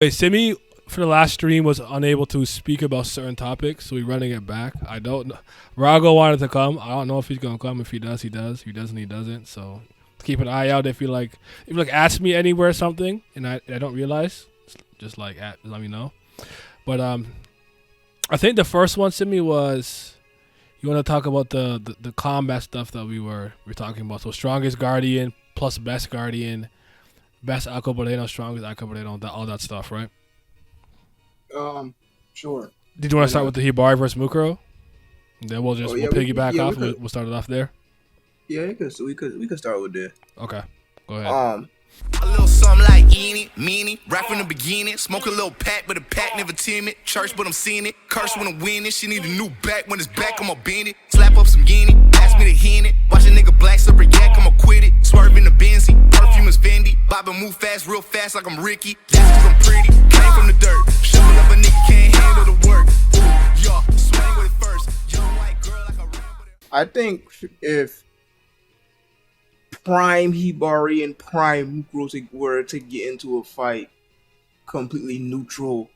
Wait, Simi for the last stream was unable to speak about certain topics, so we're running it back. I don't know. Rago wanted to come. I don't know if he's gonna come. If he does, he does. If he doesn't, he doesn't. So keep an eye out if you like. If you like, ask me anywhere something, and I don't realize, just like let me know. But I think the first one, Simi, was you want to talk about the combat stuff that we were talking about. So strongest guardian plus best guardian. Best Alcoboleno, strongest Alcoboleno, all that stuff, right? Sure. Did you want to start with the Hibari versus Mukuro? Then we'll piggyback off. We'll start it off there. Yeah, we could start with that. Okay, go ahead. A little something like eeny, meeny, rap from the beginning. Smoke a little pack, but the pack never timid. Church, but I'm seeing it. Curse when I'm winning. She need a new back. When it's back, I'ma bend it. Slap up some guinea. Ask me to hit it. Watch a nigga black slipper yak, I'ma quit it. Swerve in the Benzie. Perfume is Fendi. Bobbin' move fast, real fast like I'm Ricky. That's 'cause I'm pretty. Came from the dirt. Shovel up a nigga can't handle the work. Y'all swing with it first. Young white girl like a ramble. I think if Prime Hibari and Prime Mukuro were to get into a fight, completely neutral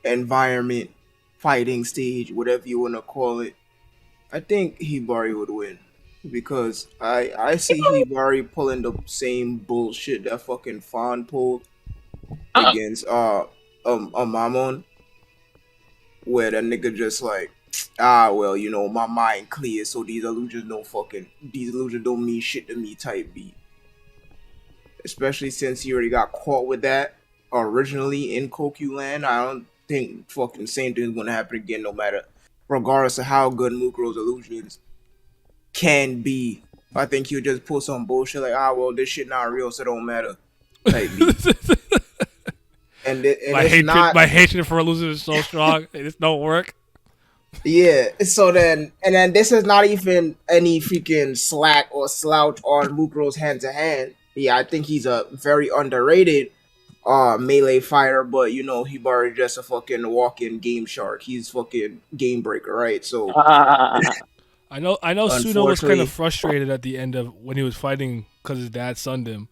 environment, fighting stage, whatever you want to call it, I think Hibari would win. Because I see Hibari pulling the same bullshit that fucking Fawn pulled against Amamon, where that nigga just like, well, you know, my mind clear, so these illusions don't mean shit to me type beat. Especially since he already got caught with that originally in Kokyu Land. I don't think fucking same thing's gonna happen again, no matter, regardless of how good Mukuro's illusions can be. I think he'll just pull some bullshit like, well, this shit not real, so it don't matter type beat. My hatred for illusions is so strong. It just don't work. Yeah, so then this is not even any freaking slack or slouch on Mukuro's hand-to-hand. Yeah, I think he's a very underrated melee fighter, but you know, Hibari just a fucking walk-in game shark. He's fucking game breaker, right? So I know Suno was kind of frustrated at the end of when he was fighting because his dad sunned him.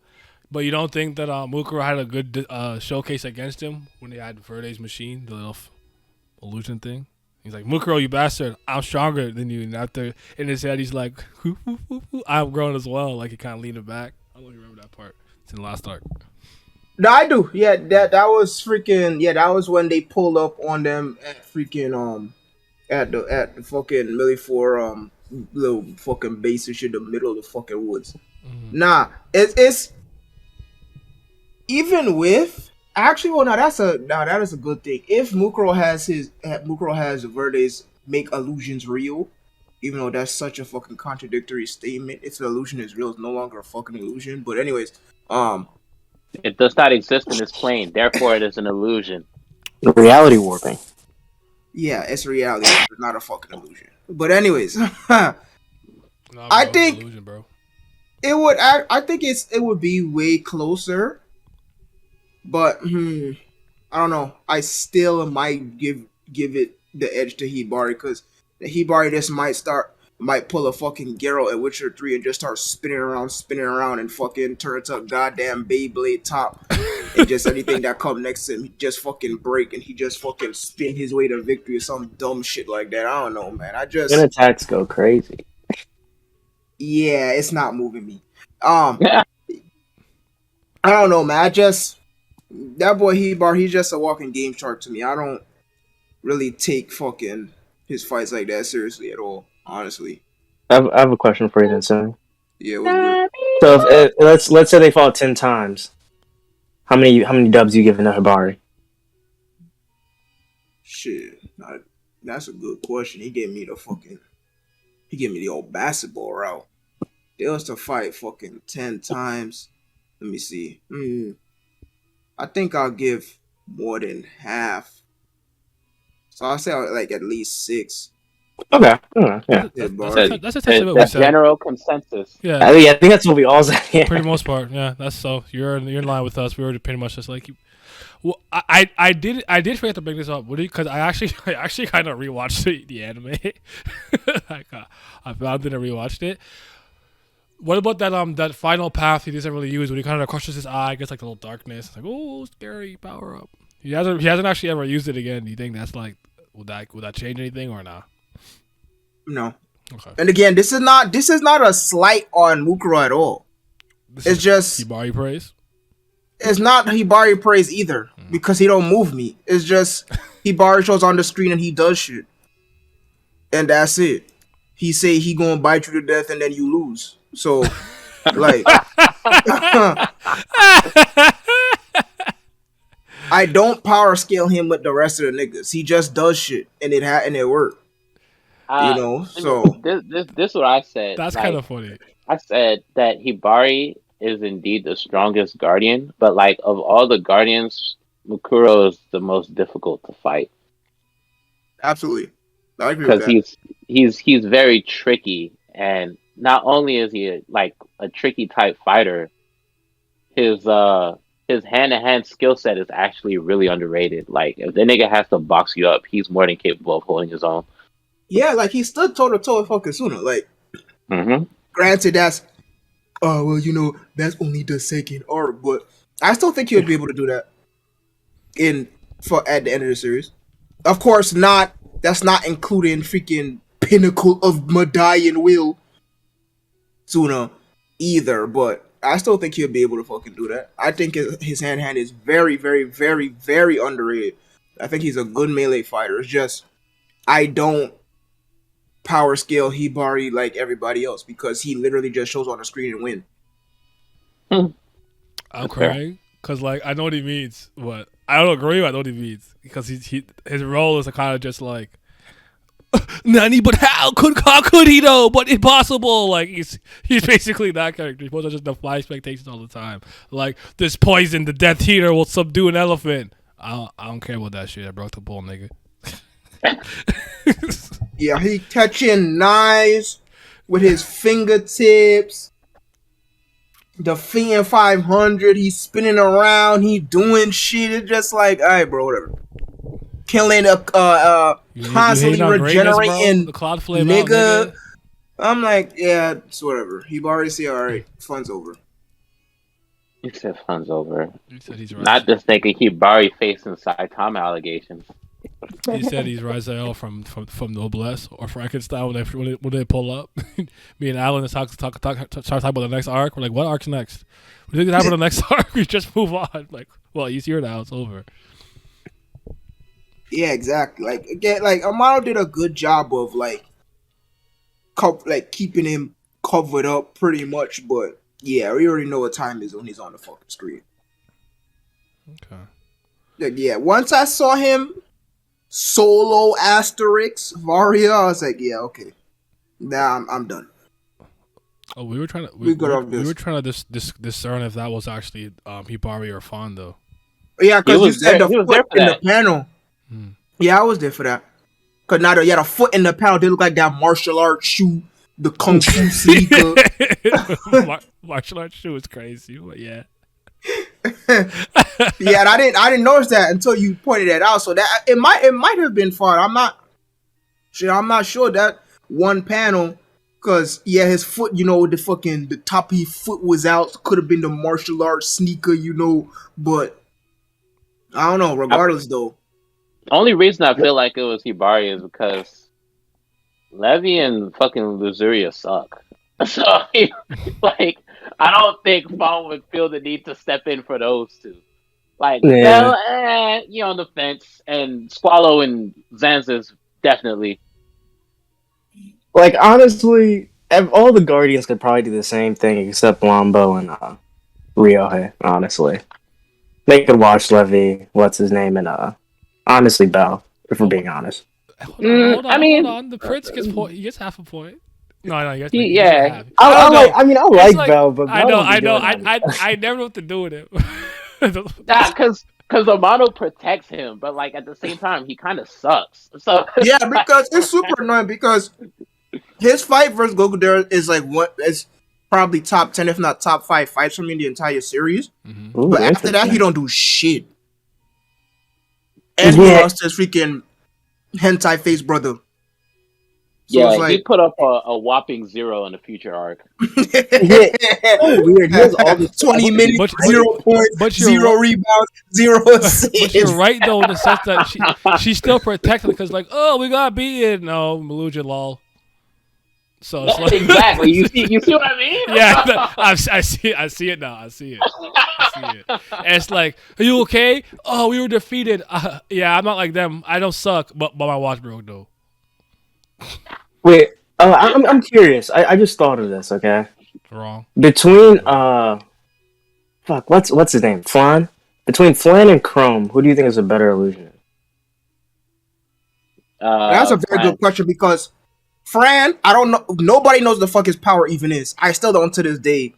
But you don't think that Mukuro had a good showcase against him when he had Verde's machine, the little illusion thing? He's like, Mukuro, you bastard, I'm stronger than you. And after, in his head, he's like, I'm growing as well. Like, he kind of leaned back. I don't remember that part. It's in the last arc. No, I do. Yeah, that was freaking, yeah, that was when they pulled up on them at freaking, at the fucking Millie-4, little fucking base and shit in the middle of the fucking woods. Mm-hmm. Nah, it's, even with, actually, well, that is a good thing. If Mukuro has Verde's make illusions real, even though that's such a fucking contradictory statement. If the illusion is real, it's no longer a fucking illusion. But anyways, it does not exist in this plane, therefore it is an illusion. Reality warping. Yeah, it's reality, it's not a fucking illusion. But anyways, I think illusion, bro. It would. I think it would be way closer. But I don't know. I still might give it the edge to Hibari, because the Hibari just might pull a fucking Geralt at Witcher 3 and just start spinning around and fucking turn to a goddamn Beyblade top, and just anything that comes next to him, he just fucking break and he just fucking spin his way to victory or some dumb shit like that. I don't know, man. Good attacks go crazy. Yeah, it's not moving me. I don't know, man. That boy Hibari, he's just a walking game shark to me. I don't really take fucking his fights like that seriously at all, honestly. I have a question for you then, Sonny. Yeah, what's good? So let's say they fought 10 times. How many dubs you giving to Hibari? Shit, that's a good question. He gave me the old basketball route. They was to fight fucking 10 times. Let me see. I think I'll give more than half. So I'll say like at least 6. Okay. Yeah. That's essentially what we said. General consensus. Yeah. I think that's what we all say. Yeah. For the most part, yeah. That's so. You're in line with us. We were pretty much just like you. Well, I did forget to bring this up, because I actually kind of rewatched the anime. I found it and rewatched it. What about that final path he doesn't really use when he kind of crushes his eye, gets like a little darkness, it's like oh scary power up. He hasn't actually ever used it again. Do you think that's like would that change anything or not? No. Okay. And again, this is not a slight on Mukuro at all. It's just Hibari praise. It's not Hibari praise either because he don't move me. It's just Hibari shows on the screen and he does shit, and that's it. He say he gonna bite you to death and then you lose. So, like, I don't power scale him with the rest of the niggas. He just does shit and it worked. So this is what I said. That's kind of funny. I said that Hibari is indeed the strongest guardian, but like of all the guardians, Mukuro is the most difficult to fight. Absolutely, I agree with that. Because he's very tricky, and not only is he like a tricky type fighter, his hand-to-hand skill set is actually really underrated. Like if the nigga has to box you up, he's more than capable of holding his own. Yeah, like he stood toe to toe with fucking Suna. Like, granted, that's that's only the second arc, but I still think he would be able to do that at the end of the series. Of course, not. That's not including freaking pinnacle of Medallion Will Suna either, but I still think he'll be able to fucking do that. I think his hand is very, very, very, very underrated. I think he's a good melee fighter. It's just I don't power scale Hibari like everybody else because he literally just shows on the screen and win. I'm crying because like I know what he means, but I don't agree with I know what he means because his role is kind of just like Nani, but how could he though? But impossible. Like he's basically that character. He's supposed to just defy expectations all the time. Like this poison, the Death Heater will subdue an elephant. I don't care about that shit. I broke the bull, nigga. Yeah, he catching knives with his fingertips. The Fiend 500, he's spinning around, he doing shit. It's just like, all right, bro, whatever. Killing constantly regenerating the cloud flame nigga. I'm like, yeah, it's whatever. Hibari say, all right, fun's over. He said fun's over. He said he's right. Not just thinking Hibari facing Saitama allegations. He said he's Raziel from Noblesse or Frankenstein when they pull up. Me and Alan start talking about the next arc. We're like, what arc's next? We think it happen the next arc. We just move on. Like, well, he's here now. It's over. Yeah, exactly. Like again, like Amano did a good job of like keeping him covered up pretty much. But yeah, we already know what time it is when he's on the fucking screen. Okay. Like, yeah, once I saw him solo asterisk Varia, I was like, yeah, okay. Now I'm done. Oh, we were trying to discern if that was actually Hibari or Fawn though. Yeah, because you said the foot in the panel. Yeah, I was there for that. Cause now the foot in the panel, they look like that martial arts shoe, the kung fu sneaker. Martial arts shoe is crazy, but yeah. Yeah, and I didn't notice that until you pointed that out. So that it might have been fun. I'm not sure that one panel, cause yeah, his foot, the top of his foot was out. Could have been the martial arts sneaker, but I don't know. Regardless, though. The only reason I feel like it was Hibari is because Levy and fucking Luzuria suck. So, like, I don't think Fawn would feel the need to step in for those two. Like, you're on the fence, and Squallow and Xanxus definitely. Like, honestly, all the Guardians could probably do the same thing except Lombo and Ryohei, honestly. They could watch Levy, what's his name, and honestly Bell, if we're being honest. Hold on. The Prince gets half a point. No, he gets half. I like Bell, but I know. I never know what to do with him. Because Amano protects him, but like at the same time, he kind of sucks. So yeah, because it's super annoying because his fight versus Gogudera is like is probably top 10, if not top 5 fights from me in the entire series. Mm-hmm. Ooh, but after that, he don't do shit. And he lost his freaking hentai face brother. So it's he like put up a whopping 0 in the future arc. Yeah, so weird. He has all these 20 attributes, minutes, But but 0 points, but you're 0 rebounds, 0 but you're assists. right though in the sense that she's still protected because like oh we got beaten no Maluja lol. So it's like Exactly. You see what I mean? yeah, I see it. I see it now. I see it. I see it. And it's like, are you okay? Oh, we were defeated. Yeah, I'm not like them. I don't suck, but my watch broke though. wait, I'm curious. I just thought of this. Okay, Wrong. between fuck, what's his name? Flan. Between Flan and Chrome, who do you think is a better illusionist? That's a very good question because Fran, I don't know. Nobody knows the fuck his power even is. I still don't to this day.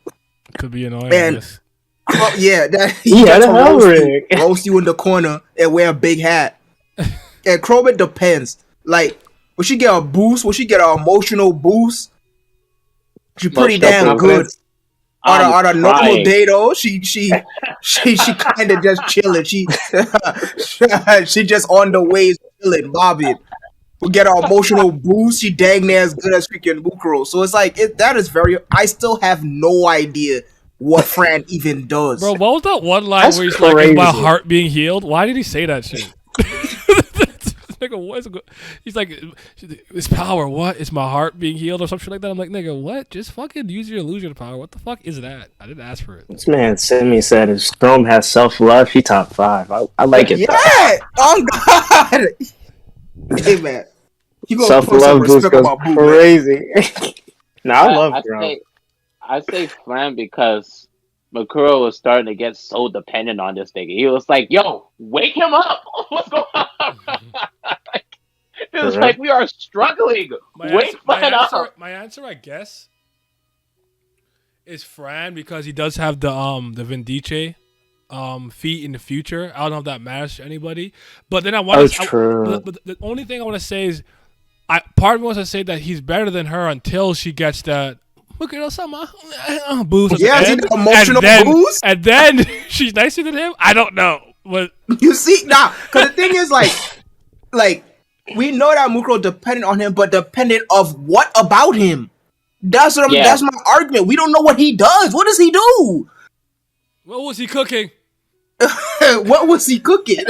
Could be annoying. And Yes. yeah, that He had a hell roast ring. you in the corner and wear a big hat. And Chrome, it depends. Like, will she get a boost? Will she get an emotional boost? She's pretty Emotional damn good. confidence. On a normal crying. day though, she kind of just chilling. She she just on the ways chilling, bobbing. We get an emotional boost. She dang near as good as freaking Mukuro. So it's like that is very. I still have no idea what Fran even does. Bro, what was that one line That's where he's like, "Is my crazy. heart being healed?" Why did he say that shit? Nigga, what's good? He's like, "It's power. What is my heart being healed or some shit like that?" I'm like, "Nigga, what? Just fucking use your illusion power. What the fuck is that? I didn't ask for it." This man Simi said if Chrome has self love, she top 5. I like it. Yeah, oh God. Hey man, you gonna Self put some love boost respect on goes my boo, man. crazy. Nah, I love Chrome. I say Fran because Makuro was starting to get so dependent on this nigga. He was like, "Yo, wake him up! What's going on?" It was For like we are struggling. Wake Fran up. My answer, I guess, is Fran because he does have the Vindice feat in the future. I don't know if that matters to anybody, but then I want to. True. But the only thing I want to say is, part of me wants to say that he's better than her until she gets that. Look at us, boost. At Yeah, the see end, the emotional boost. and then she's nicer than him. I don't know, but You see, nah, because the thing is, like we know that Mukuro dependent on him, but dependent of what about him? That's what Yeah. That's my argument. We don't know what he does. What does he do? what was he cooking? What was he cooking?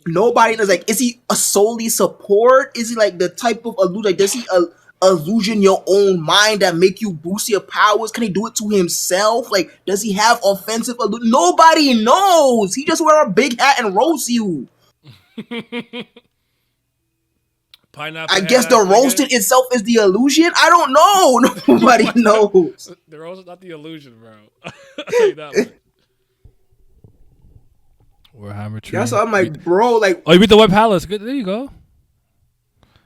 Nobody knows. Like, is he a solely support? Is he like the type of illusion? Like, does he illusion your own mind that make you boost your powers? Can he do it to himself? Like, does he have offensive illusion? Nobody knows. He just wear a big hat and roast you. Pineapple. I guess the roasting itself is the illusion. I don't know. Nobody knows. The roast is not the illusion, bro. I'll tell you that much. Warhammer Tree. That's why I'm like, bro, like, Oh, you beat the White Palace. Good. There you go.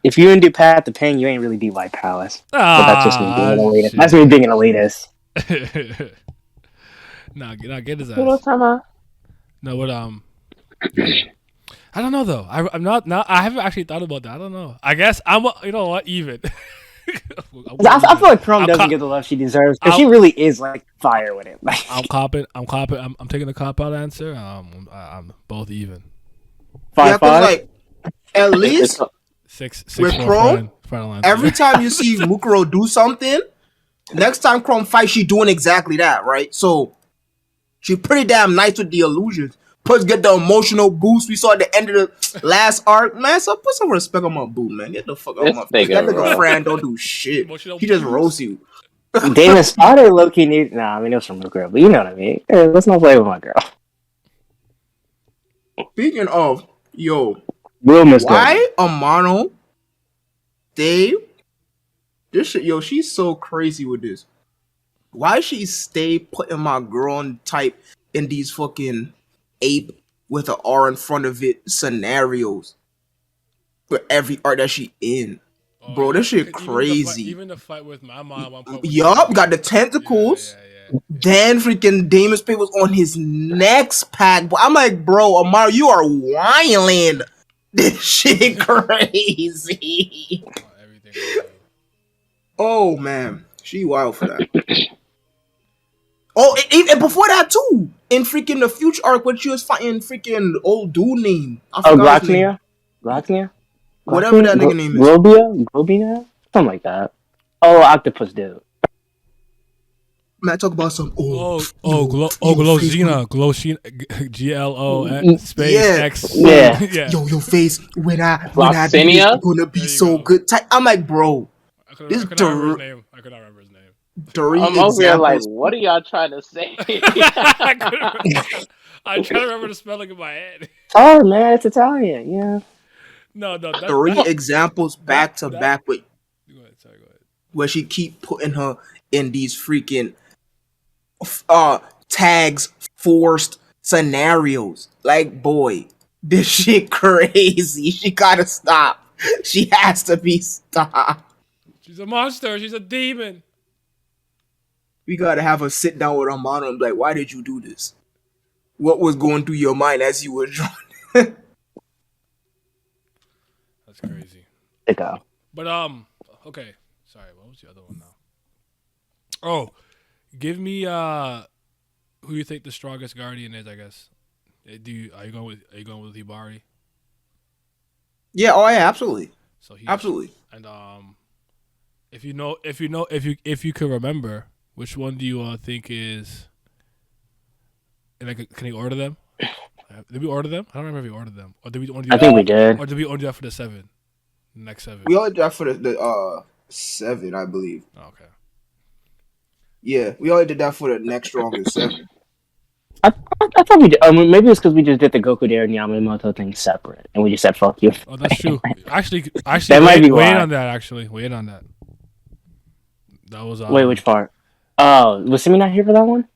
If you didn't do Path to Pain, you ain't really beat White Palace. But that's just me being an elitist. Shit. That's me being an elitist. Nah, get his ass. Little Tama. No, but I don't know though. I'm not. I haven't actually thought about that. I don't know. I guess I'm. You know what? Even. I feel like Chrome I'm doesn't get the love she deserves because she really is like fire with it. Like, I'm copping. I'm taking the cop out answer. I'm both even. yeah, 5-5. because like, at least Six with more Chrome, final answer. every time you see Mukuro do something, next time Chrome fights, she doing exactly that, right? So she pretty damn nice with the illusions. Plus get the emotional boost we saw at the end of the last arc. Man, so put some respect on my boo, man. Get the fuck out of my face. That nigga bro. Fran don't do shit. Emotional He just boost. roasts you. Damon Spider low-key need... Nah, I mean, it was from the girl, but you know what I mean. Hey, let's not play with my girl. Speaking of, yo, Real Miss why Amano, Dave, this shit, yo, she's so crazy with this. Why she stay putting my girl on type in these fucking ape with an R in front of it scenarios for every art that she in? Oh, Bro, this shit even crazy. Even the fight with my mom. Yup, got the tentacles. Yeah. Then freaking Damon Spade was on his next pack. But I'm like, bro, Amaro, you are wildin'. This shit crazy. Everything. Oh man, she wild for that. Oh, and before that too, in freaking the future arc when she was fighting freaking old dude name. I Oh, forgot his name. Glocknia, Whatever that nigga name is. Globia, something like that. Oh, octopus dude. Man, talk about some Glozina, GLO space yeah, X. Yeah. Yeah. Your face when I do this, Gloxinia? it's gonna be There you so go. good. I'm like, bro, I could this not remember his name. I could not remember his name. three I'm over here like, examples. what are y'all trying to say? I couldn't remember. I'm trying to remember the spelling in my head. Oh man, it's Italian. Yeah. No, Three examples back to that- back with Go ahead. Sorry, go ahead. where she keep putting her in these freaking tags forced scenarios. Like, boy, this shit crazy. She gotta stop. She has to be stopped. She's a monster. She's a demon. We gotta have her sit down with Amano and be like, why did you do this? What was going through your mind as you were drawing? That's crazy. They go. But okay. Sorry, what was the other one now? Oh, give me who you think the strongest guardian is, I guess. Are you going with Hibari? Yeah, oh yeah, absolutely. So he Absolutely. And if you could remember, which one do you think is? And can you order them? Did we order them? I don't remember if we ordered them, or did we only do I that, think we did. or did we only do that for the 7? The next 7. We only did that for the 7, I believe. Oh, okay. Yeah, we only did that for the next strongest 7. I thought we did. Maybe it's because we just did the Goku Dare and Yamamoto thing separate, and we just said "fuck you." Oh, that's true. Actually, That might be wait why. on that. Actually, wait on that. That was Wait, which part? Oh, was Simi not here for that one?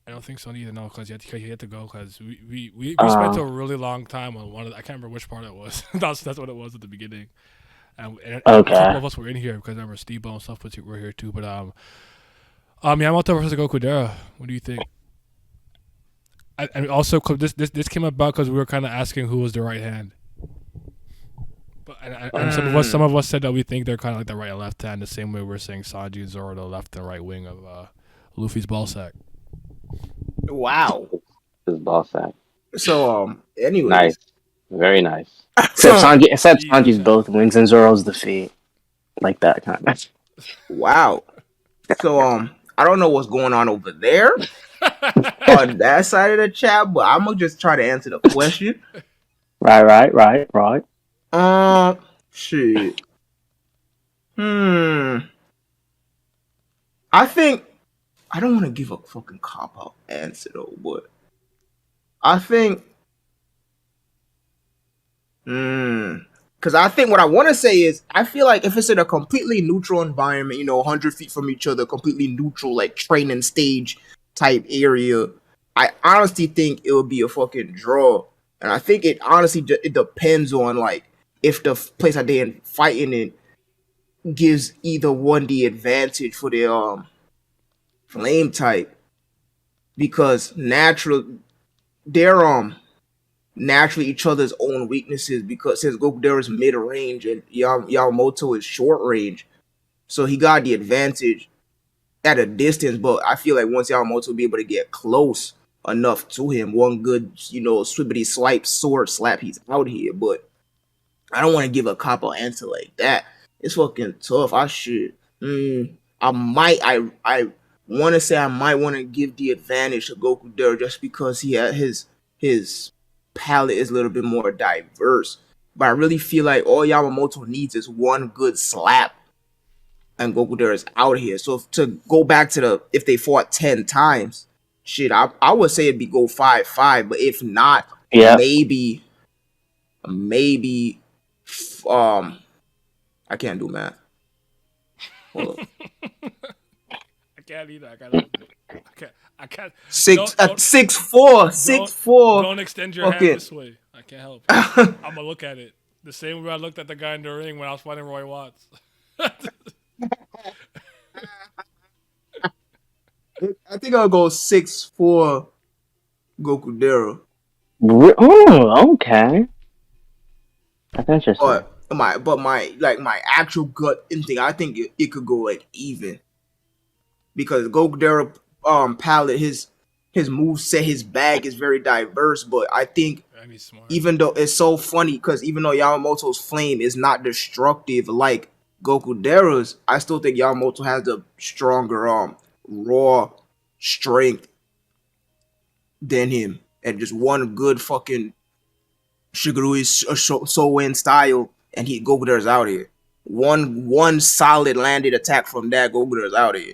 I don't think so either. No, because you had to go because we spent a really long time on one of I can't remember which part it was. that's what it was at the beginning. And a couple of us were in here because I remember Steve and stuff were here too. But Yamamoto versus Goku Dara. What do you think? And also, this came about because we were kind of asking who was the right hand. But and some of us said that we think they're kind of like the right and left hand, the same way we're saying Sanji and Zoro the left and right wing of Luffy's ball sack. Wow. His ball sack. So anyway. Nice. Very nice. Except Sanji's both wings and Zoro's the feet. Like that kind of. Wow. So I don't know what's going on over there on that side of the chat, but I'm gonna just try to answer the question. Right. Shit. I think I don't want to give a fucking cop out answer though, but I think because I think what I want to say is I feel like if it's in a completely neutral environment, 100 feet from each other, completely neutral, like training stage type area, I honestly think it would be a fucking draw. And I think it honestly it depends on like if the place that they're fighting in gives either one the advantage for their flame type, because they're naturally each other's own weaknesses, because since Goku Dare is mid range and Yamamoto is short range, so he got the advantage at a distance. But I feel like once Yamamoto will be able to get close enough to him, one good swibbity swipe sword slap, he's out here. But I don't want to give a cop out answer like that. It's fucking tough. I want to say I might want to give the advantage to Goku Dare just because he had his palette is a little bit more diverse. But I really feel like all Yamamoto needs is one good slap, and Goku Dare is out here. So to go back to if they fought 10 times, shit, I would say it'd be go 5-5. But if not, maybe I can't do math. Hold on. I can't either. I can't. 6'4". Don't extend your hand this way. I can't help it. I'm gonna look at it the same way I looked at the guy in the ring when I was fighting Roy Watts. I think I'll go 6'4", Goku Dare. Oh, okay. That's interesting. But my actual gut instinct, I think it could go like even, because Goku Dare palette, his move set, his bag is very diverse. But I think And he's smart. even though it's so funny because even though Yamamoto's flame is not destructive like Goku Dera's, I still think Yamamoto has the stronger raw strength than him, and just one good fucking Shigeru Soen style, and Goku Dera's out here. One solid landed attack from that, Goku Dera's out here.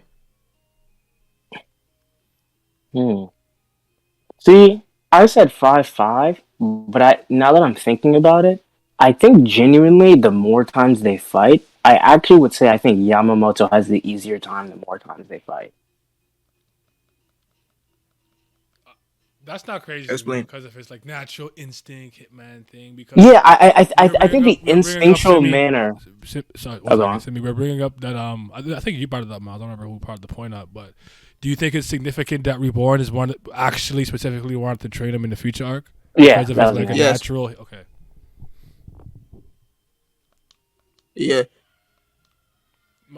See, I said 5-5, but now that I'm thinking about it, I think genuinely the more times they fight, I actually would say I think Yamamoto has the easier time the more times they fight. That's not crazy Explain. because of his like natural instinct hitman thing. Because Yeah, I think the we're bringing up instinctual Simi- manner. Sorry, Oh, go on. Simi, we're bringing up that I think you brought it up, Miles. I don't remember who brought the point up, but do you think it's significant that Reborn is one that actually specifically wanted to train him in the future arc? Yeah, Because of that his was like a nice. Yes. natural. Okay. Yeah,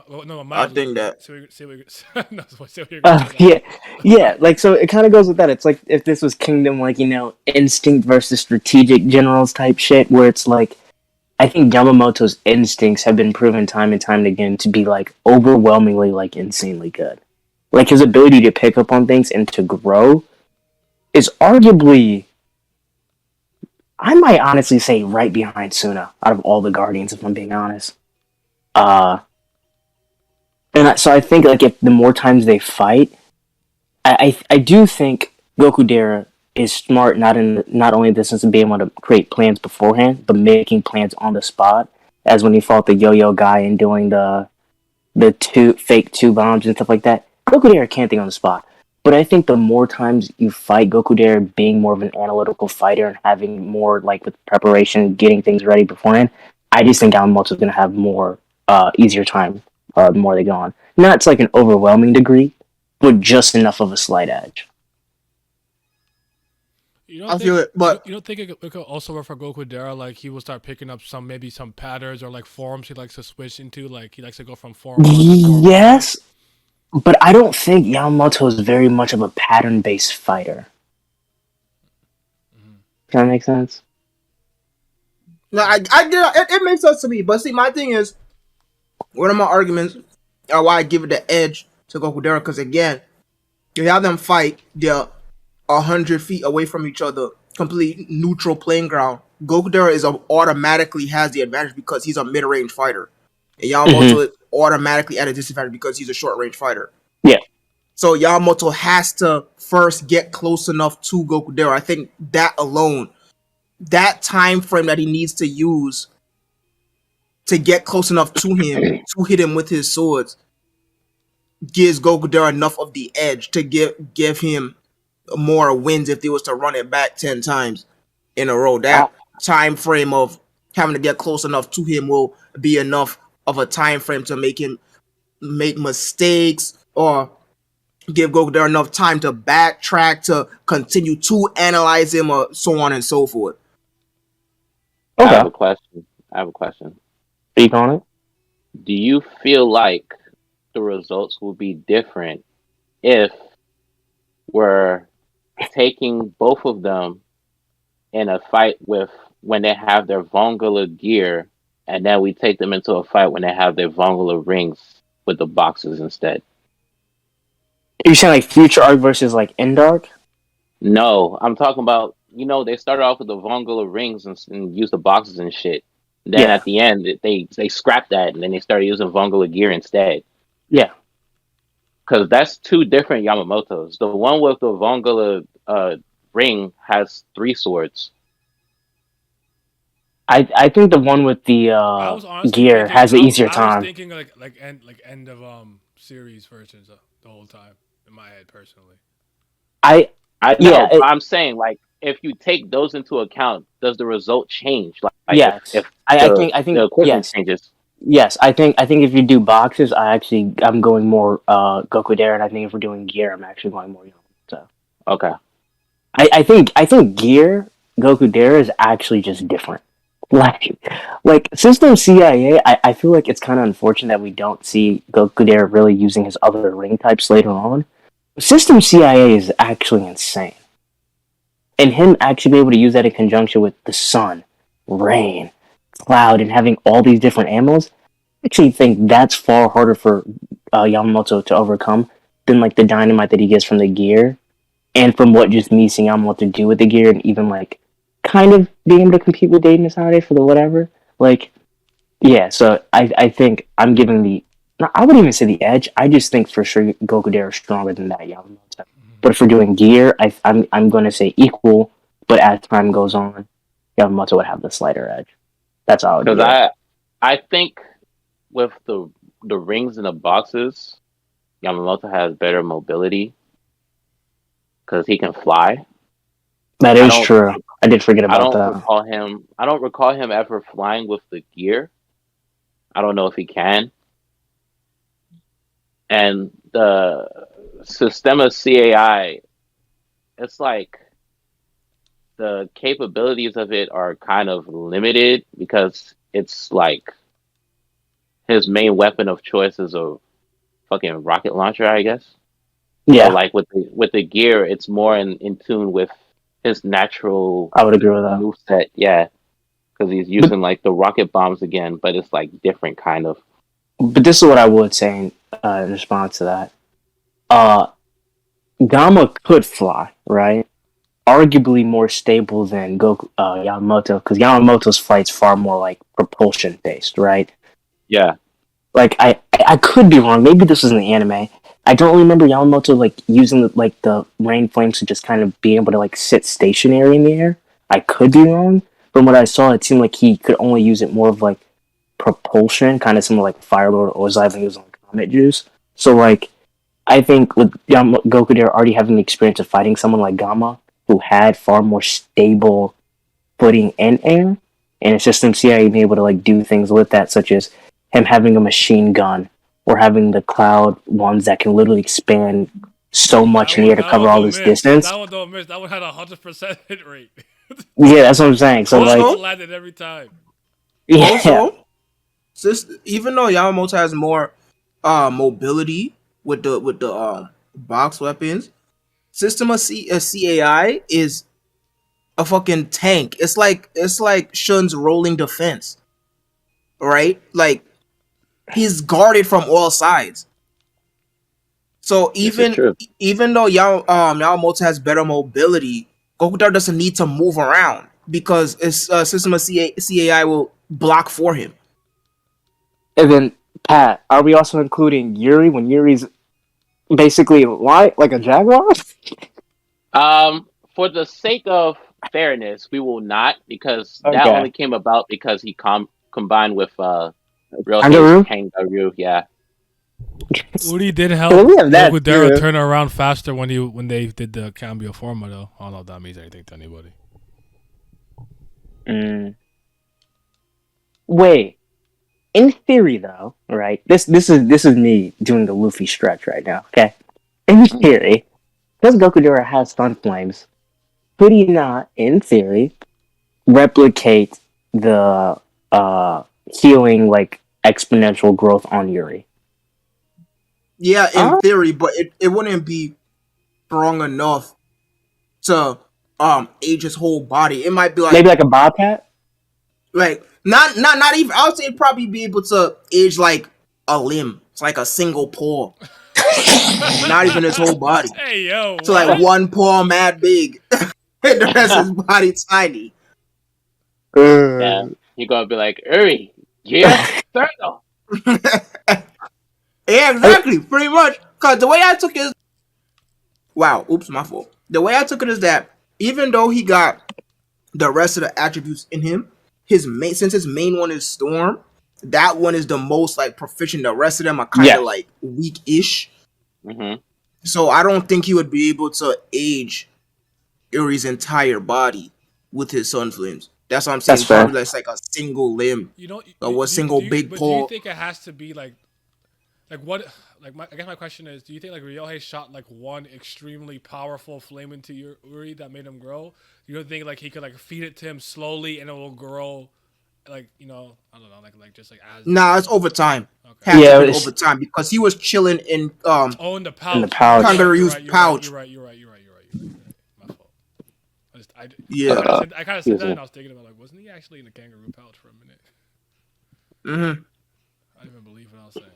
No, I Miles. think that. Say what you're gonna say. Yeah, like, so it kind of goes with that. It's like if this was Kingdom, like, instinct versus strategic generals type shit, where it's like, I think Yamamoto's instincts have been proven time and time again to be, like, overwhelmingly, like, insanely good. Like, his ability to pick up on things and to grow is arguably, I might honestly say, right behind Suna out of all the Guardians, if I'm being honest. So I think, like, if the more times they fight, I do think Goku Dera is smart, not only in the sense of being able to create plans beforehand, but making plans on the spot. As when he fought the Yo-Yo guy and doing the fake two bombs and stuff like that. Goku Dera can't think on the spot. But I think the more times you fight Goku Dera being more of an analytical fighter and having more, like, with preparation, getting things ready beforehand, I just think Yamamoto's going to have more easier time the more they go on. Not to, like, an overwhelming degree, but just enough of a slight edge. You don't I think, feel it, but you don't think it could also work for Goku Dera? Like he will start picking up some patterns or like forms he likes to switch into. Like he likes to go from form 1 to form 2. Yes, but I don't think Yamamoto is very much of a pattern-based fighter. Does that make sense? no, I get it. It makes sense to me. But see, my thing is, one of my arguments are why I give it the edge to Goku Dera, because again, you have them fight, they're 100 feet away from each other, complete neutral playing ground. Goku Dera automatically has the advantage because he's a mid-range fighter, and Yamamoto is automatically at a disadvantage because he's a short-range fighter. Yeah. So Yamamoto has to first get close enough to Goku Dera. I think that alone, that time frame that he needs to use to get close enough to him to hit him with his swords gives Goku Dera enough of the edge to give him more wins if they was to run it back 10 times in a row. That time frame of having to get close enough to him will be enough of a time frame to make him make mistakes or give Goku Dera enough time to backtrack, to continue to analyze him, or so on and so forth. I Okay. have a question. Speak on it. Do you feel like the results will be different if we're taking both of them in a fight with when they have their Vongula gear, and then we take them into a fight when they have their Vongula rings with the boxes instead? You're saying, like, Future Arc versus, like, End Arc? No, I'm talking about, they started off with the Vongula rings and used the boxes and shit. Then Yeah. at the end, they scrapped that, and then they started using Vongula gear instead. Yeah. Because that's two different Yamamotos. The one with the Vongula ring has 3 swords. I think the one with the I was honestly gear thinking, has an easier I was time. thinking like end of series versions the whole time in my head personally. I know, Yeah, but I'm saying, like, if you take those into account, does the result change? Like yes. if I the think equipment yes. changes. Yes, I think if you do boxes, I'm going more Goku Dera, and I think if we're doing gear, I'm actually going more Yamamoto. Okay. I think gear Goku Dera is actually just different. Like System CIA, I feel like it's kind of unfortunate that we don't see Goku Dera really using his other ring types later on, System CIA is actually insane. And him actually be able to use that in conjunction with the sun, rain, cloud, and having all these different animals, I actually think that's far harder for Yamamoto to overcome than like the dynamite that he gets from the gear, and from what just me seeing Yamamoto do with the gear, and even like kind of being able to compete with Dayton nowadays for the whatever. Like, yeah, so I think I'm giving the. No, I wouldn't even say the edge. I just think for sure Gokudera is stronger than that Yamamoto. But if we're doing gear, I'm going to say equal. But as time goes on, Yamamoto would have the slighter edge. That's all I would Because give. I think with the rings and the boxes, Yamamoto has better mobility because he can fly. That I is don't true. I did forget I about don't that. recall him. I don't recall him ever flying with the gear. I don't know if he can. And the Sistema CAI, it's like the capabilities of it are kind of limited because it's like his main weapon of choice is a fucking rocket launcher, I guess. So Yeah, like with the gear, it's more in tune with his natural I would agree with that. moveset. Yeah, because he's But using like the rocket bombs again, but it's like different kind of. but this is what I would say in response to that. Uh, Gamma could fly, right? Arguably more stable than Yamamoto, because Yamamoto's flight's far more like propulsion based, right? Yeah, Like I could be wrong. Maybe this was in the anime. I don't remember Yamamoto like using the rain flames to just kind of be able to like sit stationary in the air. I could be wrong. From what I saw, it seemed like he could only use it more of like propulsion, kind of similar like Firelord or Ozai when he was on Comet Juice. So like I think with Goku there already having the experience of fighting someone like Gamma, who had far more stable footing in air, and a system CIA being able to like do things with that, such as him having a machine gun or having the cloud ones that can literally expand so much in the air to That cover one all don't this miss. distance. That one don't miss. That one had 100% hit rate. Yeah, that's what I'm saying. So That like, one Also, landed every time. yeah, also, even though Yamamoto has more mobility with the box weapons, System of CAI is a fucking tank. It's like Shun's rolling defense, right? Like he's guarded from all sides. So this is true. even though Yamamoto has better mobility, Gokutar doesn't need to move around because his system of CAI will block for him. and then Pat, are we also including Yuri when Yuri's basically like a jaguar? For the sake of fairness, we will not because that Okay, only came about because he combined with Ryohei's Kangaroo. Kangaroo. Yeah, Uri did So help we have that Gokudera too. turn around faster when they did the cambio forma though. I don't know if that means anything to anybody. Mm. Wait, in theory though, right? This is me doing the Luffy stretch right now. Okay, in theory, because Gokudera has Sun Flames, could he not, in theory, replicate the healing like exponential growth on Yuri? Yeah, in Uh, theory, but it wouldn't be strong enough to age his whole body. It might be maybe like a Bobcat. like not even. I would say it'd probably be able to age like a limb. It's like a single paw, not even his whole body. Hey yo, So like what? one paw mad big, and the rest of his body tiny. yeah. You're gonna be like Uri, yeah, Turtle. Yeah, exactly, pretty much. Cause the way I took it, wow, oops, my fault. The way I took it is that even though he got the rest of the attributes in him, since his main one is Storm, that one is the most like proficient. The rest of them are kind of Yes, like weak-ish. Hmm. So I don't think he would be able to age Uri's entire body with his Sun Flames. That's what I'm that's saying. fair. Probably like, it's like a single limb You know, or a single big do you paw. think it has to be like what? I guess my question is, do you think like Ryohei shot like one extremely powerful flame into Uri that made him grow? You don't think like he could like feed it to him slowly and it will grow like I don't know, like just like as Nah, it's overtime. okay. Had to Yeah, been it's overtime because he was chilling in Oh, in the in the pouch. pouch. Kangaroos pouch. You're right. My fault. Yeah. I kind of He said was that, in- and I was thinking about like, wasn't he actually in the kangaroo pouch for a minute? Mm-hmm. I didn't even believe what I was saying.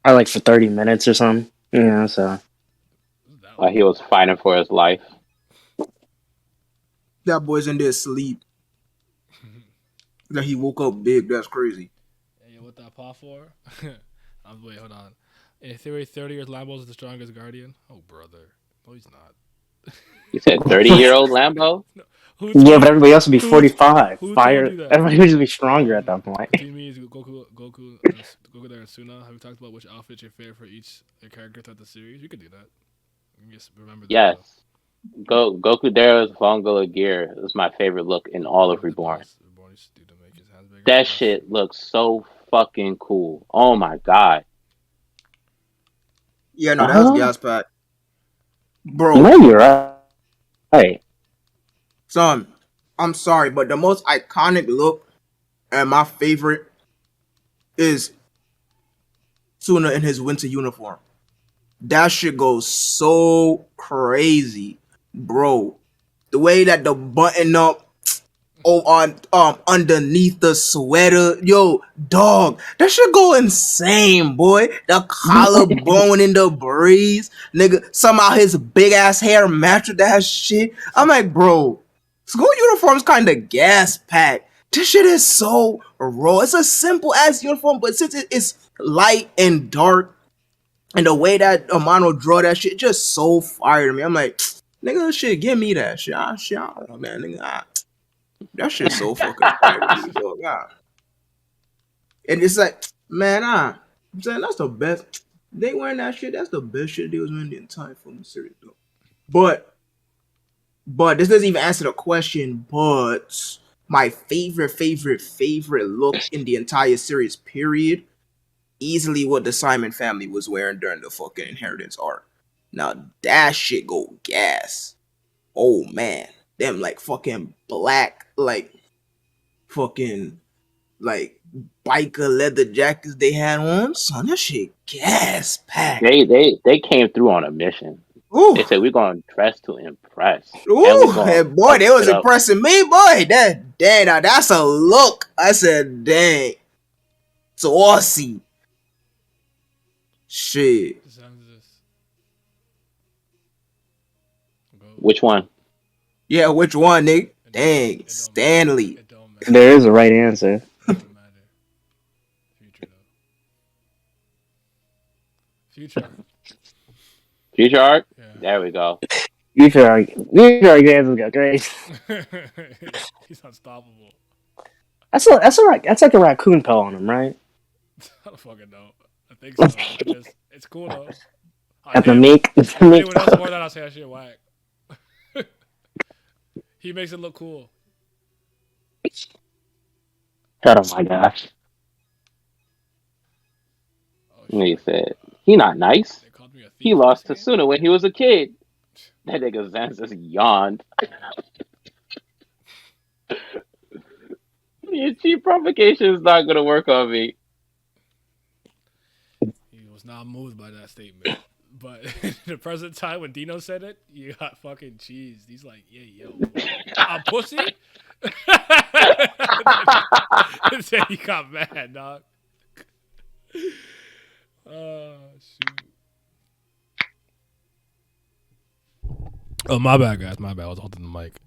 Or like for 30 minutes or something. Yeah, so This is that Like long. he was fighting for his life. That boy's in there sleep. That he woke up big. That's crazy. Hey, what that paw for? Wait, hold on. In theory, 30 years Lambo's is the strongest guardian. Oh, brother. No, he's not. You said 30-year-old Lambo? Who yeah, told but you? everybody else would be Who, 45. who told Fire. you that? Everybody would just be stronger at that point. Between me is Goku there and Suna. Have we talked about which outfit's your favorite for each character throughout the series? We could do that. You just remember that. Yes. Goku Darrow's Vongo gear is my favorite look in all of Reborn. Reborn used to do to make his hands bigger. That shit looks so fucking cool. Oh my god. Yeah, no, that's gas pack. Bro, Maybe you're right. Right. son, I'm sorry, but the most iconic look and my favorite is Suna in his winter uniform. That shit goes so crazy, bro. The way that the button up on underneath the sweater, yo, dog, that shit go insane, boy. The collarbone in the breeze, nigga. Somehow his big ass hair match with that shit. I'm like, bro, school uniform's kind of gas packed. This shit is so raw. It's a simple ass uniform, but since it's light and dark, and the way that Amano draw that shit, just so fire to me. I'm like, nigga, shit, give me that shit. I don't know, man, nigga. That shit's so fucking fire to me, dog. And it's like, man, I'm saying that's the best. They wearing that shit. That's the best shit they was wearing the entire fucking series, though. But this doesn't even answer the question. But my favorite look in the entire series, period, easily what the Simon family was wearing during the fucking Inheritance arc. Now that shit go gas. Oh man, them like fucking black, like fucking like biker leather jackets they had on. Son, that shit gas packed. They came through on a mission. Ooh, They said we're gonna dress to impress. And ooh, we're gonna hey, boy, they fuck was it up. impressing me, boy. That dang, now that's a look. I said, dang, saucy. Shit. Which one? Yeah, which one, nigga? Dang, Stanley. It don't matter. There is a right answer. It doesn't matter. Future though. Future. Future arc? Yeah. There we go. You feel like answers go great. He's unstoppable. That's like a raccoon pelt on him, right? I don't fucking know. I think so. It's cool though. At the meek. If anyone else wore that, I'll say that shit whack. He makes it look cool. Oh my gosh. Oh, He said, he not nice. They called me a thief. He lost to Suna when he was a kid. That nigga Xanxus yawned. Your cheap provocation is not gonna work on me. He was not moved by that statement. But in the present time, when Dino said it, you got fucking cheesed. He's like, yeah, yo. I'm pussy? Then he got mad, dog. Oh, shoot. Oh, my bad, guys. My bad. I was holding the mic.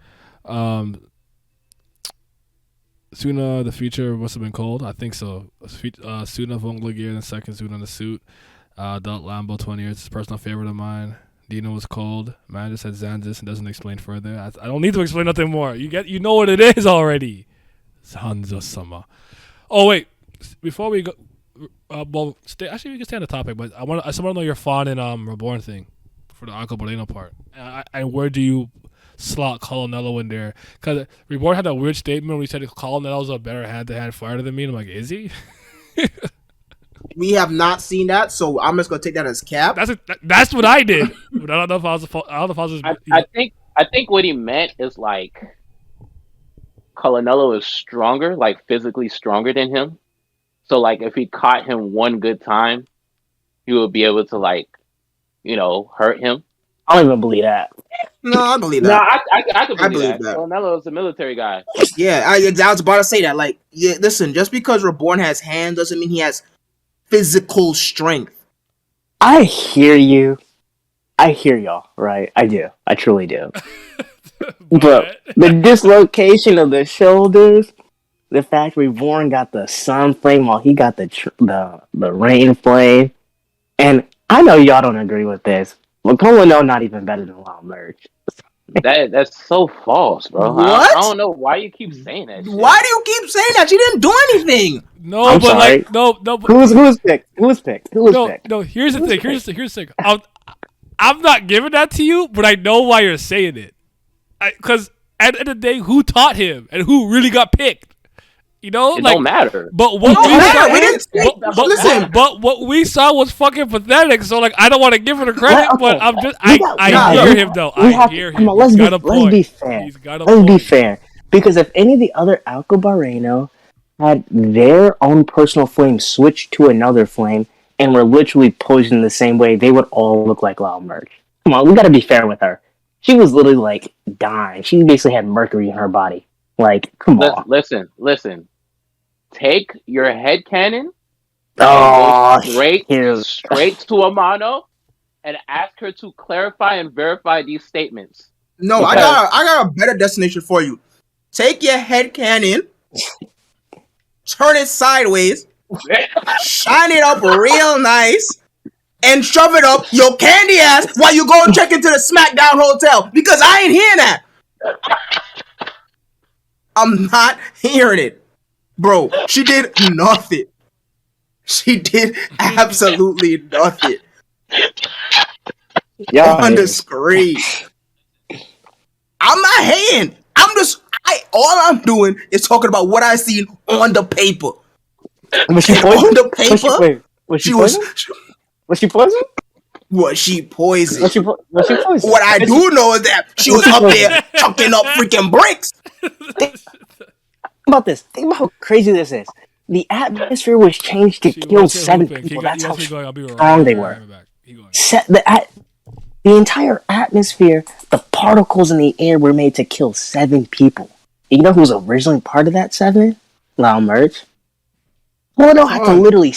Suna, the future must have been cold. I think so. Suna Vongla gear and second Suna in the suit. Adult Lambo 20 years. It's a personal favorite of mine. Dino was cold. Man just said Xanxus and doesn't explain further. I don't need to explain nothing more. You know what it is already. Xanxus-sama. Oh wait, before we go, actually we can stay on the topic, but I want to know your fawn and Reborn thing for the Uncle Boleno part. And where do you slot Colonello in there? Because Reborn had that weird statement where he said Colonello's a better hand-to-hand fighter than me. And I'm like, is he? We have not seen that, so I'm just gonna take that as cap. That's what I did. But I don't know if I was. I don't know if I was. I think what he meant is like Colonello is stronger, like physically stronger than him. So like if he caught him one good time, he would be able to like, hurt him. I don't even believe that. No, I believe No, that. I could I believe believe that. that. Colonello is a military guy. Yeah, I was about to say that. Like, yeah, listen, just because Reborn has hands doesn't mean he has physical strength. I hear you. I hear y'all, right? I do. I truly do. But the dislocation of the shoulders, the fact Reborn got the sun flame while he got the rain flame, and I know y'all don't agree with this, but Colonel not even better than Wild Merge. That's so false, bro. I What? don't know why you keep saying that shit. Why do you keep saying that? She didn't do anything. No, I'm but sorry. like no. But, Who's picked? Who was picked? no. Here's the thing. Here's the thing. I'm not giving that to you, but I know why you're saying it. Because at the end of the day, who taught him and who really got picked? It don't matter. But what No, we man, saw, we didn't speak. Listen. but what we saw was fucking pathetic. So like, I don't want to give her the credit, Okay. but I'm just I hear him though. I hear him. Let's He's got a point. be fair. He's got a Let's be point. fair. Because if any of the other Alcobareno had their own personal flame switched to another flame and were literally poisoned the same way, they would all look like Loud Merch. Come on, we gotta be fair with her. She was literally like dying. She basically had mercury in her body. Like, come on. Listen. Take your headcanon and Oh, go straight to Amano and ask her to clarify and verify these statements. No, I got a better destination for you. Take your head cannon, turn it sideways, shine it up real nice, and shove it up your candy ass while you go and check into the SmackDown hotel. Because I ain't hearing that. I'm not hearing it. Bro, she did nothing. She did absolutely nothing. On the screen. I'm not hating. All I'm doing is talking about what I seen on the paper. Was she poisoned? On the paper, Was she poisoned? Was she poisoned? Was she poisoned? Was she poisoned? What I do know is that she was up there chucking up freaking bricks. Think about this. Think about how crazy this is. The atmosphere was changed to kill 7 people. That's how strong they were. The entire atmosphere, the particles in the air were made to kill 7 people. You know who was originally part of that 7? Loud Merch. Mordo had to literally...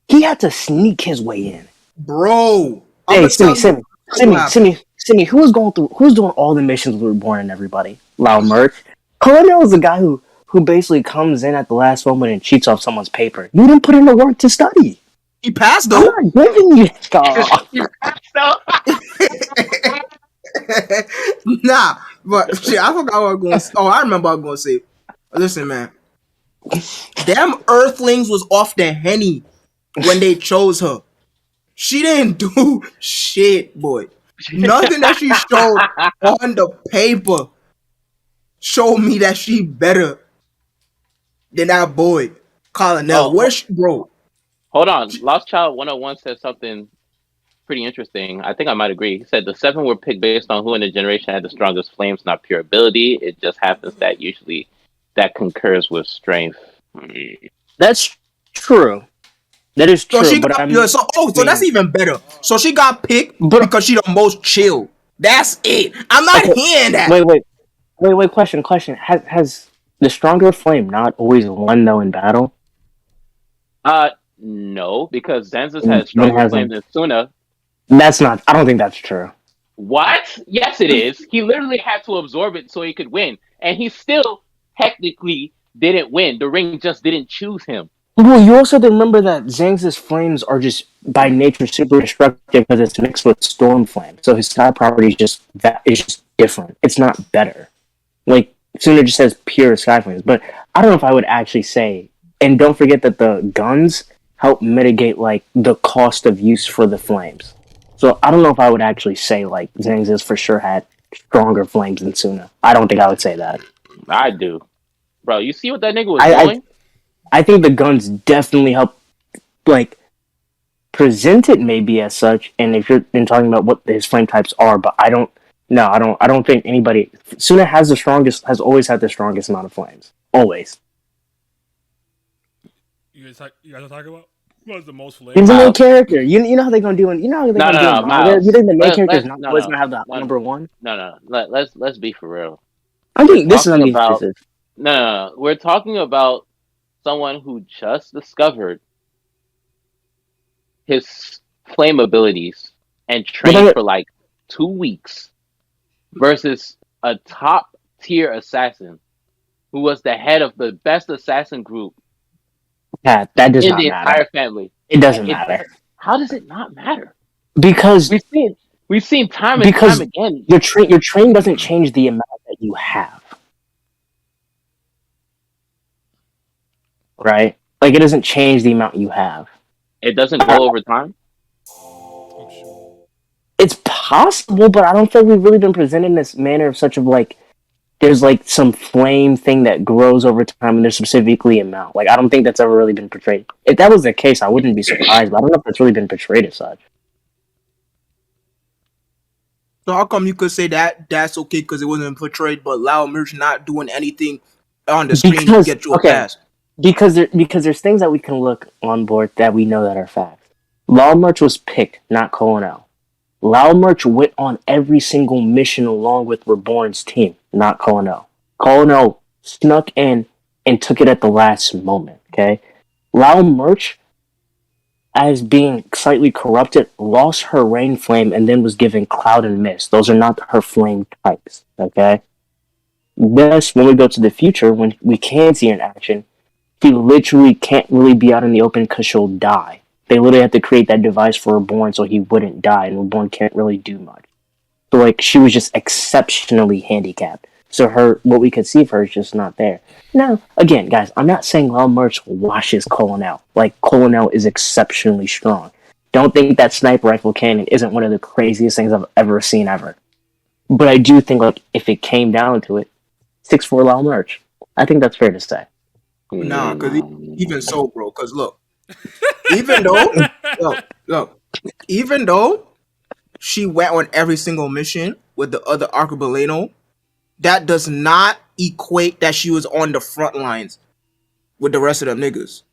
He had to sneak his way in. Bro. Hey, Simi, who's doing all the missions with Reborn and everybody? Loud Merch. Colonel was the guy who basically comes in at the last moment and cheats off someone's paper. You didn't put in the work to study. He passed though. I'm not giving you Nah, but shit, I forgot what I was going to say. Oh, I remember what I was going to say. Listen, man. Damn Earthlings was off the henny when they chose her. She didn't do shit, boy. Nothing that she showed on the paper showed me that she better than that boy, Colonel. Bro? Hold on. Lost Child 101 said something pretty interesting. I think I might agree. He said the 7 were picked based on who in the generation had the strongest flames, not pure ability. It just happens that usually that concurs with strength. That's true. That is true. So that's even better. So she got picked because she the most chill. That's it. I'm not hearing that. Wait. Question. Has the stronger flame not always won though in battle? No, because Xanxus has stronger flame than Suna. I don't think that's true. What? Yes, it is. He literally had to absorb it so he could win, and he still technically didn't win. The ring just didn't choose him. Well, you also have to remember that Xanxus flames are just by nature super destructive because it's mixed with storm flame. So his sky property is just different. It's not better. Like Suna just says pure sky flames, but I don't know if I would actually say. And don't forget that the guns help mitigate like the cost of use for the flames. So I don't know if I would actually say like Xanxus for sure had stronger flames than Suna. I don't think I would say that. I do, bro. You see what that nigga was doing? I think the guns definitely help, like, present it maybe as such, and if you're talking about what his flame types are, but I don't No, I don't think anybody. Suna has always had the strongest amount of flames. Always. You guys are talking about what's the most He's the flames? main character. You know how they're gonna do in manga. You Miles. think the main character is not No, always no, gonna have the no, number one? no. Let's be for real. I'm We're being this is talking I'm being about specific. no. We're talking about someone who just discovered his flame abilities and trained But for like 2 weeks versus a top tier assassin who was the head of the best assassin group that does in not the matter. entire family. It doesn't It matter doesn't. How does it not matter? because We've seen time and time again. your train doesn't change the amount that you have, right? Like it doesn't change the amount you have. It doesn't go over time. Oh shoot. It's possible, but I don't feel we've really been presented in this manner of such of like there's like some flame thing that grows over time and there's specifically amount. Like I don't think that's ever really been portrayed. If that was the case, I wouldn't be surprised, but I don't know if that's really been portrayed as such. So how come you could say that that's okay because it wasn't portrayed, but Lao Merch not doing anything on the screen to get you a pass? Because there's things that we can look on board that we know that are facts. Law Merch was picked, not Colonel. Lao Merch went on every single mission along with Reborn's team, not Colonel. Colonel snuck in and took it at the last moment, okay? Lao Merch, as being slightly corrupted, lost her Rain Flame and then was given Cloud and Mist. Those are not her flame types, okay? Thus, when we go to the future, when we can see her in action, she literally can't really be out in the open because she'll die. They literally have to create that device for Reborn so he wouldn't die, and Reborn can't really do much. So, like, she was just exceptionally handicapped. So what we could see of her is just not there. Now, again, guys, I'm not saying Lao Merch washes Colonel. Like, Colonel is exceptionally strong. Don't think that sniper rifle cannon isn't one of the craziest things I've ever seen ever. But I do think, like, if it came down to it, 6'4" Lao Merch. I think that's fair to say. Nah, because even so, bro. Because look, even though even though she went on every single mission with the other Archibaldino, that does not equate that she was on the front lines with the rest of them niggas.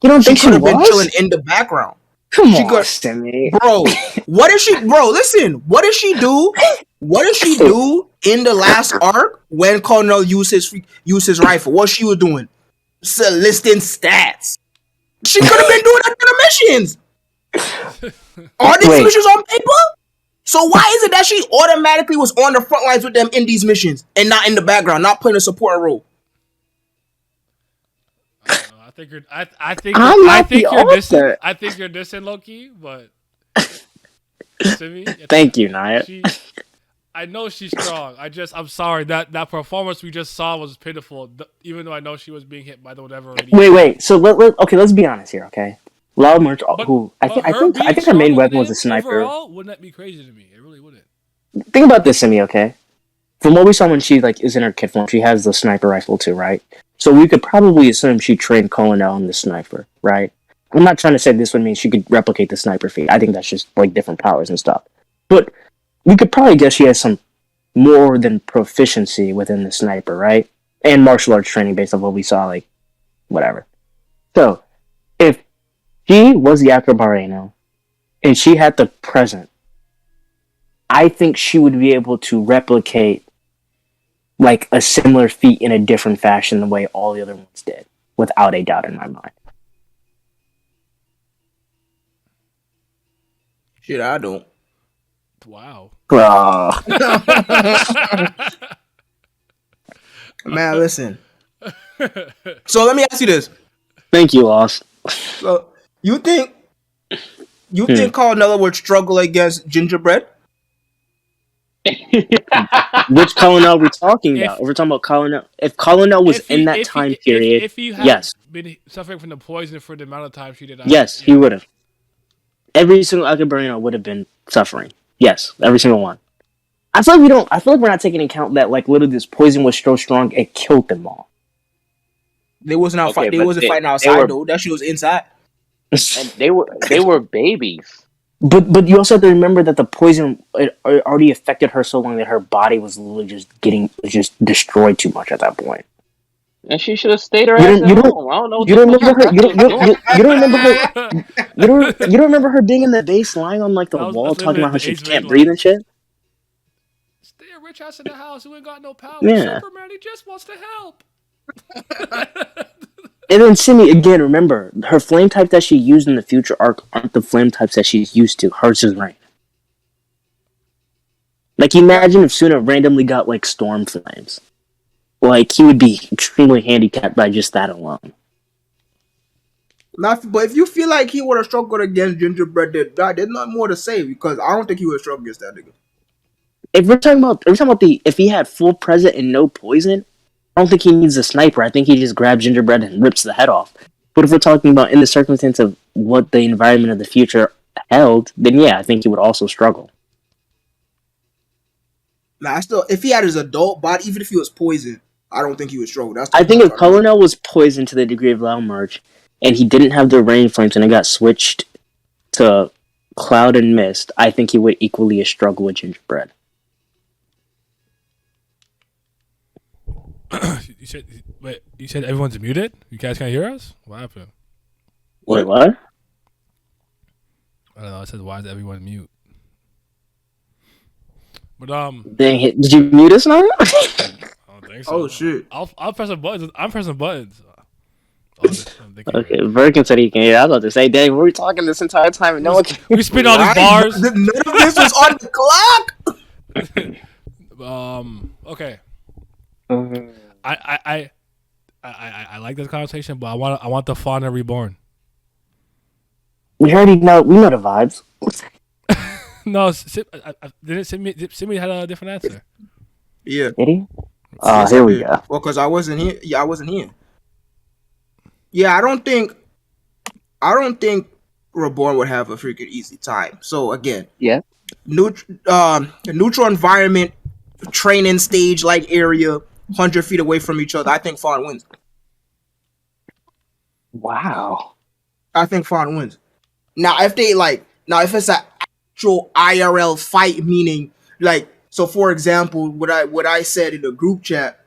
You don't think she could have been was? chilling in the background. Come on, Simi. Bro, what did she? Bro, listen. What did she do? What did she do in the last arc when Colonel used his rifle? What she was doing? Listing stats. She could have been doing that in the missions. Are these missions on paper? So why is it that she automatically was on the front lines with them in these missions and not in the background, not playing a supporting role? I think you're dissing Loki, but thank you, Naya. I know she's strong. I'm sorry that performance we just saw was pitiful. Even though I know she was being hit by the whatever. Wait. So let's be honest here, okay? Lao Merch, I think her main weapon was a sniper. Overall, wouldn't that be crazy to me? It really wouldn't. Think about this, Simi, okay? From what we saw when she is in her kid form, she has the sniper rifle too, right? So we could probably assume she trained Colonel on the sniper, right? I'm not trying to say this would mean she could replicate the sniper feat. I think that's just like different powers and stuff. But we could probably guess she has some more than proficiency within the sniper, right? And martial arts training based on what we saw, like, whatever. So, if she was the Akira and she had the present, I think she would be able to replicate like a similar feat in a different fashion the way all the other ones did, without a doubt in my mind. Shit, I don't. Wow. Man, listen. So let me ask you this. Thank you, Lost. So you think Colonel would struggle against Gingerbread? Which Colonel are we talking about? We're talking about Colonel. If Colonel was in that time period, if he yes, been suffering from the poison for the amount of time she did. Yes, he would have. Every single Akira would have been suffering. Yes, every single one. I feel like we're not taking into account that like literally this poison was so strong it killed them all. They wasn't fighting outside though. That shit was inside. And they were babies. But you also have to remember that the poison it already affected her so long that her body was literally just destroyed too much at that point. And she should have stayed her You ass don't at you don't home. I don't know what you the don't fuck remember her she was doing. you don't remember her you don't remember her being in the base lying on like the wall that's talking literally about how the she Ace can't Man breathe line. and shit. Stay a rich ass in the house who ain't got no power. Yeah. Superman, he just wants to help. And then Simi again, remember her flame type that she used in the future arc aren't the flame types that she's used to. Hers is rain. Like imagine if Suna randomly got like storm flames. Like he would be extremely handicapped by just that alone. But if you feel like he would have struggled against Gingerbread, there's not more to say because I don't think he would have struggled against that nigga. If we're talking about if he had full present and no poison, I don't think he needs a sniper. I think he just grabs Gingerbread and rips the head off. But if we're talking about in the circumstance of what the environment of the future held, then yeah, I think he would also struggle. Nah, if he had his adult body, even if he was poisoned, I don't think he would struggle. I think if Colonel was poisoned to the degree of Loudmarch, and he didn't have the rain flames and it got switched to Cloud and Mist, I think he would equally struggle with Gingerbread. You said everyone's muted? You guys can't hear us? What happened? Wait, what? I don't know. It says, why is everyone mute? But Dang it. Did you mute us now? I don't think so. Oh shit! I'll press buttons. I'm pressing buttons. Okay, Virgin said he can hear. I was about to say, dang, we were talking this entire time and no one can. We spit all these bars. None of this was on the clock. Okay. I like this conversation, but I want the Fauna Reborn. We already know. We know the vibes. No, didn't Simi had a different answer. Yeah. Did he? Yes, here I we did. go. Well, because I wasn't here. Yeah, I wasn't here. Yeah, I don't think Reborn would have a freaking easy time. So again, Yeah. Neutral environment, training stage like area, 100 feet away from each other. I think Fawn wins. Wow. I think Fawn wins. Now, if it's an actual IRL fight, meaning like, so for example, what I said in the group chat,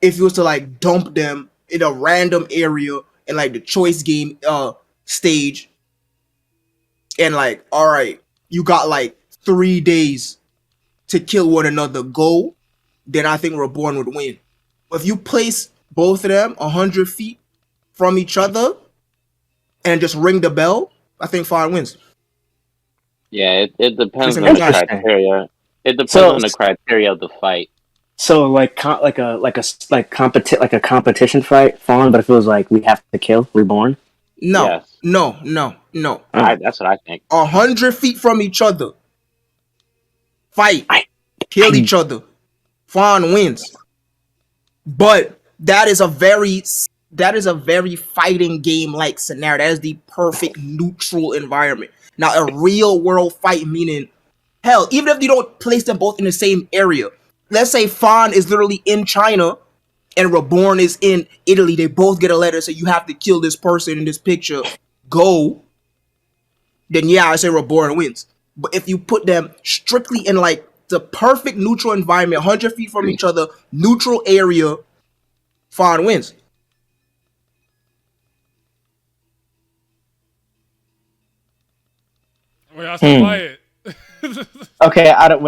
if you was to like dump them in a random area in like the choice game stage, and like, all right, you got like 3 days to kill one another, go, then I think Reborn would win. But if you place both of them 100 feet from each other and just ring the bell, I think Fawn wins. Yeah, it depends on Listen, the guys. criteria. It depends So- on the criteria of the fight. So like a competition fight, Fawn. But if it was like we have to kill Reborn, No, Yes. no. That's what I think. 100 feet from each other. Fight. Kill each other. Fawn wins. But that is a very fighting game like scenario. That is the perfect neutral environment. Now a real world fight, meaning hell, even if you don't place them both in the same area. Let's say Fawn is literally in China and Reborn is in Italy. They both get a letter saying you have to kill this person in this picture. Go. Then yeah, I say Reborn wins. But if you put them strictly in like the perfect neutral environment, 100 feet from each other, neutral area, Fawn wins. Wait, I'll stop quiet. okay. Out of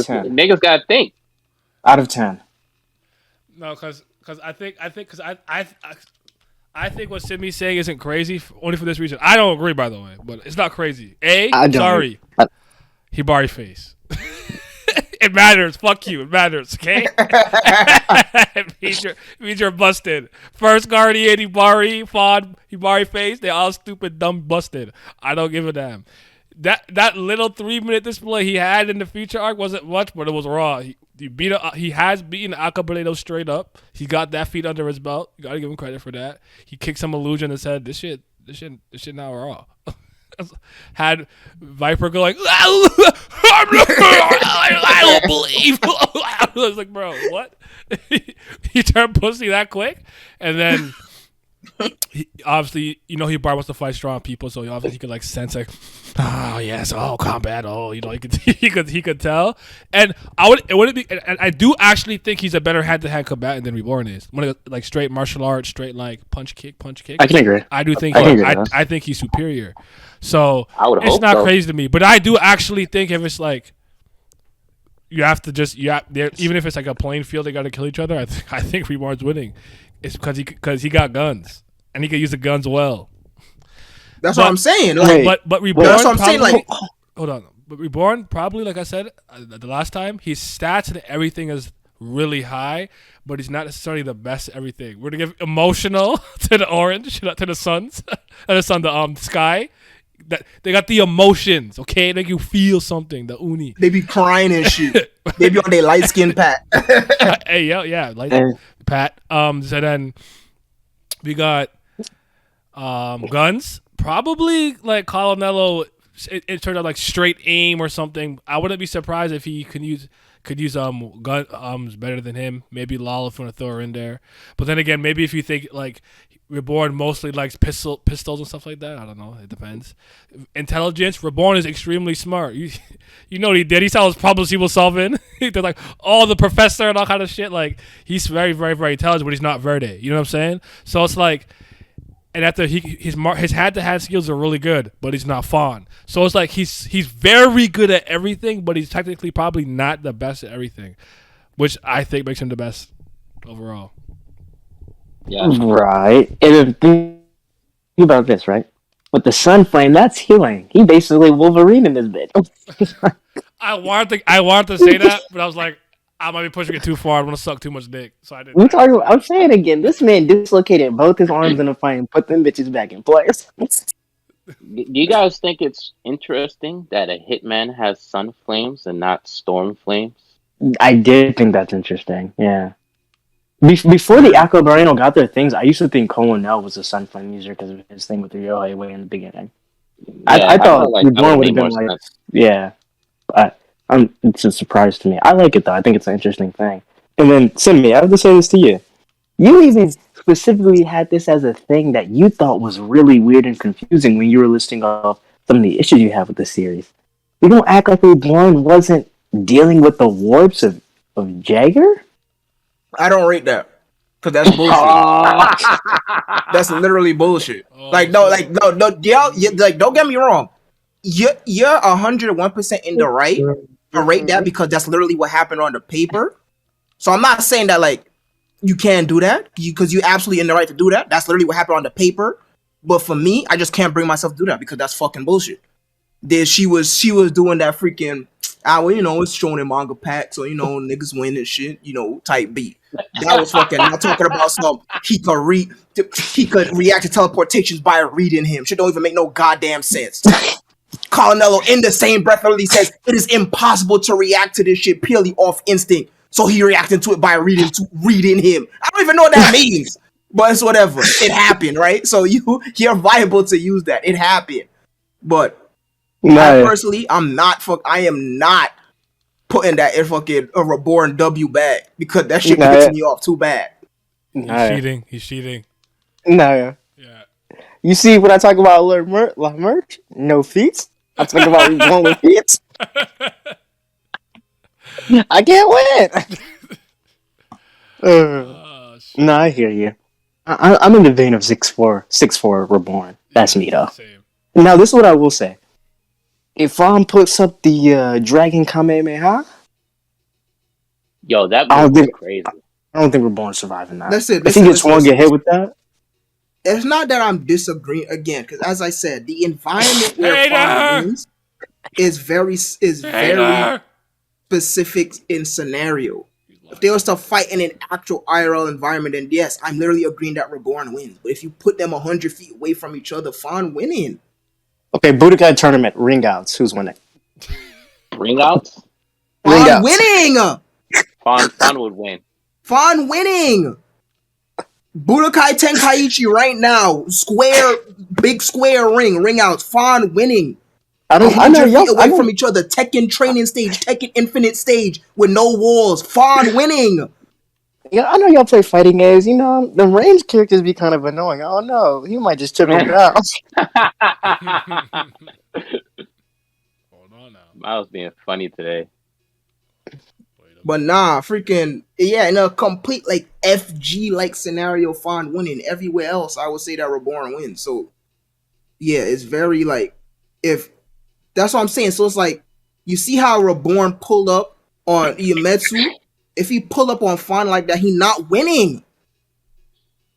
10. Niggas gotta think. Out of 10. No, because I think what Simi's saying isn't crazy. Only for this reason. I don't agree, by the way, but it's not crazy. Sorry, Hibari face. It matters. Fuck you. It matters. Okay. it means you're busted. First Guardian, Hibari, Fawn, Hibari face. They all stupid, dumb, busted. I don't give a damn. That little 3-minute display he had in the future arc wasn't much, but it was raw. He has beaten Akabaledo straight up. He got that feat under his belt. You gotta give him credit for that. He kicked some illusion and said, "This shit now raw." Had Viper go like, I don't believe. I was like, bro, what? He turned pussy that quick, and then Obviously, Hibari wants to fight strong people, so obviously he could like sense like, oh yes, oh combat, oh he could he could tell, and it wouldn't be, and I do actually think he's a better hand-to-hand combatant than Reborn is. One of the, like straight martial arts, straight like punch kick. I can agree. I do think I think he's superior, so it's not so. crazy to me. But I do actually think if it's like you have to just even if it's like a playing field, they got to kill each other. I think Reborn's winning. It's because he got guns and he can use the guns well. That's what I'm saying. Like, but Reborn. that's what I'm saying. Like, hold on. But Reborn probably, like I said the last time, his stats and everything is really high, but he's not necessarily the best at everything. We're gonna give emotional to the orange, to the suns, the sky. That they got the emotions, okay? They make you feel something. The uni. They be crying and shit. They be on their light skin pat. Hey, yeah, light pat. So then we got guns. Probably like Colonello. It turned out like straight aim or something. I wouldn't be surprised if he could use gun better than him. Maybe Lala if you want to throw her in there. But then again, maybe if you think like Reborn mostly likes pistols and stuff like that. I don't know. It depends. Intelligence. Reborn is extremely smart. You know what he did? He saw his problems he was solving. They're like, the professor and all kind of shit. Like, he's very, very, very intelligent, but he's not Verde. You know what I'm saying? So it's like, and after his hand-to-hand skills are really good, but he's not Fawn. So it's like he's very good at everything, but he's technically probably not the best at everything, which I think makes him the best overall. Yeah. Right. And think about this, right? With the Sun Flame, that's healing. He basically Wolverine in this bitch. I wanted to say that, but I was like, I might be pushing it too far. I want to suck too much dick, so I didn't. I'm saying again, this man dislocated both his arms in a fight and put them bitches back in place. Do you guys think it's interesting that a hitman has sun flames and not storm flames? I did think that's interesting. Yeah. Before the Aqua Barreno got their things, I used to think Colonel was a Sun Flame user because of his thing with the Ryohei way in the beginning. Yeah, I thought like Reborn would have been like, sense. yeah. It's a surprise to me. I like it though. I think it's an interesting thing. And then, Simi, I have to say this to you. You even specifically had this as a thing that you thought was really weird and confusing when you were listing off some of the issues you have with the series. You don't act like Reborn wasn't dealing with the warps of Jagger? I don't rate that because that's bullshit. That's literally bullshit. No, yeah, like don't get me wrong. You're 101% in the right to rate that because that's literally what happened on the paper. So I'm not saying that like you can't do that because you're absolutely in the right to do that. That's literally what happened on the paper. But for me, I just can't bring myself to do that because that's fucking bullshit. She was doing that freaking it's shown in manga pack, so niggas win and shit, type beat. That was fucking. I'm talking about some he could react to teleportations by reading him. Shit don't even make no goddamn sense. Colonello in the same breath literally says it is impossible to react to this shit purely off instinct. So he reacted to it by reading him. I don't even know what that means, but it's whatever. It happened, right? So you're viable to use that. It happened, but. I personally, I am not putting that in fucking a Reborn W bag because that shit gets me off too bad. He's cheating. No. Yeah. You see when I talk about merch? No feats. I talk about Reborn with feats. I can't win. No, I hear you. I'm in the vein of 6'4" Reborn. That's me though. Same. Now this is what I will say. If Ron puts up the Dragon Kamehameha, yo, that move was crazy. I don't think Reborn surviving that. That's it. If he gets one get hit with that, it's not that I'm disagreeing again because, as I said, the environment where Fawn wins is very specific in scenario. If they was to fight in an actual IRL environment, then yes, I'm literally agreeing that Reborn wins. But if you put them 100 feet away from each other, Fawn winning. Okay, Budokai tournament, ring outs. Who's winning? Ring outs? Fawn winning! Fawn would win. Fawn winning! Budokai Tenkaichi right now. Big square ring outs. Fawn winning. I know feet away from each other. Tekken training stage, Tekken infinite stage with no walls. Fawn winning. Yeah, I know y'all play fighting games. You know, the range characters be kind of annoying. Oh no, he might just chip him down. Hold on now. I was being funny today. Wait a But minute. nah, freaking yeah, in a complete like FG like scenario, Fawn winning. Everywhere else, I would say that Reborn wins. So yeah, it's very like if that's what I'm saying. So it's like you see how Reborn pulled up on Iemetsu. If he pull up on Fawn like that, he not winning.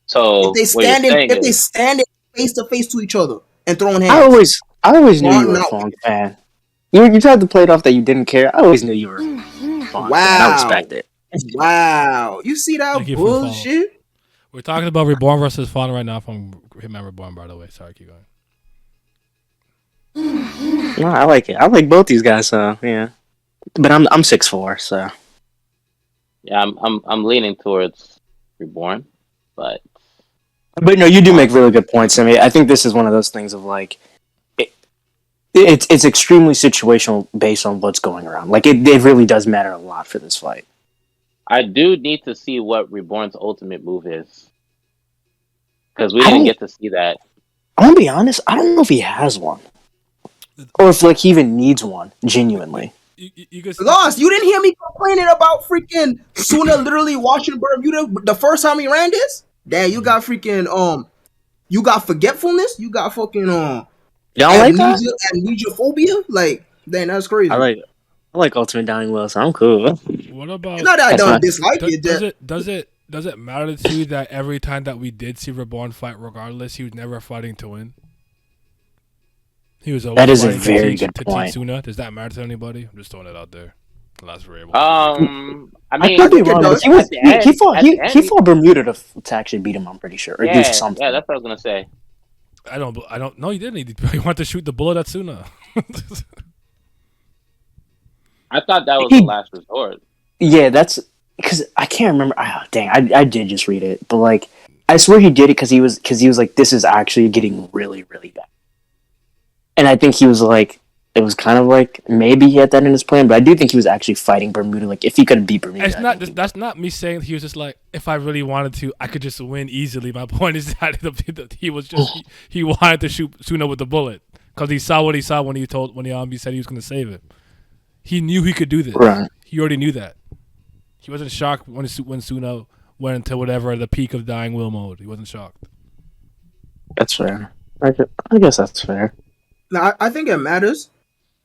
So what you're saying If they is, stand face to face to each other and throwing I hands, always knew you Fawn were a not Fong fan. You tried to play it off that you didn't care. I always knew you were a Fong fan. I wow. respect it. Wow. You see Thank that you for the follow. bullshit? We're talking about Reborn versus Fawn right now from Hitman Reborn, by the way. Sorry, keep going. No, I like it. I like both these guys. So yeah, but I'm 6'4", so yeah, I'm leaning towards Reborn, but but no, you do make really good points. I mean, I think this is one of those things of like it's extremely situational based on what's going around. Like it really does matter a lot for this fight. I do need to see what Reborn's ultimate move is because we I didn't don't- get to see that. I'm gonna be honest. I don't know if he has one, or if like he even needs one. Genuinely, You can Lost. You didn't hear me complaining about freaking Suna literally watching Bermuda the first time he ran this? Damn, you got freaking you got forgetfulness, you got fucking y'all like that? amnesia phobia? Like, damn, that's crazy. I like Ultimate Dying Will, so I'm cool. What about It's not that I That's don't fine. dislike it. does it matter to you that every time that we did see Reborn fight, regardless, he was never fighting to win? He was always That is a fighting very to good teach point. Suna. Does that matter to anybody? I'm just throwing it out there. Last variable. I I mean, could be think it wrong, does. but at the end- he fought at the he end, fought Bermuda to actually beat him. I'm pretty sure, or do yeah, something. yeah, that's what I was gonna say. I don't know. He didn't. He wanted to shoot the bullet at Suna. I thought that was the last resort. Yeah, that's because I can't remember. Oh, dang, I did just read it, but like I swear he did it because he was like, this is actually getting really really bad, and I think he was like, it was kind of like maybe he had that in his plan, but I do think he was actually fighting Bermuda. Like if he could beat Bermuda, It's not. That's not me saying he was just like, if I really wanted to, I could just win easily. My point is that he was just he wanted to shoot Suna with the bullet because he saw what he saw when he said he was going to save him. He knew he could do this. Right. He already knew that. He wasn't shocked when Suna went into whatever the peak of dying will mode. He wasn't shocked. That's fair. I guess that's fair. Now I think it matters.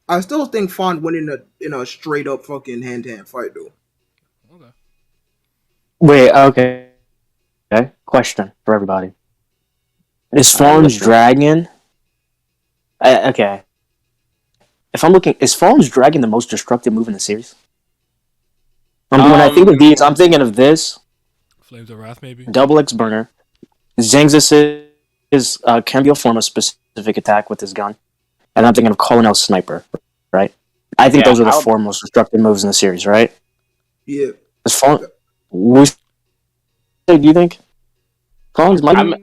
I still think Font went in a straight up fucking hand to hand fight though. Okay. Wait, okay. Okay. Question for everybody: is Fawn's Dragon? Okay. If I'm looking, is Fawn's Dragon the most destructive move in the series? When I think of these, I'm thinking of this. Flames of Wrath, maybe. Double X burner. Xanxus can be a form of specific attack with his gun, and I'm thinking of Colonel Sniper. Right. I think those are the four most destructive moves in the series. Right. Yeah. Is Fawn? Do you think Fawn's might be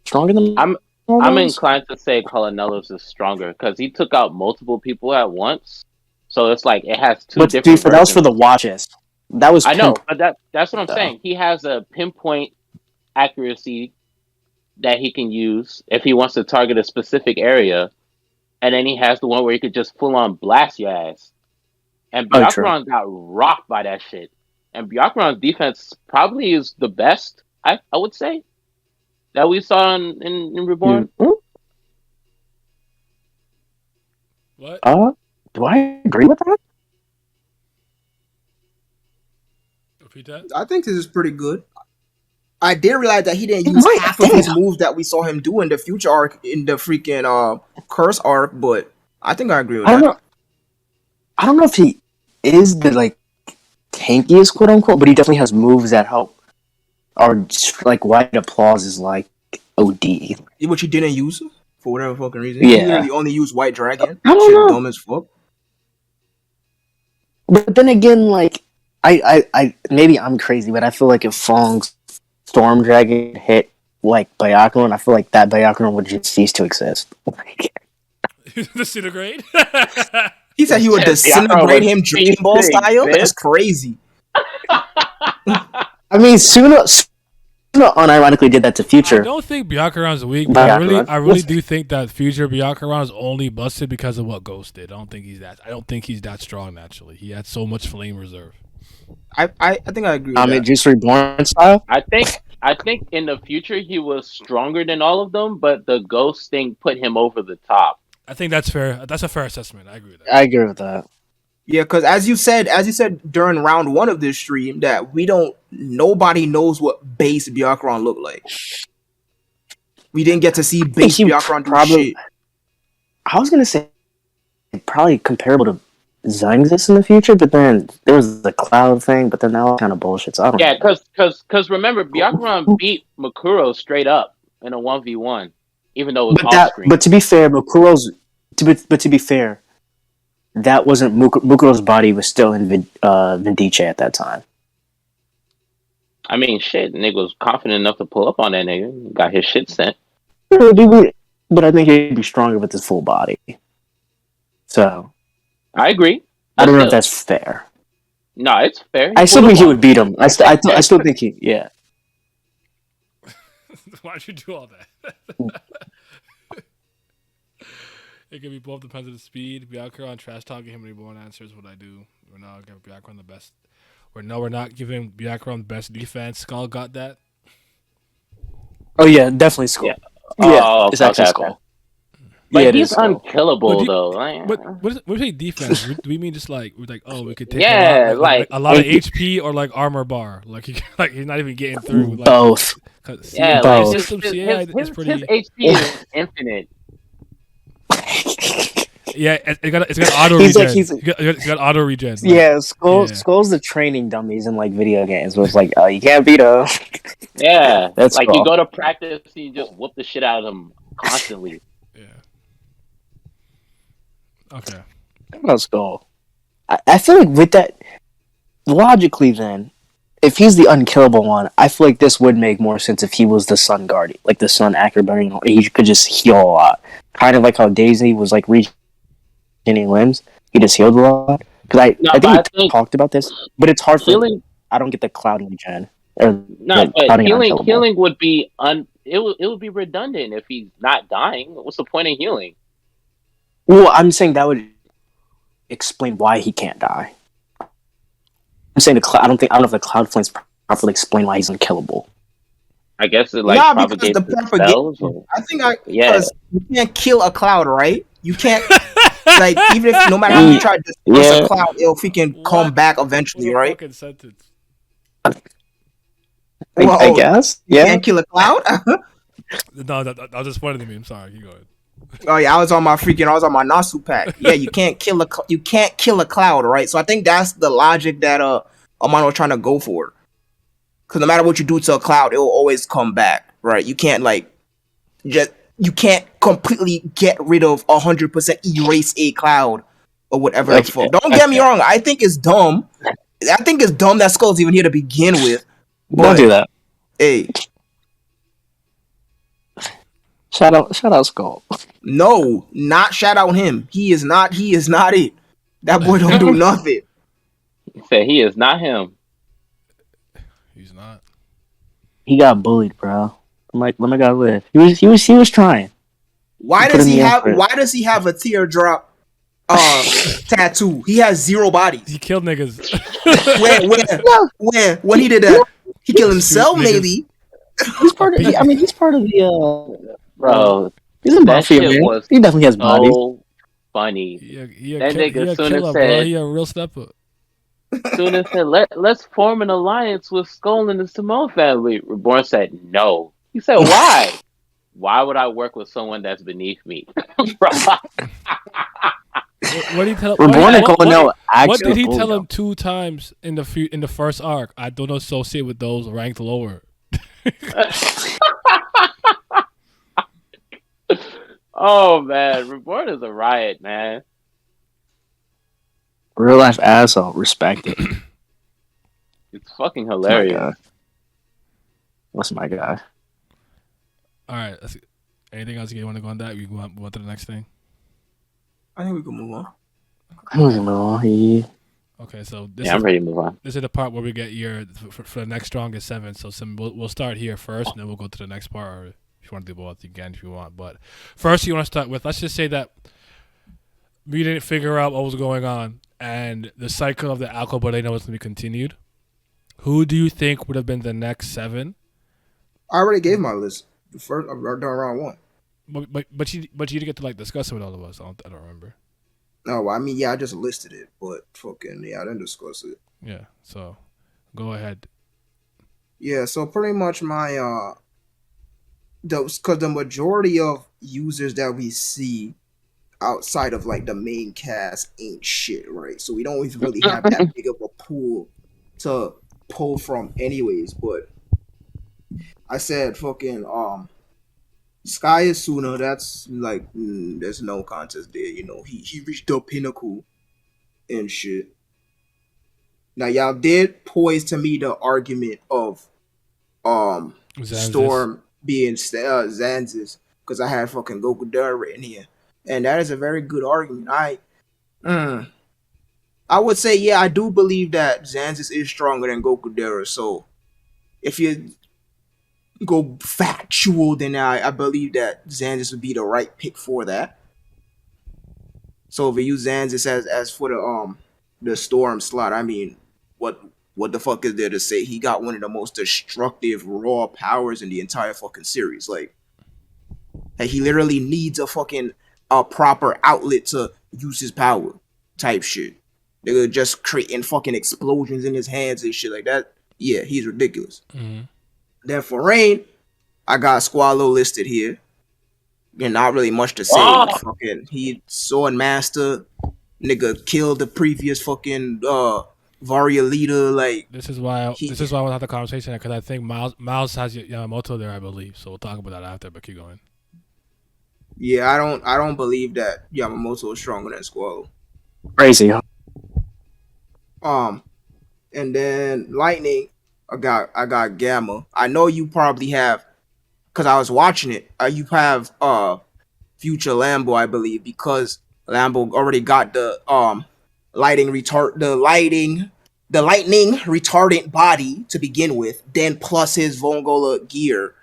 stronger than? I'm inclined to say Colonellos is stronger because he took out multiple people at once. So it's like it has two different. That was for the watches. That was. I know, but that's what I'm saying. He has a pinpoint accuracy that he can use if he wants to target a specific area, and then he has the one where he could just full on blast your ass. And Byakuran got rocked by that shit. And Byakuran's defense probably is the best. I would say. That we saw in Reborn? What? Do I agree with that? Repeat that? I think this is pretty good. I did realize that he didn't use half of his moves that we saw him do in the future arc, in the freaking curse arc, but I think I agree with that. I don't know if he is the like tankiest quote unquote, but he definitely has moves that help. Or like White Applause is like OD. Which he didn't use for whatever fucking reason. Yeah. He literally only used White Dragon. I don't know. Dumb as fuck. But then again, like I maybe I'm crazy, but I feel like if Fong's Storm Dragon hit like Byakuran, I feel like that Byakuran would just cease to exist. Disintegrate? He said he would disintegrate him Dragon Ball style? That's crazy. I mean, Suna unironically did that to I Future. don't think Byakuran's weak, but I really do think that Future Byakuran is only busted because of what Ghost did. I don't think he's that strong naturally. He had so much flame reserve. I think I agree with that. Juice Reborn style. I think in the future he was stronger than all of them, but the ghost thing put him over the top. I think that's fair. That's a fair assessment. I agree with that. I agree with that. Yeah, because as you said during round one of this stream, that nobody knows what base Byakuran looked like. We didn't get to see base Byakuran do shit. I was gonna say probably comparable to Xanxus in the future, but then there was the cloud thing, but then that was kind of bullshit. So I don't know. Because remember, Byakuran beat Makuro straight up in a 1v1, even though it was off screen. But to be fair, to be fair, that wasn't Mukuro's body was still in Vindice at that time. I mean, shit, nigga was confident enough to pull up on that nigga. Got his shit sent. But I think he'd be stronger with his full body. So I agree. I don't know if that's fair. No, it's fair. I still think he would beat him. I still think he, yeah. Why'd you do all that? It could be both, depends on the speed. Byakuran trash talking him Reborn answers what I do. We're not giving Byakuran the best. We're not giving Byakuran the best defense. Skull got that. Oh yeah, definitely Skull. Yeah, it's actually Skull. But yeah, he's unkillable though. But when we say defense, do we mean just like we could take a lot of HP or like armor bar? Like he's not even getting through. Like, both. Yeah, both. His HP is infinite. Yeah, it's got auto regen. It's got auto regen. Like, yeah, Skull's the training dummies in like video games. Where it's like, oh, you can't beat him. Yeah, that's like Skull. You go to practice, and you just whoop the shit out of them constantly. Yeah. Okay. That's Skull. I feel like with that, logically, then, if he's the unkillable one, I feel like this would make more sense if he was the Sun Guardian, like the Sun Akira. He could just heal a lot, kind of like how Daisy was like regaining limbs. He just healed a lot. Because I think we talked about this, but it's hard for. I don't get the cloud regen. But healing would be it would be redundant if he's not dying. What's the point of healing? Well, I'm saying that would explain why he can't die. I'm saying I don't know if the cloud flames properly explain why he's unkillable. I guess it propagates the propagation. I think because you can't kill a cloud, right? You can't like even if no matter how you try to disperse a cloud, it'll freaking come back eventually, right? Fucking sentence. I guess. You can't kill a cloud. No, that was just funny to me. I'm sorry. You go ahead. Oh yeah, I was on my Nasu pack. Yeah, you can't kill a cloud, right? So I think that's the logic that Amano trying to go for. Because no matter what you do to a cloud, it will always come back, right? You can't you can't completely get rid of 100% erase a cloud or whatever the fuck. Don't get me wrong. I think it's dumb. I think it's dumb that Skull's even here to begin with. Don't do that. Hey. Shout out Skull. No, not shout out him. He is not it. That boy don't do nothing. He said he is not him. He's not. He got bullied, bro. I'm like, let my guy live. He was trying. Why does he have a teardrop tattoo? He has 0 bodies. He killed niggas. when he did that, he killed himself maybe. He's part of the bro. He's a mafia man. He definitely has bodies. So funny. That nigga soon as said, bro. He a real stepper. Soon as said, let's form an alliance with Skull and the Simone family. Reborn said no. He said, why? Why would I work with someone that's beneath me? What did he tell? What did he tell him 2 times in the first arc? I don't associate with those ranked lower. Oh man, Reborn is a riot, man. Real life asshole. Respect it. It's fucking hilarious. What's my guy? All right. Anything else you want to go on that? We go on to the next thing. I think we can move on. Yeah. Okay, so Yeah, I'm ready to move on. this is the part where we get your for the next strongest 7. So we'll start here first, and then we'll go to the next part. Or if you want to do both, you can if you want. But first, you want to start with, let's just say that we didn't figure out what was going on, and the cycle of the Alcoboleno was going to be continued. Who do you think would have been the next 7? I already gave my list. The first, I'm done round 1. But you didn't get to like discuss it with all of us. I don't remember. No, I mean, yeah, I just listed it, but fucking, yeah, I didn't discuss it. Yeah, so go ahead. Yeah, so pretty much because the majority of users that we see outside of like the main cast ain't shit, right? So we don't even really have that big of a pool to pull from, anyways. But I said fucking Sky Asuna. That's like there's no contest there. You know, he reached the pinnacle and shit. Now y'all did poise to me the argument of Xanxus. Storm being Xanxus, because I had fucking Goku Dara written here, and that is a very good argument. I would say, yeah, I do believe that Xanxus is stronger than Goku Dara. So if you go factual, then I believe that Xanxus would be the right pick for that. So if we use Xanxus as for the Storm slot, I mean, what the fuck is there to say? He got one of the most destructive raw powers in the entire fucking series. Like he literally needs a proper outlet to use his power type shit. They're just creating fucking explosions in his hands and shit like that. Yeah, he's ridiculous. Mm-hmm. Then for Rain, I got Squallow listed here. And not really much to say. Fucking he Sword Master, nigga killed the previous fucking Varia leader. Like this is why I want to have the conversation, because I think Miles has Yamamoto there, I believe. So we'll talk about that after. But keep going. Yeah, I don't believe that Yamamoto is stronger than Squallow. Crazy. And then Lightning, I got Gamma. I know you probably have, because I was watching it. You have Future Lambo, I believe, because Lambo already got the lightning retardant body to begin with, then plus his Vongola gear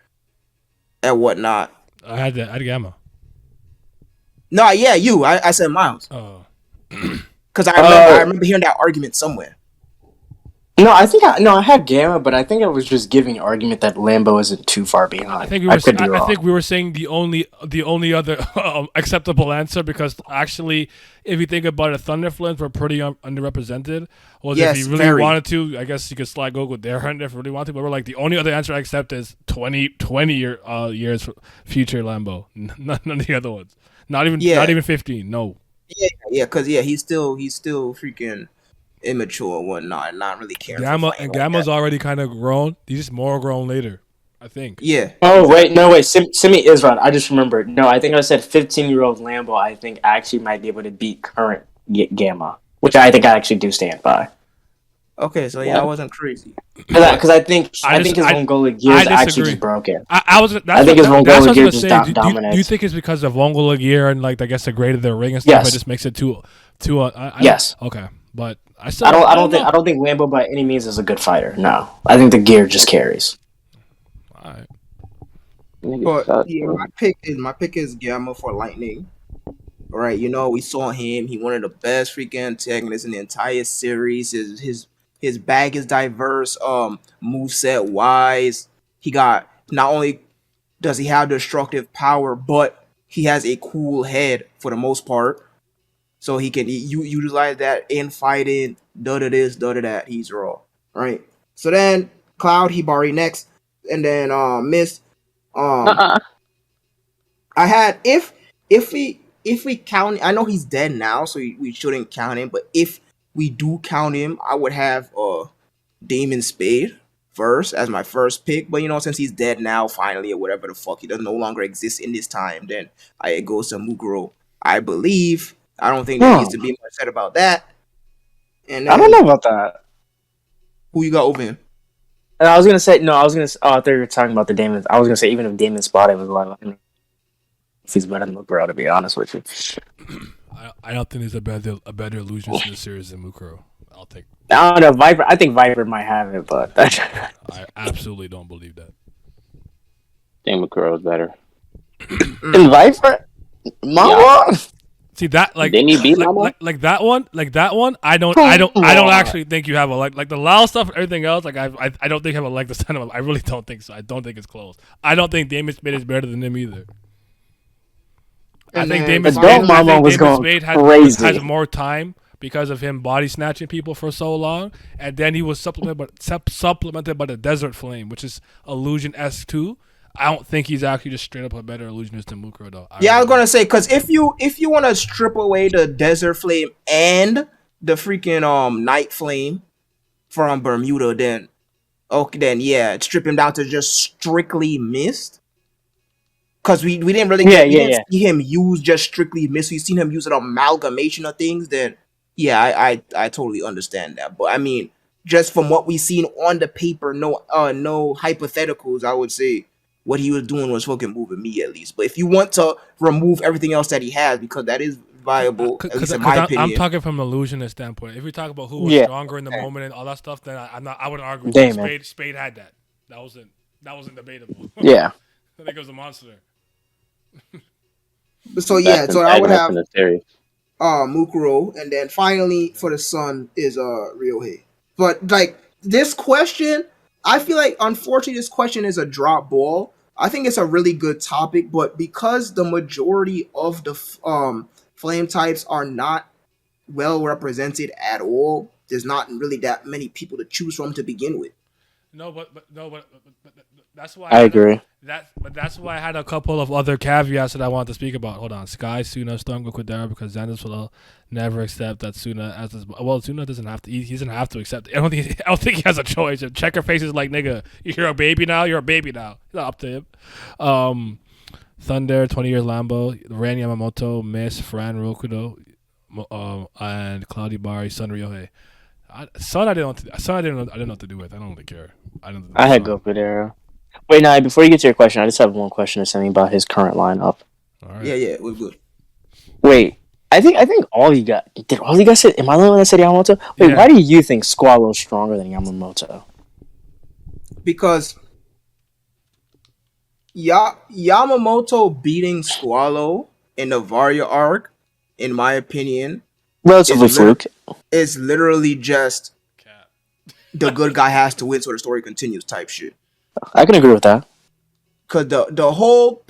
and whatnot. I had Gamma. No, yeah, you. I said Miles. Oh. Because I remember hearing that argument somewhere. No, I had Gamma, but I think I was just giving an argument that Lambo isn't too far behind. I think we were saying the only other acceptable answer, because actually, if you think about it, Thunderflames were pretty underrepresented. If you really wanted to, I guess you could slide Goku there if you really want to. But we're like, the only other answer I accept is 20 years future Lambo. None of the other ones. Not even 15. No. Yeah, because he's still freaking immature and whatnot, and not really caring. Gamma's already kind of grown. He's just more grown later, I think. Yeah. Oh wait, Simi is right. I just remembered. No, I think I said 15-year-old Lambo. I think actually might be able to beat current Gamma, which I think I actually do stand by. Okay, so I wasn't crazy. Because I think his Vongola gear is actually just broken. I think his Vongola gear just dominates. Do you think it's because of Vongola gear and like I guess the grade of their ring and stuff? Yes. It just makes it too. Yes. Okay, but I don't think Lambo by any means is a good fighter. No, I think the gear just carries. All right. But yeah, my pick is Gamma for Lightning. All right, we saw him. He one of the best freaking antagonists in the entire series. His bag is diverse. Moveset wise, he got, not only does he have destructive power, but he has a cool head for the most part. So he can utilize that in fighting. This, that. He's raw, right? So then Cloud Hibari next, and then Miss. I had if we count. I know he's dead now, so we shouldn't count him. But if we do count him, I would have Damon Spade first as my first pick. But since he's dead now, finally, or whatever the fuck, he does no longer exist in this time. Then it goes to Muguro, I believe. I don't think there needs to be much said about that. And then, I don't know about that. Who you got over him? And I was gonna say I thought you were talking about the Damon. I was gonna say even if Damon Spade was alive, I mean, if he's better than Mukuro, to be honest with you. I don't think there's a better illusionist in the series than Mukuro. I'll take. I don't know. Viper. I think Viper might have it, but I absolutely don't believe that. I think Makuro's better. in Viper, Mama. See that Didn't he beat Mama? like that one I don't Come on. actually think you have a like the Lao stuff and everything else like I don't think you have a like the sentiment. I really don't think so. I don't think it's close. I don't think Damon Spade is better than him either. I And think then Damon Adult Spade, Mama was going crazy. has more time because of him body snatching people for so long, and then he was supplemented by the Desert Flame, which is illusion S2. I don't think he's actually just straight up a better illusionist than Mukuro though. I was gonna say, because if you want to strip away the Desert Flame and the freaking Night Flame from Bermuda, then strip him down to just strictly Mist. Because we didn't really see him use just strictly Mist. We've seen him use an amalgamation of things. Then I totally understand that. But I mean, just from what we've seen on the paper, no hypotheticals, I would say what he was doing was fucking moving me at least. But if you want to remove everything else that he has, because that is viable, at least in my opinion. I'm talking from an illusionist standpoint. If we talk about who was stronger in the moment and all that stuff, then I wouldn't argue. Spade had that. That wasn't debatable. Yeah. I think it was a monster. So I would have Mukuro, and then finally for the Sun is Ryohei. But like this question, I feel like unfortunately this question is a drop ball. I think it's a really good topic, but because the majority of the flame types are not well represented at all, there's not really that many people to choose from to begin with. But that's why I agree. That's why I had a couple of other caveats that I wanted to speak about. Hold on, Sky, Suna, Storm, Quidera, because Xanxus will never accept that Suna as his. Well, Suna doesn't have to. He doesn't have to accept it. I don't think he has a choice. If Checker Face is like, nigga, you're a baby now. You're a baby now. It's not up to him. Thunder, 20 Years Lambo, Ran Yamamoto, Miss, Fran Rokudo, and Cloudy Bari, Sun Ryohei. I didn't know what to do with. I don't really care. I had Goku. Wait, now before you get to your question, I just have one question or something about his current lineup. All right. Yeah, we're good. Wait, I think all you got say? Am I the only one that said Yamamoto? Wait, why do you think Squallow's stronger than Yamamoto? Because Yamamoto beating Squallow in the Varya arc, in my opinion, relatively fluke. It's literally just the good guy has to win so the story continues type shit. I can agree with that. Cause the whole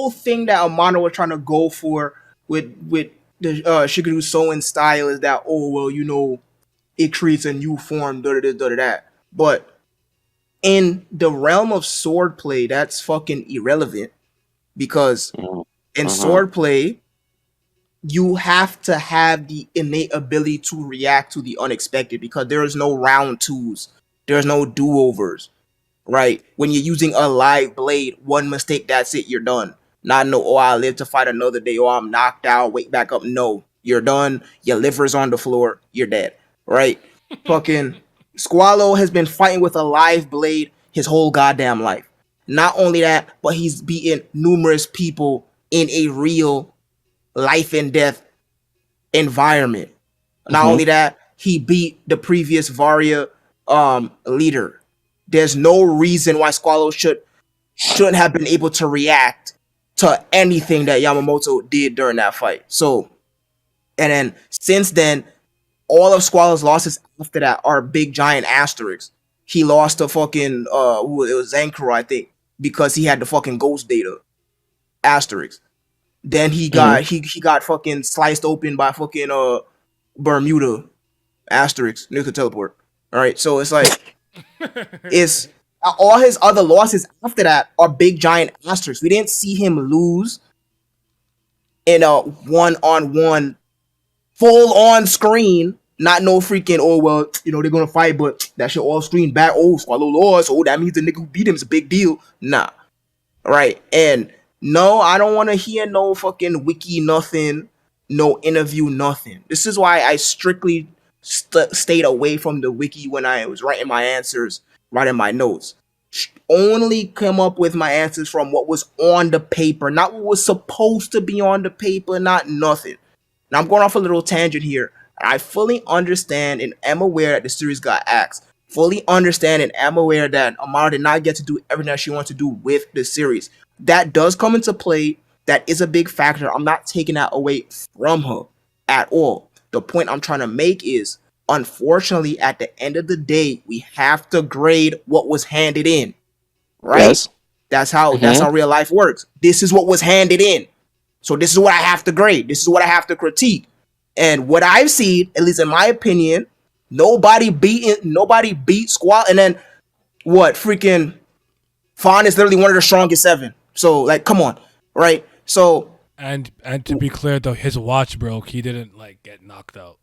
thing that Amano was trying to go for with the Shigeru Soin style is that it creates a new form, da. But in the realm of swordplay, that's fucking irrelevant because in swordplay, you have to have the innate ability to react to the unexpected because there is no round twos, there's no do-overs. Right, when you're using a live blade, one mistake, that's it, you're done. Not I live to fight another day, I'm knocked out, wake back up. No, you're done. Your liver's on the floor, you're dead. Right? Fucking Squallow has been fighting with a live blade his whole goddamn life. Not only that, but he's beaten numerous people in a real life and death environment. Not only that, he beat the previous Varya leader. There's no reason why Squallow shouldn't have been able to react to anything that Yamamoto did during that fight. So, and then since then, all of Squallow's losses after that are big giant asterisks. He lost to fucking it was Xanxus, I think, because he had the fucking ghost data asterisk. Then he got he got fucking sliced open by fucking Bermuda asterisk nuclear teleport. All right, so it's like. Is all his other losses after that are big giant asterisks. We didn't see him lose in a one-on-one full on screen. Not no freaking they're gonna fight, but that shit all screen back. Squallow lost. That means the nigga who beat him is a big deal. Nah, right? And no, I don't want to hear no fucking wiki nothing, no interview nothing. This is why I strictly stayed away from the wiki when I was writing my answers, writing my notes. Only come up with my answers from what was on the paper, not what was supposed to be on the paper, not nothing. Now I'm going off a little tangent here. I fully understand and am aware that the series got axed. Fully understand and am aware that Amano did not get to do everything that she wants to do with the series. That does come into play. That is a big factor. I'm not taking that away from her at all. The point I'm trying to make is, unfortunately, at the end of the day, we have to grade what was handed in. Right? Yes. That's how real life works. This is what was handed in. So this is what I have to grade. This is what I have to critique. And what I've seen, at least in my opinion, nobody beat Squall. And then what? Freaking Fawn is literally one of the strongest 7. So like, come on, right? So And to be clear though, his watch broke. He didn't like get knocked out.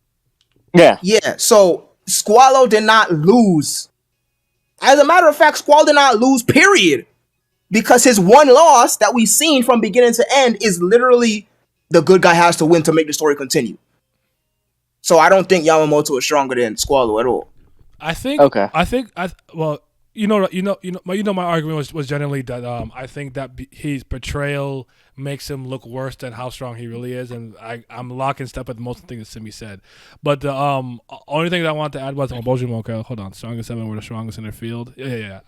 Yeah. So Squallow did not lose. As a matter of fact, Squall did not lose, period. Because his one loss that we've seen from beginning to end is literally the good guy has to win to make the story continue. So I don't think Yamamoto is stronger than Squallow at all. I think. Well, my argument was generally that I think that his portrayal makes him look worse than how strong he really is, and I'm lock in step with most of the things that Simi said. But the only thing that I wanted to add was Bojumoka. Hold on, strongest 7 were the strongest in their field. Yeah.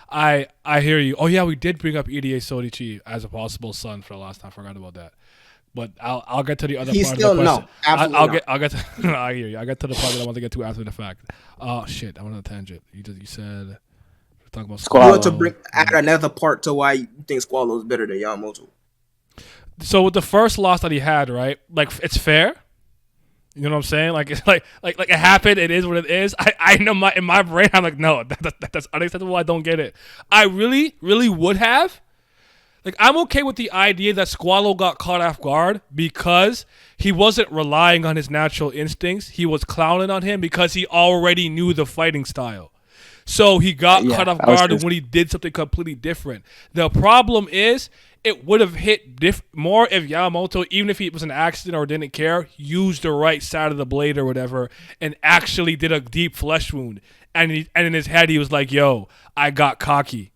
I hear you. Oh yeah, we did bring up EDA Sorichi as a possible son for the last time. I forgot about that. But I'll get to the other He's part still of the question. no. Absolutely I'll get to I hear you. I get to the part that I want to get to after the fact. Oh shit, I went on a tangent. You said we're talking about You want to add another part to why you think Squallow is better than Yamamoto. So with the first loss that he had, right? Like it's fair. You know what I'm saying? Like it's like it happened. It is what it is. I know in my brain I'm like, no, that's unacceptable. I don't get it. I really would have. Like, I'm okay with the idea that Squallow got caught off guard because he wasn't relying on his natural instincts. He was clowning on him because he already knew the fighting style. So he got caught off guard when he did something completely different. The problem is it would have hit more if Yamamoto, even if it was an accident or didn't care, used the right side of the blade or whatever and actually did a deep flesh wound. And in his head, he was like, yo, I got cocky.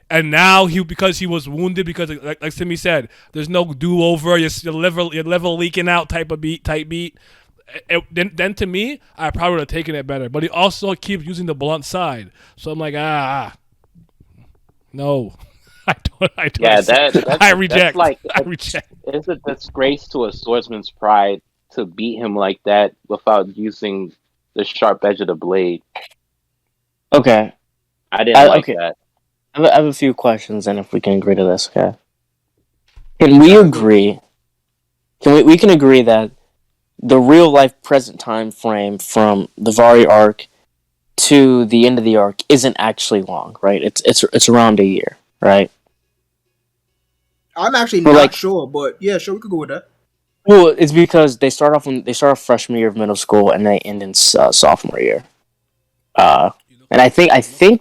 And now because he was wounded, because like Simi said, there's no do-over, your liver leaking out type beat. Then to me, I probably would have taken it better. But he also keeps using the blunt side. So I'm like, no. I don't. Yeah, I reject. I reject. It's a disgrace to a swordsman's pride to beat him like that without using the sharp edge of the blade. Okay. I didn't like that. I have a few questions, and if we can agree to this, okay? Can we agree? We can agree that the real life present time frame from the Vari arc to the end of the arc isn't actually long, right? It's around a year, right? I'm actually not sure, but yeah, sure, we could go with that. Well, it's because they start off freshman year of middle school and they end in sophomore year. And I think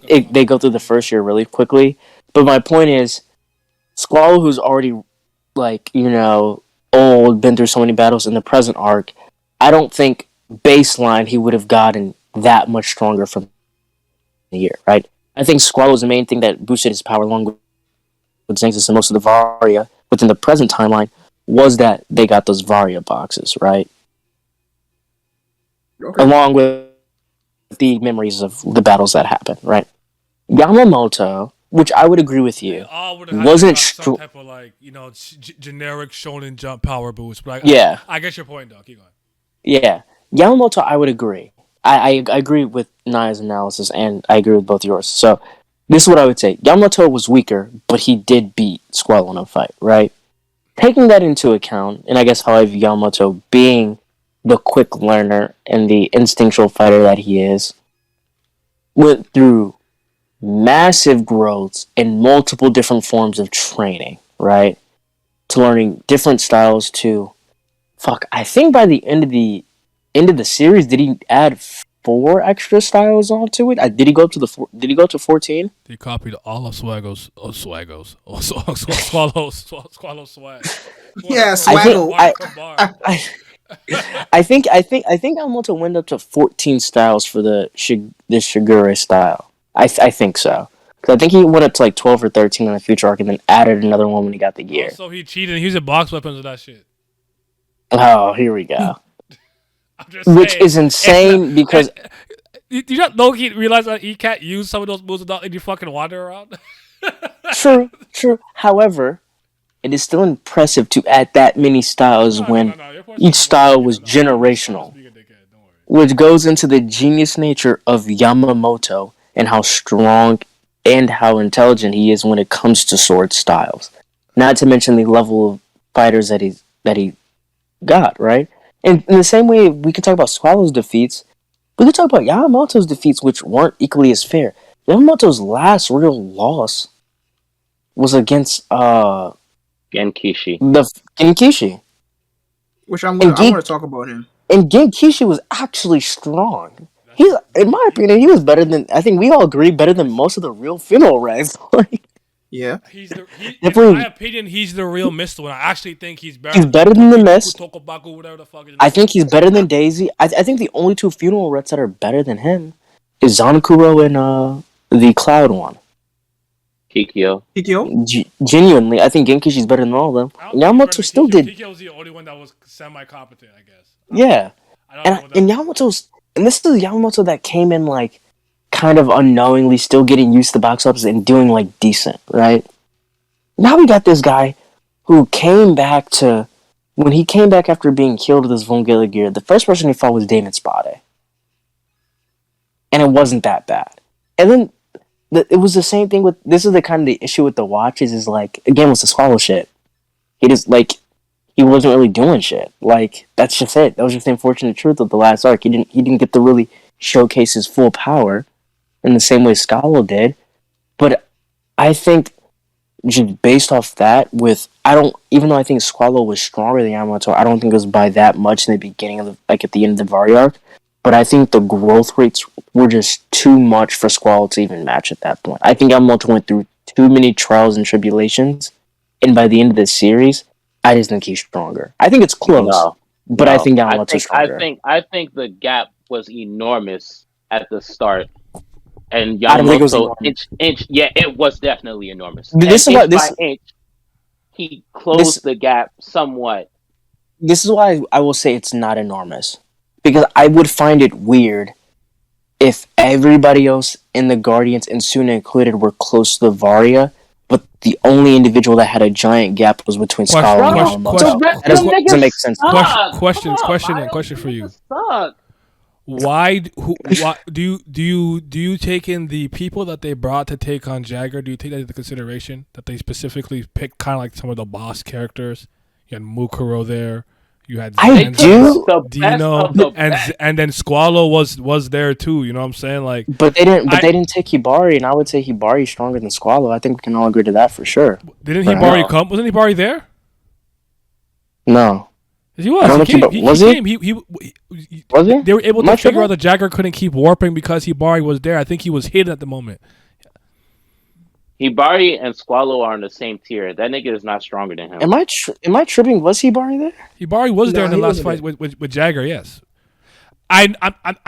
they go through the first year really quickly. But my point is, Squallow, who's already old, been through so many battles in the present arc, I don't think baseline he would have gotten that much stronger from the year, right? I think Squallow is the main thing that boosted his power along with Xanxus and most of the Varia within the present timeline was that they got those Varia boxes, right? Okay. Along with the memories of the battles that happened, right? Yamamoto, which I would agree with you, wasn't some type of generic Shonen Jump power boost. But I get your point, though. Keep going. Yeah, Yamamoto, I would agree. I agree with Naya's analysis, and I agree with both yours. So this is what I would say: Yamamoto was weaker, but he did beat Squallow in a fight, right? Taking that into account, and I guess how I view Yamamoto being the quick learner and the instinctual fighter that he is, went through massive growths in multiple different forms of training, right? To learning different styles to I think by the end of the series, did he add 4 extra styles onto it? Did he go to 14? He copied all of Swaggo's Swallow swag. Yeah, Swaggle. I think Yamamoto went up to 14 styles for the Shigure style. I think so. Because I think he went up to 12 or 13 in the future arc and then added another one when he got the gear. So he cheated and he used box weapons with that shit. Oh, here we go. I'm just which saying, is insane because you not Loki realize that he can't use some of those moves without letting you fucking wander around. true. However, it is still impressive to add that many styles when No. Your point's each just well style was taken. I'm just generational, being a dickhead. Don't worry. which goes into the genius nature of Yamamoto and how strong and how intelligent he is when it comes to sword styles. Not to mention the level of fighters that he got, right? And in the same way, we could talk about Squallow's defeats. We could talk about Yamamoto's defeats, which weren't equally as fair. Yamamoto's last real loss was against Genkishi. the Genkishi. Which I And want to talk about him. And Genkishi was actually strong. He's, in my opinion, he was better than, I think we all agree, better than most of the real funeral ranks. Like, Yeah. In definitely, my opinion, he's the real Mist one. I actually think he's better. he's better than the Mist. Tokobaku, whatever the fuck. I think he's better than Daisy. I think the only two funeral rets that are better than him is Zankuro and the Cloud one. Kikyo. Genuinely, I think Genkishi's better than all of them. Yamamoto still did. Kikyo was the only one that was semi-competent, I guess. Yeah. I don't know And Yamamoto's, and this is Yamamoto that came in like kind of unknowingly, still getting used to the box office and doing like decent, right? Now we got this guy who came back to, when he came back after being killed with his Vongela gear, the first person he fought was Damon Spade. And it wasn't that bad. And then it was the same thing with, this is the kind of the issue with the watches is like, again, with the Squallow shit. He just like, he wasn't really doing shit. Like, that's just it. That was just the unfortunate truth of the last arc. He didn't get to really showcase his full power in the same way Squallow did. But I think just based off that, even though I think Squallow was stronger than Yamamoto, I don't think it was by that much in the beginning of the, like at the end of the Vari arc. But I think the growth rates were just too much for Squallow to even match at that point. I think Yamamoto went through too many trials and tribulations, and by the end of this series, I just think he's stronger. I think it's close, but I think Yamamoto's stronger. I think the gap was enormous at the start, and I don't think it was Yamamoto enormous. it was definitely enormous. This is why he closed the gap somewhat. This is why I will say it's not enormous, because I would find it weird if everybody else in the Guardians, and Suna included, were close to the Varia, but the only individual that had a giant gap was between Squallow and Yamamoto. That doesn't make sense. Question for you. Why do you take in the people that they brought to take on Jagger? Do you take that into consideration that they specifically picked kind of like some of the boss characters? You had Mukuro there. You had Dino, and then Squallow was there too. You know what I'm saying? Like, but they didn't take Hibari, and I would say Hibari's stronger than Squallow. I think we can all agree to that for sure. Didn't Hibari come? Wasn't Hibari there? No. He was. He came. Was he? Was he? They were able to figure out that Jagger couldn't keep warping because Hibari was there. I think he was hidden at the moment. Hibari and Squallow are on the same tier. That nigga is not stronger than him. Am I tripping? Was Hibari there? Hibari was there in the last fight with Jagger. Yes. I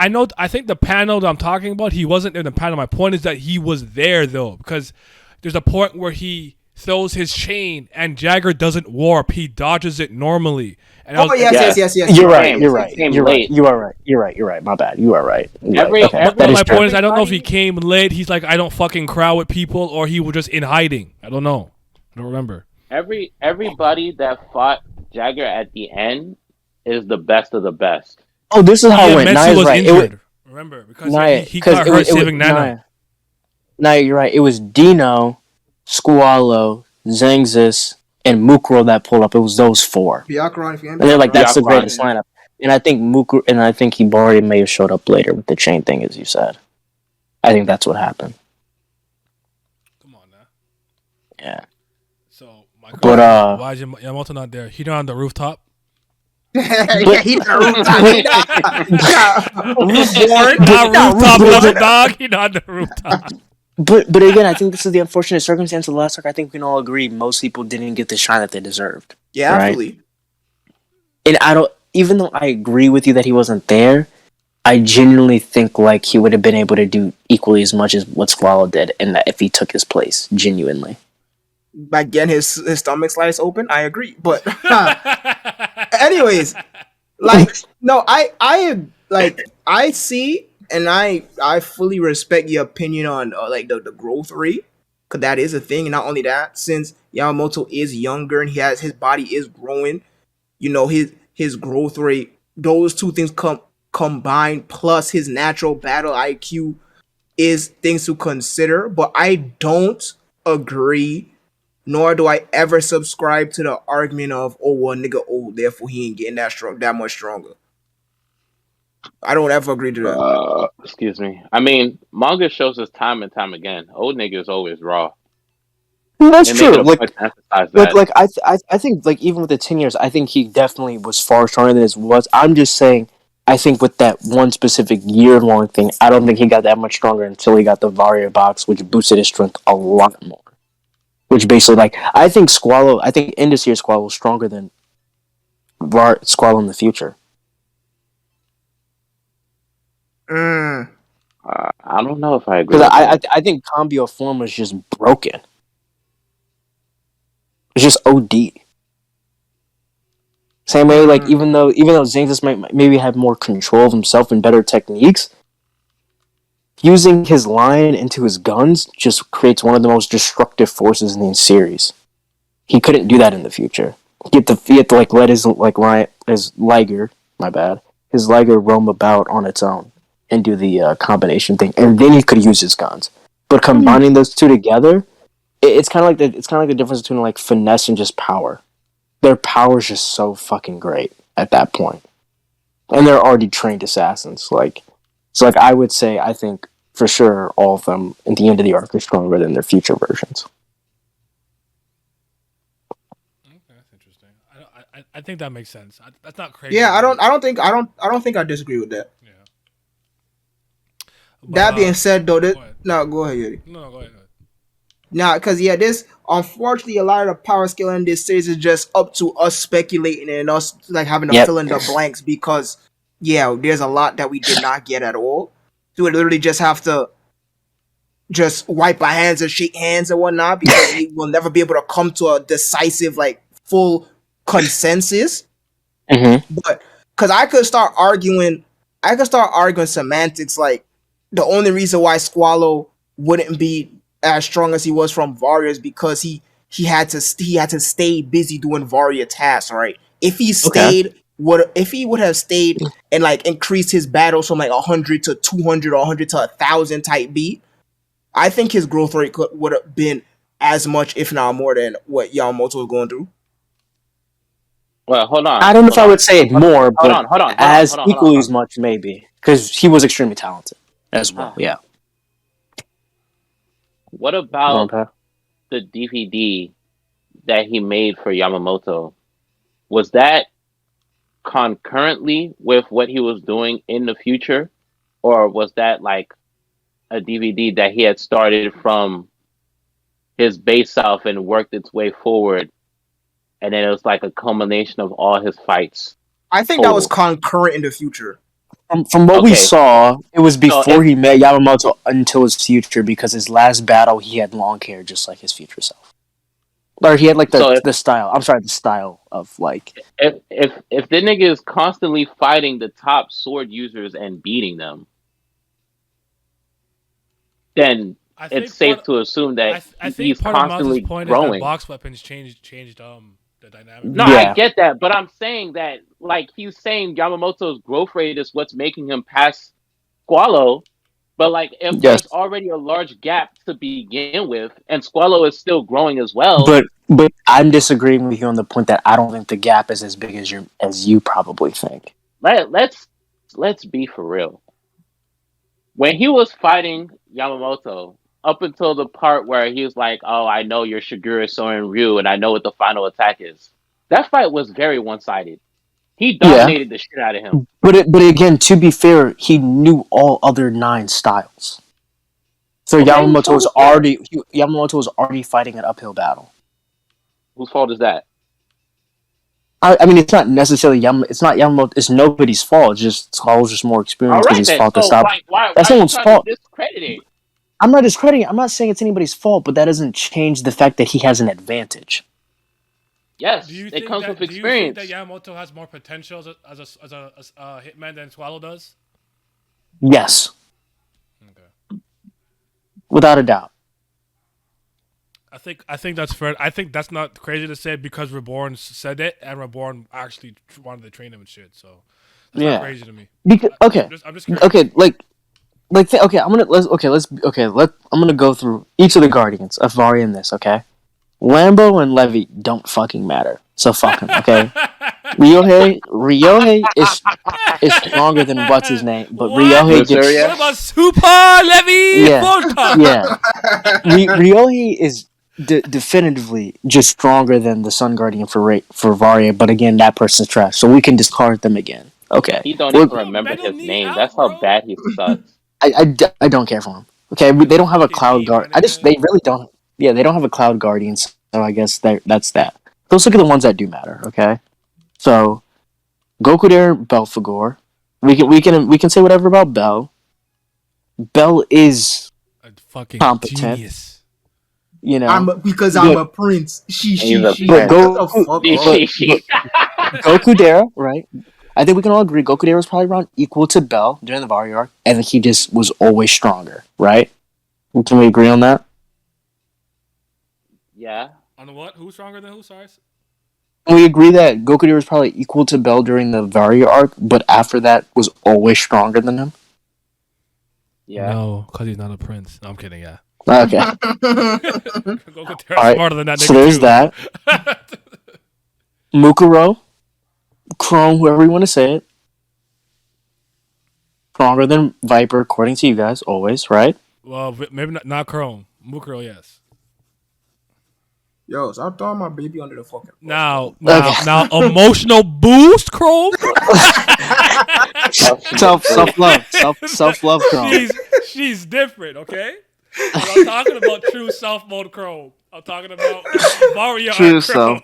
know. I think the panel that I'm talking about, he wasn't in the panel. My point is that he was there though, because there's a point where he throws his chain and Jagger doesn't warp. He dodges it normally. And yes. You're right. You're right. My bad. You are right. My point is, I don't know if he came late. He's like, I don't fucking crowd with people, or he was just in hiding. I don't know. I don't remember. Everybody that fought Jagger at the end is the best of the best. Oh, this is how it went. Metsu was right. injured. Remember, because he got hurt saving Nana. Naya, you're right. It was Dino, Squallow, Xanxus, and Mukuro that pulled up. It was those four. And they're like, that's the greatest lineup. And I think Hibari may have showed up later with the chain thing, as you said. I think that's what happened. Come on now. Yeah. So my question, why is Yamamoto not there? He not on the rooftop. He's on the rooftop. But again, I think this is the unfortunate circumstance of the last arc. I think we can all agree most people didn't get the shine that they deserved. Yeah, right? absolutely. And even though I agree with you that he wasn't there, I genuinely think like he would have been able to do equally as much as what Squallow did, and that if he took his place, genuinely. By getting his stomach sliced open, I agree. But anyways, Like, no, I see, and I fully respect your opinion on like the growth rate, because that is a thing. And not only that, since Yamamoto is younger and his body is growing, his growth rate, those two things combined plus his natural battle IQ is things to consider. But I don't agree, nor do I ever subscribe to the argument of, oh well, nigga old, therefore he ain't getting that much stronger. I don't ever agree to that. Excuse me. I mean, manga shows us time and time again. Old niggas always raw. That's They make true. it a Like, point to emphasize like, that. like I think like even with the 10 years, I think he definitely was far stronger than his was. I'm just saying, I think with that one specific year long thing, I don't think he got that much stronger until he got the Varia box, which boosted his strength a lot more. Which basically, like, I think in this year Squallow was stronger than Squallow in the future. Mm. I don't know if I agree Because with that. I think Cambio form was just broken. It's just OD. Same way, like Mm. even though Xanxus might maybe have more control of himself and better techniques, using his line into his guns just creates one of the most destructive forces in the series. He couldn't do that in the future. He had to like let his Liger, my bad, his Liger roam about on its own and do the combination thing, and then he could use his guns. But combining those two together, it's kind of like the difference between like finesse and just power. Their power is just so fucking great at that point, and they're already trained assassins. So I would say I think for sure all of them at the end of the arc are stronger than their future versions. Okay, that's interesting. I think that makes sense. That's not crazy. Yeah, I don't think I disagree with that. Yeah. But, That being said, though, go ahead. no, go ahead, Yuri. No, go ahead. Nah, because this unfortunately a lot of the power skill in this series is just up to us speculating and us like having to fill in the blanks, because there's a lot that we did not get at all. So we literally just have to just wipe our hands and shake hands and whatnot, because we will never be able to come to a decisive, like, full consensus. Mm-hmm. But because I could start arguing semantics, like the only reason why Squallow wouldn't be as strong as he was from Varia is because he had to stay busy doing Varia tasks, right? If he would have stayed and like increased his battles from like 100 to 200 or 100 to 1,000 type beat, I think his growth rate would have been as much, if not more, than what Yamamoto was going through. Well, hold on. I don't know if I would say more, Hold but on. as equally as much, maybe, because he was extremely talented as well. Yeah. What about the DVD that he made for Yamamoto? Was that concurrently with what he was doing in the future, or was that like a DVD that he had started from his base self and worked its way forward, and then it was like a culmination of all his fights? I think that was concurrent in the future. From what we saw, it was before he met Yamamoto until his future, because his last battle he had long hair just like his future self. Or he had like the style of like if the nigga is constantly fighting the top sword users and beating them, then it's safe to assume that I think he's part of constantly Mouse's point growing. is that box weapons changed the dynamic. No, I get that, but I'm saying that like he's saying Yamamoto's growth rate is what's making him pass Squallow. But like, if there's already a large gap to begin with, and Squallow is still growing as well. But I'm disagreeing with you on the point that I don't think the gap is as big as you probably think. Let's be for real. When he was fighting Yamamoto, up until the part where he was like, "Oh, I know your Shigure Sorin Ryu, and I know what the final attack is." That fight was very one-sided. He dominated the shit out of him. But again, to be fair, he knew all other 9 styles. So Yamamoto was already fighting an uphill battle. Whose fault is that? I mean, it's not necessarily Yamamoto. It's nobody's fault. It's just Squallow's just more experienced because he's fought this out. That's no one's fault. I'm not discrediting. I'm not saying it's anybody's fault, but that doesn't change the fact that he has an advantage. Yes, Do you it think comes that? with Do you think experience. that Yamamoto has more potential as a hitman than Swallow does? Yes, Okay. without a doubt. I think that's fair. I think that's not crazy to say because Reborn said it and Reborn actually wanted to train him and shit. So that's not Yeah. crazy to me. Because okay, I'm just curious. okay, okay. I'm gonna go through each of the Guardians of Varia in this. Okay, Lambo and Levy don't fucking matter. So fuck them. Okay, Ryohei is stronger than what's his name, but What? Ryohei gets Luceria? What about Super Levy yeah Volta? yeah. Ryohei is definitively just stronger than the Sun Guardian for Varia, but again, that person's trash, so we can discard them again. Okay, He don't We're- even remember Metal his knee name. out, That's how bro. bad he sucks. I don't care for them. Okay, Metal they don't have a fucking Cloud knee, my Guard. nigga. They really don't. Yeah, they don't have a Cloud Guardian, so I guess that's that. Let's look at the ones that do matter. Okay, so Goku Dare, Belphegor. We can say whatever about Bell. Bell is A fucking competent. genius. You know, I'm But- a prince. She. He's a but prince. Shut the fuck up. Goku Dare, right? I think we can all agree Goku Dare was probably around equal to Bell during the Vario arc, and he just was always stronger, right? Can we agree on that? Yeah. On the what? Who's stronger than who? Sorry. Can we agree that Goku Dare was probably equal to Bell during the Vario arc, but after that was always stronger than him? Yeah. No, because he's not a prince. No, I'm kidding. Yeah. Okay. Goku Terra's Alright, smarter than that nigga so there's too. that. Mukuro, Chrome, whoever you want to say it. Stronger than Viper, according to you guys, always, right? Well, maybe not Chrome. Mukuro, yes. Yo, stop throwing my baby under the fucking bus. Now, Okay. now, emotional boost, Chrome. Self love, Chrome. She's different, okay? But I'm talking about true self mode Chrome. I'm talking about Mario True Chrome. self.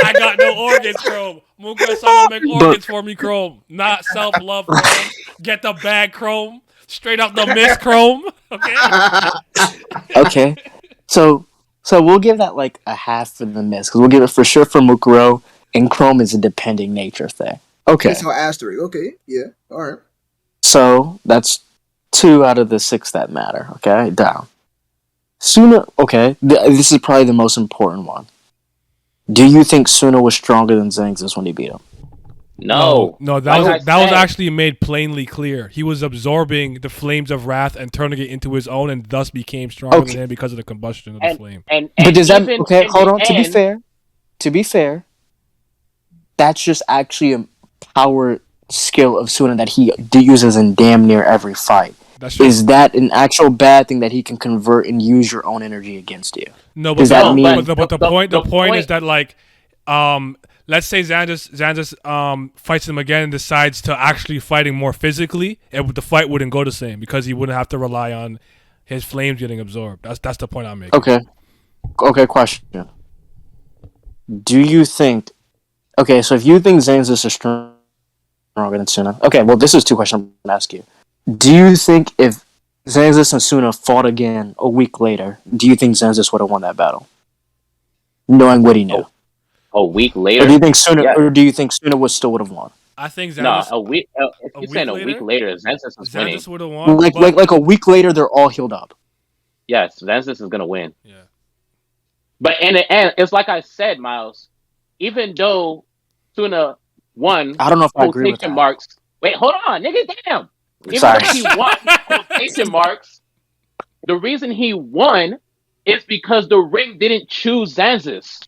I got no organs, Chrome. Mukuro someone make organs for me, Chrome. Not self love, Chrome. Get the bag, Chrome. Straight up the miss, Chrome. Okay. Okay, so we'll give that like a half for the miss because we'll give it for sure for Mukuro, and Chrome is a depending nature thing. Okay, It's our asterisk. Okay, yeah, all right. so that's 2 out of the 6 that matter. Okay, down. Suna. Okay, this is probably the most important one. Do you think Suna was stronger than Xanxus when he beat him? No. No, that Like was I said. actually made plainly clear. He was absorbing the flames of wrath and turning it into his own, and thus became stronger Okay. than him because of the combustion of the flame. And But does that even okay? in Hold the on. end- To be fair, that's just actually a power skill of Suna that he uses in damn near every fight. That's true. Is that an actual bad thing that he can convert and use your own energy against you? No, but Does that mean- but the the point is point- that like, let's say Xanxus fights him again and decides to actually fighting more physically, and the fight wouldn't go the same because he wouldn't have to rely on his flames getting absorbed. That's the point I'm making. Okay. Question. Do you think? Okay, so if you think Xanxus is stronger than Suna, okay. Well, this is 2 questions I'm gonna ask you. Do you think if Xanxus and Suna fought again a week later, do you think Xanxus would have won that battle, knowing what he knew? A week Or later. do you think Suna? Yeah. Or do you think Suna still would have won? I think No, Xanxus, a week. If a you're saying a week week later, Xanxus is winning. Xanxus would have won. Like a week later, they're all healed up. Yes, Xanxus is gonna win. Yeah. But in the end, it's like I said, Miles. Even though Suna won, I don't know if I agree with quotation that. marks. Wait, hold on, nigga, damn. Even Sorry. though he won, quotation marks. The reason he won is because the ring didn't choose Xanxus.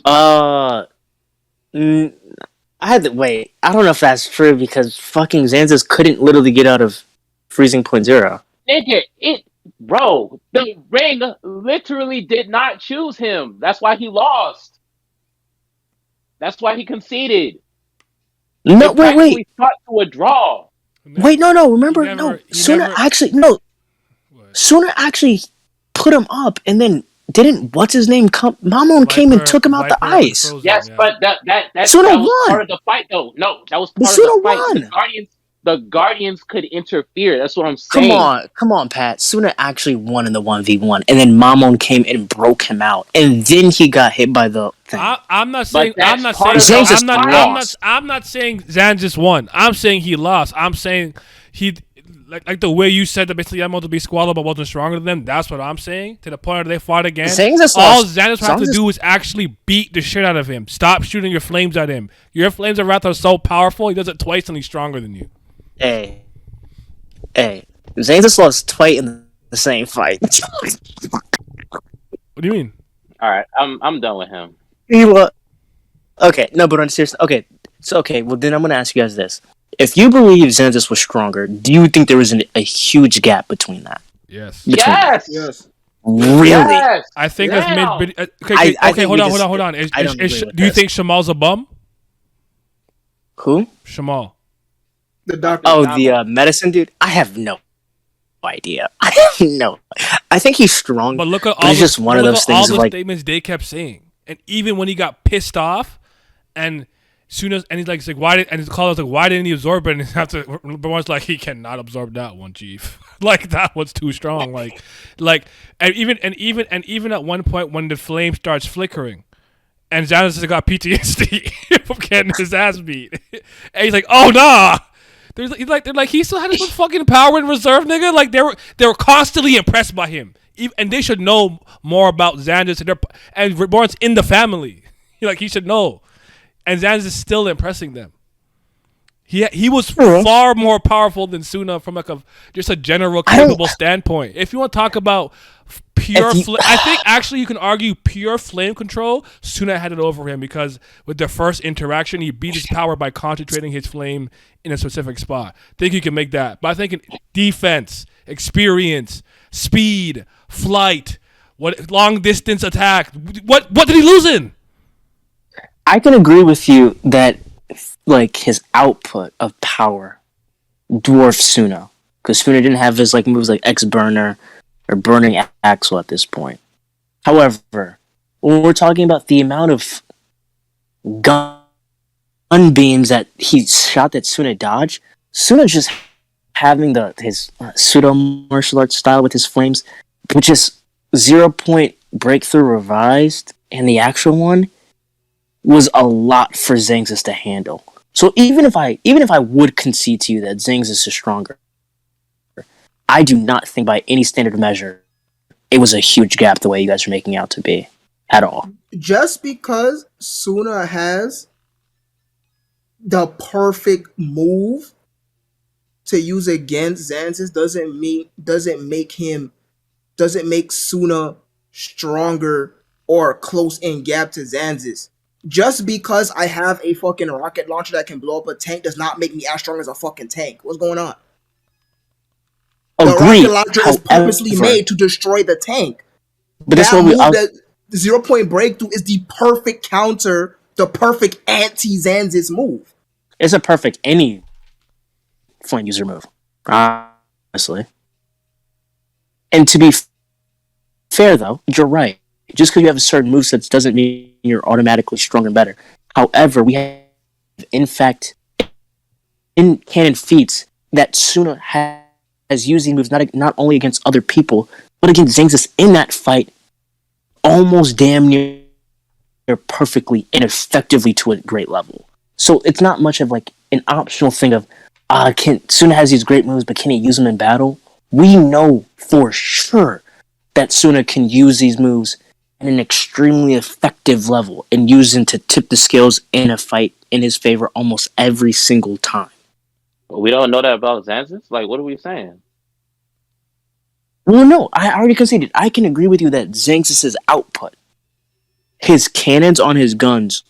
I had to wait. I don't know if that's true because fucking Xanxus couldn't literally get out of freezing point 0. Nigga, bro, the ring literally did not choose him. That's why he lost. That's why he conceded. No, It wait. practically fought to a draw. Wait, no. Remember, He never- he Suna never- actually What? Suna actually put him up, and then didn't what's his name come? Mamon came and took him out the Viper and ice. Frozen, Yes, yeah. but that Suna was won. part of the fight, though. No, that was But part Suna of the fight. won. the Guardians could interfere. That's what I'm saying. Come on, Pat. Suna actually won in the 1v1, and then Mamon came and broke him out, and then he got hit by the thing. I'm not saying. But I'm not that's saying. part of the Xanxus I'm not. lost. I'm not saying Xanxus won. I'm saying he lost. I'm saying he. Like the way you said that basically Yamamoto to be squalor but wasn't stronger than them. That's what I'm saying. To the point where they fought again. Xanxus All lost. Xanxus have to do is actually beat the shit out of him. Stop shooting your flames at him. Your flames of wrath are so powerful. He does it twice and he's stronger than you. Hey, Xanxus lost twice in the same fight. What do you mean? All right, I'm done with him. He was okay. No, but on serious. Okay, so well then I'm gonna ask you guys this: if you believe Xanxus was stronger, do you think there was a huge gap between that? Yes. Yes. Yes. Really? Yes. I think Now. that's mid. I Okay, think hold we on. I don't agree with Do you this. think Shamal's a bum? Who? Shamal. The doctor. Oh, the medicine dude. I have no idea. I have no. I think he's strong, But look at but all it's just one of those things of like. statements they kept saying, and even when he got pissed off, and soon as he's like why did and his caller was like why didn't he absorb it? And after Reborn's like he cannot absorb that one, chief. Like that was too strong. Like and even at one point when the flame starts flickering, and Xanxus got PTSD from getting his ass beat, and he's like, oh nah. They're like he still had his fucking power in reserve, nigga. Like they were constantly impressed by him, and they should know more about Xanxus and Reborn's in the family. Like he should know, and Xanxus is still impressing them. He was far more powerful than Suna from just a general capable standpoint. If you want to talk about pure, I think actually you can argue pure flame control. Suna had it over him because with their first interaction, he beat his power by concentrating his flame in a specific spot. I think you can make that, but I think in defense, experience, speed, flight, long distance attack. What did he lose in? I can agree with you that like his output of power dwarfs Suna, because Suna didn't have his like moves like X Burner or Burning Axle at this point. However, when we're talking about the amount of gun beams that he shot that Suna dodged, Suna just having his pseudo martial arts style with his flames, which is 0-point breakthrough revised, and the actual one was a lot for Xanxus to handle. So even if I would concede to you that Xanxus is stronger, I do not think by any standard measure it was a huge gap the way you guys are making out to be at all. Just because Suna has the perfect move to use against Xanxus doesn't make Suna stronger or close in gap to Xanxus. Just because I have a fucking rocket launcher that can blow up a tank does not make me as strong as a fucking tank. What's going on? The rocket launcher is purposely made to destroy the tank. But that's what the 0-point breakthrough is the perfect counter, the perfect anti-Xanxus move. It's a perfect any flame user move, honestly. And to be fair, though, you're right. Just because you have a certain moveset doesn't mean you're automatically stronger and better. However, we have, in fact, in canon feats that Suna has used these moves not only against other people, but against Xanxus in that fight, almost damn near perfectly and effectively to a great level. So it's not much of like an optional thing of, Suna has these great moves, but can he use them in battle? We know for sure that Suna can use these moves at an extremely effective level and use them to tip the scales in a fight in his favor almost every single time. We don't know that about Xanxus? Like, what are we saying? Well, no, I already conceded. I can agree with you that Xanxus' output, his cannons on his guns,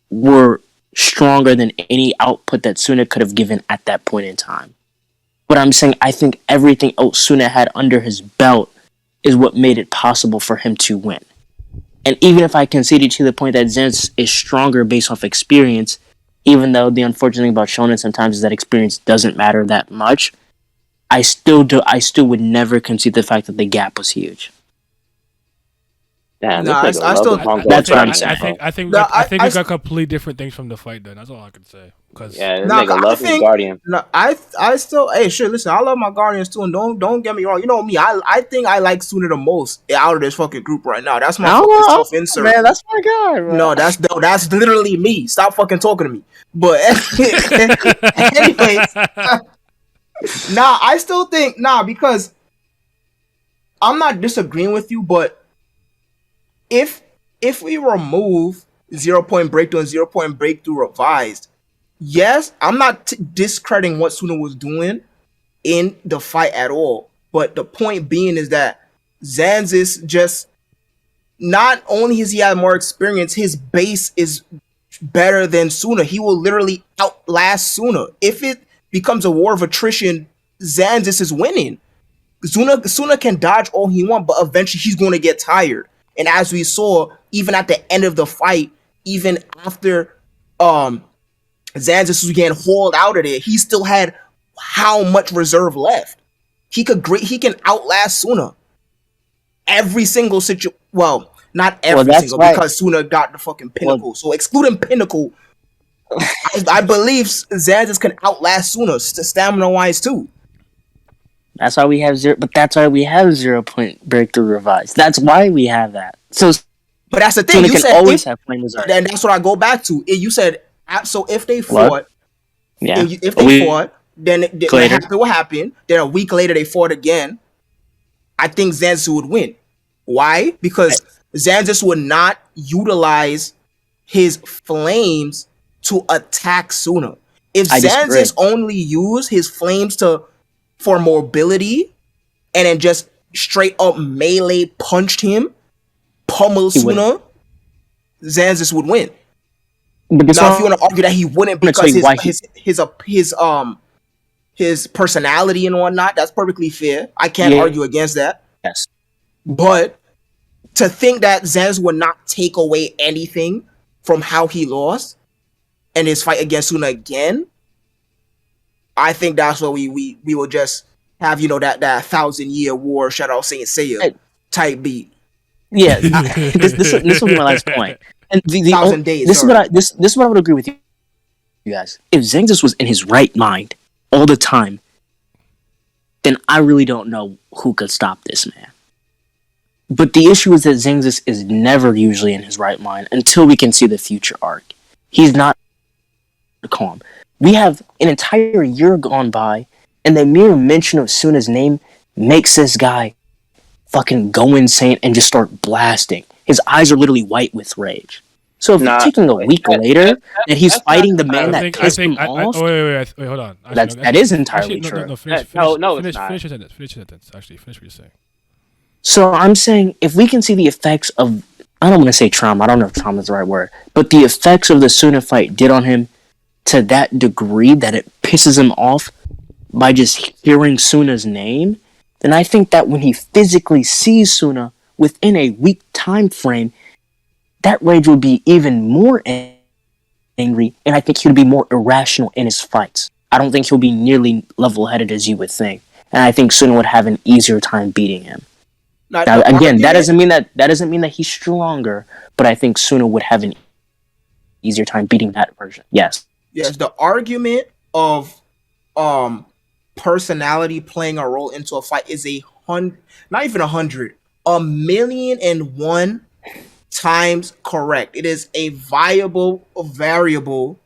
were stronger than any output that Suna could have given at that point in time. But I'm saying I think everything else Suna had under his belt is what made it possible for him to win. And even if I conceded to the point that Xanxus is stronger based off experience, even though the unfortunate thing about shonen sometimes is that experience doesn't matter that much, I still would never concede the fact that the gap was huge. Damn, Nah, this nigga I love still. the Broncos. That's what I'm starting saying. info. No, I think I we got completely different things from the fight. Then that's all I can say. Cause Yeah, this No, nigga I love his think Guardian. no, I still hey shit. Listen, I love my Guardians too, and don't get me wrong. You know me, I think I like Suna the most out of this fucking group right now. That's my I don't fucking know, self insert. man. That's my guy, bro. No, that's literally me. Stop fucking talking to me. But anyways, nah, I still think because I'm not disagreeing with you, but if we remove 0 Point Breakthrough and 0 Point Breakthrough revised, yes, I'm not discrediting what Suna was doing in the fight at all. But the point being is that Xanxus just not only has he had more experience, his base is better than Suna. He will literally outlast Suna. If it becomes a war of attrition, Xanxus is winning. Suna can dodge all he wants, but eventually he's going to get tired. And as we saw, even at the end of the fight, even after Xanxus was getting hauled out of there, he still had how much reserve left. He can outlast Suna every single situation. Well, not every single, why- because Suna got the fucking pinnacle. So excluding pinnacle, I believe Xanxus can outlast Suna stamina wise too. That's why we have zero. But that's why we have 0 Point Breakthrough revised. That's why we have that. So But that's the thing. Suna You can said always have flame reserve. and that's what I go back to. You said so if they What? fought, Yeah. if they fought, then what happened? Then a week later they fought again. I think Xanxus would win. Why? Because Xanxus would not utilize his flames to attack Suna. If I disagree. Xanxus only used his flames for mobility and then just straight up melee punched him, pummel He Suna, Xanxus would win. But this Now, one- if you want to argue that he wouldn't I'm gonna because tell you why his personality and whatnot, that's perfectly fair. I can't Yeah. argue against that. yes. But to think that Xanxus would not take away anything from how he lost and his fight against Suna again, I think that's what we will just have, that 1,000-year war, shout out Saint Seiya type beat. Yeah. This will be my last point. And the 1,000 days. this is what I would agree with you guys. If Xanxus was in his right mind all the time, then I really don't know who could stop this man. But the issue is that Xanxus is never usually in his right mind until we can see the future arc. He's not calm. We have an entire year gone by, and the mere mention of Suna's name makes this guy fucking go insane and just start blasting. His eyes are literally white with rage. So if you're taking a week later that he's fighting the man that pissed him off, wait, hold on. Actually, that is entirely true. No, finish it's your not. sentence. Finish your sentence. Actually, finish what you're saying. So I'm saying if we can see the effects of, I don't want to say trauma, I don't know if trauma is the right word, but the effects of the Suna fight did on him to that degree that it pisses him off by just hearing Suna's name, then I think that when he physically sees Suna within a week time frame, that rage would be even more angry, and I think he would be more irrational in his fights. I don't think he'll be nearly level-headed as you would think, and I think Suna would have an easier time beating him. Now, again, that doesn't mean that he's stronger, but I think Suna would have an easier time beating that version. Yes. Yes, the argument of personality playing a role into a fight is not even 100, 1,000,001 times correct. It is a viable variable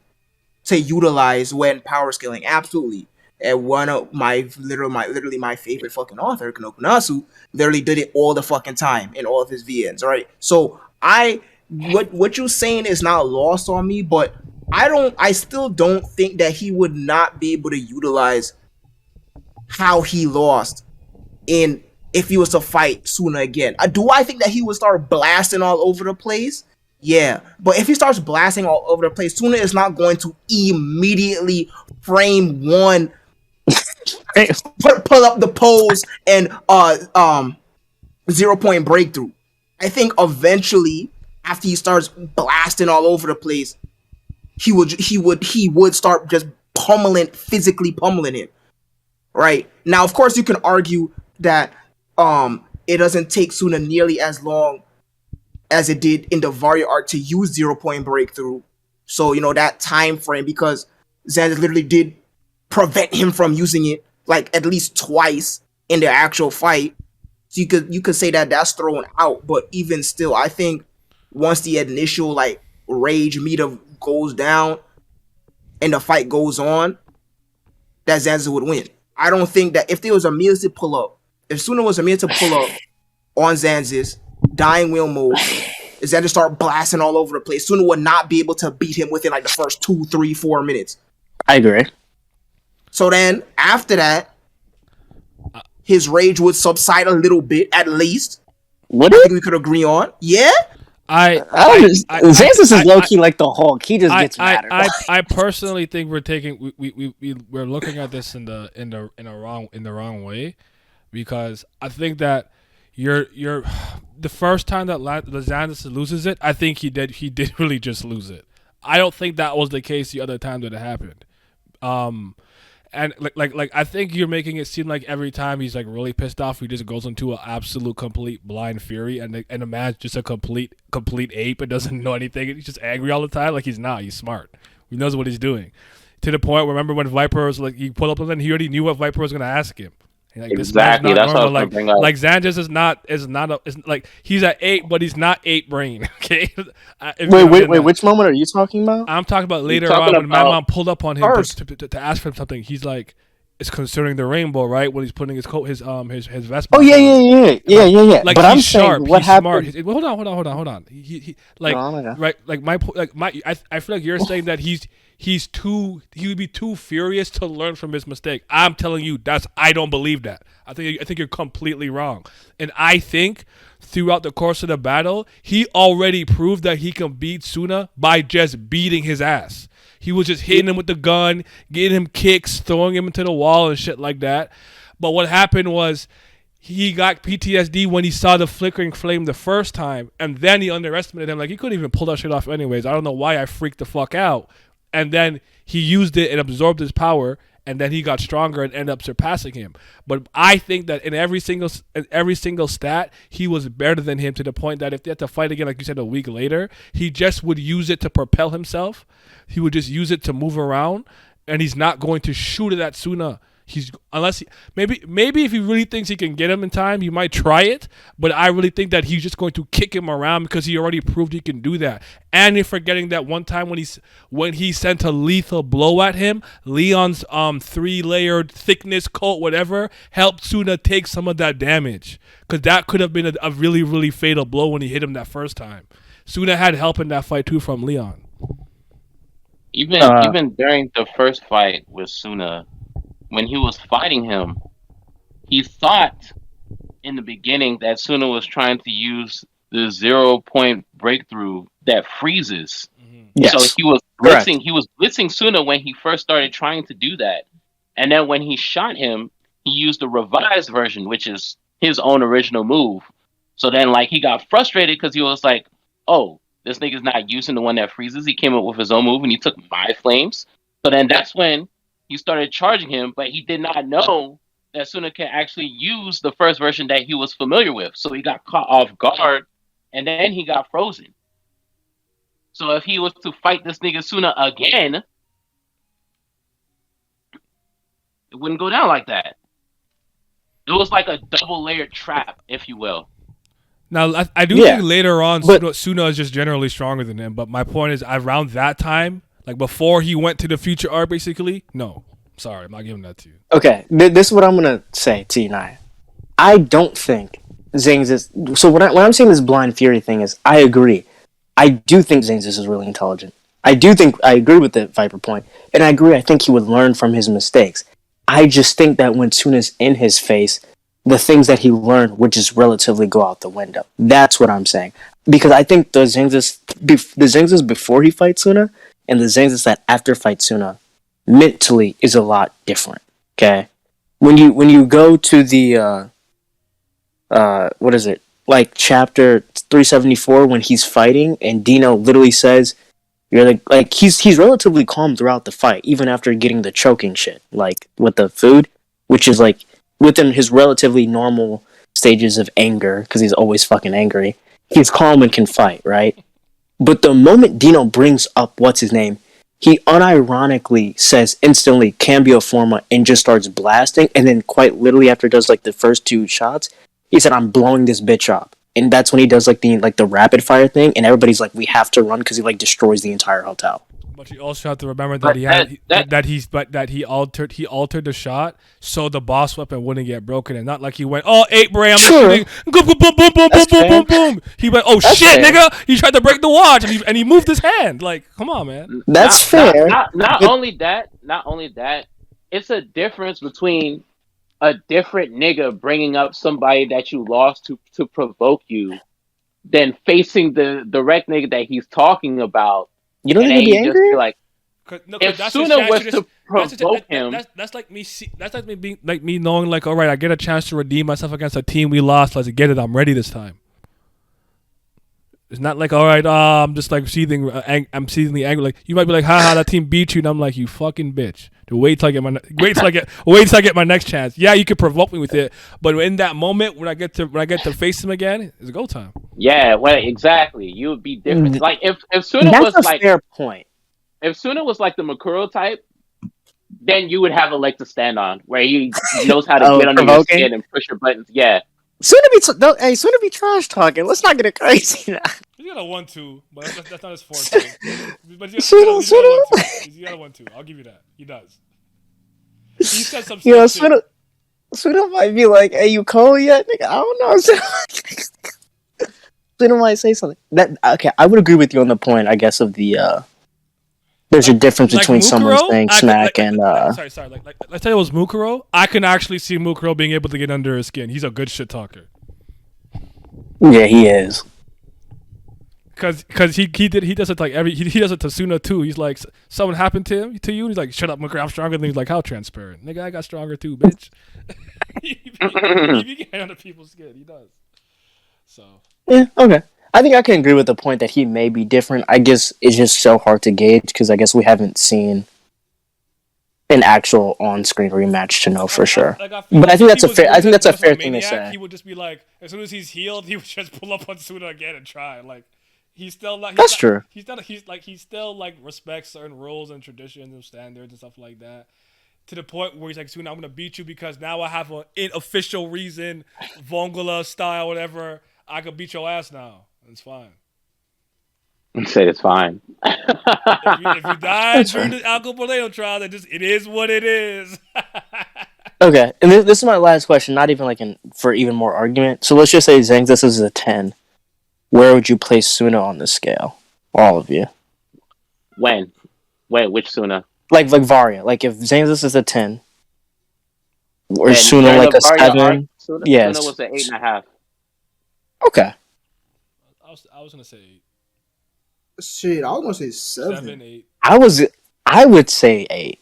to utilize when power scaling. Absolutely. And one of my favorite fucking author, Kanokunasu, literally did it all the fucking time in all of his VNs, right? So what you're saying is not lost on me, but I still don't think that he would not be able to utilize how he lost if he was to fight Suna again. Do I think that he would start blasting all over the place? Yeah, but if he starts blasting all over the place, Suna is not going to immediately frame one, pull up the pose and 0 Point Breakthrough. I think eventually, after he starts blasting all over the place, he would start just physically pummeling him. Right now, of course, you can argue that it doesn't take Suna nearly as long as it did in the Varia arc to use 0 point breakthrough. So, that time frame, because Xanxus literally did prevent him from using it like at least twice in the actual fight. So you could say that that's thrown out, but even still, I think once the initial like rage meter goes down and the fight goes on, that Xanxus would win. I don't think that if there was a means to pull up, if Suna was a means to pull up on Xanxus, dying wheel mode, Xanxus start blasting all over the place, Suna would not be able to beat him within like the first 2, 3, 4 minutes. I agree. So then after that, his rage would subside a little bit, at least. Would I it? think we could agree on. Yeah. Xanxus is low key like the Hulk. He just gets madder. I personally think we're looking at this in the wrong way, because I think that you're the first time that the Xanxus loses it, I think he did really just lose it. I don't think that was the case the other time that it happened. And like I think you're making it seem like every time he's like really pissed off, he just goes into an absolute complete blind fury, and the man's just a complete ape and doesn't know anything. And he's just angry all the time. Like he's not. He's smart. He knows what he's doing. To the point, remember when Viper was like, he pulled up something, he already knew what Viper was gonna ask him. And, like, Exactly. That's what I was like, bring up. like Xanxus is like he's an ape, but he's not ape brain. Okay. Wait. Which moment are you talking about? I'm talking about later talking on when my about mom pulled up on him first. to ask him something. He's like, it's concerning the rainbow, right? When he's putting his coat, his vest. Oh yeah. Like But he's I'm sharp. saying what He's happened. smart. Hold on. He like Oh my God. right. Like I feel like you're saying that he would be too furious to learn from his mistake. I'm telling you, I don't believe that. I think you're completely wrong. And I think throughout the course of the battle, he already proved that he can beat Suna by just beating his ass. He was just hitting him with the gun, getting him kicks, throwing him into the wall and shit like that. But what happened was he got PTSD when he saw the flickering flame the first time, and then he underestimated him. Like, he couldn't even pull that shit off anyways. I don't know why I freaked the fuck out. And then he used it and absorbed his power, and then he got stronger and ended up surpassing him. But I think that in every single stat, he was better than him, to the point that if they had to fight again, like you said, a week later, he just would use it to propel himself. He would just use it to move around, and he's not going to shoot it at Suna. Maybe if he really thinks he can get him in time, he might try it. But I really think that he's just going to kick him around, because he already proved he can do that. And you're forgetting that one time when he sent a lethal blow at him, Leon's 3-layered thickness coat, whatever, helped Suna take some of that damage, because that could have been a really, really fatal blow when he hit him that first time. Suna had help in that fight too from Leon. Even during the first fight with Suna, when he was fighting him, he thought in the beginning that Suna was trying to use the 0-point breakthrough that freezes. Yes. So he was Correct. blitzing. He was blitzing Suna when he first started trying to do that, and then when he shot him, he used the revised version, which is his own original move. So then, like, he got frustrated because he was like, "Oh, this nigga's not using the one that freezes. He came up with his own move, and he took my flames." So then that's when he started charging him, but he did not know that Suna can actually use the first version that he was familiar with. So he got caught off guard, and then he got frozen. So if he was to fight this nigga Suna again, it wouldn't go down like that. It was like a double-layered trap, if you will. Now, I do think later on, Suna is just generally stronger than him. But my point is, around that time, like before he went to the future arc, basically, no. Sorry, I'm not giving that to you. Okay, this is what I'm going to say to you, Naya. I don't think Xanxus... So when I'm saying this blind fury thing is, I agree. I do think Xanxus is really intelligent. I agree with the Viper point. And I agree, I think he would learn from his mistakes. I just think that when Suna's in his face, the things that he learned would just relatively go out the window. That's what I'm saying. Because I think the Xanxus before he fights Suna and the Xanxus that after fights Suna mentally is a lot different. Okay? When you go to the what is it? Like chapter 374 when he's fighting and Dino literally says you're like he's relatively calm throughout the fight, even after getting the choking shit, like with the food, which is like within his relatively normal stages of anger, because he's always fucking angry. he's calm and can fight, right? But the moment Dino brings up what's his name, he unironically says instantly cambio forma and just starts blasting, and then quite literally after does like the first 2 shots, he said, "I'm blowing this bitch up." And that's when he does like the rapid fire thing, and everybody's like, "We have to run," because he like destroys the entire hotel. But you also have to remember But that he altered the shot so the boss weapon wouldn't get broken, and not like he went, "Oh, 8 Bray, I'm shooting, boom, boom, boom, boom, boom, That's boom, boom, fair. boom, boom." He went, "Oh That's shit, fair. nigga!" He tried to break the watch, and he moved his hand. Like, come on, man. That's fair. Not only that, it's a difference between a different nigga bringing up somebody that you lost to provoke you, than facing the direct nigga that he's talking about. You don't And think then he'd be you just angry? be like, if that's his Suna chance was to to provoke him, that's like me. That's like me being like me knowing like, all right, I get a chance to redeem myself against a team we lost. Let's get it. I'm ready this time. It's not like, all right, I'm just like seething. I'm seethingly angry. Like you might be like, haha, that team beat you, and I'm like, you fucking bitch. Wait till I get my next chance. Yeah, you could provoke me with it, but in that moment when I get to face him again, it's go time. yeah, well, exactly. You would be different. Like if Suna That's was a like fair point. if Suna was like the Makuro type, then you would have a leg to stand on, where he knows how to get under your provoking? skin and push your buttons. Yeah, Soon to be trash talking. Let's not get it crazy now. He's got a 1-2, but that's not his forte. But he's Suna- got a 1-2. He's got a 1-2. I'll give you that. He does. He said some You know, shit. Suna might be like, "Hey, you cold yet, nigga?" I don't know. Suna might say something. Okay, I would agree with you on the point, I guess, of the there's a difference Like between someone Mukuro, saying smack and sorry. Like let's say it was Mukuro. I can actually see Mukuro being able to get under his skin. He's a good shit talker. yeah, he is. Cause he does it like he does it to Suna too. He's like, something happened to you. And he's like, shut up, Mukuro, I'm stronger than you. He's like, how transparent, nigga? I got stronger too, bitch. he be getting under people's skin. He does. So Yeah, okay. I think I can agree with the point that he may be different. I guess it's just so hard to gauge because I guess we haven't seen an actual on-screen rematch to know for sure. But I think that's a fair. I think that's a fair thing to say. He would just be like, as soon as he's healed, he would just pull up on Suna again and try. Like he's still not. That's true. He's still like respects certain rules and traditions and standards and stuff like that. To the point where he's like, Suna, I'm gonna beat you because now I have an official reason, Vongola style, whatever. I could beat your ass now. It's fine. say it's fine. If you die during the Alco Poleo trial, it is what it is. Okay, and this is my last question. Not even like for even more argument. So let's just say Xanxus is a 10. Where would you place Suna on the scale? All of you. When? Wait, which Suna? Like Varia. Like if Xanxus is a 10, or And Suna during like the a Varia 7. arc, Suna Yes. was an 8.5. Okay. I was gonna say 8. Shit, I was gonna say 7. 7, 8. I would say 8.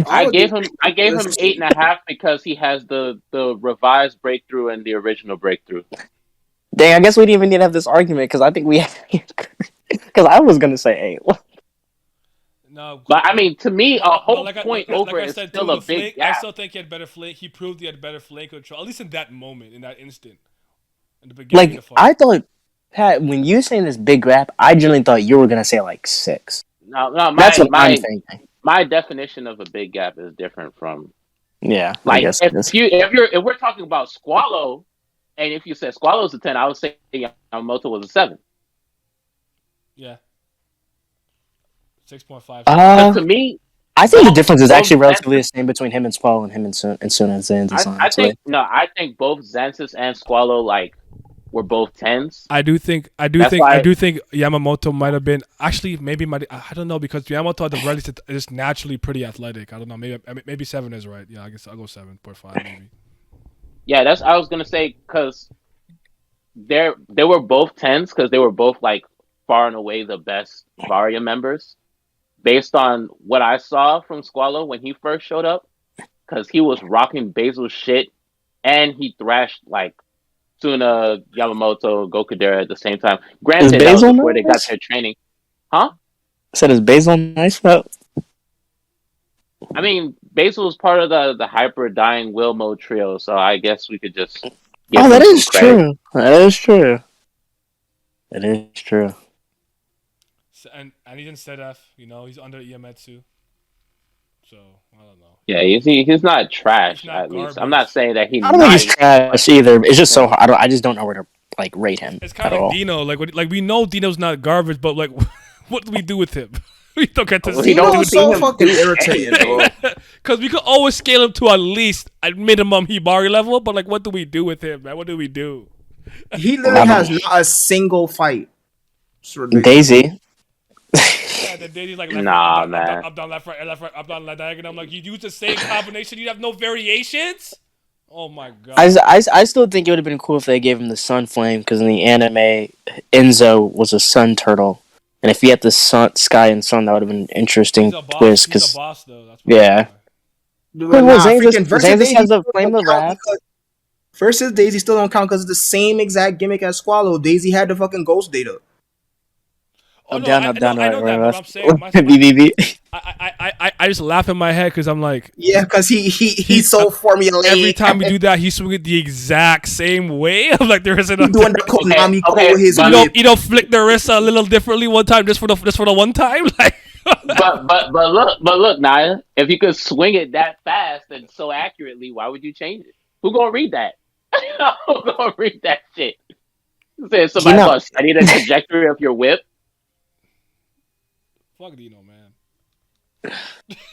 I gave him 8.5 because he has the revised breakthrough and the original breakthrough. Dang, I guess we didn't even need to have this argument because I think we because I was gonna say 8. No, But I mean, to me, a whole like point like over I is said, still too, a the big flank, I gap. still think he had better flank. He proved he had better flank control, at least in that moment, in that instant, in the beginning of the Like fight. I thought, Pat, when you saying this big rap, I generally thought you were gonna say like 6. No, That's what I'm thinking. my definition of a big gap is different from Yeah, I like guess. if we're talking about Squallow, and if you said Squallow's a 10, I would say Yamamoto was a 7. Yeah, 6.5. Because to me, I think the difference is both actually relatively the same between him and Squall and him and Suna and Xanxus. I think both Xanxus and Squallow like were both 10s. I do think Yamamoto might have been actually I don't know because Yamamoto at the very least is naturally pretty athletic. I don't know, maybe 7 is right. Yeah, I guess I'll go 7.5 maybe. Yeah, that's I was gonna say because they were both 10s because they were both like far and away the best Varia members based on what I saw from Squallow when he first showed up because he was rocking Basil's shit and he thrashed like Suna, Yamamoto, Gokudera at the same time. Granted, that was before they got their training. Huh? Said is Basil nice though? I mean, Basil was part of the Hyper Dying Will Mode trio, so I guess we could just give him that some is credit. true. That is true. It is true. And he's in Sedef, he's under Iemetsu. So, I don't know. Yeah, he's not trash. He's not At least I'm garbage. not saying that he's I don't think he's nice. trash either. It's just so hard. I just don't know where to rate him It's kind at of like all. Dino. Like we know Dino's not garbage, but like, what do we do with him? We don't get to see We don't Dino's see so him fucking do irritating, bro. anything. Because we could always scale him to at least a minimum Hibari level, but like, what do we do with him, man? What do we do? He literally has not a single fight. It's ridiculous. Daisy. Yeah, then Daisy's like, left, Nah, right, man. up, down, left, right, left, right, up, down, left, diagonal. I'm like, you use the same combination, you have no variations? Oh my god. I still think it would have been cool if they gave him the sun flame, because in the anime, Enzo was a sun turtle. And if he had the sun, sky and sun, that would have been an interesting He's a boss. twist. He's a 'Cause boss, though. That's yeah. Dude, Wait, nah, Xanxus- freaking versus Xanxus Daisy has the still flame don't of count wrath. because versus Daisy still don't count because it's the same exact gimmick as Squallow. Daisy had the fucking ghost data. Oh, Up, no, down, I up, down, know, I right, know right, that, but left. I'm saying, BBB. I just laugh in my head because I'm like, Yeah, because he's so formulaic. every time we do that, he's swinging the exact same way. I'm like, there isn't a He's doing the Konami code okay, with his but whip. you don't flick the wrist a little differently one time just for the one time. Like, but look, Naya. If you could swing it that fast and so accurately, why would you change it? Who gonna read that? Who gonna read that shit? Say somebody gonna study the trajectory of your whip. fuck Dino, man.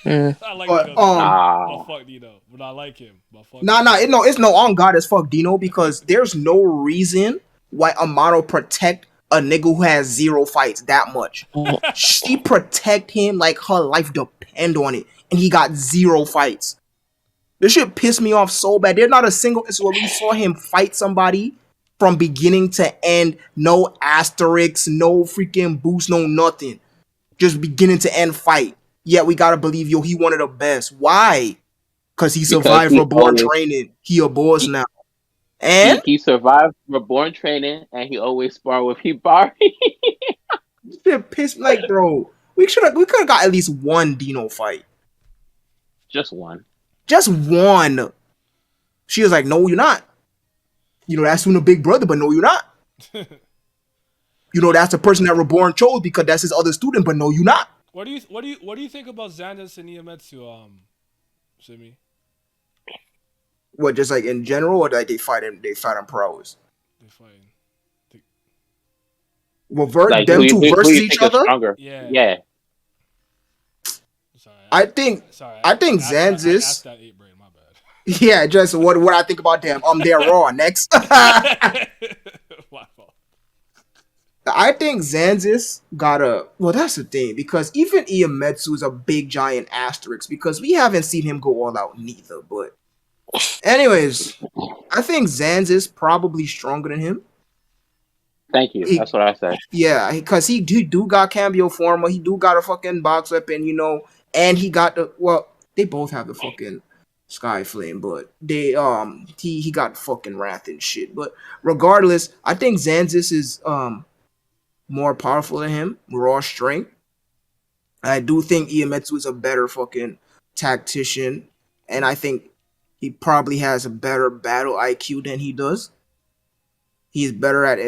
Mm. I like But, Dino. But Nah. fuck Dino. But I like him. But fuck Nah, Dino. it's no on God as fuck Dino because there's no reason why Amano protect a nigga who has 0 fights that much. She protect him like her life depend on it, and he got 0 fights. This shit pissed me off so bad. There's not a single instance where we saw him fight somebody from beginning to end, no asterisks, no freaking boost, no nothing. Just beginning to end fight. Yet we gotta believe, yo, he one of the best. Why? Because he survived Reborn training. He a boss now. And He survived Reborn training, and he always sparred with Hibari. shit pissed me like, bro. We could have got at least one Dino fight. Just one. Just one. She was like, no, you're not. That's from the big brother, but no, you're not. That's the person that Reborn chose because that's his other student, but no, you're not. What do you think about Xanxus and Iemetsu, Simi? What, just like in general, or like they fight in prowess? They fighting. Well, Like, them who two you versus think each is other? stronger? Yeah. Sorry, I think I asked Xanxus. that 8-brain, my bad. Yeah, just what I think about them. They're raw. Next. My fault. I think Xanxus well, that's the thing, because even Iemetsu is a big giant asterisk because we haven't seen him go all out neither. But anyways, I think Xanxus probably stronger than him. Thank you. That's what I said. Yeah, because he do got cambio forma, he do got a fucking box weapon, and he got they both have the fucking Sky Flame, but he got fucking Wrath and shit. But regardless, I think Xanxus is more powerful than him, raw strength. I do think Iemetsu is a better fucking tactician, and I think he probably has a better battle IQ than he does. He's better at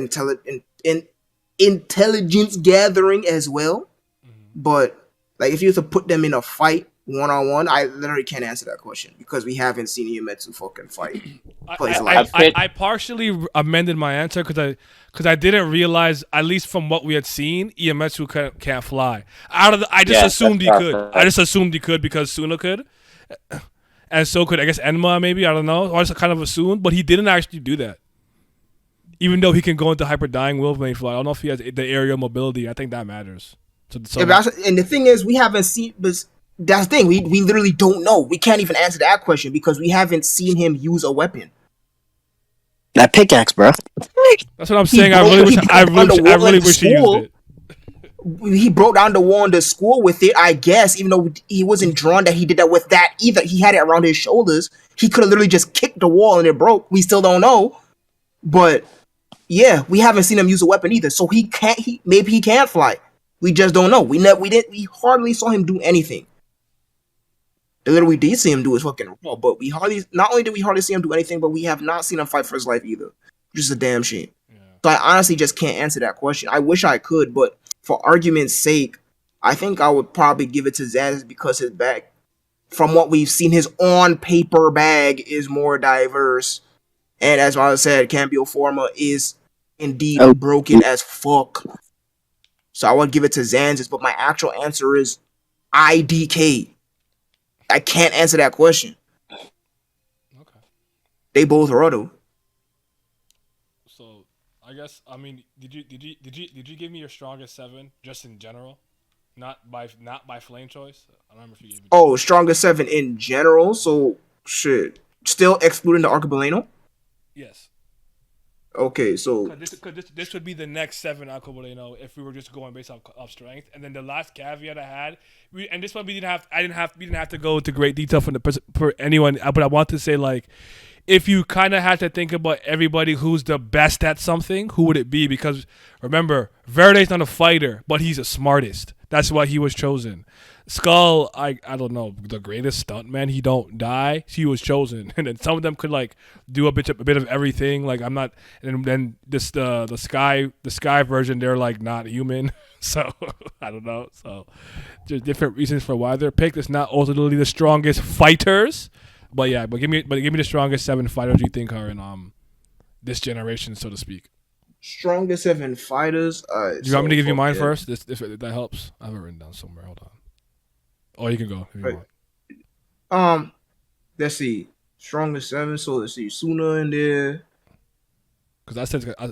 intelligence gathering as well. Mm-hmm. But like, if you were to put them in a fight 1-on-1, I literally can't answer that question because we haven't seen Iemetsu fucking fight. I partially amended my answer because I didn't realize, at least from what we had seen, Iemetsu can't fly. I just assumed he could. I just assumed he could because Suna could, and so could, I guess, Enma maybe. I don't know. I just kind of assumed, but he didn't actually do that. Even though he can go into hyper dying will when he fly, I don't know if he has the aerial mobility. I think that matters. And the thing is, we haven't seen. But that's the thing. We literally don't know. We can't even answer that question because we haven't seen him use a weapon. That pickaxe, bro. That's what I'm saying. I really wish he used it. He broke down the wall in the school with it, I guess, even though he wasn't drawn that he did that with that either. He had it around his shoulders. He could have literally just kicked the wall and it broke. We still don't know. But yeah, we haven't seen him use a weapon either. So maybe he can't fly. We just don't know. We hardly saw him do anything. The little we did see him do is fucking raw, but not only did we hardly see him do anything, but we have not seen him fight for his life either. Which is a damn shame. Yeah. So I honestly just can't answer that question. I wish I could, but for argument's sake, I think I would probably give it to Xanxus because his bag, from what we've seen, his on paper bag is more diverse. And as I said, Cambio Forma is indeed Oh. broken as fuck. So I would give it to Xanxus, but my actual answer is IDK. I can't answer that question. Okay. They both are though. So I guess did you give me your strongest 7 just in general, not by flame choice? I don't remember if you gave me. Oh, strongest 7 in general. So shit. Still excluding the Arcabaleno? Yes. Okay, so Because this would be the next 7 Alcoboleno if we were just going based off strength. And then the last caveat I had, and this one we didn't have to go into great detail for anyone, but I want to say, like, if you kind of had to think about everybody who's the best at something, who would it be? Because remember, Verde's not a fighter, but he's the smartest. That's why he was chosen. Skull, I don't know, the greatest stuntman. He don't die. He was chosen, and then some of them could like do a bit of everything. Like I'm not, and then this the sky version, they're like not human. So I don't know. So there's different reasons for why they're picked. It's not ultimately the strongest fighters, but yeah. But give me the strongest 7 fighters you think are in this generation, so to speak. strongest 7 fighters. Do you want me to give you mine first? If that helps. I have it written down somewhere. Hold on. Oh, you can go if you Right. want. Let's see. Strongest 7. So let's see. Suna in there. Because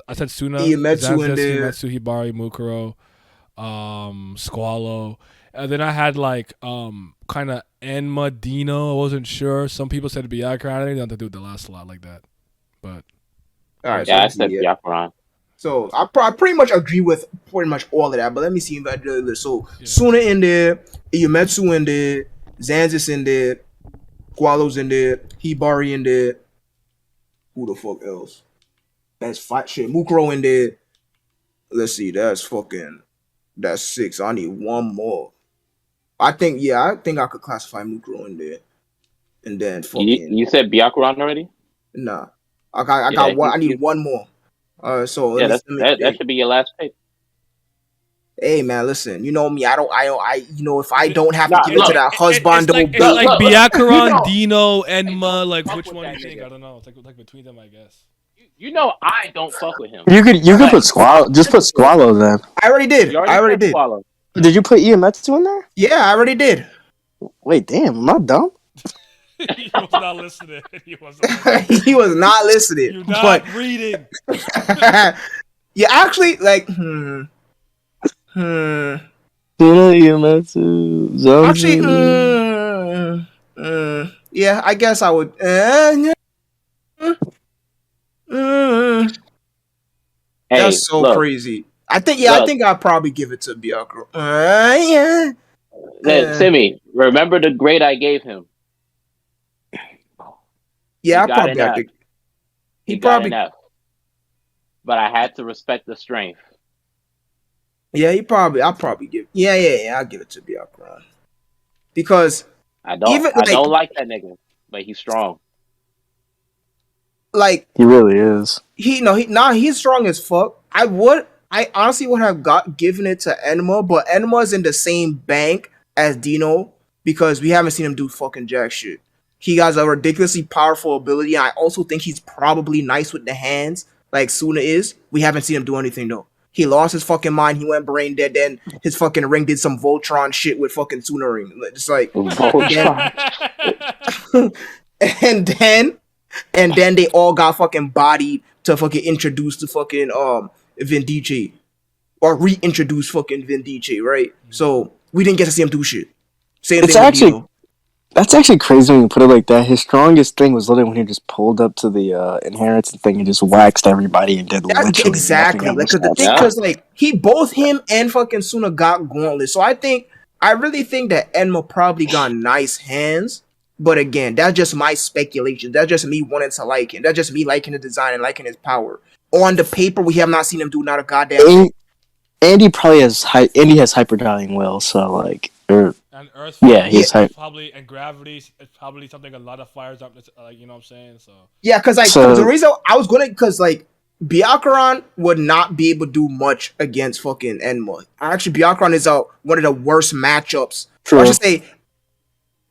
I said Suna, Iemetsu in there. Iemetsu, Hibari, Mukuro, Squalo, and then I had like kind of Enma, Dino. I wasn't sure. Some people said Byakuran. I didn't have to do the last slot like that, but All right. Yeah, I let's said see, yeah. Byakuran. So I pretty much agree with pretty much all of that. But let me see if I do this. So Yeah. Suna in there, Iemetsu in there, Xanxus in there, Squalo's in there, Hibari in there. Who the fuck else? That's 5 shit. Mukuro in there. Let's see. That's 6. I need one more. I think I could classify Mukuro in there. And then fucking You said Byakuran already? nah. I got Yeah, one. I need one more. So Yeah, let me that think. should be your last pick. Hey man, listen. You know me. I if I don't have to Nah, give it to that husbando it's belt. like Look, Byakuran, you know- Dino, Enma. Like fuck which with one do that you think? nigga. I don't know. It's like between them, I guess. You know I don't fuck with him. You could Right. put Squallow. Just put Squallow then. I already did. You already said Swallow. Did you put Iemetsu in there? Yeah, I already did. Wait, damn, I'm not dumb. He was not listening. He was not listening. He was not listening. You're But not reading. yeah, actually, like, Iemetsu, Zanzu. Actually, yeah, I guess I would. Hey, That's so look, crazy. I think I'll probably give it to Byakuran. Yeah. Simi, remember the grade I gave him? Yeah, I got probably an have F. to. He He got probably, an F. But I had to respect the strength. yeah, I'll probably give. Yeah, I'll give it to Byakuran because I don't like that nigga, but he's strong. like He really is. he's strong as fuck. I honestly would have given it to Enma, but Enma's in the same bank as Dino because we haven't seen him do fucking jack shit. He has a ridiculously powerful ability. I also think he's probably nice with the hands, like Suna is. We haven't seen him do anything though. He lost his fucking mind. He went brain dead. Then his fucking ring did some Voltron shit with fucking Suna ring. Just like Voltron. and then they all got fucking bodied to fucking introduce the fucking Vindice or reintroduce fucking Vindice, right? So we didn't get to see him do shit. Same It's thing with actually- Dino. That's actually crazy when you put it like that. His strongest thing was literally when he just pulled up to the inheritance thing and just waxed everybody and did literally Exactly. nothing. Like, cause the thing, cause like both him and fucking Suna got gauntlets. So I really think that Enma probably got nice hands. But again, that's just my speculation. That's just me wanting to like him. That's just me liking the design and liking his power. On the paper, we have not seen him do not a goddamn thing. Andy probably has hyper dying will, so like And Earth, Yeah, he's hype. probably, and gravity is probably something a lot of fires up. Like, you know what I'm saying? So Yeah, because like So- the reason I was gonna, because like Byakuran would not be able to do much against fucking Enma. Actually, Byakuran is one of the worst matchups. True. Or I should say,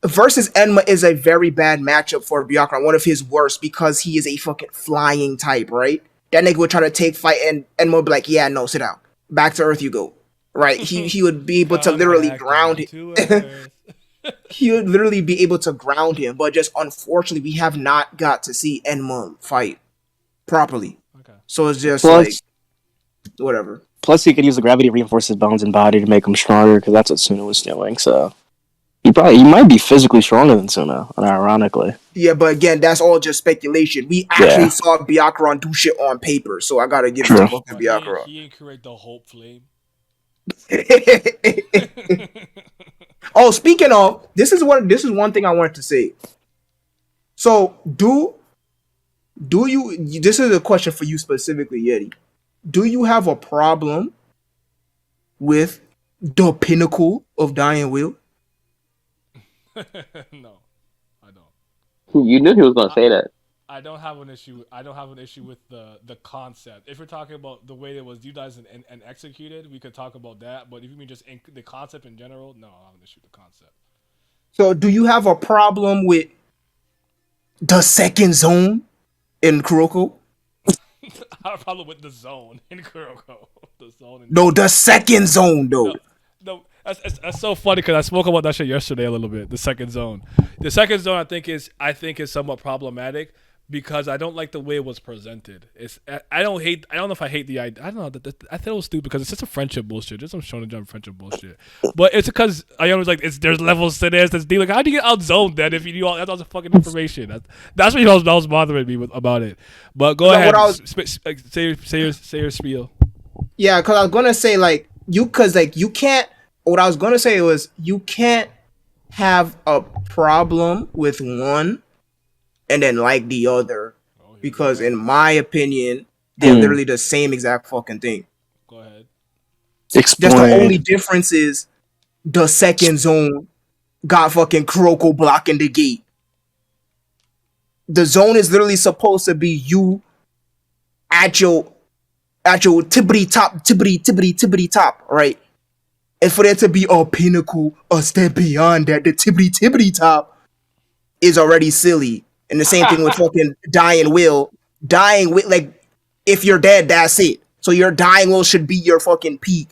versus Enma is a very bad matchup for Byakuran. One of his worst because he is a fucking flying type, right? That nigga would try to take fight and Enma would be like, yeah, no, sit down. Back to Earth you go. Right? He would be able to literally ground him. He would literally be able to ground him, but just unfortunately, we have not got to see Enma fight properly. Okay. So it's just Plus- whatever. Plus, he could use the gravity to reinforce his bones and body to make him stronger, because that's what Suna was doing. So he might be physically stronger than Suna, ironically. Yeah, but again, that's all just speculation. We actually saw Byakuran do shit on paper, so I gotta give it to fucking But Byakuran. he ain't create the hope flame. Oh, speaking of, this is one thing I wanted to say. So do you? This is a question for you specifically, Yeti. Do you have a problem with the pinnacle of Dying Will? No, I don't. You knew he was gonna say that. I don't have an issue. I don't have an issue with the concept. If we're talking about the way it was utilized and executed, we could talk about that. But if you mean just the concept in general, no, I have an issue with the concept. So do you have a problem with the second zone in Kuroko? I have a problem with the zone in Kuroko. The second zone though. No, that's so funny because I spoke about that shit yesterday a little bit. The second zone, I think is somewhat problematic because I don't like the way it was presented. I don't know if I hate the idea. I don't know. I thought it was stupid because it's just a friendship bullshit. Just some Shonen Jump friendship bullshit. But it's because I was like, there's levels to this. There's like, how do you get outzoned then if you do all that's all the fucking information? That's what that was bothering me about it. But go ahead. Say your spiel. Yeah, because I was gonna say you can't. What I was gonna say was you can't have a problem with one and then like the other because in my opinion they're literally the same exact fucking thing. Go ahead. Explain. Just the only difference is the second zone got fucking Kuroko blocking the gate. The zone is literally supposed to be you at your tippity top, right? And for there to be a pinnacle, a step beyond that, the tippity top is already silly. And the same thing with fucking Dying Will. Dying Will, like, if you're dead, that's it. So your Dying Will should be your fucking peak.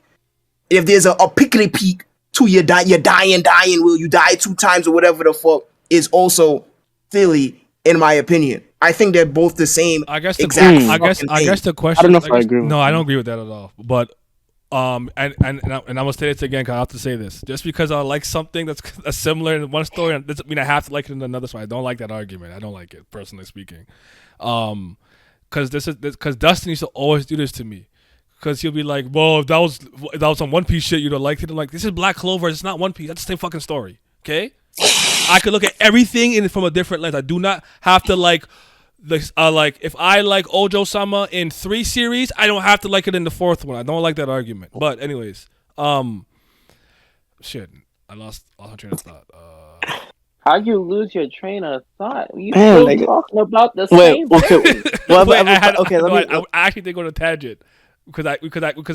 If there's a pickly peak to your dying Will, you die 2 times or whatever the fuck, is also silly, in my opinion. I think they're both the same. I guess the question. I don't know if I agree with No, that. I don't agree with that at all. But and I'm gonna say this again because I have to say this. Just because I like something that's similar in one story doesn't mean I have to like it in another story. I don't like that argument. I don't like it, personally speaking. Because Dustin used to always do this to me. Because he'll be like, "Well, if that was on One Piece shit, you'd have liked it." I'm like, this is Black Clover. It's not One Piece. That's the same fucking story. Okay. I could look at everything from a different lens. I do not have to like if I like Ojo-sama in 3 series, I don't have to like it in the 4th one. I don't like that argument. But anyways, shit, I lost my train of thought. How'd you lose your train of thought? You Man, still talking about the same okay. thing? Well, Wait, I I actually did go to tangent because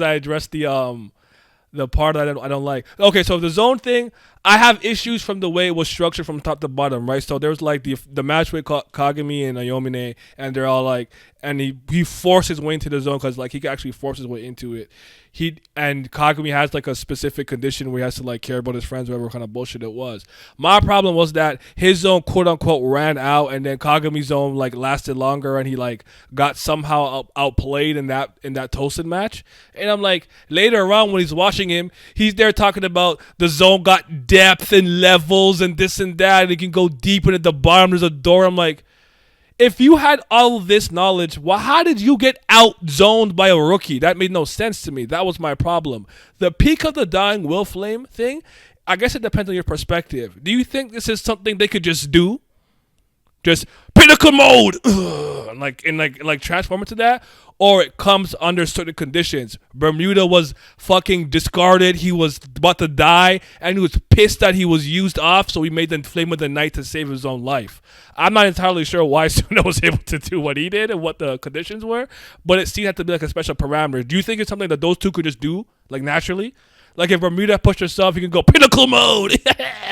I addressed the part that I don't like. Okay, so the zone thing, I have issues from the way it was structured from top to bottom, right? So there's like the match with Kagami and Ayomine, and they're all like, and he forced his way into the zone because like he could actually force his way into it. And Kagami has like a specific condition where he has to like care about his friends, whatever kind of bullshit it was. My problem was that his zone quote unquote ran out, and then Kagami's zone like lasted longer, and he like got somehow outplayed in that Tosin match. And I'm like, later on when he's watching him, he's there talking about the zone got depth and levels and this and that, and it can go deep, and at the bottom there's a door. I'm like, if you had all of this knowledge, how did you get out-zoned by a rookie? That made no sense to me. That was my problem. The peak of the Dying Will Flame thing, I guess it depends on your perspective. Do you think this is something they could just do? Just pinnacle mode! like transform into that, or it comes under certain conditions. Bermuda was fucking discarded. He was about to die, and he was pissed that he was used off, so he made the Flame of the Night to save his own life. I'm not entirely sure why Suna was able to do what he did and what the conditions were, but it seemed to be like a special parameter. Do you think it's something that those two could just do, like naturally? Like if Bermuda pushed herself, he can go pinnacle mode.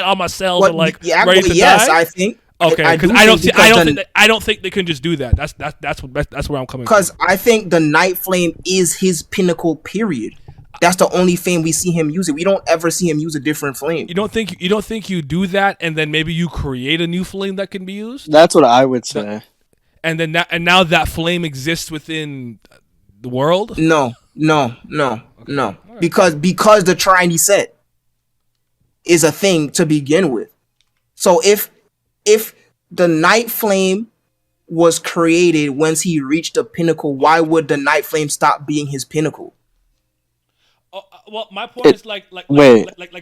All my cells are like ready to die. I think. Okay, because I don't think they can just do that. That's where I'm coming from. Because I think the Night Flame is his pinnacle. Period. That's the only flame we see him use it. We don't ever see him use a different flame. You don't think you do that, and then maybe you create a new flame that can be used? That's what I would say. And then now that flame exists within the world? No. Right. Because the Trinity set is a thing to begin with. So if the Night Flame was created once he reached the pinnacle, why would the Night Flame stop being his pinnacle? Well, my point is like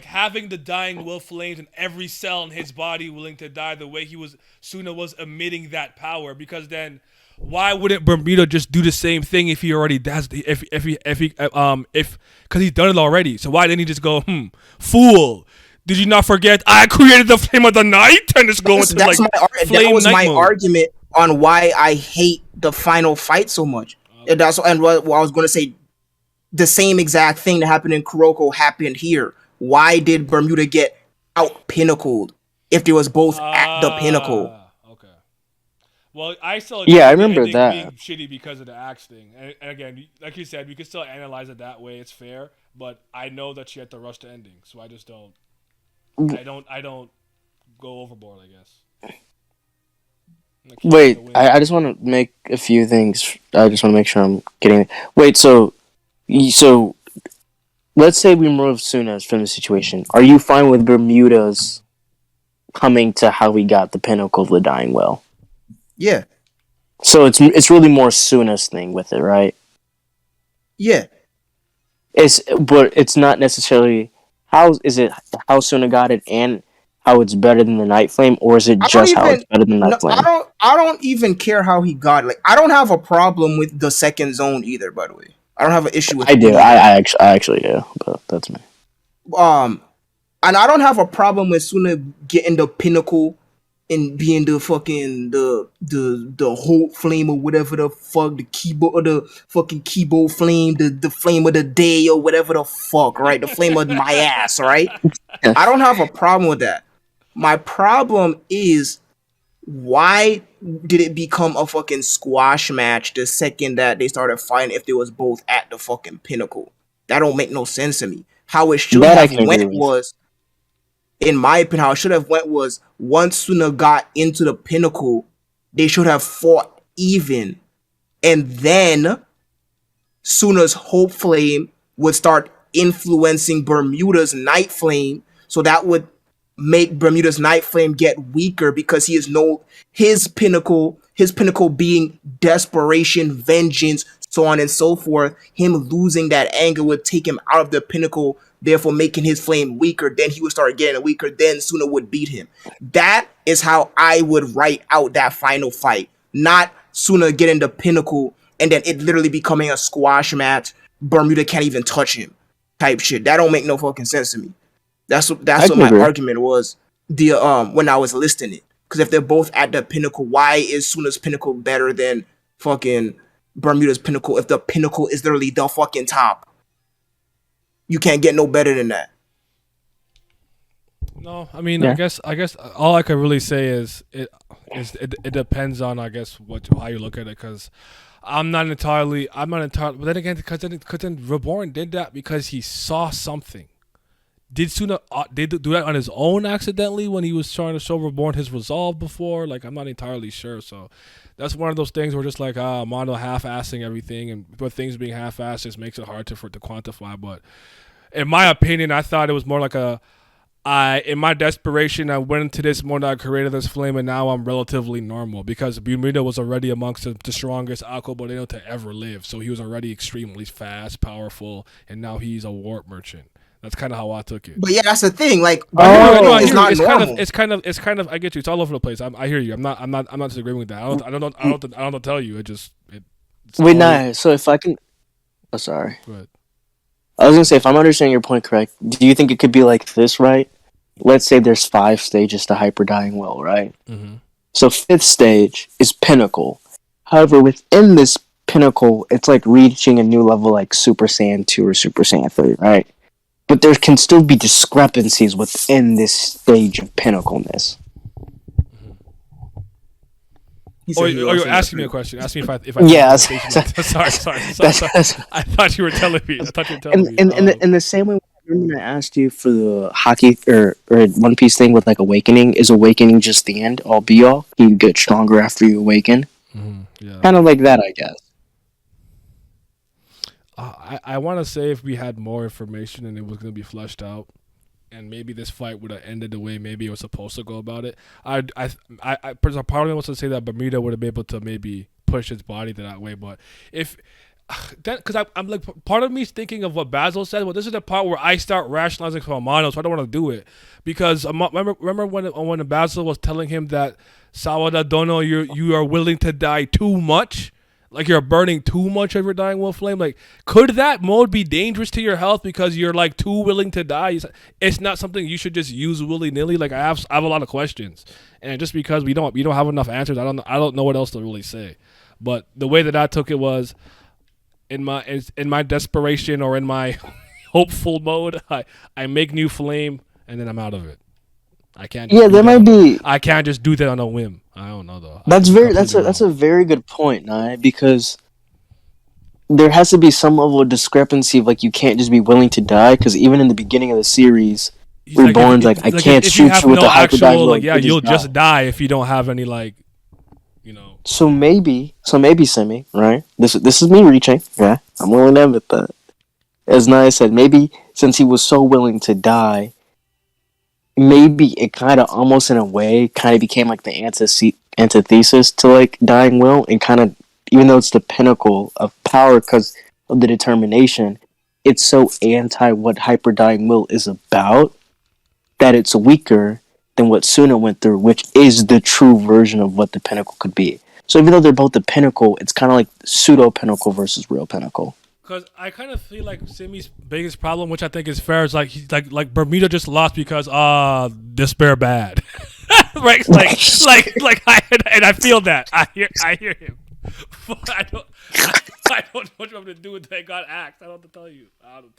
having the dying will flames and every cell in his body willing to die the way Suna was emitting that power. Because then, why wouldn't Bermuda just do the same thing if he already does? Because he's done it already. So why didn't he just go, fool? Did you not forget I created the Flame of the Night and just go into like that was my argument on why I hate the final fight so much. And what I was going to say. The same exact thing that happened in Kuroko happened here. Why did Bermuda get out pinnacled if they was both at the pinnacle? Okay. Well, I still I remember that being shitty because of the axe thing. And again, like you said, we can still analyze it that way. It's fair, but I know that she had to rush the ending, so I just don't. I don't go overboard, I guess. Wait, I just want to make a few things. I just want to make sure I'm getting it. Wait, so let's say we remove Suna from the situation. Are you fine with Bermuda's coming to how we got the pinnacle of the dying well? Yeah. So it's really more Suna's thing with it, right? Yeah. But it's not necessarily how Suna got it and how it's better than the Night Flame, or is it just how it's better than the Night Flame? I don't even care how he got it. Like, I don't have a problem with the second zone either, by the way. I don't have an issue with it. I do. I actually do, but that's me. And I don't have a problem with Suna getting the pinnacle and being the fucking the whole flame or whatever the fuck, the keyboard or the fucking keyboard flame, the flame of the day or whatever the fuck, right? The flame of my ass, right? I don't have a problem with that. My problem is, why did it become a fucking squash match the second that they started fighting if they was both at the fucking pinnacle? That don't make no sense to me. How it should have went was, in my opinion, how it should have went was, once Suna got into the pinnacle, they should have fought even. And then Suna's Hope Flame would start influencing Bermuda's Night Flame, so that would make Bermuda's Night Flame get weaker because his pinnacle being desperation, vengeance, so on and so forth. Him losing that anger would take him out of the pinnacle, therefore making his flame weaker. Then he would start getting weaker. Then Suna would beat him. That is how I would write out that final fight. Not Suna getting the pinnacle and then it literally becoming a squash match. Bermuda can't even touch him type shit. That don't make no fucking sense to me. That's what my argument was when I was listing it. Because if they're both at the pinnacle, why is Suna's pinnacle better than fucking Bermuda's pinnacle if the pinnacle is literally the fucking top? You can't get no better than that. No, I mean, yeah. I guess all I could really say is it depends on, I guess, how you look at it. Because I'm not entirely. But then again, because then Reborn did that because he saw something. Did Suna do that on his own accidentally when he was trying to show Reborn his resolve before? Like, I'm not entirely sure. So that's one of those things where just like Amano half-assing everything, and with things being half-assed just makes it hard to quantify. But in my opinion, I thought it was more like in my desperation, I went into this more than I created this flame, and now I'm relatively normal because Bermuda was already amongst the strongest Akobodeno to ever live. So he was already extremely fast, powerful, and now he's a warp merchant. That's kind of how I took it. But yeah, that's the thing. Like, I hear you. Naruto I is hear you. not It's normal. kind of. I get you. It's all over the place. I hear you. I'm not disagreeing with that. I don't know to tell you. It's Wait, all. nah. So if I can, oh sorry, Go ahead. I was gonna say if I'm understanding your point correct, do you think it could be like this, right? Let's say there's 5 stages to hyper dying will, right? Mm-hmm. So 5th stage is pinnacle. However, within this pinnacle, it's like reaching a new level, like Super Saiyan 2 or Super Saiyan 3, right? But there can still be discrepancies within this stage of pinnacleness. He Oh, said he you're lost in asking me that a question. Ask me if I Yeah, sorry. I thought you were telling me. In the same way, remember I asked you for the hockey or One Piece thing with like awakening. Is awakening just the end, all be all? You get stronger after you awaken. Yeah. Kind of like that, I guess. I want to say if we had more information and it was going to be fleshed out, and maybe this fight would have ended the way maybe it was supposed to go about it. Part of me wants to say that Bermuda would have been able to maybe push his body to that way, but if that, because I'm like, part of me is thinking of what Basil said, but this is the part where I start rationalizing for Amano, so I don't want to do it because remember when Basil was telling him that Sawada Dono, you are willing to die too much. Like you're burning too much of your dying will flame. Like, could that mode be dangerous to your health because you're like too willing to die? It's not something you should just use willy nilly. Like I have a lot of questions, and just because we don't have enough answers, I don't know what else to really say. But the way that I took it was in my desperation or in my hopeful mode, I make new flame and then I'm out of it. I can't. Yeah, there might be. I can't just do that on a whim. I don't know though. That's a very good point, Nye, because there has to be some level of discrepancy of like you can't just be willing to die because even in the beginning of the series, Reborn's like I can't shoot you with the hyperdrive. Like, yeah, you'll just die if you don't have any like, you know. So maybe Simi, right? This is me reaching. Yeah, I'm willing to admit that. As Nye said, maybe since he was so willing to die, maybe it kind of almost in a way kind of became like the antithesis to like dying will, and kind of even though it's the pinnacle of power because of the determination, it's so anti what hyper dying will is about that it's weaker than what Suna went through, which is the true version of what the pinnacle could be. So even though they're both the pinnacle, it's kind of like pseudo pinnacle versus real pinnacle. Because I kind of feel like Simi's biggest problem, which I think is fair, is like he's like Bermuda just lost because despair bad, right? And I feel that I hear him, but I don't know what you want me to do with that. God axed. I don't have to tell you. Bro.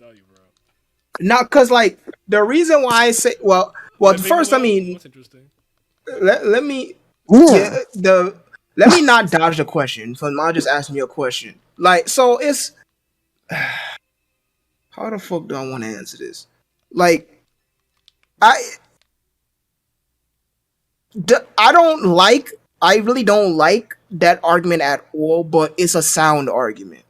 Not because like the reason why I say well first I mean what's interesting. let me let me not dodge the question. So now just ask me a question. Like so it's. How the fuck do I want to answer this? Like, I really don't like that argument at all, but it's a sound argument.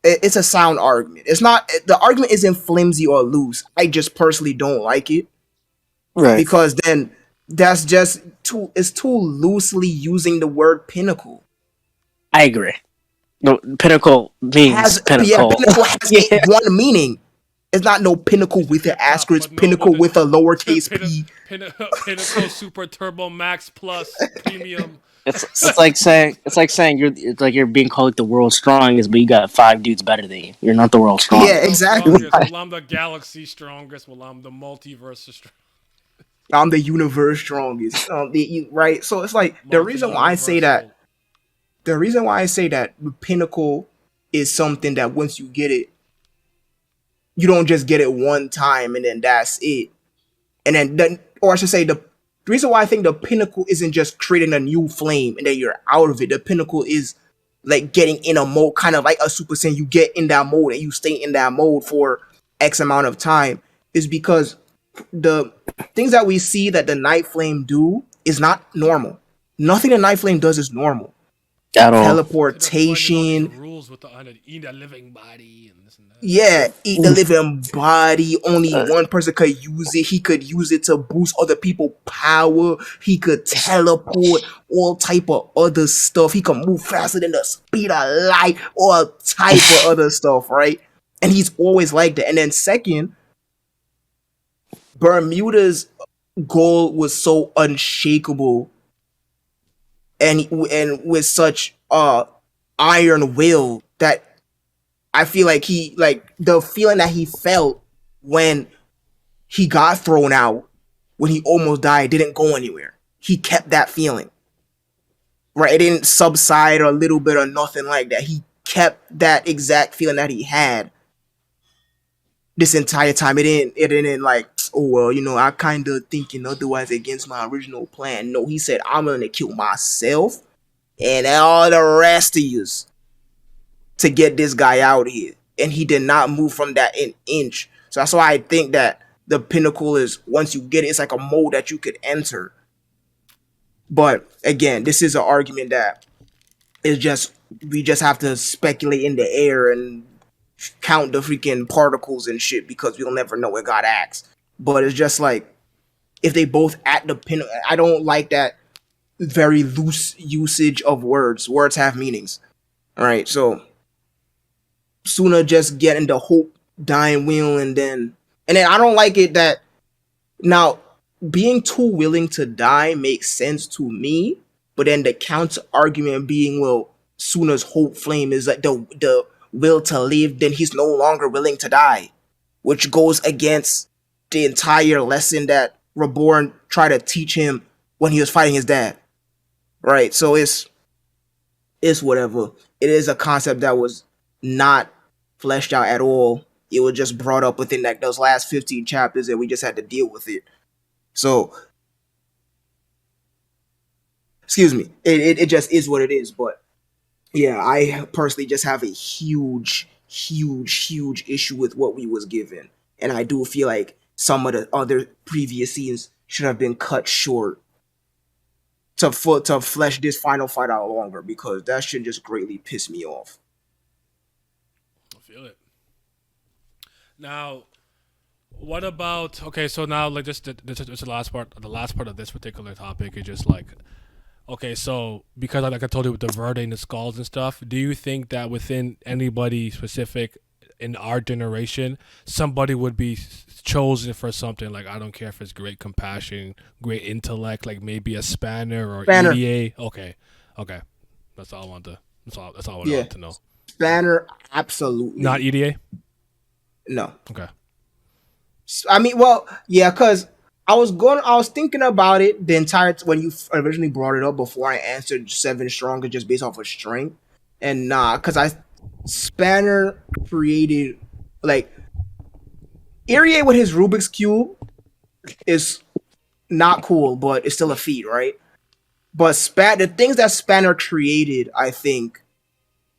It's a sound argument. It's not, the argument isn't flimsy or loose. I just personally don't like it. Right. Because then that's just it's too loosely using the word pinnacle. I agree. No, pinnacle means pinnacle. Yeah, pinnacle has one meaning. It's not no pinnacle with an asterisk, pinnacle with a lowercase p. Pinnacle Super Turbo Max Plus Premium. It's like saying you're being called like the world's strongest, but you got 5 dudes better than you. You're not the world's strongest. Yeah, exactly. Well, I'm the galaxy strongest. Well, I'm the multiverse strongest. I'm the universe strongest. Right? So it's like the reason why I say that. The reason why I say that the pinnacle is something that once you get it, you don't just get it one time and then that's it. And then or I should say the reason why I think the pinnacle isn't just creating a new flame and then you're out of it. The pinnacle is like getting in a mode, kind of like a Super Saiyan. You get in that mode and you stay in that mode for X amount of time. Is because the things that we see that the Night Flame do is not normal. Nothing the Night Flame does is normal. Teleportation. Rules with eat a living body and this and that. Yeah, eat the living body. Only one person could use it. He could use it to boost other people's power. He could teleport, all type of other stuff. He could move faster than the speed of light, all type of other stuff, right? And he's always like that. And then second, Bermuda's goal was so unshakable and with such iron will that I feel like he like the feeling that he felt when he got thrown out, when he almost died, didn't go anywhere. He kept that feeling. Right? It didn't subside a little bit or nothing like that. He kept that exact feeling that he had this entire time. It didn't like, oh well, I kinda thinking otherwise against my original plan. No, he said, I'm gonna kill myself and all the rest of yous to get this guy out here. And he did not move from that an inch. So that's why I think that the pinnacle is, once you get it, it's like a mode that you could enter. But again, this is an argument that is just, we just have to speculate in the air and count the freaking particles and shit because we'll never know what God acts. But it's just like, if they both at the pinnacle, I don't like that very loose usage of words. Words have meanings. All right, so Suna just getting the hope dying wheel, and then I don't like it that now being too willing to die makes sense to me, but then the counter argument being, well, Suna's hope flame is like the will to live, then he's no longer willing to die, which goes against the entire lesson that Reborn tried to teach him when he was fighting his dad. Right? So it's whatever. It is a concept that was not fleshed out at all. It was just brought up within like those last 15 chapters, and we just had to deal with it. So, excuse me, it just is what it is. But yeah, I personally just have a huge issue with what we was given, and I do feel like some of the other previous scenes should have been cut short to flesh this final fight out longer, because that shit just greatly pissed me off. I feel it. Now, what about, okay? So now, like, just the last part. The last part of this particular topic is just like, okay, so because like I told you with the Verde and the skulls and stuff, do you think that within anybody specific in our generation, somebody would be chosen for something like, I don't care if it's great compassion, great intellect, like maybe a Spanner or Spanner. EDA? Okay, that's all I want to. That's all I wanted to know. Spanner, absolutely. Not EDA. No. Okay. I mean, well, yeah, because I was thinking about it the entire when you originally brought it up before I answered 7 stronger just based off of strength, and because Spanner created like Irie with his Rubik's Cube is not cool, but it's still a feat, right? But the things that Spanner created, I think,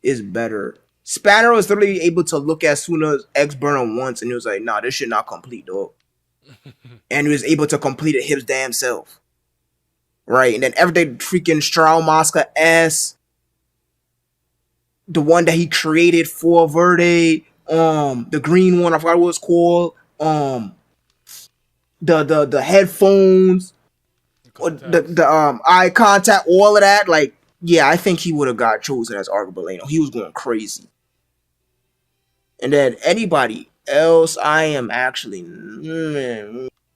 is better. Spanner was literally able to look at Suna's X burner once, and he was like, "Nah, this shit not complete, dog." And he was able to complete it his damn self, right? And then everything freaking Straumaska S, the one that he created for Verde, the green one, I forgot what it was called, the headphones, the eye contact, all of that, like, yeah, I think he would have got chosen as Argobaleno. He was going crazy. And then anybody else, I am actually.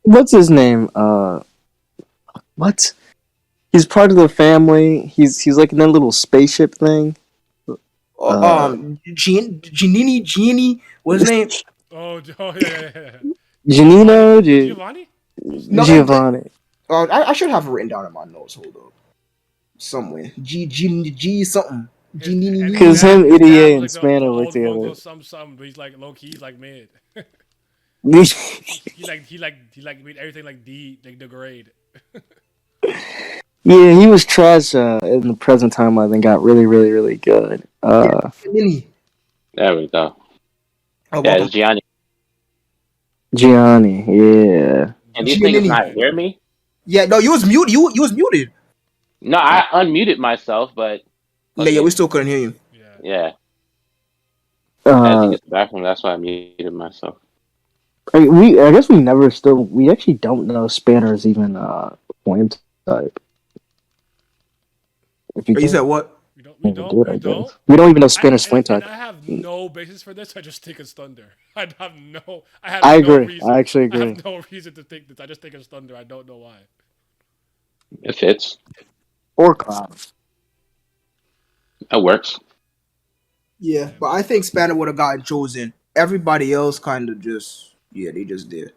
What's his name? What? He's part of the family. He's like in that little spaceship thing. Genie, what's his name? Oh yeah. Giannino? Giovanni? No, Giovanni. I should have it written down in my notes. Hold up. Somewhere. G something. Because him, Idiot, and Spanner were together. Some, but he's like low key, he's like mid. Yeah, he made everything like degrade. he was trash in the present timeline and got really, really, really good. There we go. Yeah, it's Gianni. Yeah. And these niggas not hear me? Yeah, no, you was muted. You was muted. No, I unmuted myself, but Yeah, we still couldn't hear you. yeah. I think it's the bathroom. That's why I muted myself. I guess we actually don't know Spanner's even flame type. You said what? We don't. We We don't even don't. do it We like this. don't. We don't even know spin and splint And tuck. I have no basis for this. I just think it's thunder. I have no. I have I no agree. reason. I actually I agree. have no reason to think this. I just think it's thunder. I don't know why. It fits. Or cloud. That works. Yeah, but I think Spanner would have gotten chosen. Everybody else kind of just, yeah, they just did.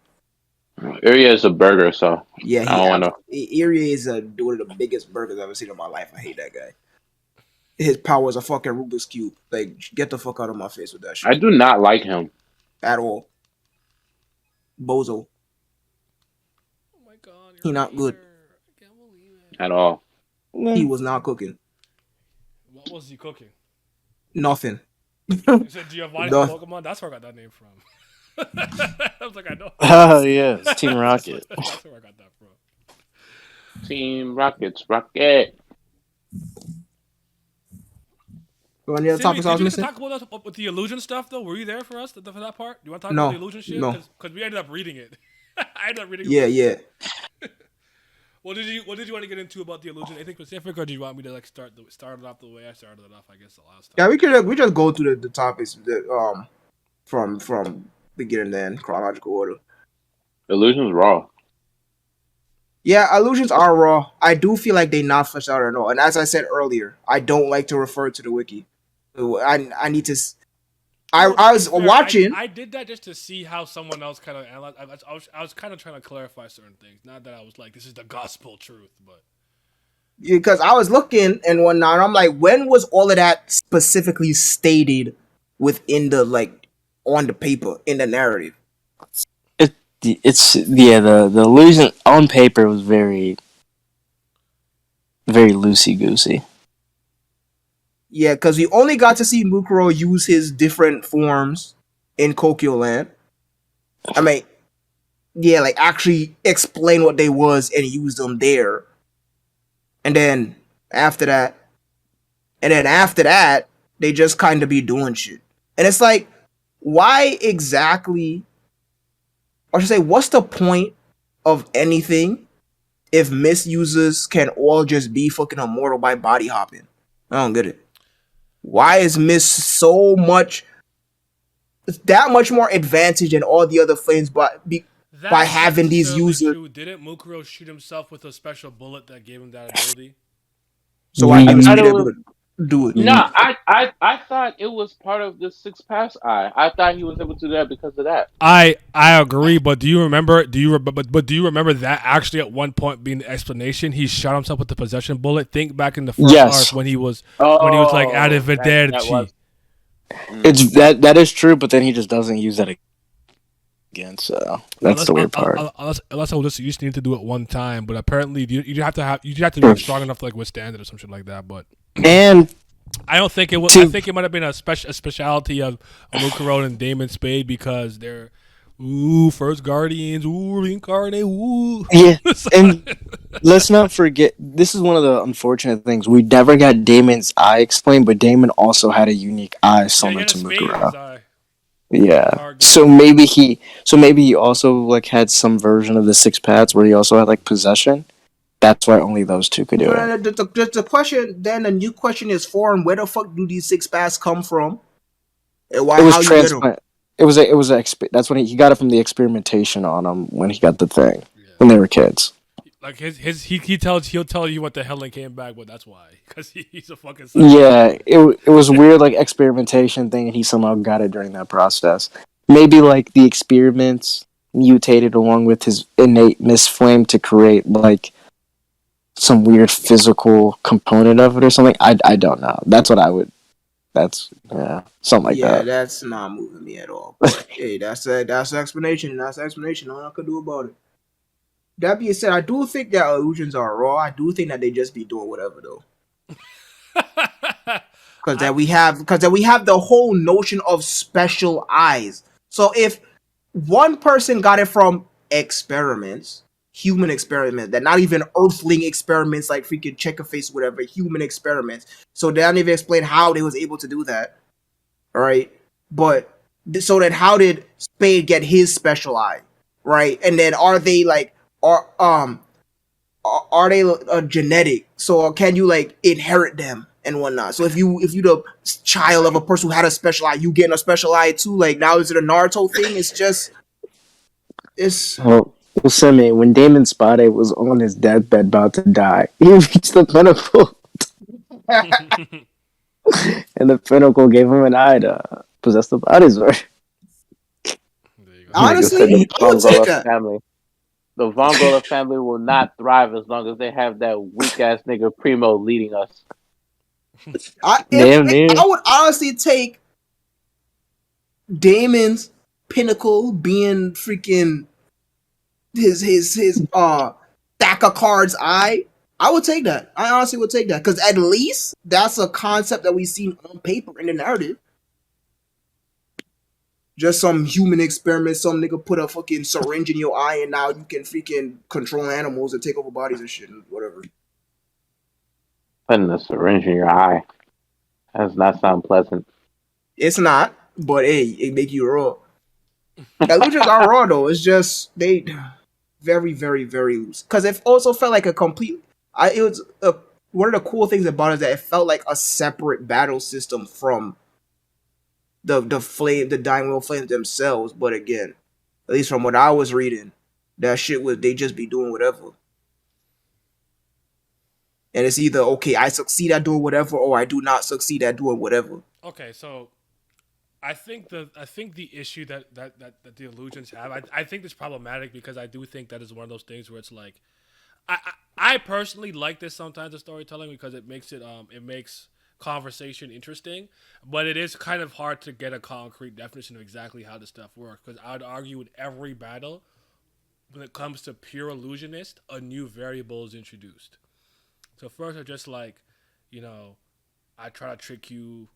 Area is a burger, so Yeah, I don't want to. Erie is one of the biggest burgers I've ever seen in my life. I hate that guy. His power is a fucking Rubik's cube. Like, get the fuck out of my face with that I shit do not like him. at all. Bozo, Oh my god, he you're a not good. hater. I can't believe it. At all. He was not cooking What was he cooking? nothing. You said Giovanni from Nothing. Pokemon. That's where I got that name from. I was like, I know. Oh yeah, it's Team Rocket. That's where I got that from. Team Rockets, Rocket. Any other Sammy, topics I did was you get to missing? talk about with the illusion stuff though? Were you there for us for that part? Do you want to talk No, about the illusion shit? no. Because we ended up reading it. I ended up reading. Yeah, it. yeah. What did you want to get into about the illusion? Anything specific, or do you want me to like start it off the way I started it off? I guess the last time. Yeah, we just go through the topics that from beginning to end chronological order. Illusion's raw. Yeah, illusions are raw. I do feel like they not fleshed out at all. And as I said earlier, I don't like to refer to the wiki. I need to. I was Fair, watching. I did that just to see how someone else kind of analyzed. I was kind of trying to clarify certain things. Not that I was like, this is the gospel truth, but Because I was looking and whatnot, and I'm like, when was all of that specifically stated within the like on the paper in the narrative? It's the illusion on paper was very loosey goosey. Yeah, because we only got to see Mukuro use his different forms in Kokyo Land. I mean, yeah, like actually explain what they was and use them there. And then after that, they just kind of be doing shit. And it's like, why exactly, or should I say, what's the point of anything if misusers can all just be fucking immortal by body hopping? I don't get it. Why is Miss so much, that much more advantage than all the other flames by having these users? True. Didn't Mukuro shoot himself with a special bullet that gave him that ability? So why give thought me it that was- do it? No, I thought it was part of the Six Pass Eye. I thought he was able to do that because of that. I agree, but do you remember? Do you remember that actually at one point being the explanation? He shot himself with the possession bullet. Think back in the first arc when he was like out of that It's that is true, but then he just doesn't use that again. So that's the weird part. Unless I just you just need to do it one time, but apparently you have to be strong enough to like withstand it or something like that. But And I don't think it was. I think it might have been a speciality of Mukuro and Damon Spade because they're first Guardians, reincarnate, yeah, and let's not forget this is one of the unfortunate things. We never got Damon's eye explained, but Damon also had a unique eye similar to Mukuro. Yeah. So maybe he also like had some version of the six paths where he also had like possession. That's why only those two could do it. The question then, a new question is formed: where the fuck do these six paths come from? And why? It was how you get them? transplant. It was that's when he got it from the experimentation on him when he got the thing when they were kids. Like he'll tell you what the hell and came back, but that's why because he's a fucking. Yeah, it was weird like experimentation thing, and he somehow got it during that process. Maybe like the experiments mutated along with his innate misflame to create like some weird physical component of it or something. I don't know. That's what I would. That's something like that. Yeah, that's not moving me at all. But hey, that's the explanation. That's the explanation. All I could do about it. That being said, I do think that illusions are raw. I do think that they just be doing whatever though. Because then we have the whole notion of special eyes. So if one person got it from experiments, human experiments, they're not even earthling experiments like freaking check a face, whatever, human experiments. So they don't even explain how they was able to do that. All right. But so then how did Spade get his special eye? Right. And then are they like, are they genetic? So can you like inherit them and whatnot. So if you the child of a person who had a special eye, you getting a special eye too. Like now is it a Naruto thing? It's Well, Semi, when Damon Spade was on his deathbed about to die, he reached the pinnacle, and the pinnacle gave him an eye to possess the bodies. Right? There you go. Nigga honestly said I the would Von take Gola that. family. The Von Gola family will not thrive as long as they have that weak ass nigga Primo leading us. damn near. I would honestly take Damon's pinnacle being freaking his stack of cards eye. I would take that. I honestly would take that because at least that's a concept that we've seen on paper in the narrative. Just some human experiment, some nigga put a fucking syringe in your eye and now you can freaking control animals and take over bodies and shit and whatever. Putting a syringe in your eye. That does not sound pleasant. It's not, but hey, it make you raw. Illusions are raw though. It's just they very, very, very loose. Because it also felt like a complete. It was one of the cool things about it is that it felt like a separate battle system from the Dying Will Flames themselves. But again, at least from what I was reading, that shit was they just be doing whatever. And it's either okay, I succeed at doing whatever, or I do not succeed at doing whatever. Okay, so I think the issue that the illusions have, I think it's problematic because I do think that is one of those things where it's like, I personally like this sometimes the storytelling because it makes conversation interesting, but it is kind of hard to get a concrete definition of exactly how this stuff works. Because I would argue with every battle, when it comes to pure illusionist, a new variable is introduced. So first, I'm just like, I try to trick you.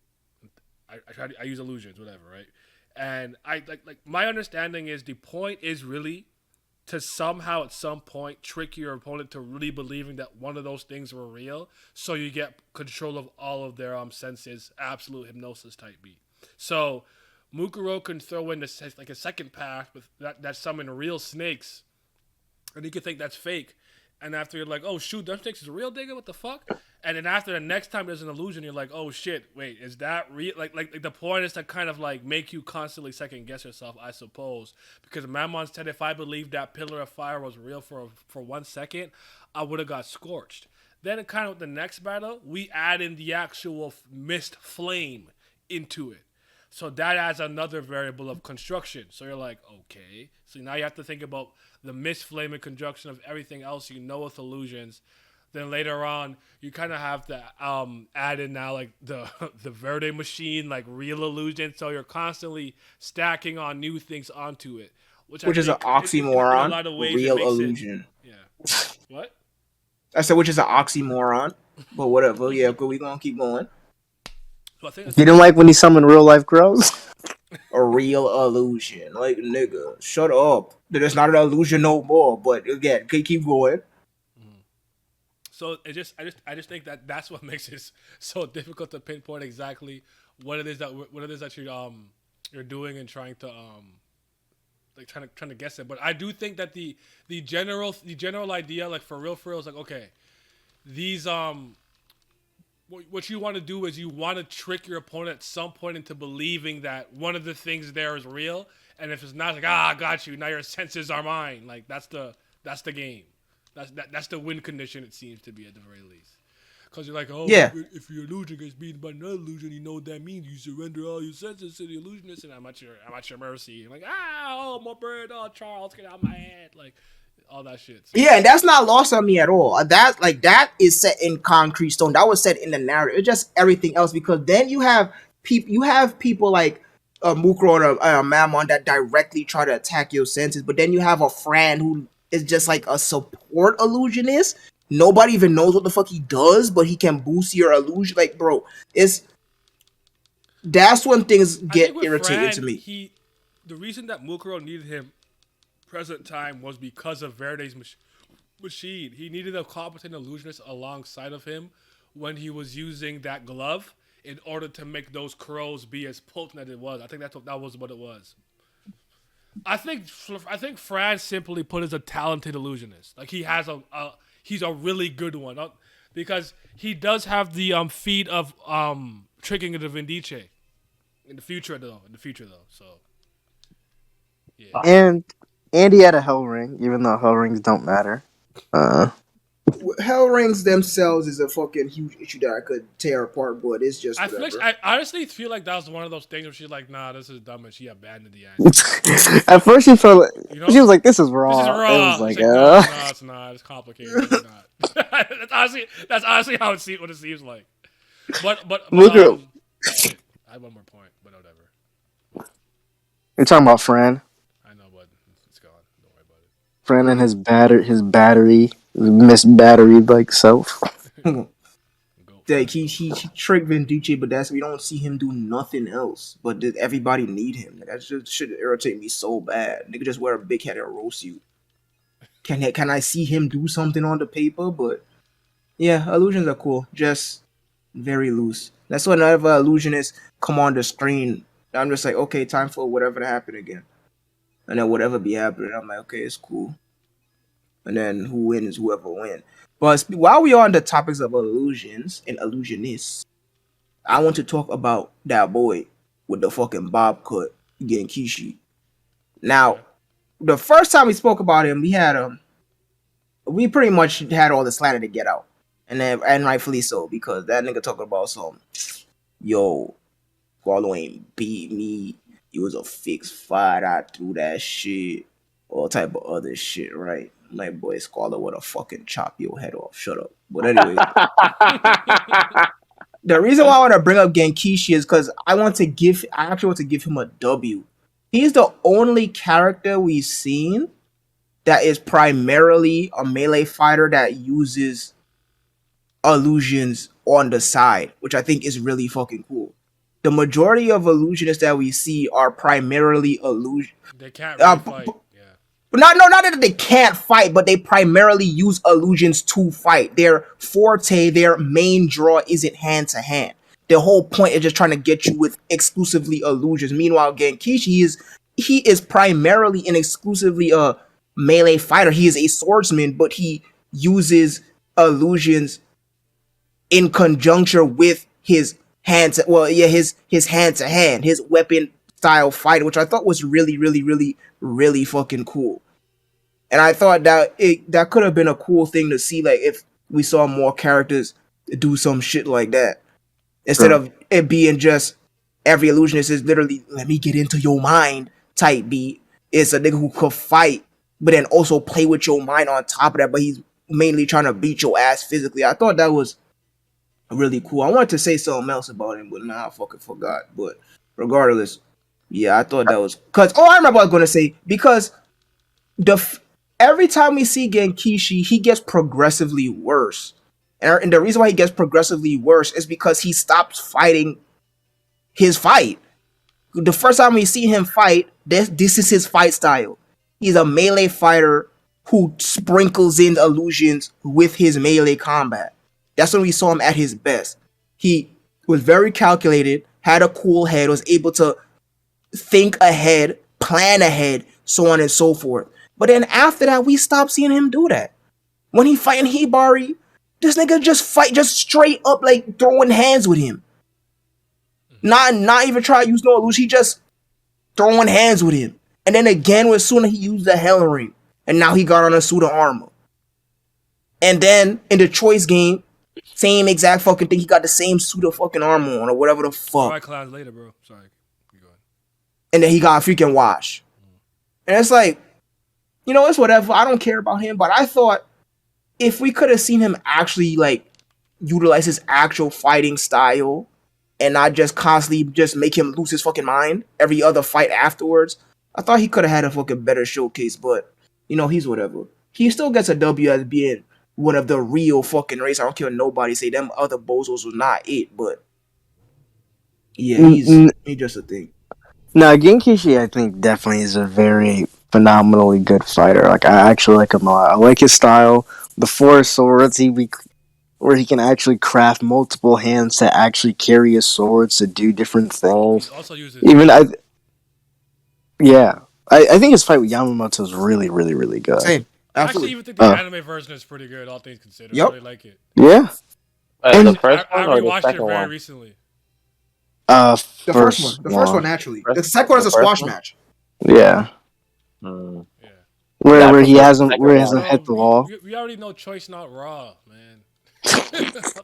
I use illusions, whatever, right? And I like my understanding is the point is really to somehow at some point trick your opponent to really believing that one of those things were real, so you get control of all of their senses, absolute hypnosis type beat. So Mukuro can throw in this like a second path with that summon real snakes, and you could think that's fake. And after you're like, oh shoot, that snakes is real, digga, what the fuck? And then after the next time there's an illusion, you're like, oh shit, wait, is that real? Like the point is to kind of like make you constantly second guess yourself, I suppose. Because Mammon said if I believed that pillar of fire was real for 1 second, I would have got scorched. Then kind of the next battle, we add in the actual mist flame into it. So that adds another variable of construction. So you're like, okay. So now you have to think about the mist flame in conjunction of everything else with illusions. Then later on, you kind of have to add in now like the Verde machine, like real illusion. So you're constantly stacking on new things onto it, Which is an in a oxymoron. lot of ways it Real makes illusion. it. Yeah. What? I said, which is an oxymoron. But whatever. Yeah, we gonna keep going. So I think You didn't like when he summoned real life crows? A real illusion. Like, nigga, shut up. There's not an illusion no more. But again, keep going. So I just think that that's what makes it so difficult to pinpoint exactly what it is that you're doing and trying to like trying to guess it. But I do think that the general idea, like for real is like, okay, these what you want to do is you want to trick your opponent at some point into believing that one of the things there is real, and if it's not, like, I got you, now your senses are mine. Like that's the game. That's the win condition, it seems to be, at the very least. Because you're like, oh, yeah. if your illusion gets beaten by another illusion, you know what that means. You surrender all your senses to the illusionist, and I'm at your mercy. You're like, oh, my bird, oh, Charles, get out of my head. Like, all that shit. So, Yeah, and that's not lost on me at all. That is set in concrete stone. That was set in the narrative. It's just everything else, because then you have people like Mukro or Mammon that directly try to attack your senses, but then you have a friend who is just like a support illusionist. Nobody even knows what the fuck he does, but he can boost your illusion. Like, bro, that's when things get irritating to me. The reason that Mukuro needed him present time was because of Verde's machine. He needed a competent illusionist alongside of him when he was using that glove in order to make those crows be as potent as it was. I think that was what it was. I think Fran, simply put, is a talented illusionist. Like, he's a really good one. because he does have the feat of tricking the Vindice in the future though. So yeah. And he had a hell ring, even though hell rings don't matter. Hell rings themselves is a fucking huge issue that I could tear apart, but it's just whatever. I honestly feel like that was one of those things where she's like, nah, this is dumb, and she abandoned the idea. At first, she felt You she was like, "This is this raw." is It raw. was like, No, it's not. It's complicated. It's not. That's honestly how what it seems like. But Look at- I have one more point, but whatever. You're talking about Fran. I know, but it's gone. Don't worry about it. Fran and his battery, misbatteried like self. Go. Like he tricked Vindice, but we don't see him do nothing else. But did everybody need him? Like, that just should irritate me so bad. Nigga just wear a big head and roast you. Can I see him do something on the paper? But yeah, illusions are cool. Just very loose. That's whenever illusionists come on the screen, I'm just like, okay, time for whatever to happen again. And then whatever be happening, I'm like, okay, it's cool. And then who wins, whoever wins. But while we are on the topics of illusions and illusionists, I want to talk about that boy with the fucking bob cut, Genkishi. Now, the first time we spoke about him, we pretty much had all the slander to get out, and rightfully so, because that nigga talking about some, yo, Squallow ain't beat me. It was a fixed fight. I threw that shit, all type of other shit, right? My boy Squallow would have fucking chop your head off. Shut up. But anyway, the reason why I want to bring up Genkishi is because I actually want to give him a W. He's the only character we've seen that is primarily a melee fighter that uses illusions on the side, which I think is really fucking cool. The majority of illusionists that we see are primarily illusion. They can't really fight. Yeah. But not that they can't fight, but they primarily use illusions to fight. Their forte, their main draw isn't hand to hand. The whole point is just trying to get you with exclusively illusions. Meanwhile, Genkishi he is primarily and exclusively a melee fighter. He is a swordsman, but he uses illusions in conjunction with his hand to hand, his weapon style fight, which I thought was really, really, really, really fucking cool. And I thought that that could have been a cool thing to see, like if we saw more characters do some shit like that, instead of it being just every illusionist is literally let me get into your mind type beat. It's a nigga who could fight, but then also play with your mind on top of that. But he's mainly trying to beat your ass physically. I thought that was really cool. I wanted to say something else about him, but now I fucking forgot. But regardless, yeah, I thought that was I remember what I was gonna say, because every time we see Genkishi, he gets progressively worse, and the reason why he gets progressively worse is because he stops fighting his fight. The first time we see him fight, this is his fight style. He's a melee fighter who sprinkles in illusions with his melee combat. That's when we saw him at his best. He was very calculated, had a cool head, was able to think ahead, plan ahead, so on and so forth. But then after that, we stopped seeing him do that. When he fighting Hibari, this nigga just straight up like throwing hands with him. Not even try to use no illusion. He just throwing hands with him. And then again, when sooner he used the Hell Ring, and now he got on a suit of armor. And then in the choice game, same exact fucking thing. He got the same suit of fucking armor on, or whatever the fuck. Fight class later, bro. Sorry. You go ahead. And then he got a freaking wash. And it's like, it's whatever. I don't care about him. But I thought if we could have seen him actually like utilize his actual fighting style and not just constantly just make him lose his fucking mind every other fight afterwards, I thought he could have had a fucking better showcase. But he's whatever. He still gets a W as being one of the real fucking race. I don't care what nobody say. Them other bozos was not it, but yeah, he's just a thing. No, Genkishi, I think, definitely is a very phenomenally good fighter. Like, I actually like him a lot. I like his style. The four swords, where he can actually craft multiple hands to actually carry his swords to do different things. He also uses I think his fight with Yamamoto is really, really, really good. Same. I actually Absolutely. even think the anime version is pretty good, all things considered. I Yep. really like it. Yeah. The And first I one or the rewatched it second very one? recently. The first one. first The first one one. naturally. The second one is The a first squash one? match. Yeah. Mm. Yeah. Yeah, I Where he prefer the hasn't second one. hit Bro, the wall. we already know Choice not raw, man.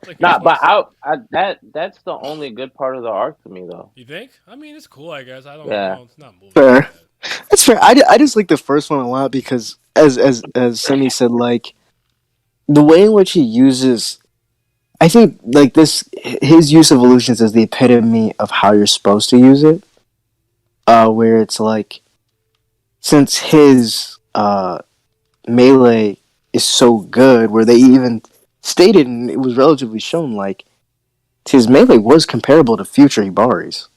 Like Nah, but Choice. that's the only good part of the arc to me, though. You think? I mean, it's cool, I guess. I don't Yeah. know. It's not moving that Fair. bad. That's fair. I just like the first one a lot because as Semi said, like the way in which he uses, I think like this his use of illusions is the epitome of how you're supposed to use it. Where it's like since his melee is so good, where they even stated and it was relatively shown like his melee was comparable to future Hibari's.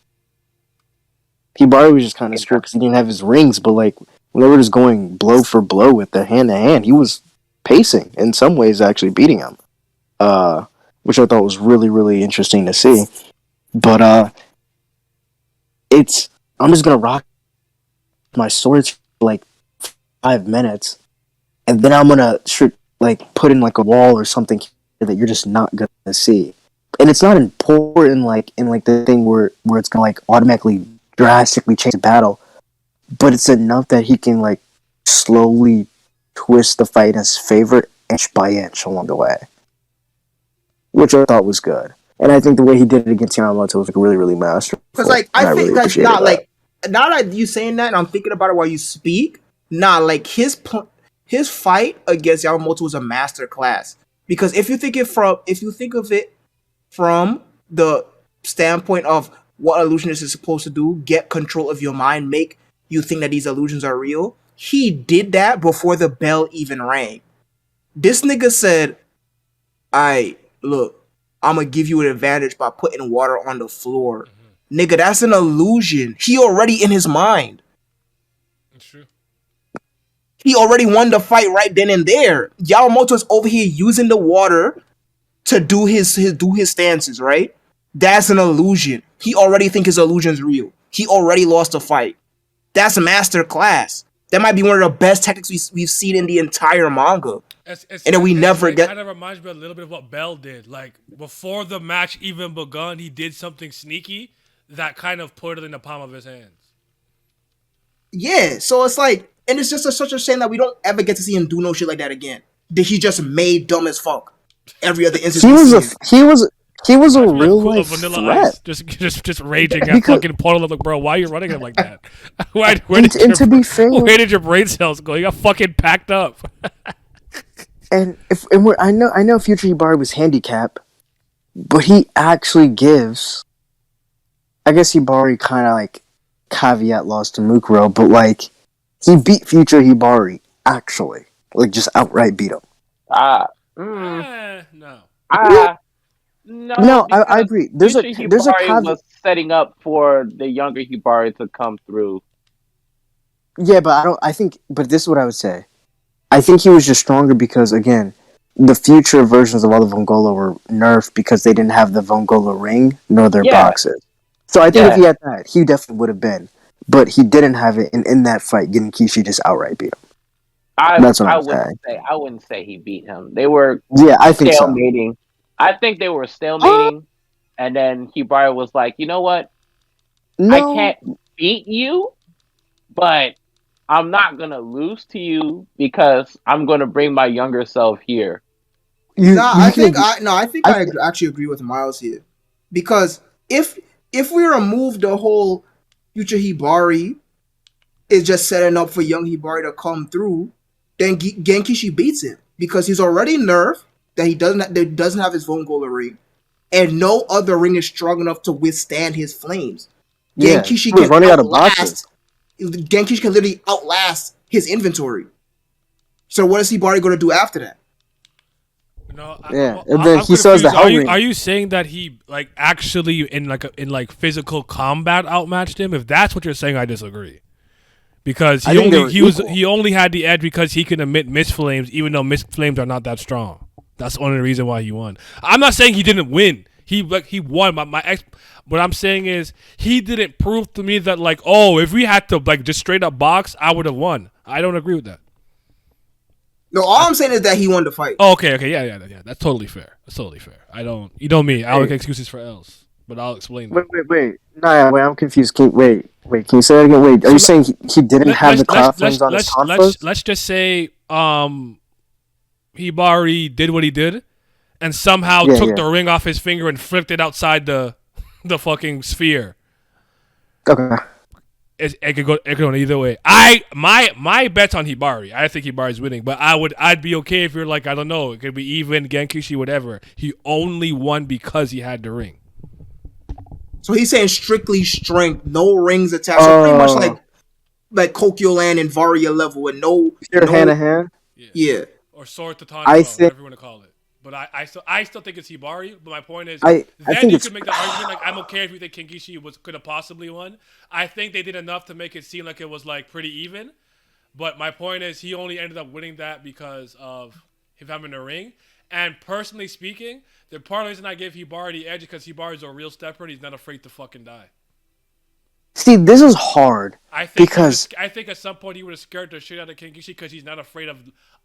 Hibari was just kind of screwed because he didn't have his rings, but like when they were just going blow for blow with the hand to hand, he was pacing in some ways, actually beating him, which I thought was really interesting to see. But it's I'm just gonna rock my swords for like 5 minutes, and then I'm gonna like put in like a wall or something that you're just not gonna see. And it's not important like in like the thing where it's gonna like automatically drastically change the battle, but it's enough that he can like slowly twist the fight in his favor inch by inch along the way, which I thought was good. And I think the way he did it against Yamamoto was like really masterful. Because like and I think really because appreciated that. like now that you saying that and I'm thinking about it while you speak, like his fight against Yamamoto was a master class. Because if you think of it from the standpoint of what illusionist is supposed to do, get control of your mind, make you think that these illusions are real. He did that before the bell even rang. This nigga said, "I look, I'm gonna give you an advantage by putting water on the floor." Nigga, that's an illusion. He already in his mind. It's true. He already won the fight right then and there. Yamamoto's over here using the water to do his stances, right? That's an illusion. He already think his illusion's real. He already lost the fight. That's a master class. That might be one of the best tactics we've seen in the entire manga. And then we never get. Kind of reminds me a little bit of what Bell did. Like before the match even begun, he did something sneaky that kind of put it in the palm of his hands. Yeah, so it's like, and it's just such a shame that we don't ever get to see him do no shit like that again. That he just made dumb as fuck. Every other instance. He was a Reminds me of real Cool- life Vanilla threat. Ice, just raging at Because- fucking Portal. Like, bro, why are you running him like that? Where And to be fair, where did your brain cells go? You got fucking packed up. I know Future Hibari was handicapped, but he actually gives. I guess Hibari kind of like caveat lost to Mukuro, but like he beat Future Hibari actually, like just outright beat him. No. No, I agree. There's a Hibari was setting up for the younger Hibari to come through. Yeah, but but this is what I would say. I think he was just stronger because, again, the future versions of all the Vongola were nerfed because they didn't have the Vongola ring nor their boxes. So I think if he had that, he definitely would have been. But he didn't have it, and in that fight, Genkishi just outright beat him. That's what I'm saying. I wouldn't say he beat him. They were I think stalemating. So. I think they were stalemating, and then Hibari was like, you know what? No. I can't beat you, but I'm not going to lose to you because I'm going to bring my younger self here. I think I actually agree with Miles here. Because if we remove the whole Future Hibari is just setting up for young Hibari to come through, then Genkishi beats him. Because he's already nerfed, that he doesn't have his Vongola ring, and no other ring is strong enough to withstand his flames. Genkishi can running out of boxes. Genkishi can literally outlast his inventory. So what is Hibari going to do after that? No, and then he says the hell ring. Are you saying that he like actually in physical combat outmatched him? If that's what you're saying, I disagree. Because he only had the edge because he can emit mist flames, even though mist flames are not that strong. That's the only reason why he won. I'm not saying he didn't win. He won. What I'm saying is he didn't prove to me that if we had to just straight up box, I would have won. I don't agree with that. No, all I'm saying is that he won the fight. Oh, okay, yeah. That's totally fair. You know me. I don't make excuses for L's, but I'll explain that. Wait. No, wait, I'm confused. Can you say that again? Wait, are you saying he didn't have the cloud flames on his confidence? Let's just say Hibari did what he did and somehow took the ring off his finger and flipped it outside the fucking sphere. Okay. It could go either way. My bet's on Hibari. I think Hibari's winning, but I'd be okay if you're like, I don't know, it could be even, Genkishi, whatever. He only won because he had the ring. So he's saying strictly strength, no rings attached. So pretty much like Kokyo Land and Varia level and no hand to hand. Yeah. Or sword to whatever you want to call it. But I still think it's Hibari. But my point is, I think you could make the argument like I'm okay if you think Genkishi could have possibly won. I think they did enough to make it seem like it was like pretty even. But my point is, he only ended up winning that because of him having the ring. And personally speaking, the part of the reason I give Hibari the edge is because Hibari's a real stepper and he's not afraid to fucking die. See, this is hard. I think at some point he would have scared the shit out of Genkishi because he's not afraid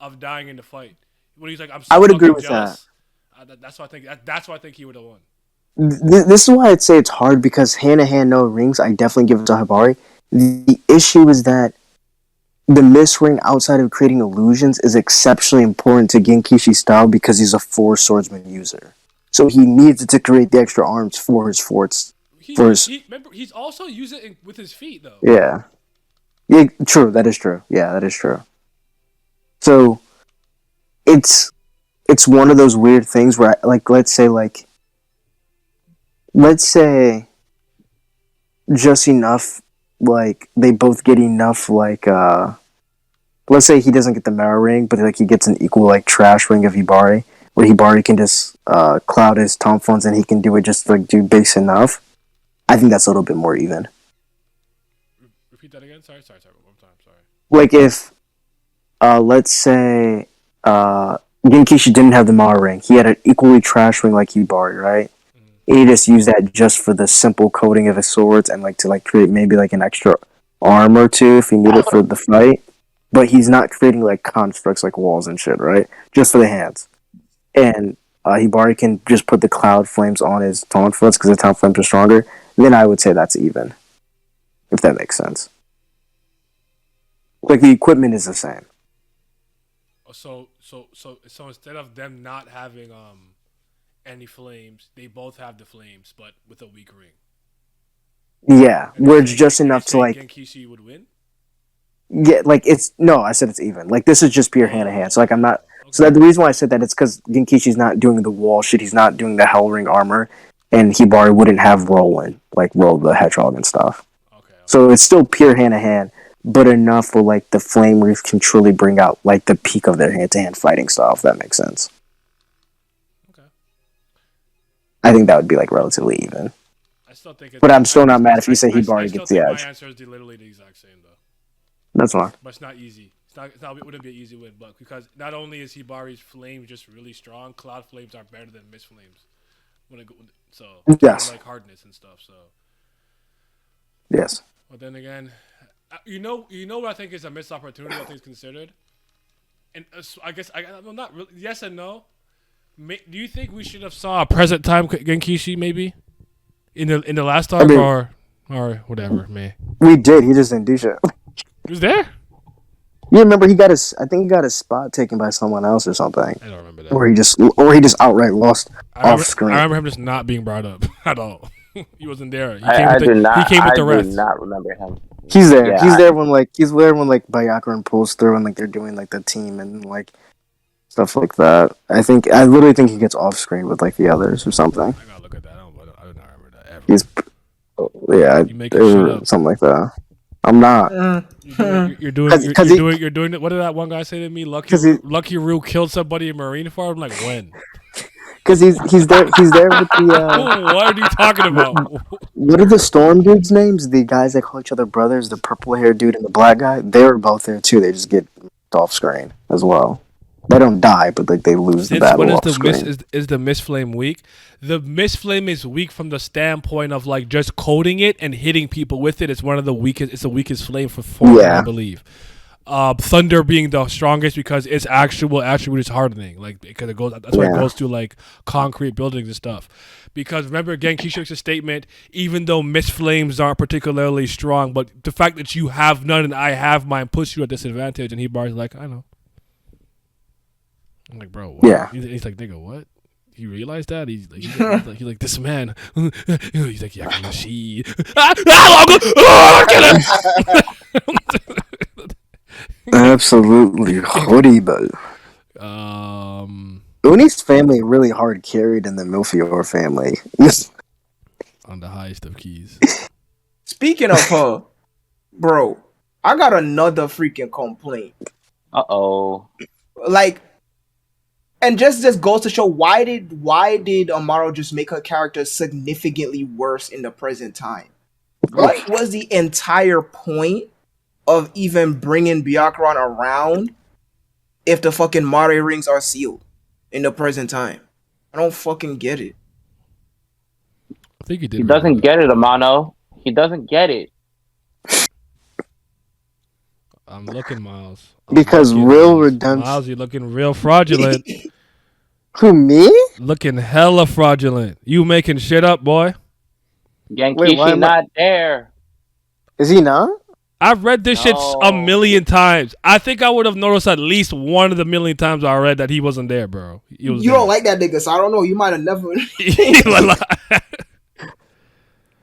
of dying in the fight. When he's like, I would agree with jealous. That. That's why I think he would have won. This is why I'd say it's hard because hand to hand, no rings. I definitely give it to Hibari. The issue is that the miss ring outside of creating illusions is exceptionally important to Genkishi's style because he's a 4 swordsman user. So he needs to create the extra arms for his forts. Remember, he's also using it with his feet though. Yeah, true. That is true. Yeah, that is true. So it's one of those weird things where, let's say just enough, like they both get enough, like let's say he doesn't get the mirror ring, but like he gets an equal like trash ring of Hibari, where Hibari can just cloud his Tomfons and he can do it just like do base enough. I think that's a little bit more even. Repeat that again. Sorry. One time. Sorry. Like if let's say Genkishi didn't have the Mara ring, he had an equally trash ring like Hibari, right? And he just used that just for the simple coating of his swords and like to like create maybe like an extra arm or two if he needed for the fight. But he's not creating like constructs like walls and shit, right? Just for the hands. And Hibari can just put the cloud flames on his taunt foots because the taunt flames are stronger. Then I would say that's even, if that makes sense. Like the equipment is the same. So instead of them not having any flames, they both have the flames, but with a weak ring. Yeah, where it's just enough to like. Genkishi would win. Yeah, like I said it's even. Like this is just pure hand to hand. So like I'm not. Okay. So that the reason why I said that it's because Genkishi's not doing the wall shit. He's not doing the Hell Ring armor, and Hibari wouldn't have roll the hedgehog and stuff. Okay. So it's still pure hand to hand, but enough where like the flame wreath can truly bring out like the peak of their hand to hand fighting style. If that makes sense. Okay. I think that would be like relatively even. I still think. But I'm still not mad if you say Hibari gets the edge. My answer is literally the exact same though. That's fine. But it's not easy. It wouldn't be an easy win, but because not only is Hibari's flame just really strong, cloud flames are better than mist flames. Yes. Like hardness and stuff. So. Yes. But then again, you know what I think is a missed opportunity. I think is considered, and I guess I'm not really. Yes and no. Do you think we should have saw a present time Genkishi maybe in the last arc or whatever, man? We did. He just didn't do shit. He was there? Yeah, remember I think he got his spot taken by someone else or something. I don't remember that. Or he just outright lost off screen. I remember him just not being brought up at all. He wasn't there. He came with the rest. I do not remember him. He's there. Yeah, he's there when Byakuran pulls through and like they're doing like the team and like stuff like that. I literally think he gets off screen with like the others or something. I gotta look at that. I do not remember that ever. Something like that. I'm not. You're doing it. What did that one guy say to me? Lucky Roo killed somebody in Marineford. I'm like, when? Because he's there. He's there with the. What are you talking about? What are the Storm dudes' names? The guys that call each other brothers. The purple-haired dude and the black guy. They were both there too. They just get off screen as well. They don't die, but like they lose the battle off screen. Is the Mist Flame weak? The Mist Flame is weak from the standpoint of like just coating it and hitting people with it. It's one of the weakest. It's the weakest flame for form, I believe. thunder being the strongest because its actual attribute is hardening. Like because it goes. That's why it goes through like concrete buildings and stuff. Because remember again, Keisha makes a statement. Even though mist flames aren't particularly strong, but the fact that you have none and I have mine puts you at disadvantage. And Hibari's like, I know. I'm like, bro, what? Yeah. He's like, nigga, what? You realize that? He's like this man. He's like, yeah, she. Absolutely horrible. Uni's family really hard carried in the Milfior family. On the highest of keys. Speaking of her, bro, I got another freaking complaint. Uh-oh. Like, and just goes to show why did Amaro just make her character significantly worse in the present time? What was the entire point of even bringing Byakuran around if the fucking Mare rings are sealed in the present time? I don't fucking get it. I think he did. He doesn't get it, Amano. He doesn't get it. I'm looking, Miles. Because real redemption. Miles, you're looking real fraudulent. Who, me? Looking hella fraudulent. You making shit up, boy. Genkishi not there. Is he not? I've read this shit a million times. I think I would have noticed at least one of the million times I read that he wasn't there, bro. You don't like that nigga, so I don't know. You might have never.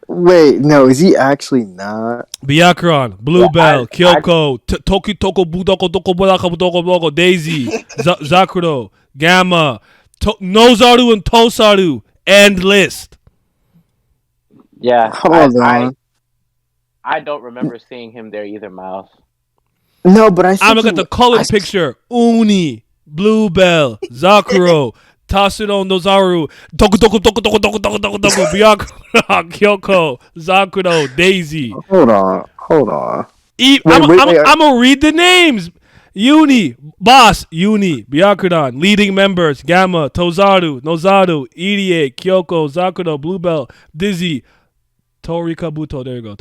Wait, no, is he actually not? Byakuran, Bluebell, Kyoko, Toki Toko Budoko Doko Bodaka Budoko Boko, Daisy, Zakuro, Gamma, Nozaru and Tosaru. End list. Yeah. Hold on. I don't remember seeing him there either, Miles. No, but I'm looking at the colored picture. Uni, Bluebell, Zakuro, Tasuno Nozaru, Toku Toku Toku Toku Toku Toku Toku Toku, Byakuran, Kyoko, Zakuro, Daisy. Hold on. I'm gonna read the names. Uni, Boss, Uni, Byakuran, leading members, Gamma, Tozaru, Nozaru, Irie, Kyoko, Zakuro, Bluebell, Dizzy, Tori Kabuto. There you go.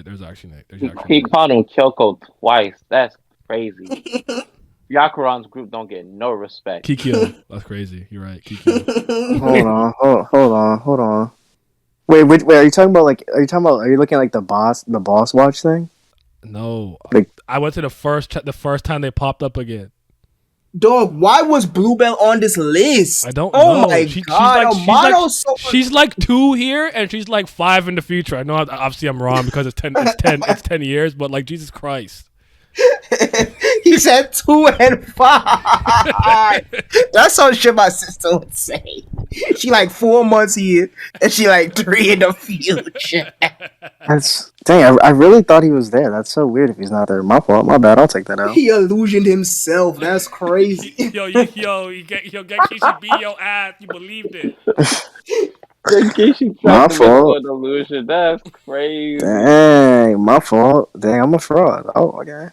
There's actually name. He called him Kyoko twice. That's crazy. Yakuran's group don't get no respect. Kikyo. That's crazy. You're right. Kikyo. Hold on. Wait, are you talking about are you looking at like the boss watch thing? No. Like, I went to the first time they popped up again. Dog, why was Bluebell on this list? I don't know. Oh my god, she's like 2 here and she's like 5 in the future. I know obviously I'm wrong because it's 10 years, but like Jesus Christ. He said 2 and 5. That's some shit my sister would say. She like 4 months here and she like 3 in the future. I really thought he was there. That's so weird if he's not there. My fault. My bad. I'll take that out. He illusioned himself. That's crazy. You get Kishi beat your ass. You believed it. My fault. Illusion. That's crazy. Dang, my fault. Dang, I'm a fraud. Oh, okay.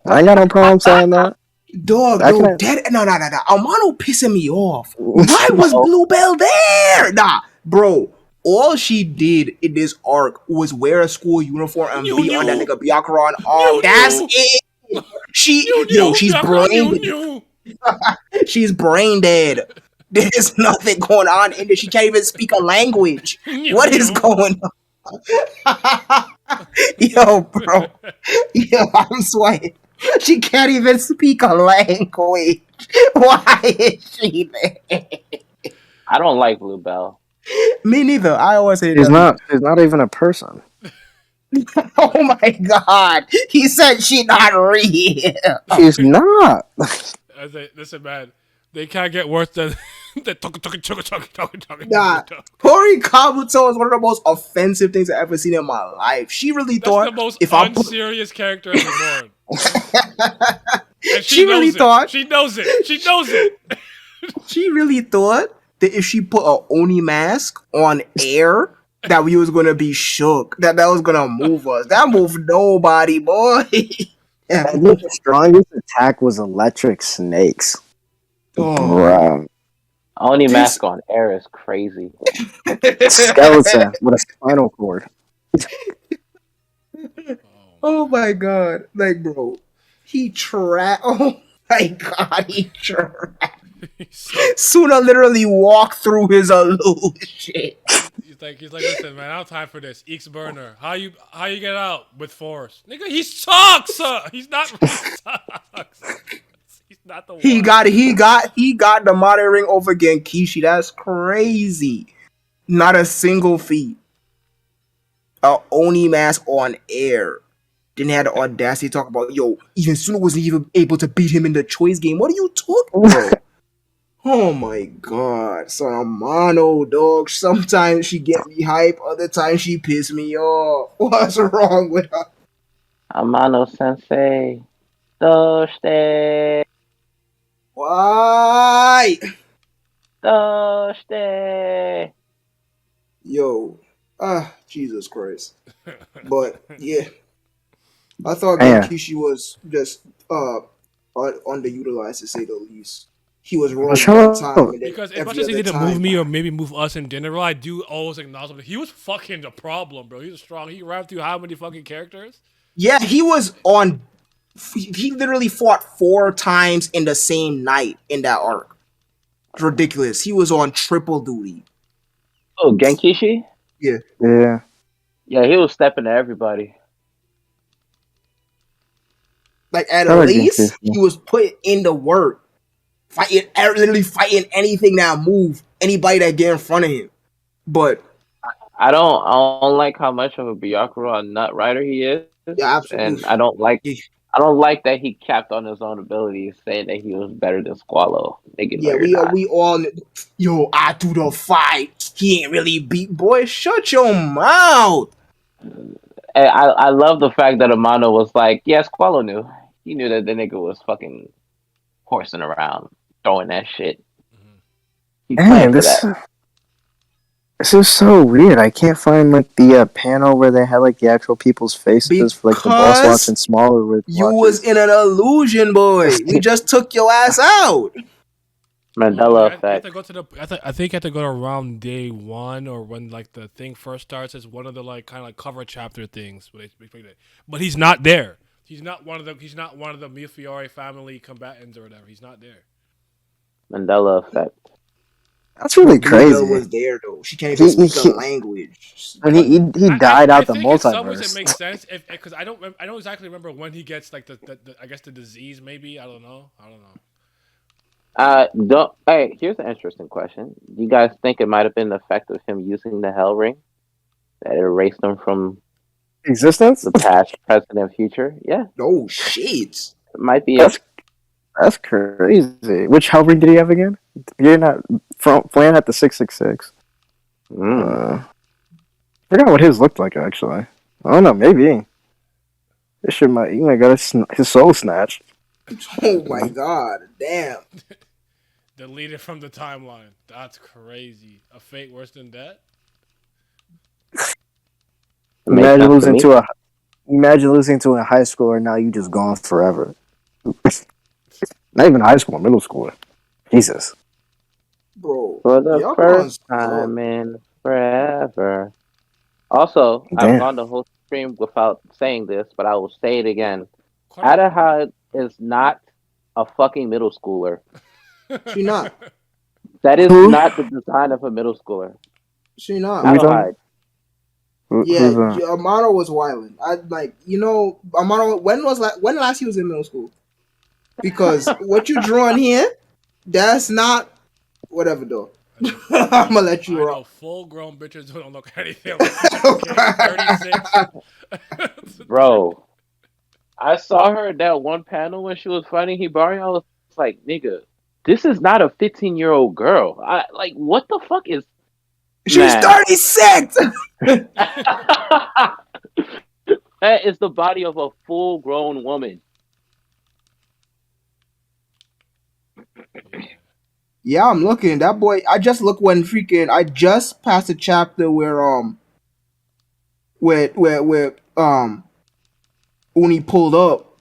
I ain't got no problem saying that. Dog, no. Amano pissing me off. Why was Bluebell there? Nah, bro. All she did in this arc was wear a school uniform and be on that nigga Byakuran. Oh, that's it. She's brain dead. There's nothing going on in there. She can't even speak a language. What is going on? Yo, bro. Yo, I'm sweating. She can't even speak a language. Why is she there? I don't like Bluebell. Me neither. I always say she's not even a person. Oh my god. He said she's not real. She's not. Listen, man. They can't get worse than Nah, Tori Kabuto is one of the most offensive things I've ever seen in my life. She really thought the most unserious character ever born. And she really thought she knows it. She really thought that if she put a Oni mask on air, that we was gonna be shook. That was gonna move us. That moved nobody, boy. The strongest attack was electric snakes. Oh, bro. Oni mask on air is crazy. Skeleton with a spinal cord. Oh my god. Like, bro. He trapped. Oh my god, he trapped. So, Suna literally walked through his illusion. he's like, listen, man, I don't have time for this. Eeks burner. How you get out with force? Nigga, he sucks. He's not. He sucks. He's not the one. He got the Mata ring over Genkishi. That's crazy. Not a single feat. A Oni mask on air. Didn't have the audacity to talk about, yo, even Suna wasn't even able to beat him in the choice game. What are you talking about? Oh my god. So Amano, dog. Sometimes she get me hype, other times she piss me off. What's wrong with her? Amano Sensei. Doshite. Why? Doshite. Yo. Jesus Christ. But yeah. I thought Yeah. Genkishi was just underutilized, to say the least. He was wrong Shut one up. time, and then Because as every much as he other didn't move time. me or maybe move us in general, I do always acknowledge him. He was fucking the problem, bro. He was strong. He ran through how many fucking characters? Yeah, he was on. He literally fought 4 times in the same night in that arc. It's ridiculous. He was on triple duty. Oh, Genkishi? Yeah. Yeah, he was stepping to everybody. Like at I like least Genkishi. he was put in the work, literally fighting anything that moved, anybody that get in front of him. But I don't like how much of a Byakuya nut rider he is. yeah, absolutely. And I don't like that he capped on his own abilities, saying that he was better than Squallow. Nigga, Yeah, no, you're not. we all, yo, I do the fight. He ain't really beat. Boy, shut your mouth. And I love the fact that Amano was like, yeah, Squallow knew. He knew that the nigga was fucking horsing around, throwing that shit. He Man, planned for that. this is so weird. I can't find like the panel where they had like the actual people's faces for like the boss Because watch and smaller with you was in an illusion, boy. We just took your ass out. Mandela You have effect. to go to the. I think you have to go to around day 1 or when like the thing first starts. It's one of the like kind of like cover chapter things. But he's not there. He's not one of the. He's not one of the Mifiore family combatants or whatever. He's not there. Mandela effect. That's really Buddha crazy. was there though. She can't even speak the language. When he died out the think in some ways it multiverse. makes sense because I don't exactly remember when he gets like the I guess the disease maybe I don't know. Hey, here's an interesting question. You guys think it might have been the effect of him using the Hell Ring that erased him from Existence? the past, present, and future? Yeah, Oh shit. it might be. That's crazy. Which Hell Ring did he have again? You're not Flan at the 666. I forgot what his looked like actually. I don't know, maybe. This shit might got his soul snatched. Oh my god. Damn. Deleted from the timeline. That's crazy. A fate worse than that? Imagine losing to a high schooler, now you just gone forever. Not even high school, middle school. Jesus. Bro. For the y'all first gone- time in forever. Also, Damn. I've gone the whole stream without saying this, but I will say it again. Adahad is not a fucking middle schooler. She not. That is Who? not the design of a middle schooler. She not. Who you talking- Adahad. Yeah, Who's that? Amano was wilding. I Amano. When last he was in middle school? Because what you drawing here, that's not whatever though. I'm gonna let you I know rock. full-grown bitches don't look anything like 36. Bro, I saw her at that one panel when she was fighting Hibari. I was like, nigga, this is not a 15-year-old girl. What the fuck is... She's Man. 36. That is the body of a full-grown woman. Yeah, I'm looking. That boy. I just look when freaking. I just passed a chapter where Uni pulled up.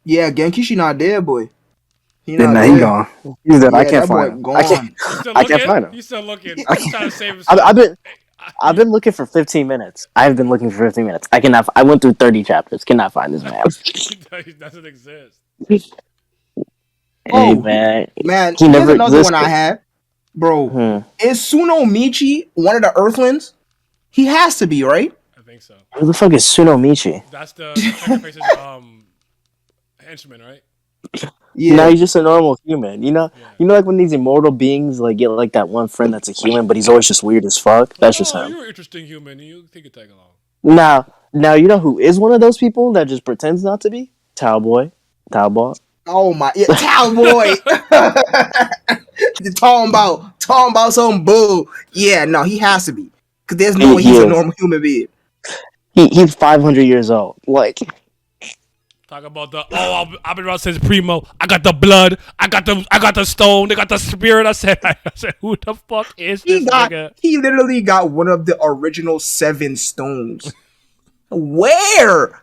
Yeah, Genkishi not there, boy. He not Nah, there. he gone. He's dead. I Yeah, can't that find boy him. gone. I can't. You still I looking? can't find him. You still looking? I- I'm trying to save him. I've been I've been looking for 15 minutes. I've been looking for 15 minutes. I went through 30 chapters. Cannot find this man. He doesn't exist. Hey Oh man, man, he here's never another one I existed. had, bro. Hmm. Is Michi one of the Earthlings? He has to be, right? I think so. Who the fuck is Tsunomichi? That's Second Face's henchman, right? Yeah. No, he's just a normal human. Yeah. Like when these immortal beings like get like that one friend that's a human, but he's always just weird as fuck. Like, That's just oh, him. you're an interesting human. You take a tag along. Now you know who is one of those people that just pretends not to be? Talboy. Oh my, yeah, Cowboy. talking about some bull. Yeah, no, he has to be, cause there's no way He he's a is. normal human being. He's 500 years old. Like, Talk about I've been around since Primo. I got the blood. I got the stone. They got the spirit. I said, who the fuck is this nigga? He literally got one of the original 7 stones. Where?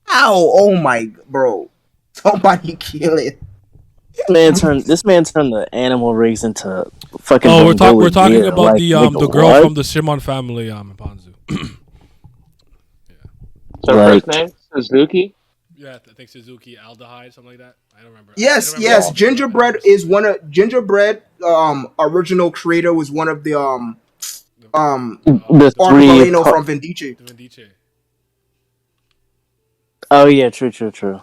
How? Oh my, bro! Somebody kill it. this man turned the animal rigs into fucking. Oh, we're Mongolia talking gear. about Like, the nigga, girl what? from the Shimon family, Panzu. So Like- first name Suzuki. Yeah, I think Suzuki aldehyde, something like that. I don't remember. Yes, I don't remember. Gingerbread is one of Gingerbread. Original creator was one of the The Arco three. Valeno from Vindice. Vindice. Oh yeah, true.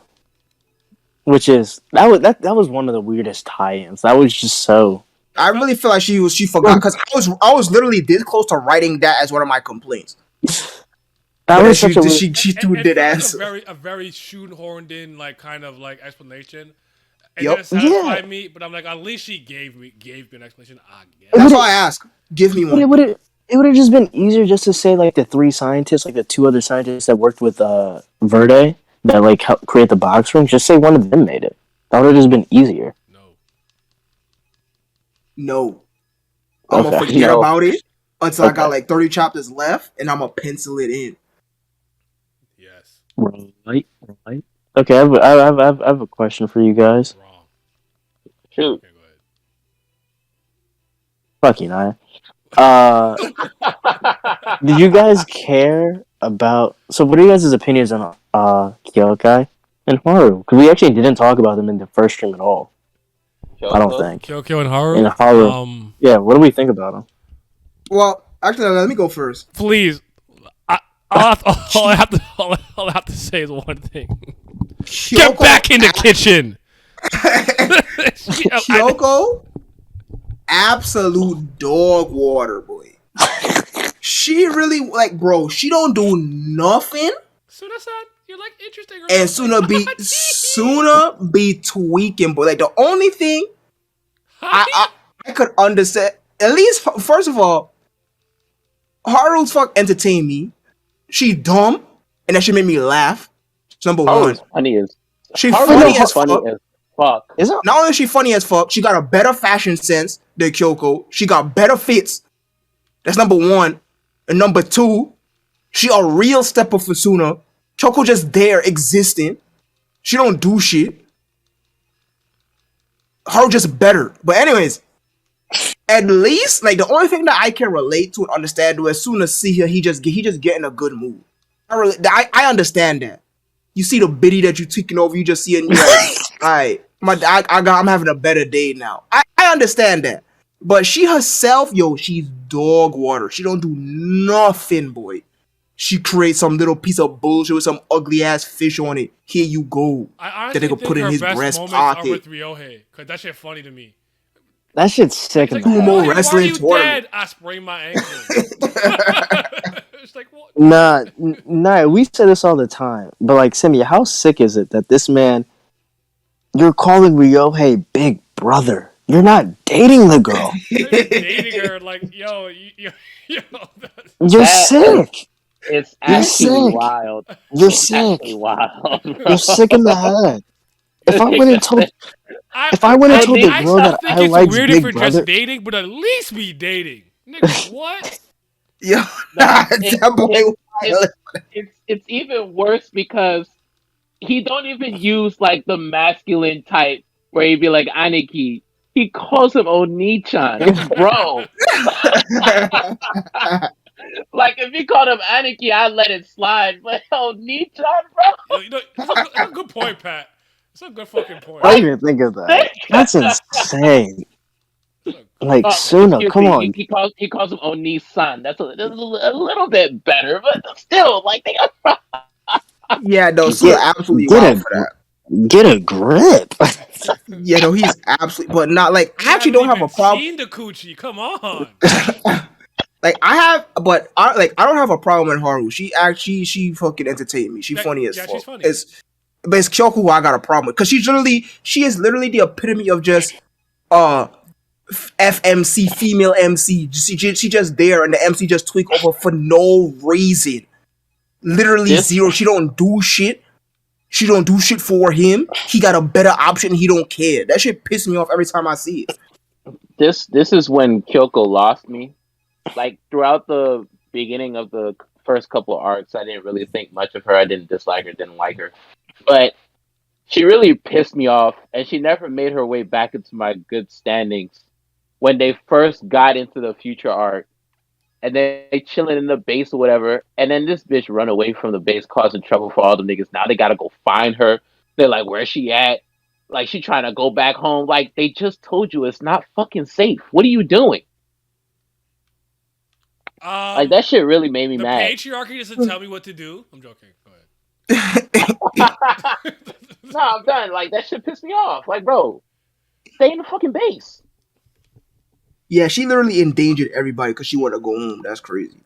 Which is that was one of the weirdest tie-ins. That was just so. I really feel like she forgot, because I was literally this close to writing that as one of my complaints. That But was she such a. she too did ass. A very shoehorned in kind of explanation. It Yup. didn't satisfy me, but I'm like, at least she gave me an explanation. I guess. That's why I ask. Give me But one. it would have just been easier just to say like the 3 scientists, like the 2 other scientists that worked with Verde that like helped create the box ring. Just say one of them made it. That would have just been easier. No. I'm gonna Okay, forget no. about it until I got Okay. like 30 chapters left, and I'm gonna pencil it in. Yes. Right. Okay, I have a question for you guys. Wrong. Shoot. Okay, go ahead. Fuck you, Naya. Did you guys care about? So, what are you guys' opinions on Kyokai and Haru? Because we actually didn't talk about them in the first stream at all. I don't think. Kyokyo and Haru. And Haru. Yeah, what do we think about them? Well, actually, let me go first. Please. All I have to say is one thing. Get back in the kitchen. Kyoko, absolute dog water, boy. She really bro. She don't do nothing, Suna-san, you're interesting. and sooner be tweaking, boy. Like the only thing I could understand, at least first of all, Haru's fuck entertain me. She dumb, and that should make me laugh. It's number one. Funny as She Haru's funny as funny fuck. as fuck. Is it? Not only is she funny as fuck, she got a better fashion sense than Kyoko. She got better fits. That's number one. And number two, she a real stepper for Suna. Kyoko just there existing. She don't do shit. Her just better. But anyways, at least the only thing that I can relate to and understand is as soon as see her, he just get in a good mood. I understand that. You see the biddy that you tweaking over, you just see it and you're like, alright, I'm having a better day now. I understand that. But she herself, she's dog water. She don't do nothing, boy. She creates some little piece of bullshit with some ugly ass fish on it. Here you go. I That they could put in his breast pocket. Are with Ryohei, because that shit funny to me. That shit's sick. It's Like, Sumo why wrestling are you tournament. dead? I sprained my ankle. It's like, what? nah, we say this all the time. But like, Simi, how sick is it that this man, you're calling Ryohei big brother? You're not dating the girl. You're dating her, yo. You're sick. It's You're actually sick. wild. You're It's sick. actually wild. Bro. You're sick in the head. If I went and told I girl that think I it's like weird Big if you're Brother, just dating, but at least be dating. Nigga, what? Yo, it- that boy wild. It's even worse because he don't even use the masculine type where he'd be like Aniki. He calls him Onichan, bro. Like if you called him Aniki, I'd let it slide. But Nichan, bro. That's a good point, Pat. That's a good fucking point. I Like didn't even think of that. That's insane. That's Like, Suna, excuse come me, on. he calls him Oni-san. That's a little bit better, but still, like they got Yeah, no, Suda Get, absolutely get wild a, for that. get a grip. Yeah, no, he's absolutely, but not like we I actually haven't don't have a even problem. seen the coochie. Come on. Like I have, but I don't have a problem with Haru. She fucking entertained me. She funny as Yeah, she's fuck. funny. But it's Kyoko who I got a problem with because she is literally the epitome of just uh FMC female MC. She just there and the MC just tweak over for no reason. Literally this zero. She don't do shit. She don't do shit for him. He got a better option. He don't care. That shit pisses me off every time I see it. this is when Kyoko lost me. Like throughout the beginning of the first couple of arcs, I didn't really think much of her. I didn't dislike her, didn't like her, but she really pissed me off, and she never made her way back into my good standings when they first got into the future arc, and they chilling in the base or whatever, and then this bitch run away from the base, causing trouble for all the niggas. Now they gotta go find her. They're like, where's she at? Like she trying to go back home. Like they just told you it's not fucking safe. What are you doing? Like that shit really made me The mad. patriarchy doesn't tell me what to do. I'm joking. Go ahead. No, I'm done. Like that shit pissed me off. Like, bro, stay in the fucking base. Yeah, she literally endangered everybody because she wanted to go home. That's crazy.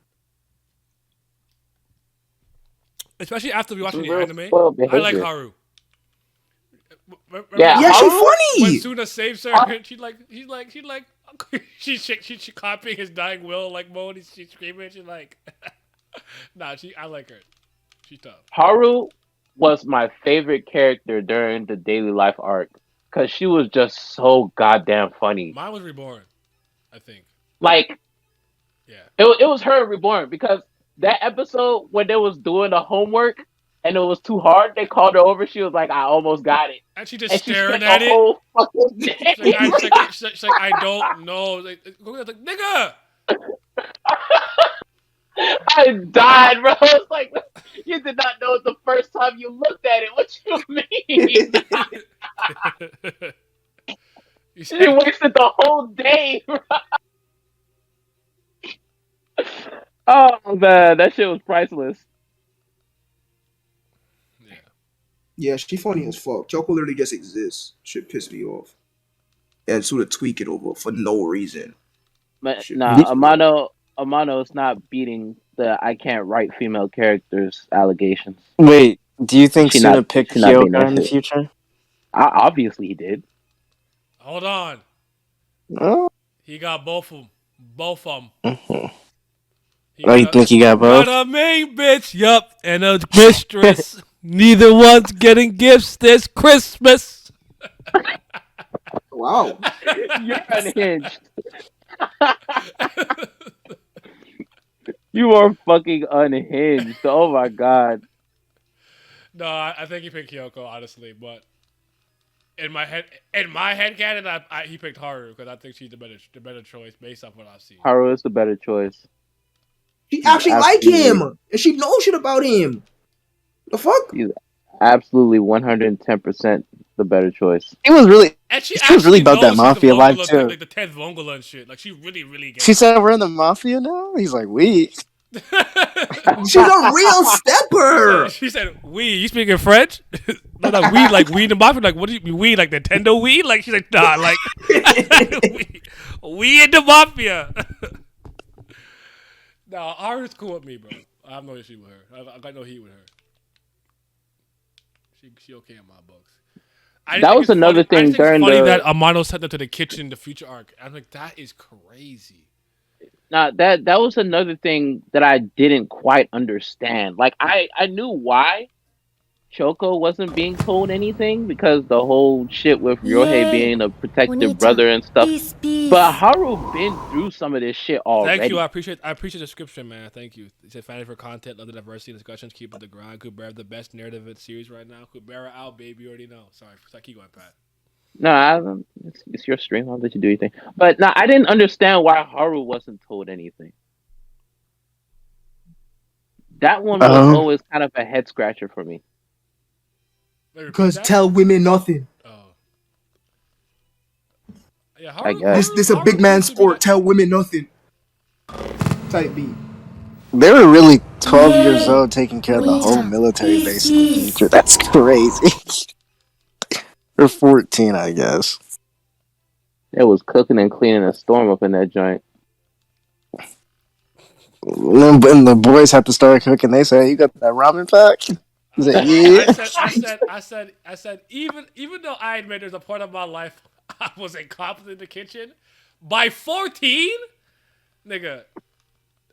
Especially after we watching the Real anime. spoiled I like behavior. Haru. Yeah, Yeah, she Haru? When funny. Suna saves her, she's she's copying his dying will like mode. She's screaming. She's like, nah. I like her. She's tough. Haru was my favorite character during the daily life arc because she was just so goddamn funny. Mine was reborn. I think. Like Yeah. it was her reborn because that episode when they was doing the homework and it was too hard, they called her over. She was like, "I almost got it," And she just and she staring spent at the it. whole fucking day. She's like, I don't know. Like, nigga. I died, bro. It's like you did not know it the first time you looked at it. What you mean? You She said, wasted the whole day. Oh man, that shit was priceless. yeah. Yeah, she funny as fuck. Choco literally just exists. Shit piss me off. And Suda tweak it over for no reason. But Shit nah, piss me off. Amano is not beating the I can't write female characters allegations. Wait, do you think Suna picked She not beating Kyoka that in the shit. future? Obviously he did. Hold on. Oh, He got both of them. Both of them. mhm. He Oh, you got think he got both? a main bitch, yup, and a mistress. Neither one's getting gifts this Christmas. Wow. You're unhinged. You are fucking unhinged. Oh my god. No, I think he picked Kyoko, honestly, but in my head canon, he picked Haru because I think she's the better choice based off what I've seen. Haru is the better choice. She actually like him. And she knows shit about him. The fuck? He's absolutely 110% the better choice. He was really, And she was really actually about that knows mafia she's the life Vongola, too. like the 10th Vongola and shit. Like she really gets She said we're in the mafia now. He's like, we. She's a real stepper. She said, "We, you speaking French?" No, like we in the mafia. Like, what do you mean, we? Like Nintendo we? Like she's like, nah, like we in the mafia. Nah, Haru's cool with me, bro. I have no issue with her. I got no heat with her. She okay in my books. That was another thing during funny the that Amano sent them to the kitchen in the future arc. I'm like, that is crazy. Now that was another thing that I didn't quite understand. Like I knew why Choco wasn't being told anything because the whole shit with Ryohei Yay. being a protective Oni-chan, brother and stuff. peace. But Haru been through some of this shit already. Thank you. I appreciate the description, man. Thank you. It's a fan for content, love the diversity and discussions. Keep it the grind. Kubera, the best narrative in series right now. Kubera out, baby. You already know. Sorry, keep going, Pat. No, it's your stream. I'll let you do your thing. But no, I didn't understand why Haru wasn't told anything. That one was always kind of a head scratcher for me. Wait, repeat Because that? tell women nothing. Oh. Yeah, I guess. This a big man sport. Tell women nothing. Type B. They were really 12 years old taking care of the whole military base in the future. That's crazy. Or 14, I guess. It was cooking and cleaning a storm up in that joint. And the boys have to start cooking. They say, "You got that ramen pack?" He said, "Yeah." I said, even though I admit there's a point of my life I was incompetent in the kitchen, by 14, nigga,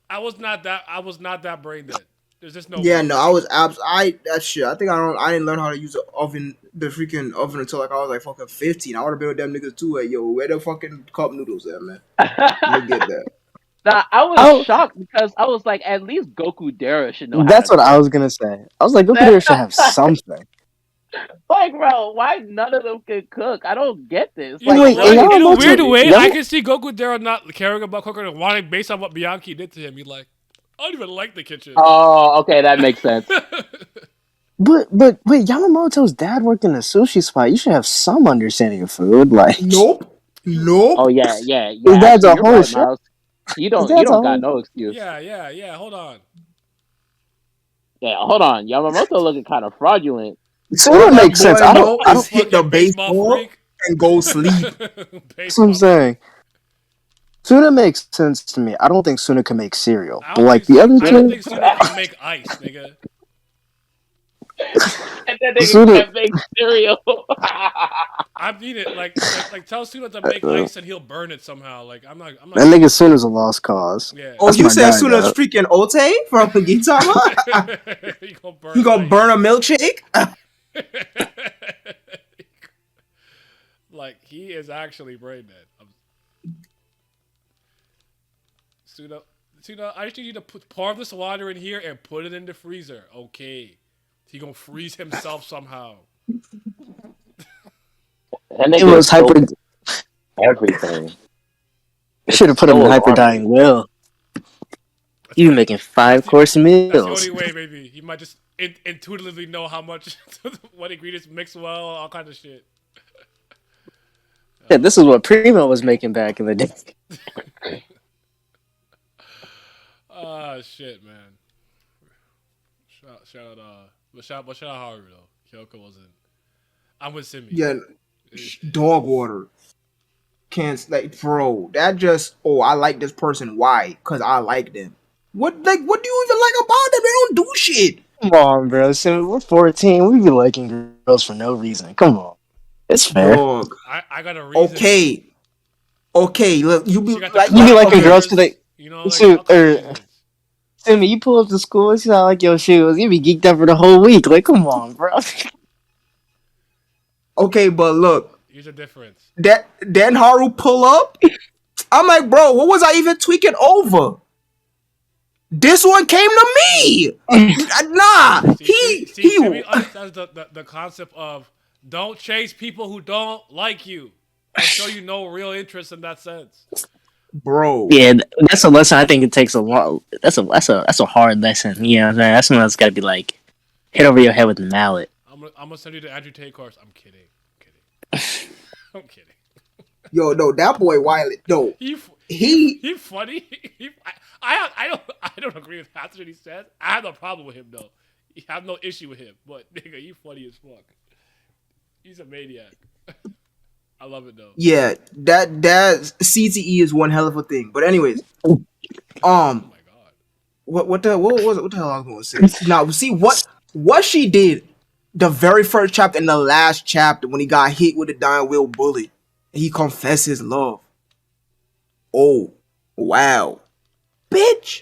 I was not that brain dead. There's just no Yeah, way. no, I was that shit. I think I didn't learn how to use the freaking oven until like I was like fucking 15. I would have been with them niggas too. Like, yo, where the fucking cup noodles at, man? Let me get that. Nah, I was shocked because I was like, at least Goku Dara should know how That's to what I cook. was gonna say. I was like, Goku there should have something. Like, bro, why none of them can cook? I don't get this. You Like, know Wait, what? and In a weird Yamamoto, way, I can see Goku Dara not caring about cooking and wanting based on what Bianchi did to him. He's like, I don't even like the kitchen. oh, okay, that makes sense. but wait, Yamamoto's dad worked in a sushi spot. You should have some understanding of food. Like, Nope. Oh Nope. yeah. his dad's Actually, a you're whole right, chef. Miles. You His don't dad's a got whole. no excuse. Yeah. Hold on. Yeah, hold on. Yamamoto looking kind of fraudulent. So All that that makes sense. boy know I is don't. hit the Fucking baseball baseball freak. and go sleep. That's what I'm saying. Suna makes sense to me. I don't think Suna can make cereal, I but don't like think the other I don't two, think Suna can make ice, nigga. And then they Suna. can't make cereal. I mean it. Like tell Suna to make ice and he'll burn it somehow. Like I'm not That gonna nigga do Suna's a lost cause. Yeah. Oh, That's you my said guy, Suna's though. freaking Otane from Gintama? You gonna burn He gonna ice. burn a milkshake? Like he is actually brain dead. Suna, I just need you to pour this water in here and put it in the freezer. Okay. He gonna freeze himself somehow. And It was hyper. everything. Should have put him in hyper dying will. You be making 5-course meals. That's the only way, maybe. He might just intuitively know how much, what ingredients mix well, all kinds of shit. Yeah, this is what Primo was making back in the day. Ah, shit, man. Shout out Haru though. Kyoko wasn't. I'm with Simi. Yeah, dog water. Can't like, bro. That just I like this person. Why? Cause I like them. What do you even like about them? They don't do shit. Come on, bro. So we're 14. We be liking girls for no reason. Come on. It's fair. Dog. I got a reason. Okay. Look, you be like You be liking girls because they. You know, Timmy, you pull up to school, it's not like your shoes. You be geeked up for the whole week. Like, come on, bro. Okay, but look. Here's the difference. Then Haru pull up. I'm like, bro, what was I even tweaking over? This one came to me. Nah, Timmy understands the concept of don't chase people who don't like you. I'll show you no real interest in that sense. Bro. Yeah, that's a lesson I think it takes a lot. That's a hard lesson. You know what I'm saying? That's one that's got to be like hit over your head with the mallet. I'm gonna send you the Andrew Tate course. I'm kidding. I'm kidding. Yo, no, that boy Wiley. No, he funny. I don't agree with half what he says. I have no problem with him though. I have no issue with him. But nigga, you funny as fuck. He's a maniac. I love it though. Yeah, that CTE is one hell of a thing. But anyways, oh my god, what the hell I was going to say? Now, see what she did. The very first chapter and the last chapter when he got hit with a dying wheel bullet, and he confessed his love. Oh, wow, bitch,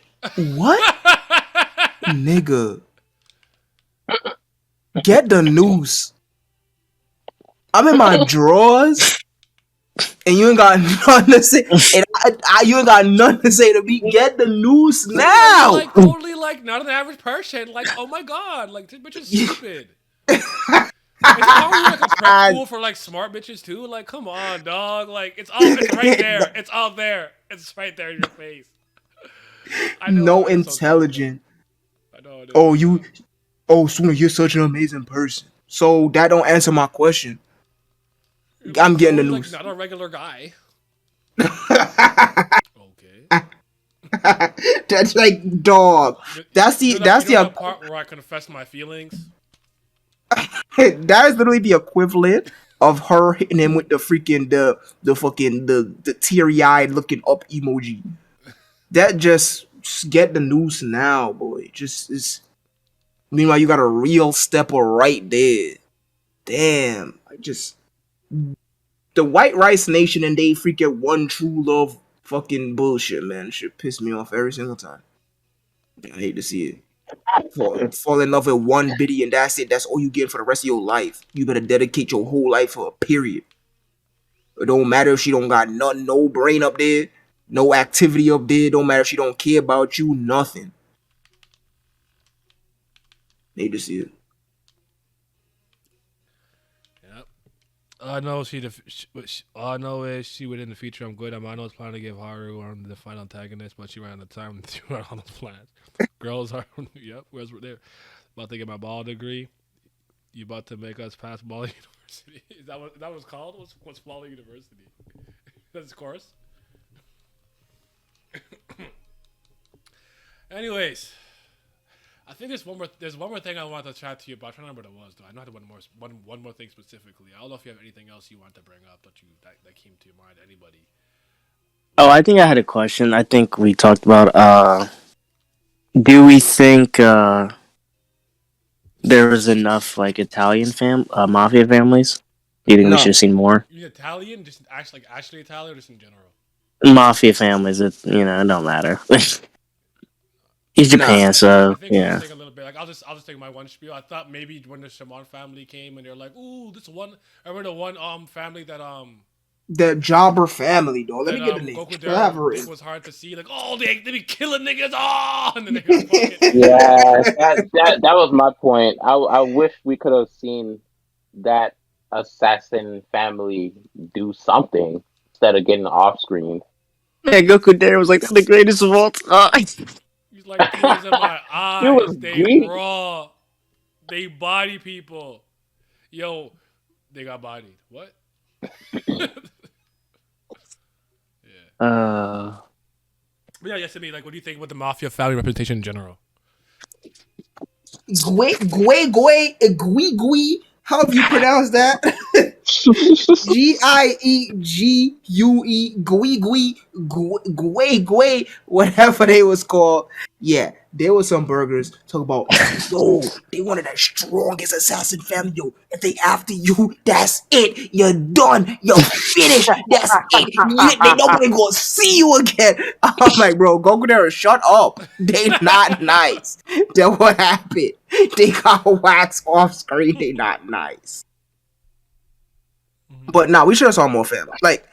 what, nigga? Get the noose. I'm in my drawers, and you ain't got nothing to say. And you ain't got nothing to say to me. Get the noose now. Like totally like not an average person. Like oh my god, like this bitch is stupid. It's already like a prep school for like smart bitches too. Like come on, dog. Like it's right there. It's all there. It's right there in your face. No intelligent. know it Oh, is. you. Oh, Suna, you're such an amazing person. So that don't answer my question. But I'm he's getting the totally like news. not a regular guy. Okay. That's like dog. That's the You that's know the that part where I confess my feelings. that is literally the equivalent of her hitting him with the freaking the fucking the teary eyed looking up emoji. That just get the news now, boy. Just is. Meanwhile, you got a real stepper right there. Damn, I just the White Rice Nation and they freaking one true love fucking bullshit, man. Shit piss me off every single time. I hate to see it. Fall in love with one biddy and that's it. That's all you get for the rest of your life. You better dedicate your whole life for a period. It don't matter if she don't got nothing, no brain up there, no activity up there. Don't matter if she don't care about you, nothing. Hate to see it. Yep. All I know all I know is she would in the future. I'm good. Amano was planning to give Haru on the final antagonist, but she ran out of time to do all those plans. Girls are yep. Where's there? About to get my ball degree. You about to make us pass Ball University? Is that what was called? What's Ball University? That's its course. Anyways, I think there's one more thing I want to chat to you about. I don't remember what it was though. I know I had one more thing specifically. I don't know if you have anything else you want to bring up that came to your mind. Anybody? Oh, I think I had a question. I think we talked about. Do we think there was enough like Italian mafia families? Do you think we should No, have seen more You Italian? Just actually Italian, or just in general? mafia families? It don't matter. He's nah. Japan, I so think we can yeah. take a little bit. Like I'll just take my one spiel. I thought maybe when the Shimon family came and they're like, "Ooh, this one." I remember the one family The Jobber family, though. Let me that get the name. Goku I have Dare it think written. was hard to see. Like, oh, they be killing niggas. Oh, and then they're gonna fucking. Yeah, that was my point. I wish we could have seen that assassin family do something instead of getting off screen. Man, Goku Dare was like the greatest of all time. He's like tears in my It was eyes. They greedy. raw. They body people. Yo, they got bodied. What? Yeah. Uh, But yeah, yes, to me, like, what do you think about the mafia family representation in general? Gui. How have you pronounced that? Giegue, Gui, whatever they was called. Yeah, there was some burgers talk about, yo, they one of the strongest assassin family, yo. If they after you, that's it. You're done. You're finished. That's it. They nobody gonna see you again. I'm like, bro, Goku there, shut up. They not nice. Then what happened? They got waxed off screen. They not nice. But nah, we should have saw more family. Like,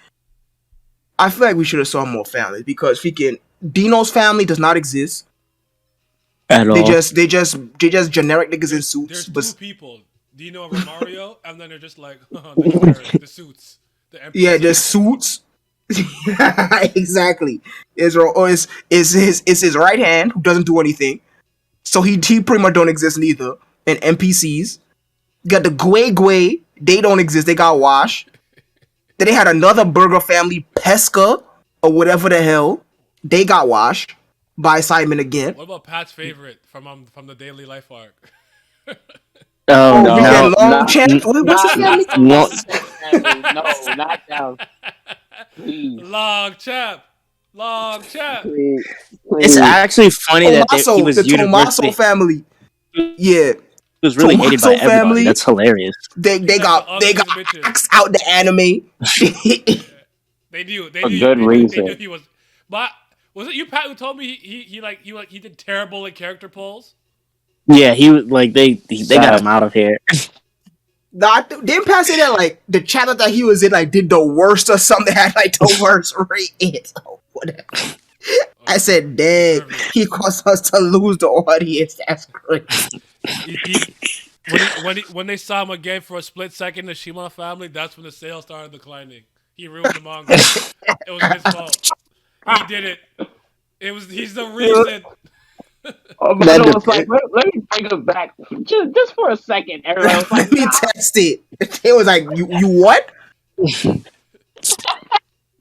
I feel like we should have saw more family because freaking Dino's family does not exist. at They all. just generic niggas in suits. There's But two people, Dino and Romario, and then they're just like the generic, the suits, the yeah, NPCs. just suits. Exactly. Is his right hand who doesn't do anything. So he pretty much don't exist neither. And NPCs. You got the Gwe. They don't exist. They got washed. Then they had another burger family, Pesca or whatever the hell. They got washed by Simon again. What about Pat's favorite from the Daily Life arc? Oh Oh, No, no, freaking not Longchamp. What's his not family? the no. long term family. No, not them. Please, Long chap, long chap. please, It's please. actually funny that he The was Tomaso universally family. he Yeah, was really hated by Tomaso everybody. family. That's hilarious. He's like the They got ugliest bitches. axed out the anime. For good They knew reason. he was. But was it you, Pat, who told me he did terrible in character polls? Yeah, he was like they got him Sad. out of here. Nah, didn't Pat say that like the channel that he was in like did the worst or something had like the worst rating? Oh, whatever. I said, dang, he caused us to lose the audience. That's crazy. When they saw him again for a split second, the Shimon family, that's when the sales started declining. He ruined the manga. It was his fault. He did it. He's the reason. Amano was like, let me bring it back just for a second. Everybody was like, Let me test it. It was like, you what?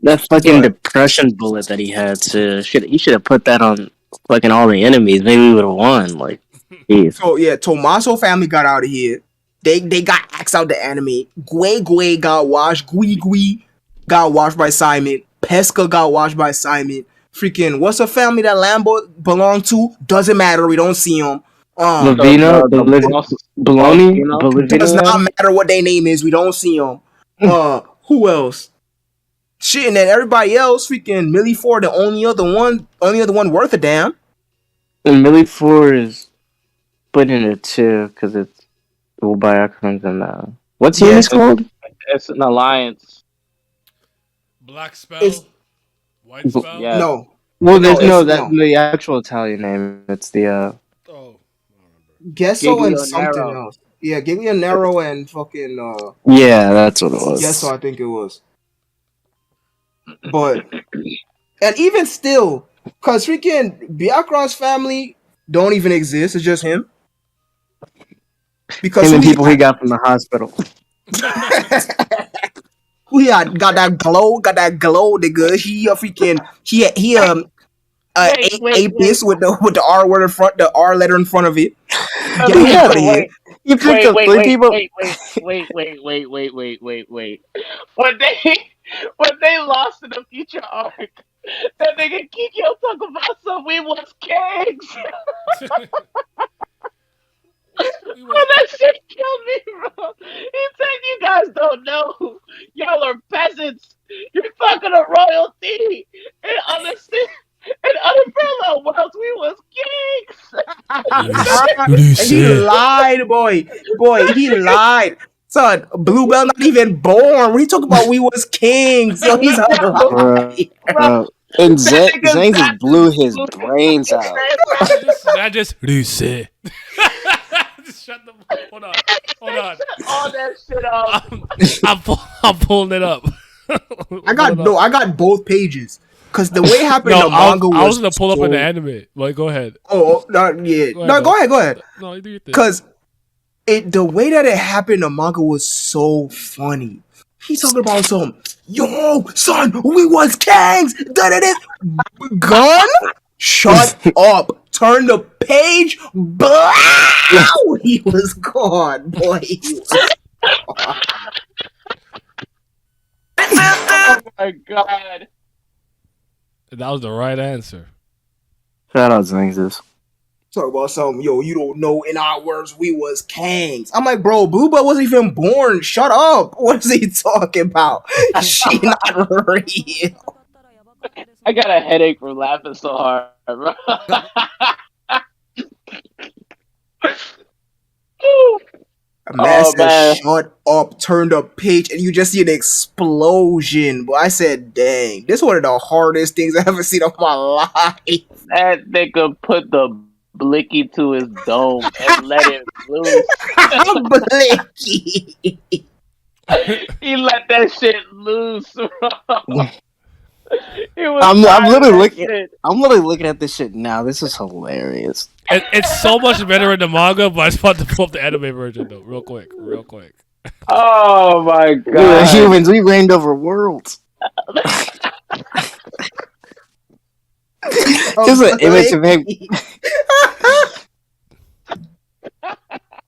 That fucking But depression bullet that he had, he should have put that on fucking all the enemies. Maybe we would have won. Like, jeez. so yeah, Tommaso family got out of here. They got axed out the anime. Gue got washed. Gui got washed by Simon. Pesca got washed by Simon. Freaking what's the family that Lambo belonged to? Doesn't matter. We don't see them. Lavina, Baloney, Does not Bolivina. matter what their name is. We don't see them. Who else? Shit, and then everybody else, freaking Millie Ford, the only other one worth a damn. And Millie 4 is split into two because it's Wolbiocrims and what's Yeah, yours called? it's an alliance. Black spell, It's white spell. Yeah. no. Well, there's it's that's the actual Italian name. It's the Oh, I don't remember. Gesso and Giglio something Nero. else. Yeah, Giglio Nero and fucking yeah, that's what it was. Gesso, I think it was. But and even still, cause freaking Biakron's family don't even exist. It's just him. Because Him and who people he got from the hospital. who got that glow, nigga. He a freaking he Wait. apis with the R word in front, the R letter in front of it. Get He him got out of here. You picked up three people. Wait. When they lost in the future arc, that nigga Kikyo talk about some we was kings. We Oh, that shit killed me, bro. He said you guys don't know. Y'all are peasants. You're talking to royalty. And other parallel worlds, we was kings. He lied, boy. He lied. Son, Bluebell not even born. When he talk about we was kings, yo, he's a lie. Bro. And That nigga's Xanxus back blew is his blue. brains out. I just Lucy. Just shut the. Hold on. All that shit off. I'm pulling it up. I got both pages. Cause the way it happened in the manga I was gonna pull up an so- anime. Like, go ahead. Oh, no, yeah. Go ahead. No, you do your thing. Cause the way that it happened in the manga was so funny. He talking about some, yo, son, we was kings. Gun? Shut up. Turn the page. Blow! He was gone, boy. He was gone. Oh my god. That was the right answer. Shout out Xanxus. Talk about something, yo, you don't know, in our words, we was kings. I'm like, bro, Bluebell wasn't even born. Shut up. What is he talking about? She not real. I got a headache from laughing so hard, bro. Man Oh, said, man. shut up, turn the page, and you just see an explosion. But I said, dang, this is one of the hardest things I've ever seen in my life. That nigga put the blicky to his dome and let it loose. Blicky. He let that shit loose, bro. He was I'm literally firing looking. shit. I'm literally looking at this shit now. This is hilarious. It's so much better in the manga, but I just want to pull up the anime version though, real quick. Oh my We're god. humans. We reigned over worlds. Just an image of him.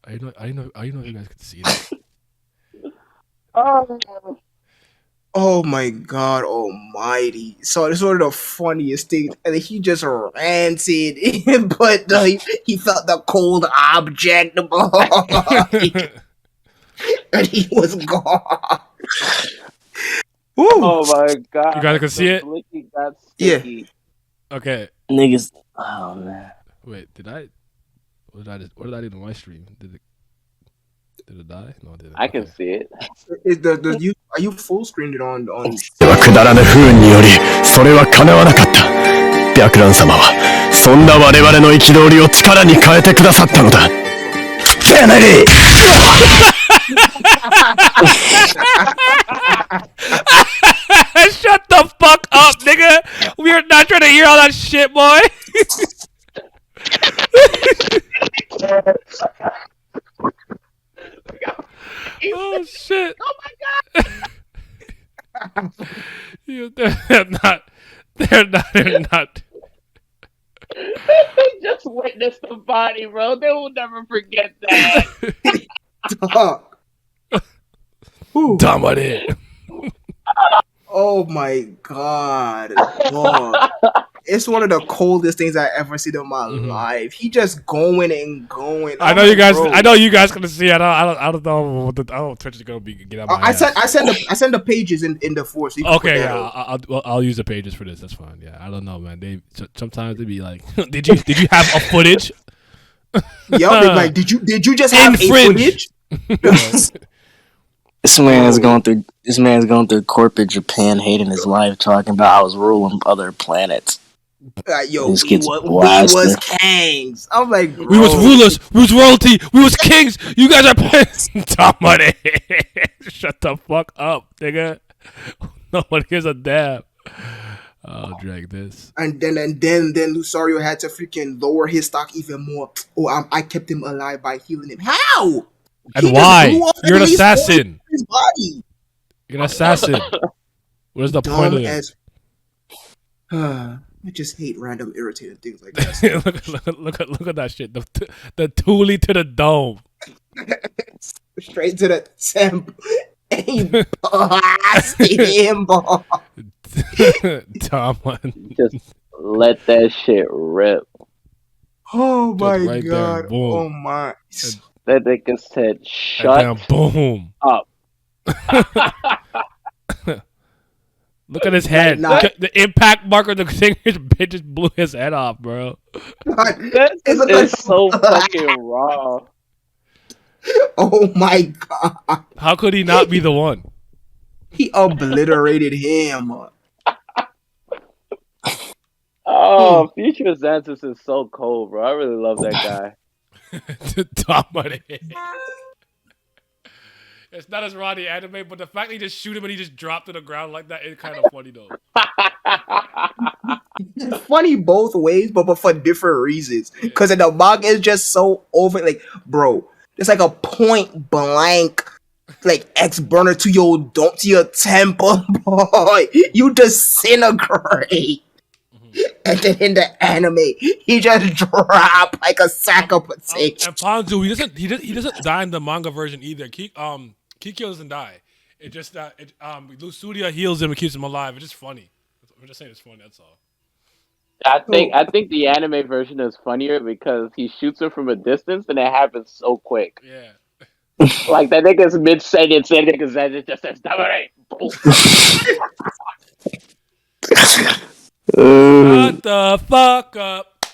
I know you guys could see that. Oh. Oh my god almighty. So this is one of the funniest things. And he just ranted, but he felt the cold object, and he was gone. Woo. Oh my god. You guys can see The it? blicky got Yeah. sticky. Okay, Niggas. Oh man. wait. What did I do to my stream? Did it die? No, it didn't. I can Okay. see it. Are you full screened it on はくだらぬ不運によりそれは叶わなかった。白蘭様はそんな我々の憤りを力に変えてくださったのだ。てめえShut the fuck up, nigga. We are not trying to hear all that shit, boy. Oh shit! Oh my god! They're not. They're not. They're not. They just witnessed the body, bro. They will never forget that. Dog. Whew. Damn. Oh my god, dog. It's one of the coldest things I ever seen in my life. He just going and going. I know you guys. I know you guys gonna see. I don't know what the. I don't know if Twitch is gonna be get out my ass. I send the pages in the force. So Okay, yeah, I'll use the pages for this. That's fine. Yeah, I don't know, man. Sometimes they be like, did you have a footage? Yo, they be like, did you just have Infringe. a footage? This man's going through corporate Japan, hating his life, talking about how I was ruling other planets. Yo, This we gets was blasted. kings. I'm like, We was rulers. We was royalty. We was kings. You guys are top money. Shut the fuck up, nigga. No one gives a damn. I'll drag this. And then Lucario had to freaking lower his stock even more. Oh, I kept him alive by healing him. How? And He why? just blew up You're an at least assassin. his body. You're an assassin. What is the point of it? I just hate random irritating things like that. look at that shit. The Thule to the dome. Straight to the temp. And he blasted him, boy. Tom, Just let that shit rip. Oh my right there, god. boom. Oh my. That nigga said, "Shut boom. up." Look at his head. The impact marker, the thing just blew his head off, bro. That is so fucking raw. Oh my god. How could he not be the one? He obliterated him. Oh, Future Xanxus is so cold, bro. I really love that guy. Top of the head. It's not as raw the anime, but the fact that he just shoot him and he just dropped to the ground like that is kind of funny though. It's funny both ways, but for different reasons. Because the manga is just so over, like, bro, it's like a point blank, like, X burner to your temple, boy. You disintegrate. And then in the anime, he just dropped like a sack of potatoes. And Ponzu, he doesn't die in the manga version either. Kikyo doesn't die. It just Lucario heals him and keeps him alive. It's just funny. I'm just saying it's funny. That's all. I think the anime version is funnier because he shoots her from a distance and it happens so quick. Yeah. Like that nigga's mid sentence, that nigga's just says "Damare." Shut the fuck up.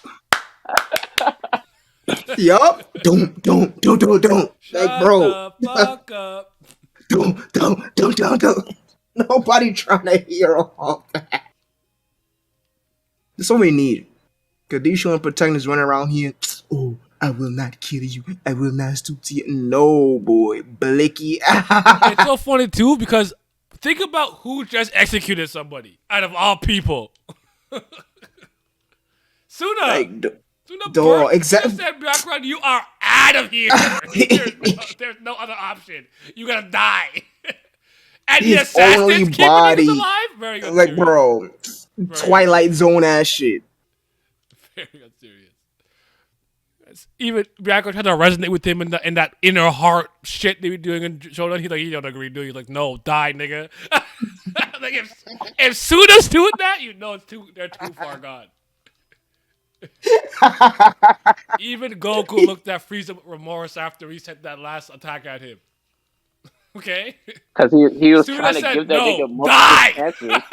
Yup. Don't. Like, bro. Shut the fuck up. Don't. Nobody trying to hear all that. That's all we need. Kadisha and Protectors running around here. Oh, I will not kill you. I will not stoop to you. No, boy. Blicky. It's so funny too because think about who just executed somebody out of all people. Suna. Like, Suna, exactly. that background, you are out of here. There's no other option. You're gonna die. And the assassin's keeping niggas alive? Very unserious. Like, bro, Twilight Zone ass shit. Very unserious. Even Byakko tried to resonate with him in that inner heart shit they were doing in Shonen. He's like, you don't agree, do you? He's like, no, die, nigga. Like if Suna's doing that, you know they're too far gone. Even Goku looked at Frieza with remorse after he sent that last attack at him. Okay? Because he was Suna trying to said, give that no, nigga multiple die! chances.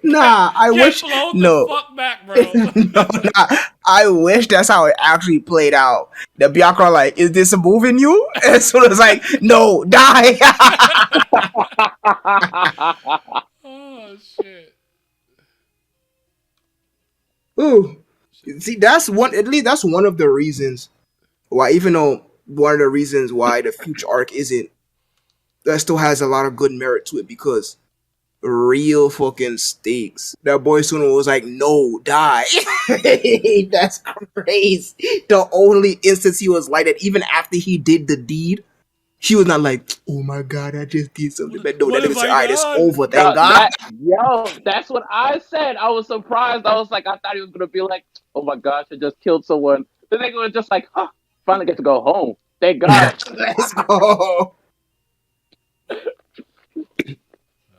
Nah, I wish. The fuck back, bro. Nah, I wish that's how it actually played out. The Byakko like, is this moving you? And so it's like, no, die. Oh shit. Ooh, see, that's one. At least that's one of the reasons why. Even though one of the reasons why the future arc isn't, that still has a lot of good merit to it because real fucking stakes. That boy Suna was like, no, die. That's crazy. The only instance he was like that, even after he did the deed, he was not like, oh my god, I just did something bad. No, What that have nigga said, I alright, it's done? over, thank God. That's what I said. I was surprised. I was like, I thought he was gonna be like, oh my gosh, I just killed someone. The nigga was just like, huh, finally get to go home. Thank God. Let's go.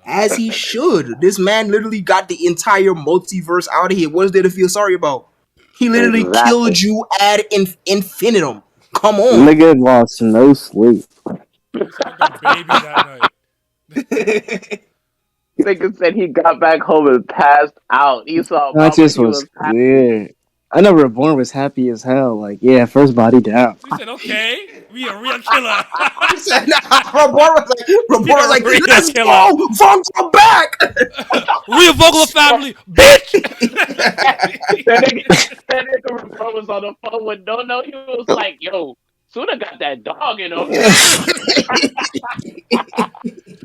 As he should. This man literally got the entire multiverse out of here. What is there to feel sorry about? He literally Exactly. killed you ad infinitum. Come on. Nigga lost no sleep. He said like the baby that night. Nigga said he got back home and passed out. He saw That mama. just He was was happy. yeah. I know Reborn was happy as hell. Like, yeah, first body down. He said, "Okay, be a real killer." He said, nah, Rabor was like, Real let's killer. go, Vonka back. Real vocal family, bitch. That nigga was on the phone with No. He was like, yo, Suna got that dog in him.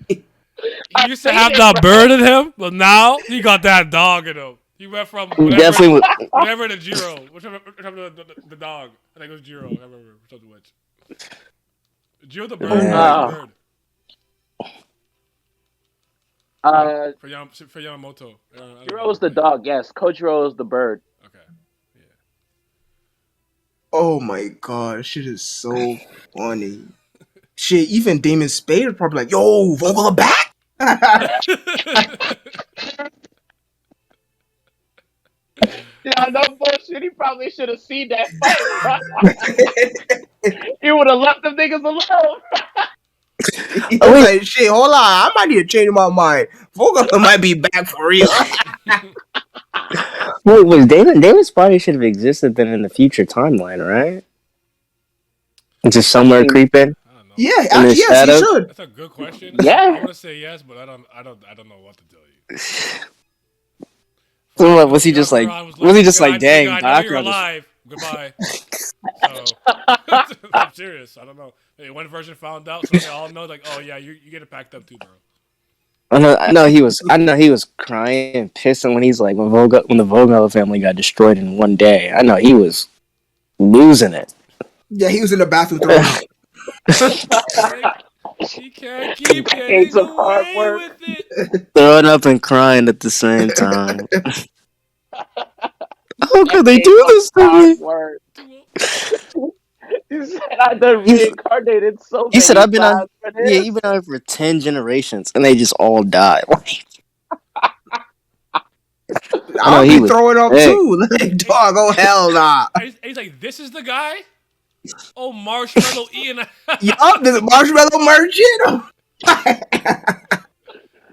He used to have that bird in him, but now he got that dog in him. He went from Definitely. whatever to Jiro, whichever the dog. I think it was Jiro. I don't remember which. Jiro the bird. Yeah. The bird for Yamamoto. Jiro's the dog, yes. Kojiro is the bird. Okay. Yeah. Oh my god, shit is so funny. Shit, even Damon Spade was probably like, yo, Vonka back. Yeah, no bullshit. He probably should have seen that fight. He would have left them niggas alone. He was like, shit, hold on, I might need to change my mind. Vonka might be back for real. Wait, was Damon's body should have existed then in the future timeline, right? It's just somewhere creeping. I don't know. Yeah, In the actually, yes, shadow? he should. That's a good question. Yeah. I want to say yes, but I don't know what to tell you. So was he just like? Was he just like, dang, I know Doc? you're alive. Goodbye. So I'm serious. I don't know. Hey, one version found out, so they all know. Like, oh yeah, you get it packed up too, bro. I know he was crying and pissing when he's like when the Vogel family got destroyed in one day. I know he was losing it. Yeah, he was in the bathroom throwing up. She can't keep Decades getting of hard away work. with it. Throwing up and crying at the same time. How could they do this to me? Word. He said I done reincarnated so He said many I've been on. times for Yeah, this. you've been on it for 10 generations, and they just all die. I'll he be was throwing up sick. too. Like, dog, oh hell nah. And he's like, this is the guy? Oh, marshmallow eating. Yup, there's a marshmallow merchant.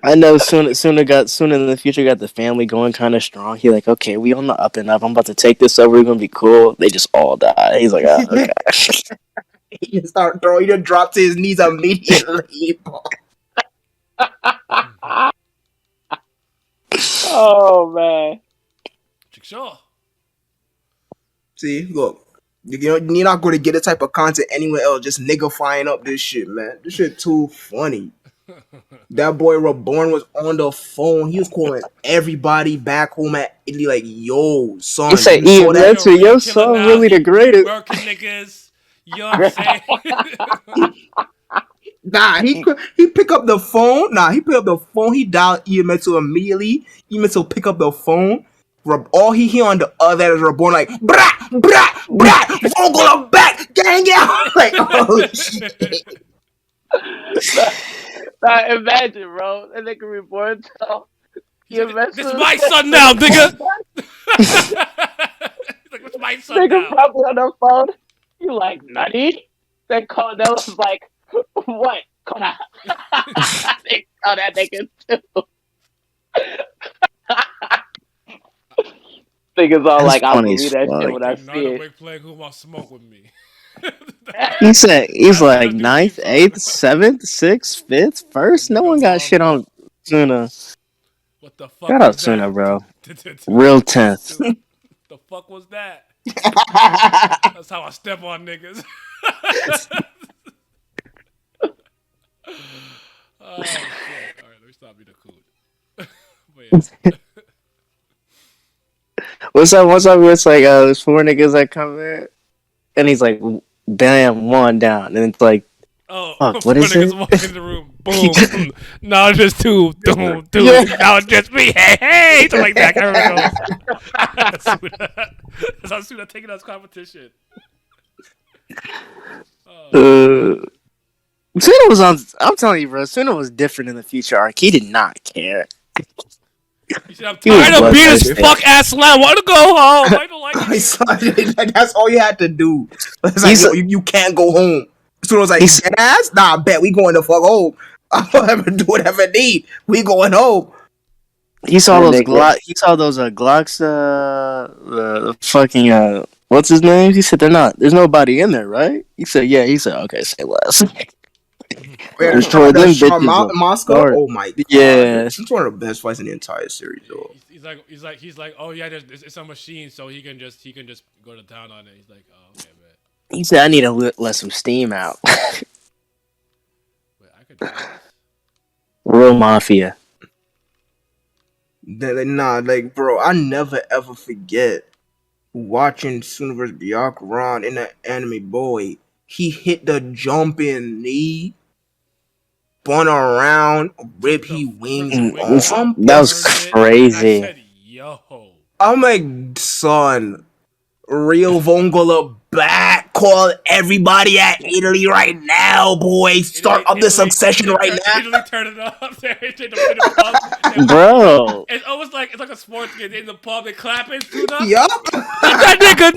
I know sooner in the future got the family going kind of strong. He like, okay, we on the up and up. I'm about to take this over. We're gonna be cool. They just all die. He's like, oh, okay. He just start throwing. He just dropped to his knees immediately. Oh man. Sure. See, look, you're not going to get the type of content anywhere else. Just niggifying up this shit, man. This shit too funny. That boy Reborn was on the phone. He was calling everybody back home at Italy, like, yo, son. He said, you saw that? that's what your son really the greatest. Working niggas. You know what I'm saying? Nah, he pick up the phone. He pick up the phone. He dialed Iemetsu immediately. Iemetsu pick up the phone. All he hear on the other is Reborn like, brah, brah, brah, Vogel back, gang out. Like, oh shit. Nah, imagine, bro. That nigga Reborn tell This is my son now, nigga. He's like, what's my son nigga now? probably on the phone. You like nutty? Then Cornell was like, what? Kona. They call that nigga too. Niggas all That's like, I'll funny as believe that fuck. shit when I Not see a it. big player who wants to smoke with me. He said he's like That's 9th, 8th, 7th, 6th, 5th, 1st. No one got shit on Suna. What the fuck Shout was out Suna, that? bro. Real 10th. The fuck was that? That's how I step on niggas. Oh shit! All right, let me stop being a cool. What's up? What's up? It's like there's four niggas that come in, and he's like, "Bam, one down," and it's like, Oh, "Fuck, four what is niggas it?" walk in the room. Boom. Now it's just two. Boom. Two. Yeah. Now it's just me. Hey. Something like that. I remember those. That's how soon I take it as competition. Suna was on. I'm telling you, bro. Suna was different in the future arc. He did not care. You said, I'm He was tired of being this bloodthirsty. fuck ass slam. I want to go home. I don't like it. That's all you had to do. It's like, He's yo, a- you can't go home. So I was like, He's- dead ass? Nah, I bet we going to fuck home. I'll ever do whatever I need. We going home. He saw And those they get- He saw those Glocks. The fucking what's his name? He said they're not. There's nobody in there, right? He said, yeah. He said, okay, say less. Yeah, Destroy them bitches Moscow. apart. Oh my god, Yeah. it's one of the best fights in the entire series, though. He's like, oh yeah, it's a machine, so he can just go to town on it. He's like, oh okay, man. He said, I need to let some steam out. Wait, I could do this. Real mafia. Nah, like, bro, I never ever forget watching Suna vs. Byakuran in the anime. Boy, he hit the jumping knee, spun around, rip he wings. That was crazy. I said, yo. I'm like, son, real Vongola back. Call everybody at Italy right now, boy. Start up the succession right now. Italy turn it up. They're in the pub. Bro. It's almost like it's like a sports game. They're in the pub, they clapping, Tuna. Yup. That nigga,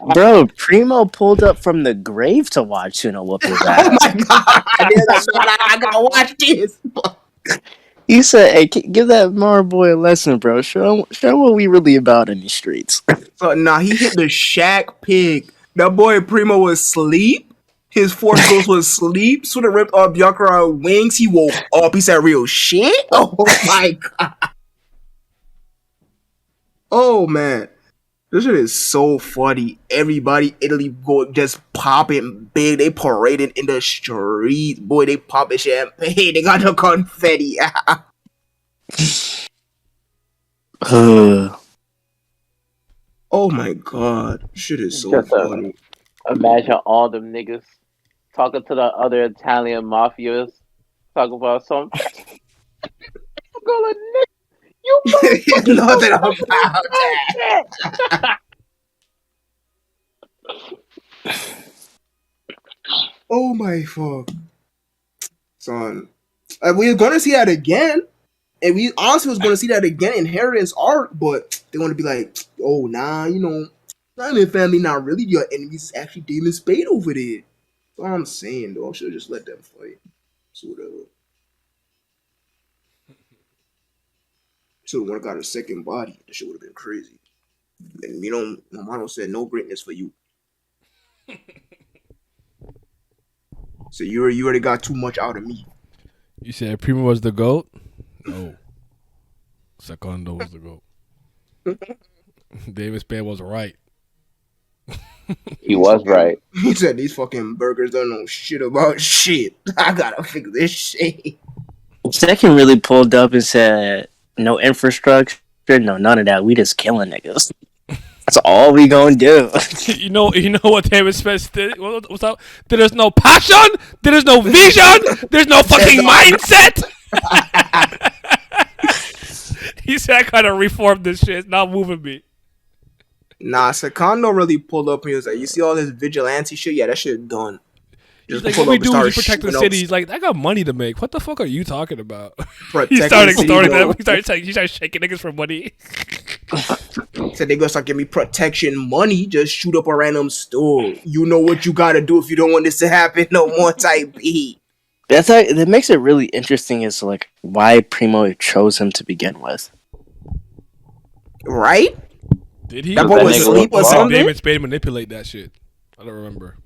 no. Bro, Primo pulled up from the grave to watch Suna whoop his Oh ass. my god. That's what I gotta watch this. He said, hey, give that Mar boy a lesson, bro. Show him what we really about in these streets. So nah, he hit the Shack pig. That boy Primo was asleep. His force ghost was asleep. Suna ripped off Byakuran wings. He woke up. He said real shit. Oh my god. Oh man. This shit is so funny. Everybody Italy go just popping big. They paraded in the streets. Boy, they popping champagne. They got the confetti. Oh my god. Shit is so Just, funny. Imagine all them niggas talking to the other Italian mafias, talking about some. You Nothing about that. Oh my fuck. Son. We're gonna see that again. And we honestly was gonna see that again in Harriet's arc, but they're gonna be like, oh nah, you know, Simon family not really your enemies, it's actually Demon Spade over there. That's all I'm saying though. I should have just let them fight. So whatever. Should have got a second body. That shit would have been crazy. And you know, Amano said no greatness for you. So you already got too much out of me. You said Primo was the GOAT? No. Secondo was the GOAT. David Spade was right. He was right. He said these fucking burgers don't know shit about shit. I gotta fix this shit. Second really pulled up and said, no infrastructure, no none of that. We just killing niggas. That's all we gonna do. You know what David Spade did? What's up? There's no passion. There's no vision. There's no fucking mindset. He said I gotta reform this shit. It's not moving me. Nah, Secondo really pulled up and he was like, you see all this vigilante shit? Yeah, that shit done. He's Just like, pull what we up and do start is we protect the shooting city. up. He's like, I got money to make. What the fuck are you talking about? He Protecting started the city, starting bro. that. He started shaking niggas for money. Said they gonna start giving me protection money. Just shoot up a random store. You know what you gotta do if you don't want this to happen no more. Type B. That makes it really interesting as to like why Primo chose him to begin with. Right? Did he? That boy was nigga asleep or was Did wrong. something. David Spade manipulate that shit? I don't remember.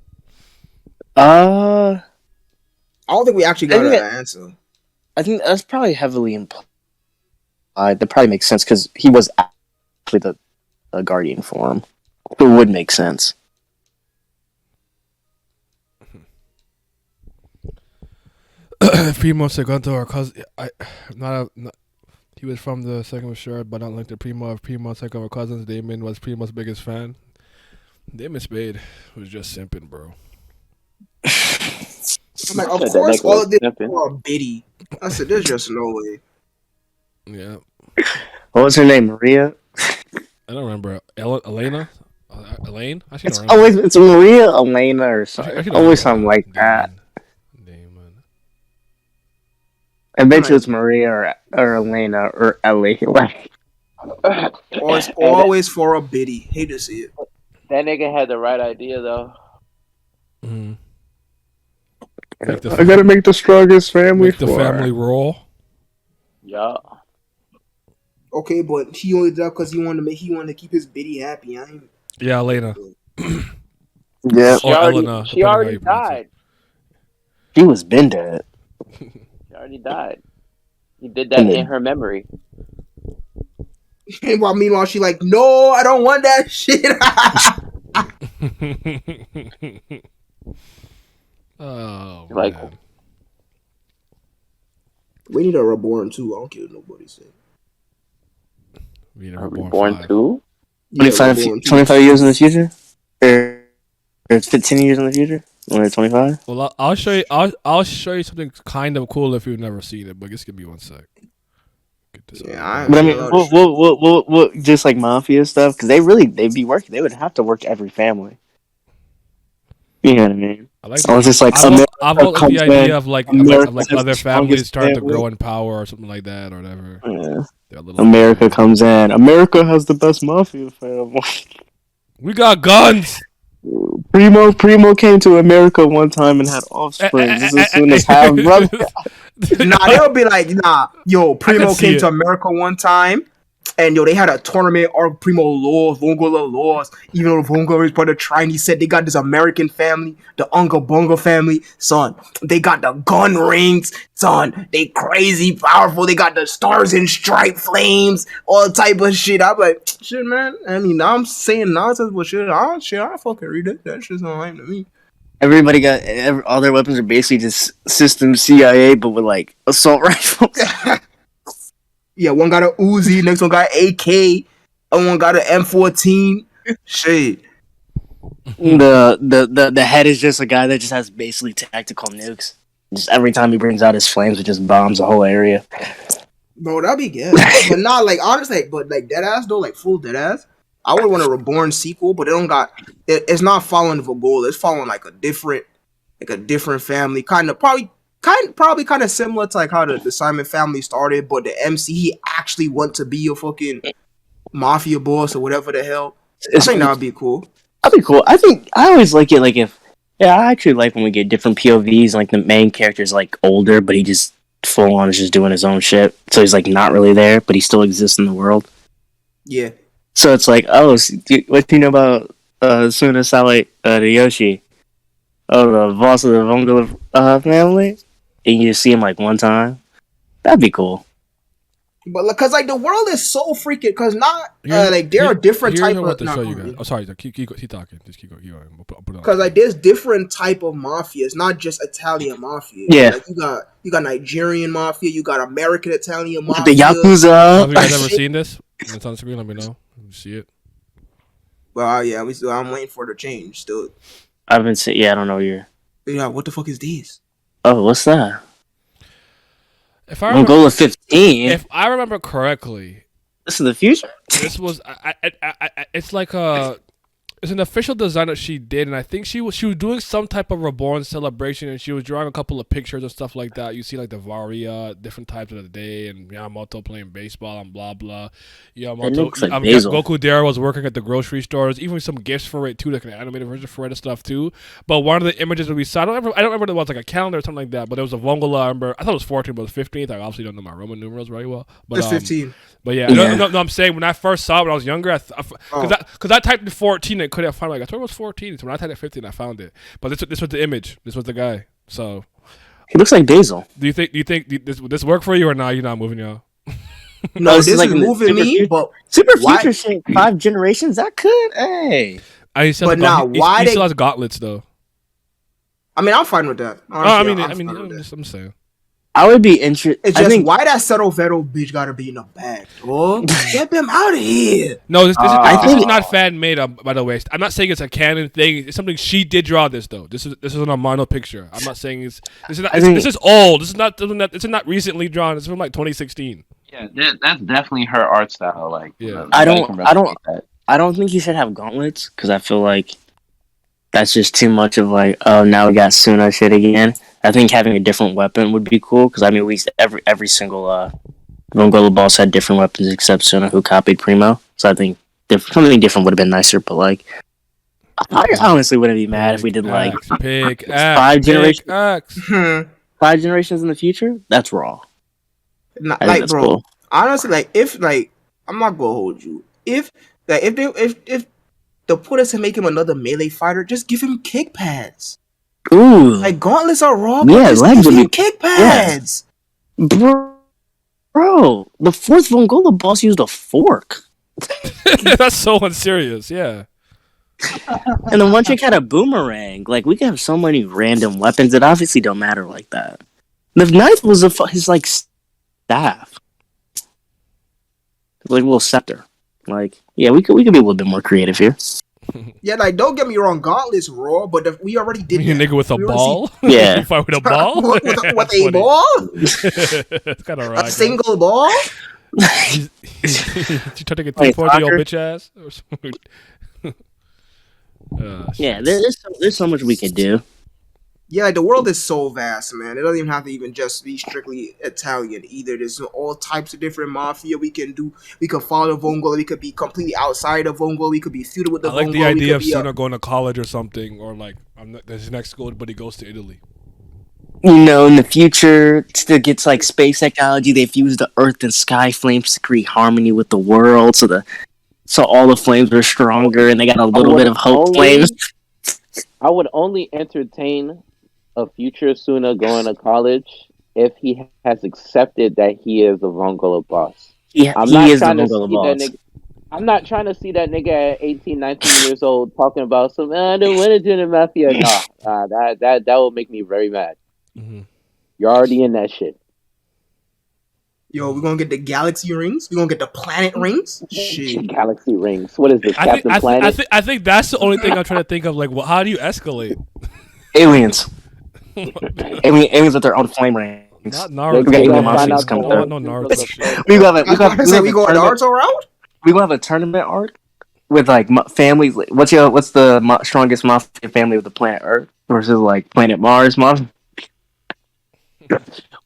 I I don't think we actually got I an think answer. think that's probably heavily implied. That probably makes sense because he was actually the guardian for him. It would make sense. Primo Segundo, our cousin. He was from the second sure, but not like the Primo of Primo Segundo, our cousins. Damon was Primo's biggest fan. Damon Spade was just simping, bro. I'm like, of course, all of this for a biddy. I said, there's just no way. Yeah. What was her name? Maria? I don't remember. Elena? Elaine? I It's always it's Maria, Elena, or something. Always something like that. Damon. I bet you it's Maria or Elena or Ellie. Like, always for a biddy. Hate to see it. That nigga had the right idea though. Mm-hmm. I gotta make the strongest family. Make the family roll. Yeah. Okay, but he only did that because he wanted to keep his biddy happy. Yeah, Elena. Yeah. She already died. She was been dead. She already died. He did that in her memory. Meanwhile, she like, no, I don't want that shit. Oh, like, man. We need a Reborn too. I don't care what nobody said. We need a Reborn 2? Yeah, 25 years in the future? Or 15 years in the future? Only 25? Well, I'll show you. I'll show you something kind of cool if you've never seen it. But just give me 1 sec. Yeah, but I mean, what just like mafia stuff? Because they'd be working. They would have to work every family. You know what I mean? I like so just like I've got the idea of like other families starting to grow in power or something like that or whatever. Yeah. America comes in. America has the best mafia family. We got guns. Primo came to America one time and had offspring just as soon as half brother. Nah, they'll be like, yo, Primo came to America one time, and yo, they had a tournament. Our Primo lost, Vongola lost. Even though Vongola is part of Chinese, said they got this American family, the Unga Bunga family, son. They got the gun rings, son. They crazy powerful. They got the stars and stripe flames, all type of shit. I'm like, shit, man. I mean, now I'm saying nonsense, but shit, I fucking read it. That shit's not lame to me. Everybody got all their weapons are basically just system CIA, but with like assault rifles. Yeah, one got a Uzi, next one got AK, and one got an M14. Shit. The head is just a guy that just has basically tactical nukes. Just every time he brings out his flames, it just bombs the whole area. Bro, that'd be good. But not like honestly, but like dead ass though, like full dead ass. I would want a Reborn sequel, but it's not following the goal. It's following like a different family, probably kind of similar to like how the Simon family started, but the MC he actually want to be a fucking mafia boss or whatever the hell. I think that would be cool. That'd be cool. I think I always like it. Like I actually like when we get different POVs. Like the main character's like older, but he just full on is just doing his own shit. So he's like not really there, but he still exists in the world. Yeah. So it's like, what do you know about Sunasawa Ryoshi? Oh, the boss of the Vongola family? And you just see him like one time? That'd be cool. But because like the world is so freaking, because not like there are different type of. To show you guys. Oh, sorry, keep talking. Just keep going. Because like there's different type of mafia. It's not just Italian mafia. Yeah, like, you got Nigerian mafia. You got American Italian mafia. The Yakuza. Have you guys ever seen this? It's on the screen. Let me know. See it? Well, yeah, I'm waiting for it to change still. I haven't seen. Yeah, I don't know you're. Yeah, what the fuck is this? Oh, what's that? If I remember, Angola 15. If I remember correctly, this is the future. This was. It's like it's an official design that she did, and I think she was doing some type of Reborn celebration, and she was drawing a couple of pictures and stuff like that. You see like the Varia, different types of the day, and Yamamoto playing baseball and blah blah. Yamamoto, Goku Dara was working at the grocery stores, even some gifts for it too, like an animated version for it and stuff too. But one of the images that we saw, I don't remember what it was, like a calendar or something like that. But there was a Vongola. I remember, I thought it was 14, but it was 15th. I obviously don't know my Roman numerals very well. But it's 15. But yeah. No, I'm saying when I first saw it when I was younger, because I typed in 14 and couldn't find it. Like, I thought it was 14. So when I typed in 15, I found it. But this was the image. This was the guy. So he looks like Basil. Do you think this work for you or not? You're not moving, y'all. No, this is like moving me. But Super Future shit. 5 generations. That could. Hey. He still has gauntlets though. I mean, I'm fine with that. Honestly, I'm saying. I would be interested. It's I just think why that Settle Vettel bitch gotta be in the back, dog. Get them out of here. No, this I is think- not fan made. By the way, I'm not saying it's a canon thing. It's something she did draw. This though. This is an Amano picture. I'm not saying this is not. This is old. This is not something that. It's not recently drawn. It's from like 2016. Yeah, that's definitely her art style. Like, Yeah. I nobody can replicate that. I don't think he should have gauntlets because I feel like that's just too much of like, oh, now we got Suna shit again. I think having a different weapon would be cool because I mean, every single Vongola boss had different weapons except Suna, who copied Primo. So I think something different would have been nicer. But like, I honestly wouldn't be mad if we did like five generations in the future. That's raw. Not, I think like, that's bro, cool. honestly, like, if, like, I'm not gonna hold you. If they put us to make him another melee fighter, just give him kick pads. Ooh, Like, gauntlets are raw, Yeah, but just legs give would him be- kick pads. bro, the fourth Vongola boss used a fork, That's so unserious. Yeah. and the one chick had a boomerang. Like, we can have so many random weapons that obviously don't matter like that. The knife was his like staff, like a little scepter. Like, yeah, we could be a little bit more creative here. Yeah, like, don't get me wrong, gauntlets raw, but we already did You that. nigga with a We already ball. Yeah. You fight with a ball. with That's a funny. ball? It's kind of right. A single ball? You try to get Wait, 340 old soccer? bitch ass. Or something. Yeah, there's so much we could do. Yeah, like, the world is so vast, man. It doesn't even have to even just be strictly Italian either. There's all types of different mafia we can do. We could follow Vongola. We could be completely outside of Vongola. We could be feuded with the I like Vongola. the We idea could of be Suna going to college or something, or like his next school, but he goes to Italy. You know, in the future, to get like space technology, they fuse the Earth and Sky flames to create harmony with the world. So all the flames are stronger, and they got a little bit of hope flames. I would only entertain a future Suna going to college if he has accepted that he is a Vongola boss. Yeah, I'm he not is the trying to Vongola see that boss. nigga. I'm not trying to see that nigga at 18, 19 years old talking about some. I don't want to join the mafia. Nah, that will make me very mad. Mm-hmm. You're already in that shit. Yo, we're gonna get the galaxy rings. We're gonna get the planet rings. Shit. Galaxy rings. What is this, Captain Planet? I think that's the only thing I'm trying to think of. Like, well, how do you escalate? Aliens. Aliens with their own flame rings. Not We're Naruto. gonna Find monsters out come the- through. No Naruto shit. We gonna have We going Naruto route? we gonna have a tournament arc with like families. What's the strongest mafia family of the planet Earth versus like planet Mars mafia?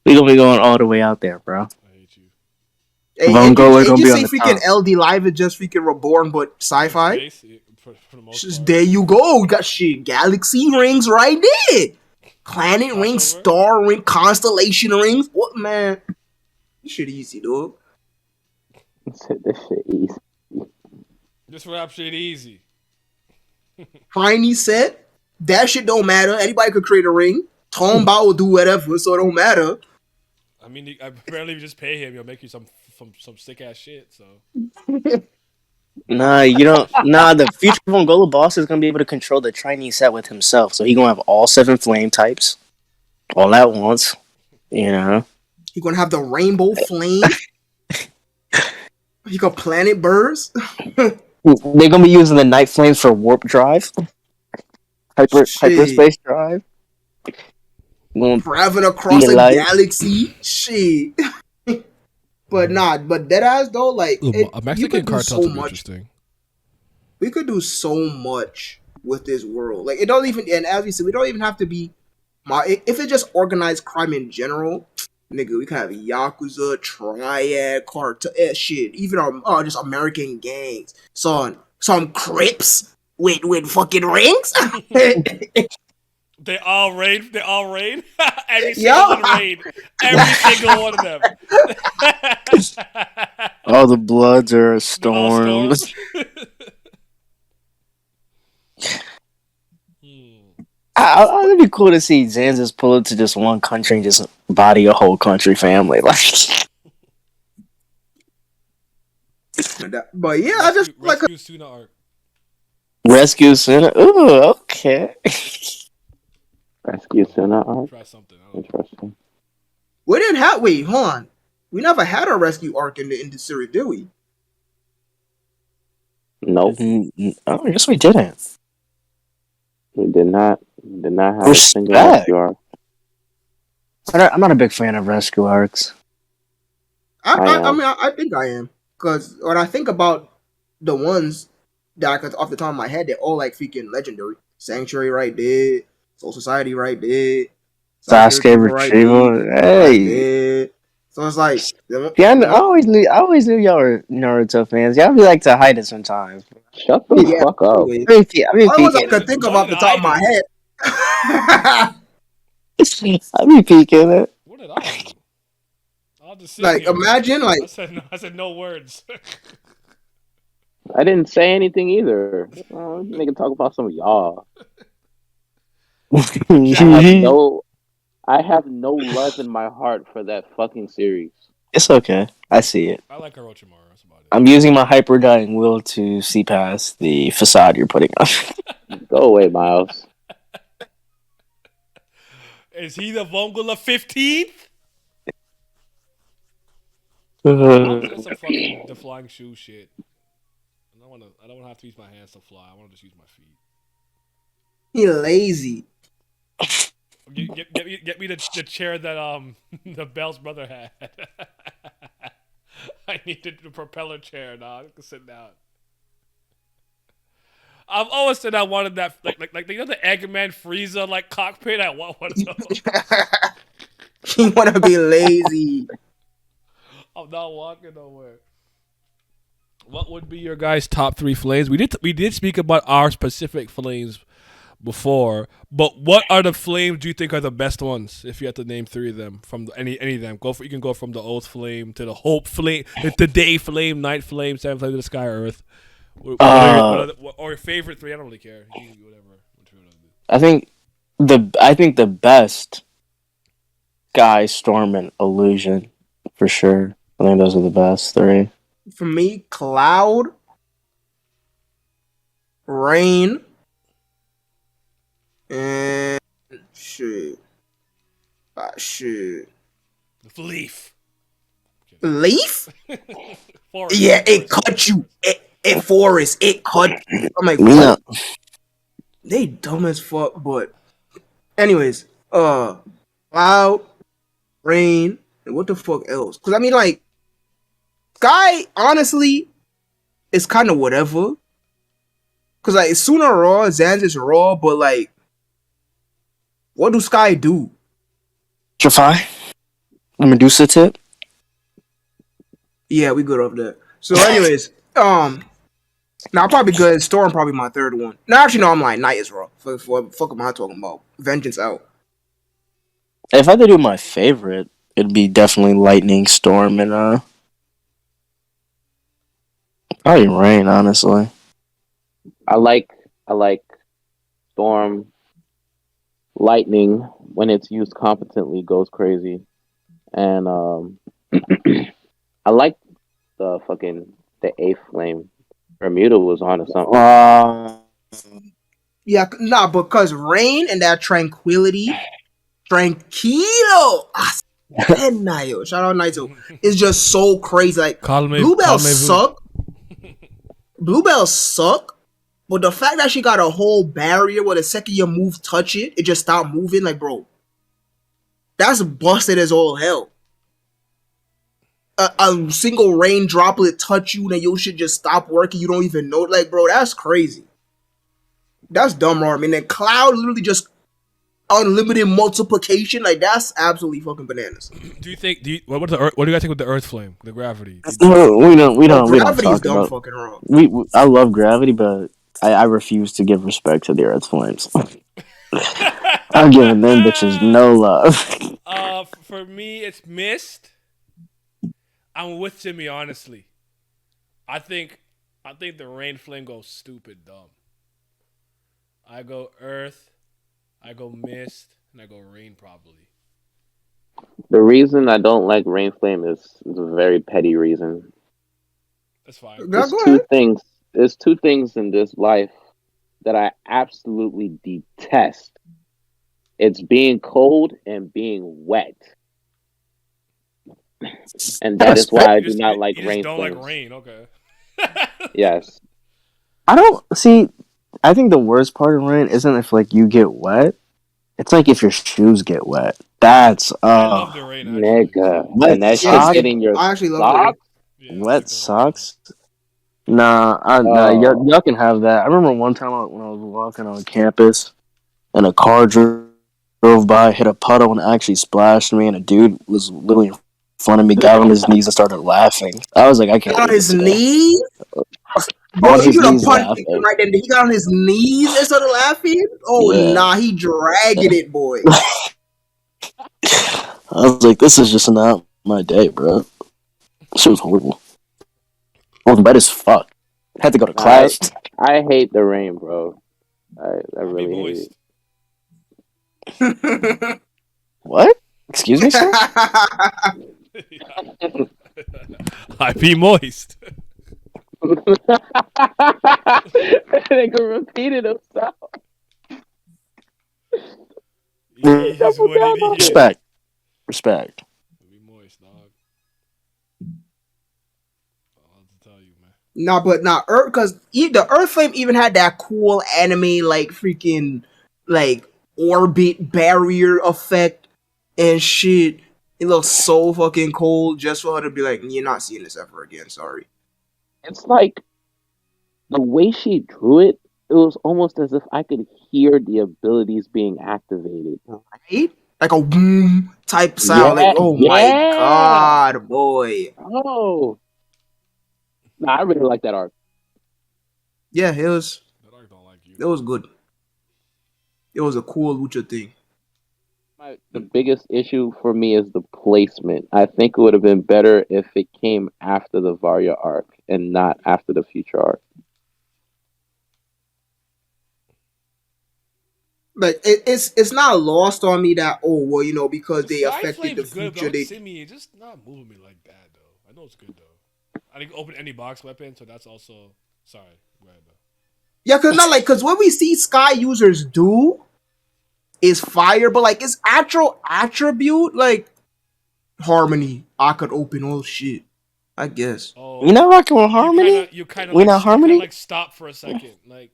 We gonna be going all the way out there, bro. I hate you. Hey, Vongola and gonna you be say on the freaking top. LD Live is just freaking Reborn, but sci-fi. Space, for the most Just part. there you go. We got shit. Galaxy rings right there. Planet rings, star ring, constellation rings. What, man? This shit easy, dog. This shit easy. This rap shit easy. Tiny set. That shit don't matter. Anybody could create a ring. Tom Bao will do whatever, so it don't matter. I mean, apparently, if you just pay him, he'll make you some sick ass shit. So Nah, you don't. Nah, the future Vongola boss is gonna be able to control the Chinese set with himself. So he gonna have all 7 flame types, all at once. You know. You're gonna have the rainbow flame. You got planet birds. They're gonna be using the night flames for warp drive, hyperspace drive. Traveling across Be a alive. galaxy. Shit. But deadass though, like Ooh, it, a you Mexican could do cartel so would be much. interesting. We could do so much with this world. Like it don't even, and as we said, we don't even have to be. If it's just organized crime in general, nigga, we can have yakuza, triad, cartel, shit. Even our just American gangs. Some Crips with fucking rings. They all raid. Every single Yo. one raid. Every single one of them. All the Bloods are All storms. storms. It'd be cool to see Xanxus pull it to just one country and just body a whole country family. Like, But yeah, I just like Rescue Suna arc. rescue center. Ooh, okay. Rescue Suna. Try something. I don't know. Interesting. We didn't have. Wait, hold on. We never had a rescue arc in the series, did we? Nope, Oh, I guess we didn't. we did not. Did not have a single Respect. rescue arc. I'm not a big fan of rescue arcs. I I am. mean, I think I am because when I think about the ones that I could off the top of my head, they're all like freaking legendary. Sanctuary right there, Soul Society right there, Sasuke Sasuke Retrieval right there, retrieval. right Hey. there. So it's like, Yeah, I always knew y'all were Naruto fans. Y'all be like to hide it sometimes. Shut the yeah, fuck up. always. I be All the ones I peeking. could think of What off did the top I of my do? head. I be peeking it. What did I do? I'll just sit Like, here. imagine, like, I said no. I said no words. I didn't say anything either. Nigga talk about some of y'all. I have Jackie. no I have no love in my heart for that fucking series. It's okay. I see it. I like Orochimaru. That's about it. I'm using my hyper dying will to see past the facade you're putting up. Go away, Miles. Is he the Vongula 15th? I'm just some fucking the flying shoe shit. I don't want to have to use my hands to fly. I want to just use my feet. he lazy. Get me the chair that the Bell's brother had. I need the propeller chair now. I can sit down. I've always said I wanted that, like you know the Eggman Frieza like cockpit. I want one of those. He wanna be lazy. I'm not walking nowhere. What would be your guys' top 3 flames? We did speak about our specific flames before, but what are the flames do you think are the best ones? If you had to name 3 of them from any of them, you can go from the Oath flame to the Hope flame, the Day flame, Night flame, Seven flame to the Sky Earth. Or your favorite 3? I don't really care. You can do whatever. I think the best Sky, Storm, and Illusion for sure. I think those are the best 3. For me, Cloud, Rain, and shit. Shit. Leaf. Leaf? Forest. Yeah, it cut you. It forest. It cut. I'm like, No. what? They dumb as fuck. But, anyways, Cloud, Rain, and what the fuck else? Because I mean, like, Sky, honestly, is kind of whatever. Because, like, Sooner Raw, Xanxus is Raw, but, like, what do Sky do? Jafai? Medusa tip? Yeah, we good off that. So, anyways, now probably good. Storm probably my third one. No, actually, no, I'm lying. Night is Raw. Fuck am I talking about? Vengeance out. If I had to do my favorite, it'd be definitely Lightning, Storm, and probably Rain, honestly. I like Storm. Lightning, when it's used competently, goes crazy. And I like the eighth flame. Bermuda was on to something. Yeah, nah, because Rain and that Tranquility, Tranquilo, and Nayo, shout out Naito, is just so crazy. Like, Bluebell suck. Bluebell suck. But the fact that she got a whole barrier where the second your move touch it, it just stop moving, like, bro, that's busted as all hell. A single rain droplet touch you and your shit just stop working, you don't even know. Like, bro, that's crazy. That's dumb, raw. I mean, then Cloud literally just unlimited multiplication. Like, that's absolutely fucking bananas. Do you think? What do you guys think with the Earth flame, the gravity? We don't Gravity's talk dumb about. fucking wrong. I love gravity, but I refuse to give respect to the Earth flames. I'm giving them bitches no love. For me, it's Mist. I'm with Jimmy, honestly. I think the rain flame goes stupid dumb. I go Earth, I go Mist, and I go Rain probably. The reason I don't like Rain Flame is a very petty reason. That's fine. Now, go ahead. There's 2 things in this life that I absolutely detest. It's being cold and being wet. And that is why I do You not like just rain don't flames. like rain. Okay. Yes. I don't see. I think the worst part of rain isn't if like you get wet. It's like if your shoes get wet. That's I love the rain actually. Nigga. wet And that Yeah, shit socks. getting your I actually love the rain. socks? Yeah, I Wet like the rain as well. socks. Nah, Oh. y'all can have that. I remember one time when I was walking on campus and a car drove by, hit a puddle, and actually splashed me, and a dude was literally in front of me, got on his knees and started laughing. I was like, I can't On do this his today. knees, bro. On You his should have knees punched him laughing. right then. He got on his knees and started laughing. Oh Yeah. nah, he dragging it, boy. I was like, this is just not my day, bro. Shit was horrible. I was wet as fuck. Had to go to class. I hate the rain, bro. I I'll be really hate it. moist. What? Excuse me, sir? I be moist. They can repeat it himself. He's what he needs. Respect. Be moist, dog. I'll have to tell you, man. Nah, but nah, Earth, because the Earth Flame even had that cool anime like freaking like orbit barrier effect and shit. It looks so fucking cold just for her to be like, you're not seeing this ever again. Sorry. It's like the way she drew it, it was almost as if I could hear the abilities being activated. Right? Like a boom type sound. Yeah, Like, oh my god, boy. Oh. Nah, I really like that art. Yeah, it was That arc don't like you. good. It was a cool lucha thing. The biggest issue for me is the placement. I think it would have been better if it came after the Varya arc and not after the Future arc. Like it's not lost on me that because they Sky affected the Flame's good, but future. don't send me. It's just not moving me like that, though. I know it's good though. I didn't open any box weapon, so that's also sorry. Go ahead, though. Yeah, because what we see Sky users do is fire, but like its actual attribute, like harmony, I could open all shit. I guess. Oh, You not rocking with Harmony? You kind of We like not Harmony? like stop for a second, like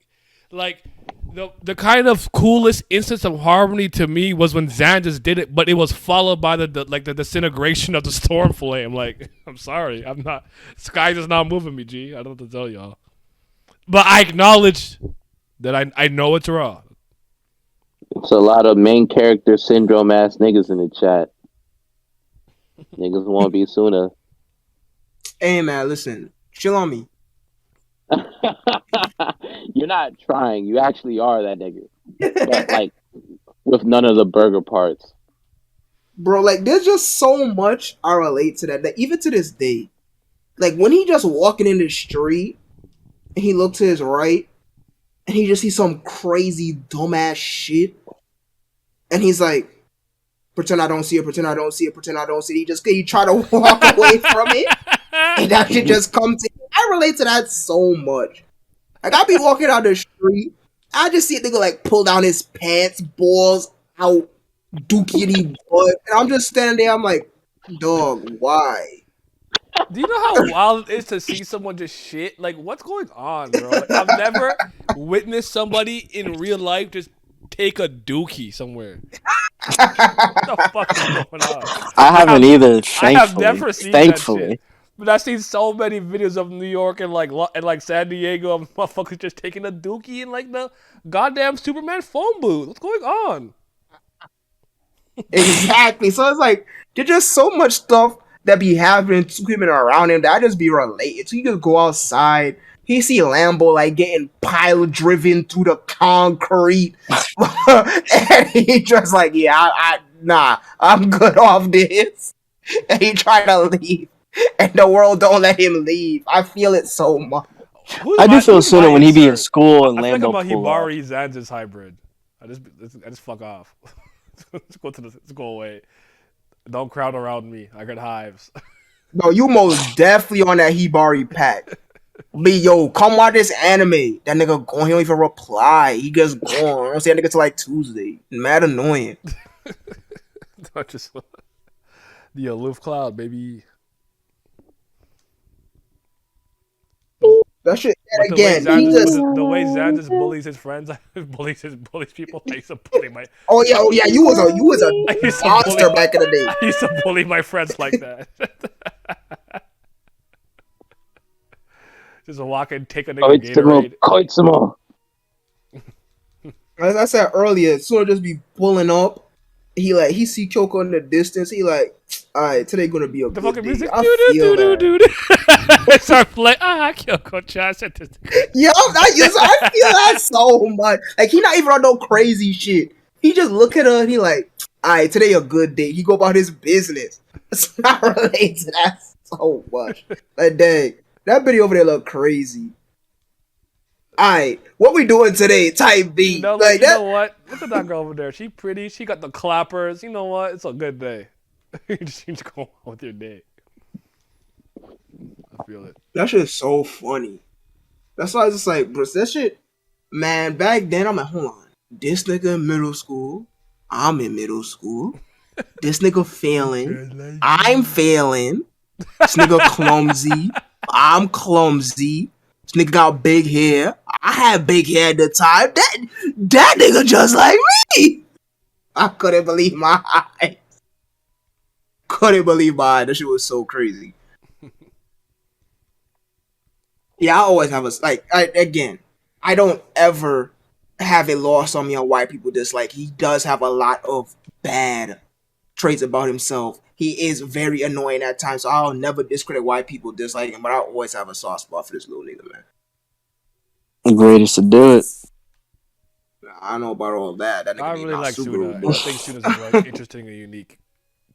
the kind of coolest instance of harmony to me was when Xanxus did it, but it was followed by the disintegration of the storm flame. Like, I'm sorry, I'm not. Sky is not moving me, G. I don't know what to tell y'all, but I acknowledge that I know it's raw. It's a lot of main character syndrome ass niggas in the chat. Niggas want to be Suna. Hey man, listen, chill on me. You're not trying. You actually are that nigga. But like with none of the burger parts. Bro, like there's just so much I relate to that even to this day. Like when he just walking in the street and he look to his right and he just sees some crazy dumbass shit and he's like, pretend I don't see it, pretend I don't see it, pretend I don't see it. He try to walk away from it and that shit just comes in. I relate to that so much. Like I be walking down the street, I just see a nigga like pull down his pants, balls out, dookie butt, and I'm just standing there. I'm like, dog, why? Do you know how wild it is to see someone just shit? Like, what's going on, bro? Like, I've never witnessed somebody in real life just take a dookie somewhere. What the fuck is going on? I haven't either, I have thankfully. never seen that Thankfully. shit. But I've seen so many videos of New York and like San Diego of motherfuckers just taking a dookie in like the goddamn Superman phone booth. What's going on? Exactly. So it's like there's just so much stuff that be happening to him and around him that I just be related. So you just go outside, he see Lambo like getting pile driven through the concrete, and he just like, yeah, nah, I'm good off this, and he try to leave, and the world don't let him leave. I feel it so much. I do feel sooner when he be in school and I think I'm Lambo a pull up. Hibari Xanxus hybrid. I just fuck off. Let's go away. Don't crowd around me. I got hives. No, you most definitely on that Hibari pack. Yo, come watch this anime. That nigga going, he don't even reply. He just gone. I don't see that nigga till like Tuesday. Mad annoying. The aloof cloud, baby. That shit. But And again, he But just. the way Zan just bullies his friends, bullies people. I used to bully my Oh yeah, you was a I used to bully monster back in the day. I used to bully my friends like that. Just walk and take a nigga Gatorade. Koitsumo. As I said earlier, Sora just be pulling up. He see Choco in the distance. He like, all right, today gonna be a The good fucking day. music, I doo feel doo doo that. doo doo. Start playing. Kyoko Chan said this. Yo, I feel that so much. Like he not even on no crazy shit. He just look at her and he like, all right, today a good day. He go about his business. So I relate to that so much. Like dang, that video over there look crazy. Alright, what we doing today? Type B. You know, like you that. know what? Look at that girl over there. She pretty. She got the clappers. You know what? It's a good day. You just need to go on with your day. I feel it. That shit is so funny. That's why I was just like, bro, that shit, man, back then I'm like, hold on. This nigga in middle school. I'm in middle school. This nigga failing. I'm failing. This nigga clumsy. I'm clumsy. This nigga got big hair. I had big hair at the time. That nigga just like me. I couldn't believe my eyes. Couldn't believe my eyes. That shit was so crazy. Yeah, I always have I don't ever have it lost on me on why people dislike. He does have a lot of bad traits about himself. He is very annoying at times, so I'll never discredit why people dislike him, but I always have a soft spot for this little nigga, man. Greatest to do it. I don't know about all that. That nigga I be really not like super, Suna. I but think Suna's a very interesting and unique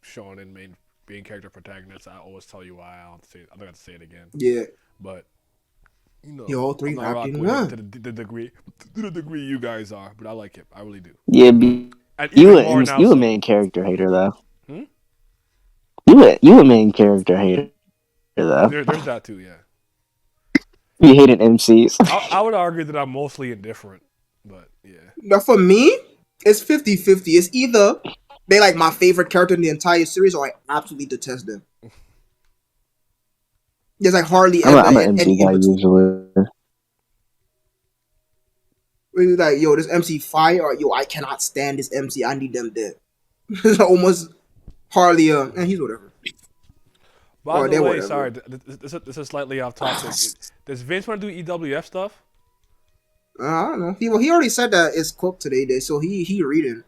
shonen main character protagonist. I always tell you why. I'm not gonna say it again. yeah. But you know, Yo, all three I'm not rocking rocking with none. it to the degree you guys are. But I like it. I really do. Yeah, And even more now. you a So. main character hater though. Hmm? You a main character hater though. There's that too. Yeah. You hated MCs. I would argue that I'm mostly indifferent. But yeah. Now for me, it's 50-50. It's either they like my favorite character in the entire series, or I absolutely detest them. There's like hardly ever I'm an any MC in guy between. usually. It's like, yo, this MC fire, or yo, I cannot stand this MC. I need them dead. It's almost hardly and he's whatever. By the way, whatever. sorry, this is slightly off topic. Does Vince want to do EWF stuff? I don't know. He already said that it's cooked today, so he reading.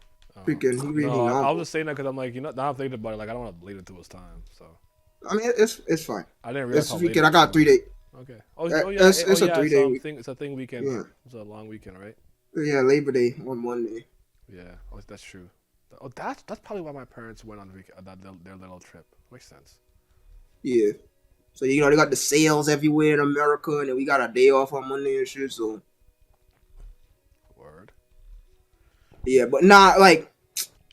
Freaking, he reading. No, I novels. was just saying that because I'm like, now I'm thinking about it. Like, I don't want to bleed into his time. So I mean, it's fine. I didn't realize It's how freaking. late I got 3 days. Okay. It's a 3 day week. It's a thing weekend. Yeah. It's a long weekend, right? Yeah, Labor Day on Monday. Yeah. Oh, that's true. Oh, that's probably why my parents went on their little trip. Makes sense. Yeah. So they got the sales everywhere in America, and then we got a day off on Monday and shit. So Word. yeah, but not like,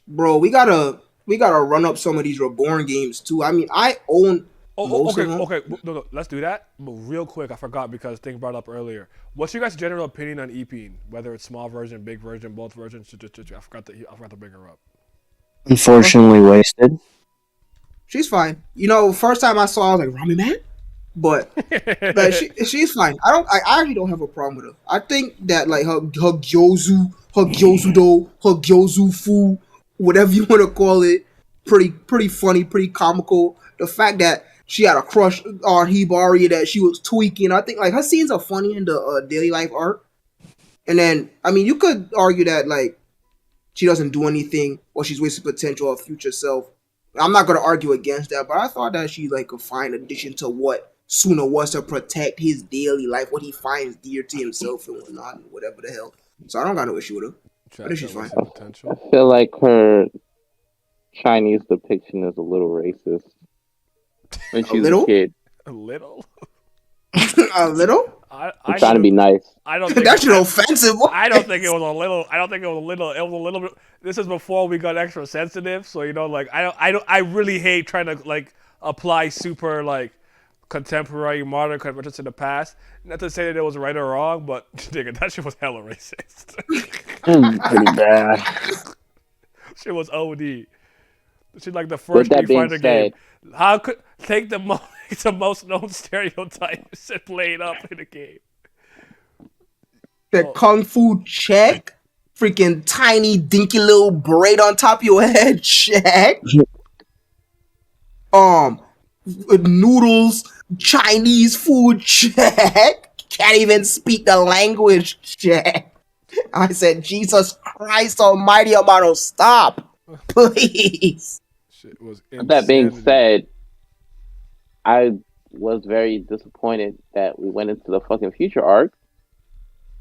bro. We gotta run up some of these Reborn games too. I mean, I own. Most of them. Okay. No, let's do that. But real quick, I forgot because thing brought up earlier. What's your guys' general opinion on EPing? Whether it's small version, big version, both versions? I forgot to bring her up. Unfortunately wasted. She's fine. First time I saw her, I was like, Rami man? But she's fine. I actually don't have a problem with her. I think that like her gyozu fu, whatever you want to call it, pretty funny, pretty comical. The fact that she had a crush on Hibari that she was tweaking. I think like her scenes are funny in the daily life art. And then I mean you could argue that like she doesn't do anything or she's wasting potential of future self. I'm not gonna argue against that, but I thought that she's like a fine addition to what Suna wants to protect his daily life, what he finds dear to himself and whatnot, and whatever the hell. So I don't got no issue with her. I think she's fine. I feel like her Chinese depiction is a little racist when she's a kid. A little. A little? I'm trying to be nice. I don't think that shit offensive. I don't think it was a little. I don't think it was a little. It was a little bit. This is before we got extra sensitive, so like I really hate trying to like apply super like contemporary modern conventions to the past. Not to say that it was right or wrong, but nigga, that shit was hella racist. Pretty bad. Shit was OD. She's like the With first that Street being Fighter game. said, How could take the most known stereotypes and play it up in the game? The kung fu check, freaking tiny dinky little braid on top of your head check. Noodles, Chinese food check. Can't even speak the language check. I said, Jesus Christ Almighty, Amano, stop, please. Shit was with that being insanity. said, I was very disappointed that we went into the fucking future arc,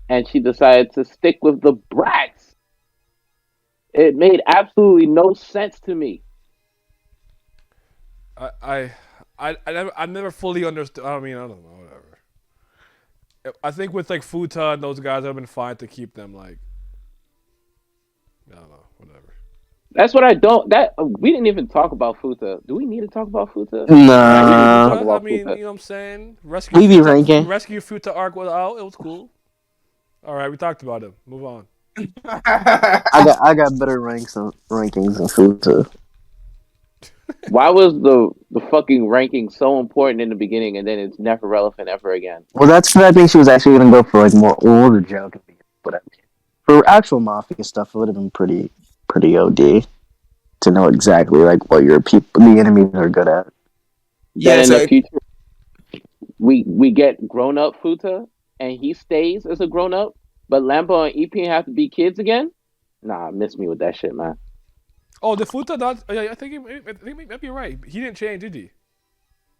and she decided to stick with the brats. It made absolutely no sense to me. I never fully understood. I mean, I don't know, whatever. I think with like Futa and those guys, I've been fine to keep them like. I don't know, whatever. That's what I don't. That we didn't even talk about Futa. Do we need to talk about Futa? Nah. Talk I about mean, Futa. you know what I'm saying? We be ranking. Rescue Futa arc was out. It was cool. All right, we talked about him. Move on. I got better rankings than Futa. Why was the fucking ranking so important in the beginning, and then it's never relevant ever again? Well, that's what I think she was actually gonna go for, like more older joke. But for actual mafia stuff, it would have been pretty OD to know exactly like what the enemies are good at. Then in the future, we get grown up Futa, and he stays as a grown up, but Lambo and EP have to be kids again. Nah, miss me with that shit, man. Oh, the Futa not. Yeah, I think he might be right. He didn't change, did he?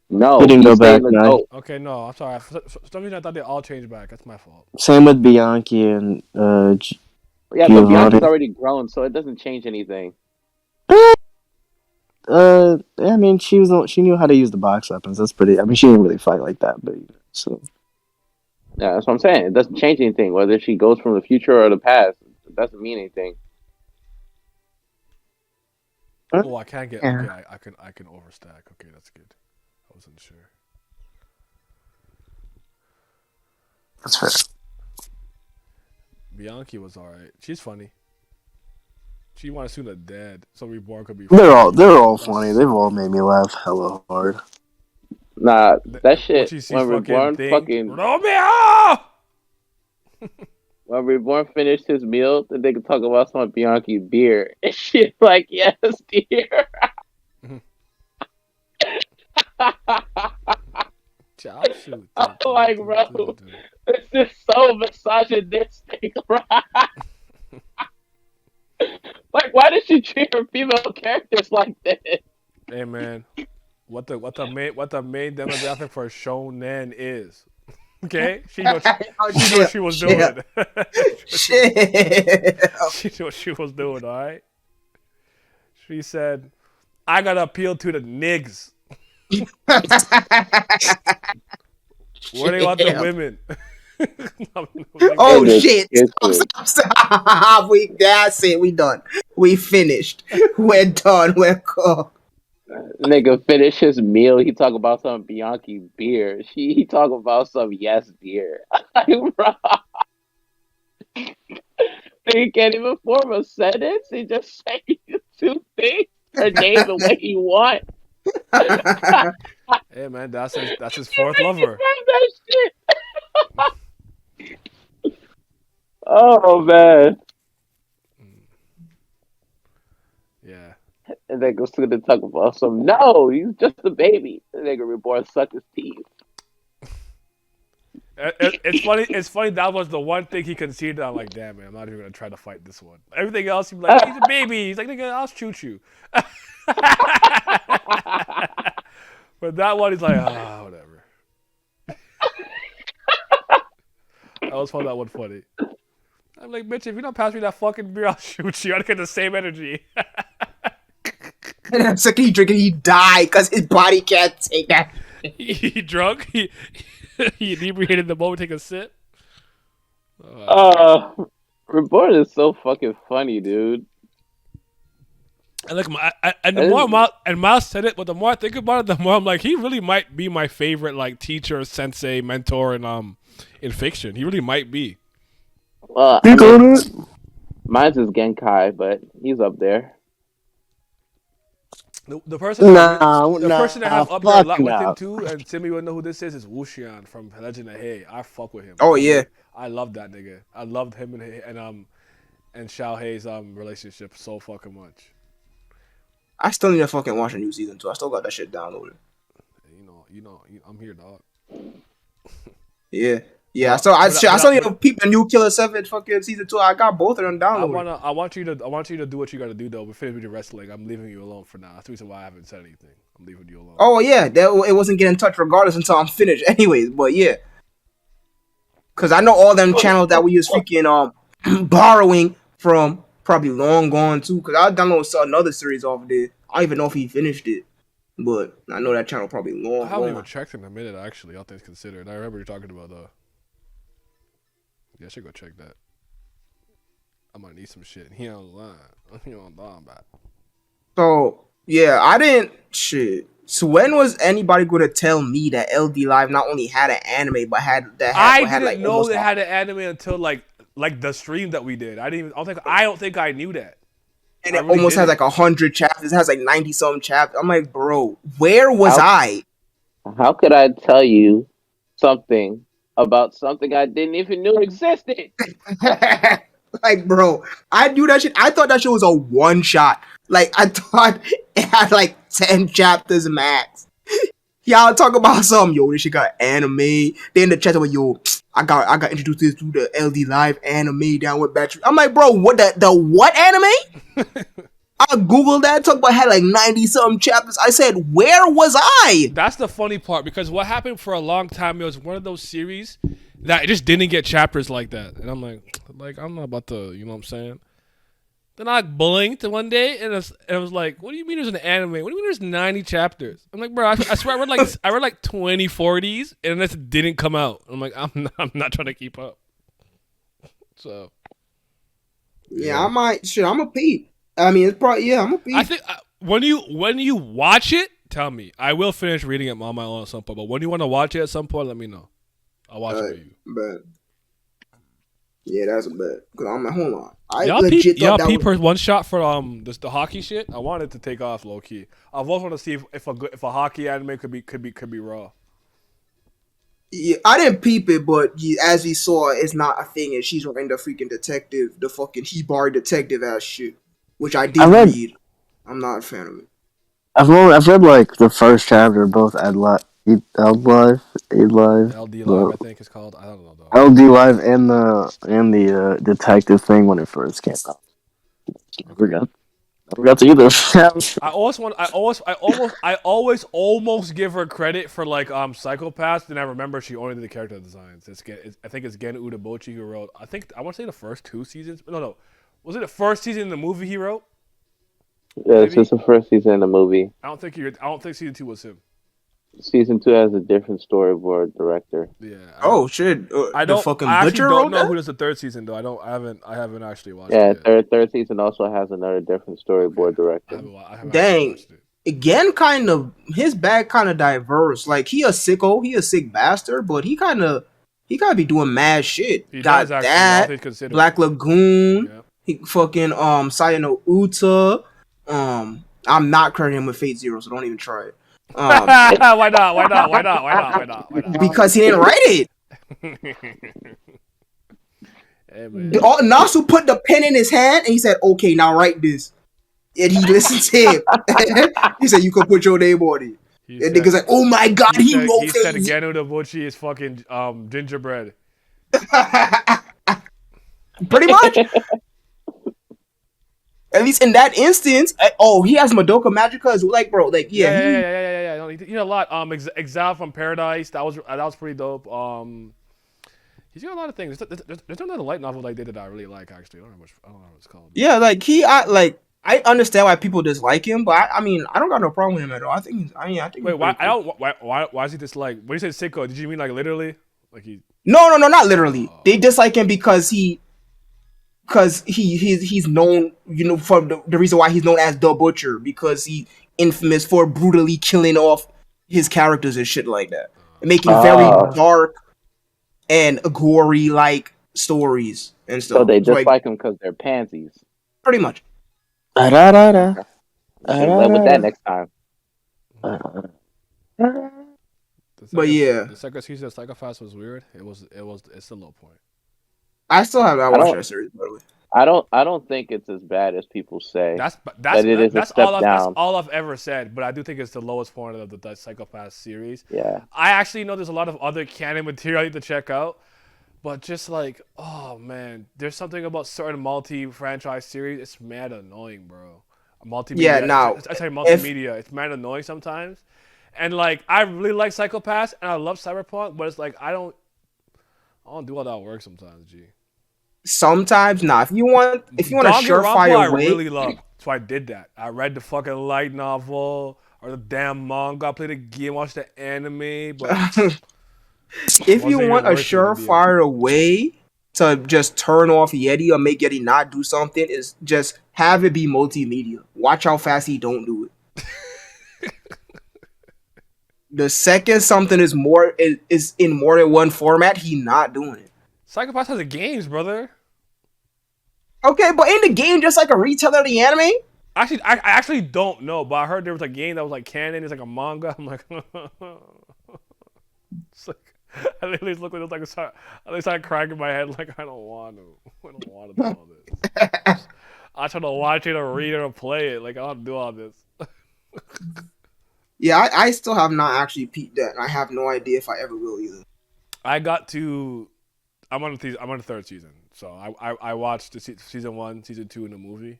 No, He didn't go stayed back, an no. adult. Okay, no, I'm sorry. For some reason, I thought they all changed back. That's my fault. Same with Bianchi and Yeah, but Giovanni. Bianca's already grown, so it doesn't change anything. I mean, she knew how to use the box weapons. That's pretty. I mean, she didn't really fight like that, but so. Yeah, that's what I'm saying. It doesn't change anything whether she goes from the future or the past. It doesn't mean anything. Oh, I can't get. Yeah. Okay, I can overstack. Okay, that's good. I wasn't sure. That's fair. Bianchi was alright. She's funny. She wants to see the dead, so Reborn could be. They're all funny. They've all made me laugh hella hard. Nah, that shit. She sees When Reborn fucking Romeo. when Reborn finished his meal, then they could talk about some Bianchi beer. And she's like, "Yes, dear." Shoot, I'm like, bro, this is so misogynistic, right? Like, why did she treat her female characters like this? Hey man, what the main demographic for shonen is? Okay, she knew what she was doing. Shit. She knew what she was doing. All right. She said, "I gotta appeal to the niggas. Where they want the women." Oh shit! Stop. That's it. We done. We finished. We're done. We're cooked. Nigga finish his meal. He talk about some Bianchi beer. He talk about some yes beer. Like, bro, he can't even form a sentence. He just say two things or name the way he want. Hey man, that's his fourth lover. That shit. Oh man. Yeah. And they go to talk about some. No, he's just a baby. The nigga Reborn suck his teeth. It's funny. It's funny. That was the one thing he conceded. I'm like, damn man, I'm not even gonna try to fight this one. Everything else, he's like, he's a baby. He's like, nigga, I'll shoot you. But that one, he's like, whatever. I always found that one funny. I'm like, bitch, if you don't pass me that fucking beer, I'll shoot you. I get the same energy. And the second he drink it, he die because his body can't take that. He drunk. He inebriated the moment, take a sip. Reborn is so fucking funny, dude. And like, the more Miles said it, but the more I think about it, the more I'm like, he really might be my favorite like teacher, sensei, mentor in fiction. He really might be. Well, mine's is Genkai, but he's up there. The person that I have up there a fuck lot with him no. too, and Timmy would know who this is Wuxian from Legend of Hay. I fuck with him. Oh yeah, I love that nigga. I loved him and Xiao Hei's relationship so fucking much. I still need to fucking watch a new season 2. I still got that shit downloaded. I'm here, dog. Yeah. I still need to peep the new Killer 7 fucking season 2. I got both of them downloaded. I want you to do what you gotta do though. We're finished with your wrestling. I'm leaving you alone for now. That's the reason why I haven't said anything. I'm leaving you alone. Oh yeah, it wasn't getting in touch regardless until I'm finished. Anyways, but yeah, because I know all them channels that we was freaking borrowing from probably long gone too. Because I downloaded another series off of there. I don't even know if he finished it, but I know that channel probably long I haven't even gone. checked in a minute actually. All things considered, I remember you talking about though. Yeah, I should go check that. I might need some shit. He online. He online about. So yeah, I didn't shit. So when was anybody going to tell me that LD Live not only had an anime but had I didn't know almost they had an anime until like the stream that we did. I don't think I knew that. and it almost has like 100 chapters. It has like 90 some chapters. I'm like, bro, where was I? How could I tell you something about something I didn't even know existed? Like, bro, I knew that shit. I thought that shit was a one shot. Like, I thought it had like 10 chapters max. Y'all talk about something, yo, this shit got anime. Then the chat about, yo, I got introduced to the LD Live anime down with battery. I'm like, bro, what the what anime? I googled that, talk about had like 90 something chapters. I said, where was I? That's the funny part because what happened for a long time, it was one of those series that it just didn't get chapters like that. And I'm like I'm not about to, you know what I'm saying? Then I blinked one day and it was like, what do you mean there's an anime? What do you mean there's 90 chapters? I'm like, bro, I swear I read like 20 40s and this didn't come out. I'm like, I'm not trying to keep up. So yeah, I might. Shit, I'm a peep. I mean, it's probably I'm a peep. I think when you watch it, tell me. I will finish reading it on my own at some point. But when you want to watch it at some point, let me know. I'll watch it for you. But yeah, that's a bet. Cause I'm like, hold on. I y'all legit peep, thought that was one shot for the hockey shit. I wanted to take off low key. I've always wanted to see if a hockey anime could be raw. Yeah, I didn't peep it, but as we saw, it's not a thing, and she's running the freaking detective, the fucking Hibari detective ass shit, which I did read. I'm not a fan of it. I've read like the first chapter of both LD Live, LD Live, I think it's called. I don't know though. LD Live and the detective thing when it first came out. I forgot to either. I always almost give her credit for like Psychopaths. Then I remember she only did the character designs. I think it's Gen Udabochi who wrote. I want to say the first 2 seasons. No. Was it the first season in the movie he wrote? Yeah, it's just the first season of the movie. I don't think season 2 was him. Season 2 has a different storyboard director. Yeah. Oh shit! I actually don't know who does the 3rd season though. I haven't actually watched it. Yeah, third season also has another different storyboard director. I haven't Dang. Again, kind of his bag kind of diverse. Like he a sicko, he a sick bastard, but he gotta be doing mad shit. He got does that Black Lagoon. Yeah. He fucking Sayano Uta. I'm not crediting him with Fate Zero, so don't even try it. Why not? Because he didn't write it. Hey, man. Nasu put the pen in his hand and he said, "Okay, now write this." And he listened to him. He said, "You could put your name on it." And niggas like, "Oh my god, he wrote He said Genu Dabuchi is fucking gingerbread. Pretty much. At least in that instance, he has Madoka Magica as like, bro, like, yeah. No, he did a lot. Exile from Paradise, that was pretty dope. He's got a lot of things. There's another light novel like that I really like. Actually, I don't know what it's called. Yeah, like I understand why people dislike him, but I mean, I don't got no problem with him at all. I think. Wait, why is he disliked? When you say sicko, did you mean like literally? Like he? No, not literally. They dislike him because he's known, for the reason why he's known as the Butcher, because he's infamous for brutally killing off his characters and shit like that, and making very dark and gory like stories and stuff. So they dislike him because they're pansies. Pretty much. Da-da-da-da. Should have led with that next time. But yeah. The second season of Psychopaths was weird. It's a low point. I still have not I watched don't. that series, by the way. I don't think it's as bad as people say. That's But it is a step that's down. all I've ever said. But I do think it's the lowest point of the Psychopaths series. Yeah. I actually know there's a lot of other canon material I need to check out. But just like, oh man, there's something about certain multi-franchise series. It's mad annoying, bro. Multimedia. Yeah, now, I say multimedia. It's mad annoying sometimes. And like, I really like Psychopaths and I love Cyberpunk, but it's like I don't do all that work sometimes, G. Sometimes, if you want a surefire I way, really love. So I did that. I read the fucking light novel or the damn manga. I played the game, watched the anime. But if you want a surefire way to just turn off Yeti or make Yeti not do something, is just have it be multimedia. Watch how fast he don't do it. The second something is in more than one format, he not doing it. Psychopaths has the games, brother. Okay, but ain't the game just like a retelling of the anime? Actually, I actually don't know, but I heard there was a game that was like canon. It's like a manga. I'm like, it's like I literally looked at it like I started crying in my head like I don't want to do all this. I try to watch it or read it or play it. Like I don't do all this. Yeah, I still have not actually peeped that. I have no idea if I ever will either. I'm on the third season, so I watched season 1, season 2 in the movie.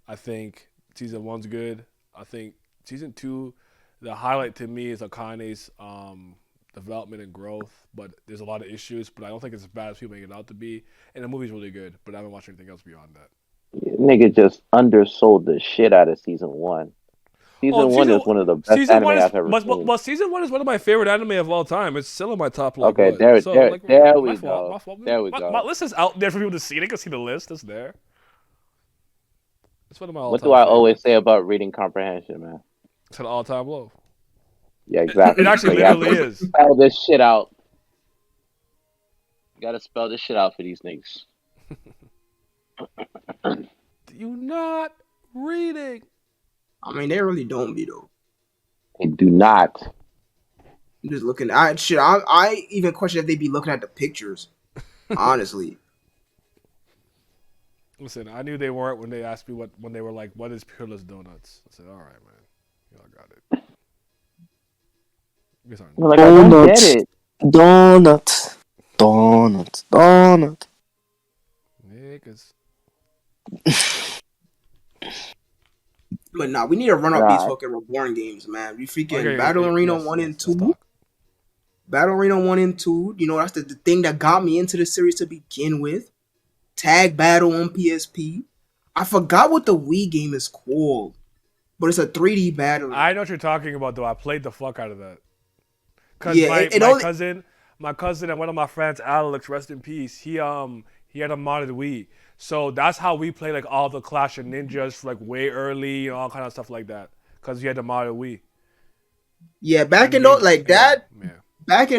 I think season 1's good. I think season 2, the highlight to me is Akane's development and growth, but there's a lot of issues. But I don't think it's as bad as people make it out to be. And the movie's really good, but I haven't watched anything else beyond that. Nigga just undersold the shit out of season 1. Season 1 is one of the best anime I've ever seen. But season 1 is one of my favorite anime of all time. It's still in my top. Like, okay, there we go. There we go. My list is out there for people to see. They can see the list. It's there. It's one of my all-time. What do I always say about reading comprehension, man? It's an all-time low. Yeah, exactly. It actually literally is. Spell this shit out. You gotta spell this shit out for these niggas. You're not reading. I mean, they really don't be though. They do not. I'm just looking at shit. I even question if they be looking at the pictures. Honestly. Listen, I knew they weren't when they asked me when they were like, "What is Peerless Donuts?" I said, "All right, man, y'all got it." Like, I don't get it. Donut. Niggas. But we need to run up these fucking Reborn games, man. We freaking Battle Arena 1 and 2. Battle Arena 1 and 2. You know, that's the thing that got me into the series to begin with. Tag Battle on PSP. I forgot what the Wii game is called, but it's a 3D battle. I know what you're talking about, though. I played the fuck out of that. Cause my cousin and one of my friends, Alex, rest in peace. He had a modded Wii, so that's how we played like all the Clash of Ninjas like way early and all kind of stuff like that. Cause he had the modded Wii. Yeah, back in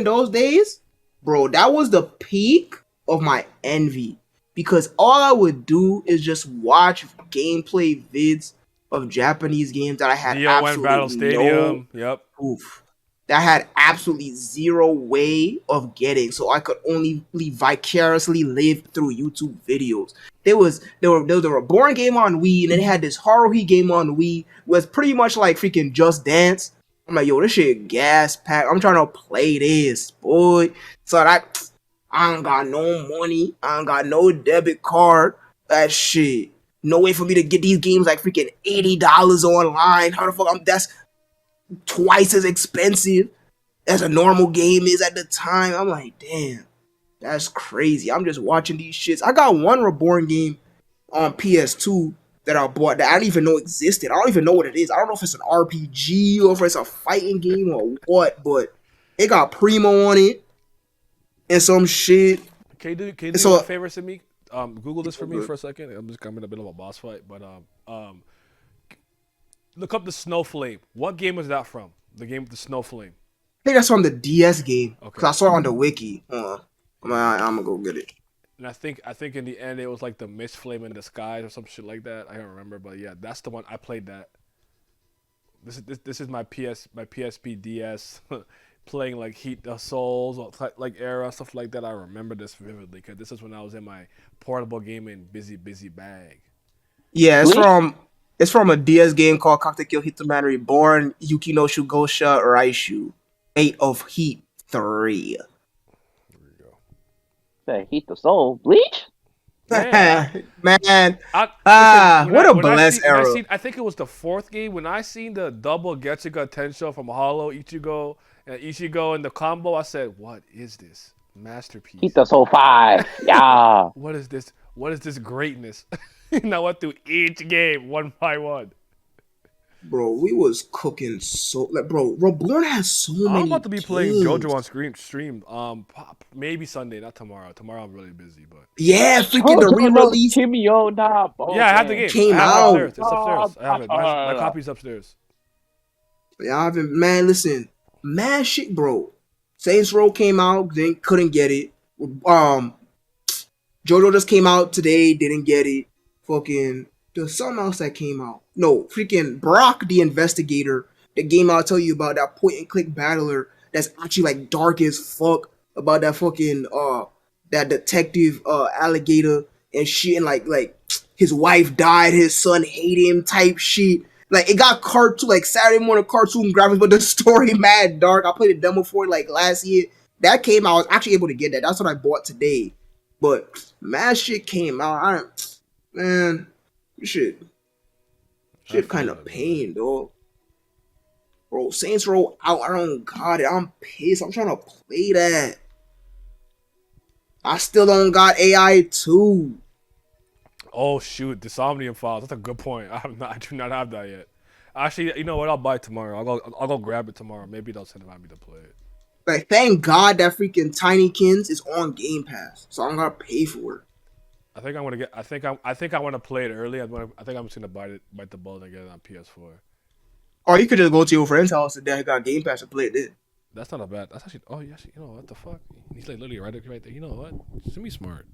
those days, bro, that was the peak of my envy. Because all I would do is just watch gameplay vids of Japanese games that I had absolutely Battle Stadium. That I had absolutely zero way of getting, so I could only vicariously live through YouTube videos. There was a Reborn game on Wii, and then it had this Haruhi game on Wii, was pretty much like freaking Just Dance. I'm like, yo, this shit gas pack. I'm trying to play this, boy. So I don't got no money. I don't got no debit card. That shit. No way for me to get these games like freaking $80 online. How the fuck? That's twice as expensive as a normal game is at the time. I'm like, damn, that's crazy. I'm just watching these shits. I got one Reborn game on PS2 that I bought that I didn't even know existed. I don't even know what it is. I don't know if it's an RPG or if it's a fighting game or what, but it got Primo on it. And some shit. Can you do me a favor to me? Google this for me for a second. I'm just coming in a bit of a boss fight, but look up the Snow Flame. What game was that from? The game with the Snow Flame. I think that's from the DS game. Okay. Cause I saw it on the wiki. I'm gonna go get it. And I think in the end it was like the Mist Flame in the Skies or some shit like that. I don't remember, but yeah, that's the one I played. That this is my PSP DS playing like Heat the Souls or like era stuff like that. I remember this vividly because this is when I was in my portable gaming busy bag. Yeah, Bleach? it's from a DS game called Katekyo Hitman Reborn, Yukino Shugosha Raishu. Fate of Heat 3. There we go. That Heat the Soul. Bleach? Yeah, Man. listen, What a blessed era. I think it was the fourth game when I seen the double Getsuga Tensho from Hollow Ichigo and the combo. I said, "What is this masterpiece? Heat the Soul 5. Yeah. What is this? What is this greatness?" And I went through each game one by one. Bro, we was cooking so like bro, Reborn has so many I'm about to be playing games. JoJo on stream. Maybe Sunday, not tomorrow. Tomorrow I'm really busy, but Yeah, freaking the JoJo no re-release Kimio na yeah, I have the game. came I have it out. upstairs. It's upstairs. I have it. My copy's upstairs. Yeah, I haven't, man, listen, mad shit, bro. Saints Row came out, then couldn't get it. JoJo just came out today, didn't get it. Fucking, there's something else that came out. No, freaking Brock the Investigator, the game I'll tell you about, that point and click battler that's actually like dark as fuck about that fucking that detective alligator and shit, and like his wife died, his son hate him type shit. Like it got cartoon like Saturday morning cartoon graphics, but the story mad dark. I played a demo for it like last year. That came out. I was actually able to get that. That's what I bought today. But mad shit came out. Man, shit kind of pain, dog. Bro, Saints Row out. I don't got it. I'm pissed. I'm trying to play that. I still don't got AI 2. Oh shoot, Disomnium Files. That's a good point. I do not have that yet. Actually, you know what? I'll buy it tomorrow. I'll go grab it tomorrow. Maybe they'll send it on me to play it. Like, thank God that freaking Tinykins is on Game Pass, so I'm gonna pay for it. I think I want to get. I think I want to play it early. I think I'm just gonna bite the bullet and get it on PS4. Or you could just go to your friend's house and then got Game Pass and play it then. That's not a bad. That's actually. Oh yes. You know what the fuck? He's like literally right there. You know what? Send me smart.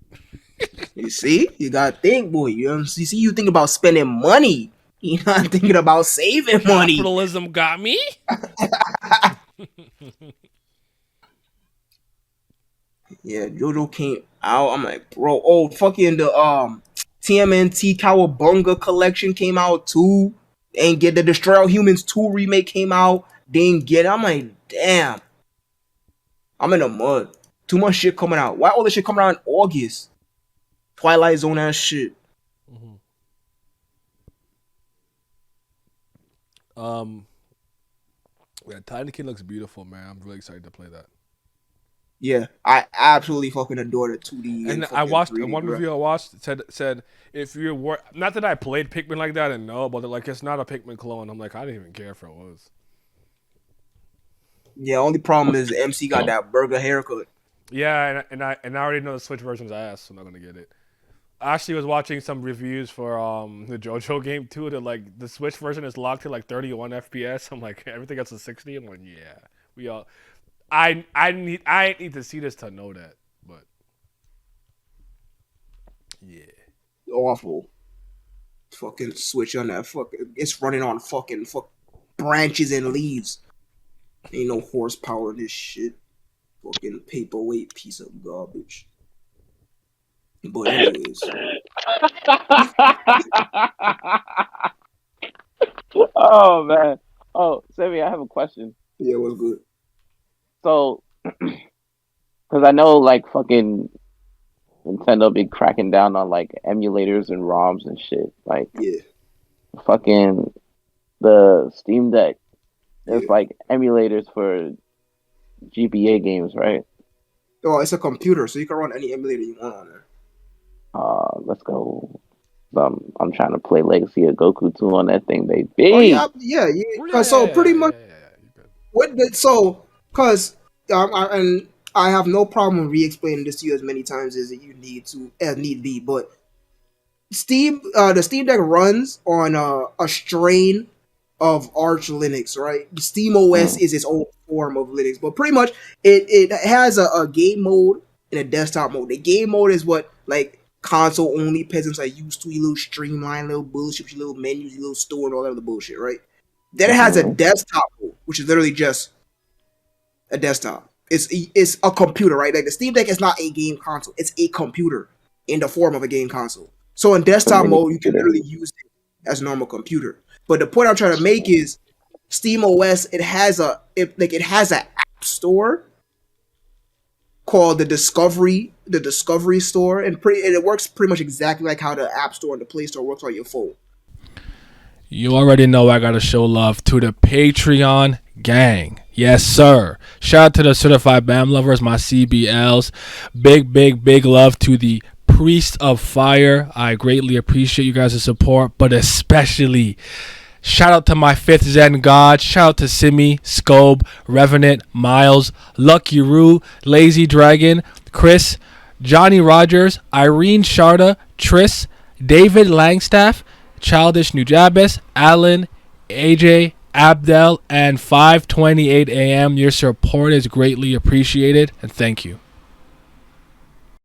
You see, you gotta think, boy. You see, you think about spending money. You're not thinking about saving money. Capitalism got me. Yeah, JoJo came out. I'm like, bro, oh fucking the TMNT Cowabunga collection came out too. Ain't get the Destroy All Humans 2 remake came out. Didn't get it. I'm like, damn. I'm in the mud. Too much shit coming out. Why all this shit coming out in August? Twilight Zone ass shit. Yeah, Tiny Kid looks beautiful, man. I'm really excited to play that. Yeah, I absolutely fucking adore the 2D. And I watched one review I watched said if you're not that I played Pikmin like that and know, but like it's not a Pikmin clone. I'm like I didn't even care if it was. Yeah, only problem is MC got that burger haircut. Yeah, and I already know the Switch version's ass, so I'm not gonna get it. I actually was watching some reviews for the JoJo game too. That like the Switch version is locked to like 31 FPS. I'm like everything else is 60. I'm like yeah, we all. I need to see this to know that, but yeah, Awful. Fucking switch on that fucking. It's running on fucking branches and leaves. Ain't no horsepower in this shit. Fucking paperweight piece of garbage. But anyways, Oh man. Oh, Sammy, I have a question. yeah, what's good? So, because I know like fucking Nintendo be cracking down on like emulators and ROMs and shit. Like Yeah, fucking the Steam Deck. There's Yeah. like emulators for GBA games, right? oh, it's a computer, so you can run any emulator you want on there. Let's go. I'm trying to play Legacy of Goku 2 on that thing, baby. Oh yeah. Cause so pretty much what did so cause I have no problem re-explaining this to you as many times as you need be, but the Steam Deck runs on a strain of Arch Linux, right? Steam OS is its own form of Linux, but pretty much it has a game mode in a desktop mode. The game mode is what like console only peasants are used to. Your little streamline, little bullshit, your little menus, your little store, and all that other bullshit, right? Then it has a desktop mode, which is literally just a desktop. It's a computer, right? Like the Steam Deck is not a game console; it's a computer in the form of a game console. So in desktop mode, you can literally use it as a normal computer. But the point I'm trying to make is Steam OS. It has an app store called the Discovery Store, and it works pretty much exactly like how the App Store and the Play Store works on your phone. You already know I gotta show love to the Patreon gang. Yes, sir. Shout out to the Certified BAM lovers, my CBLs. Big love to the Priest of Fire. I greatly appreciate you guys' support, but especially shout out to my 5th Zen God. Shout out to Simi, Scobe, Revenant, Miles, Lucky Roo, Lazy Dragon, Chris, Johnny Rogers, Irene Sharda, Triss, David Langstaff, Childish Nujabes, Alan, AJ, Abdel, and 5:28 a.m. Your support is greatly appreciated, and thank you.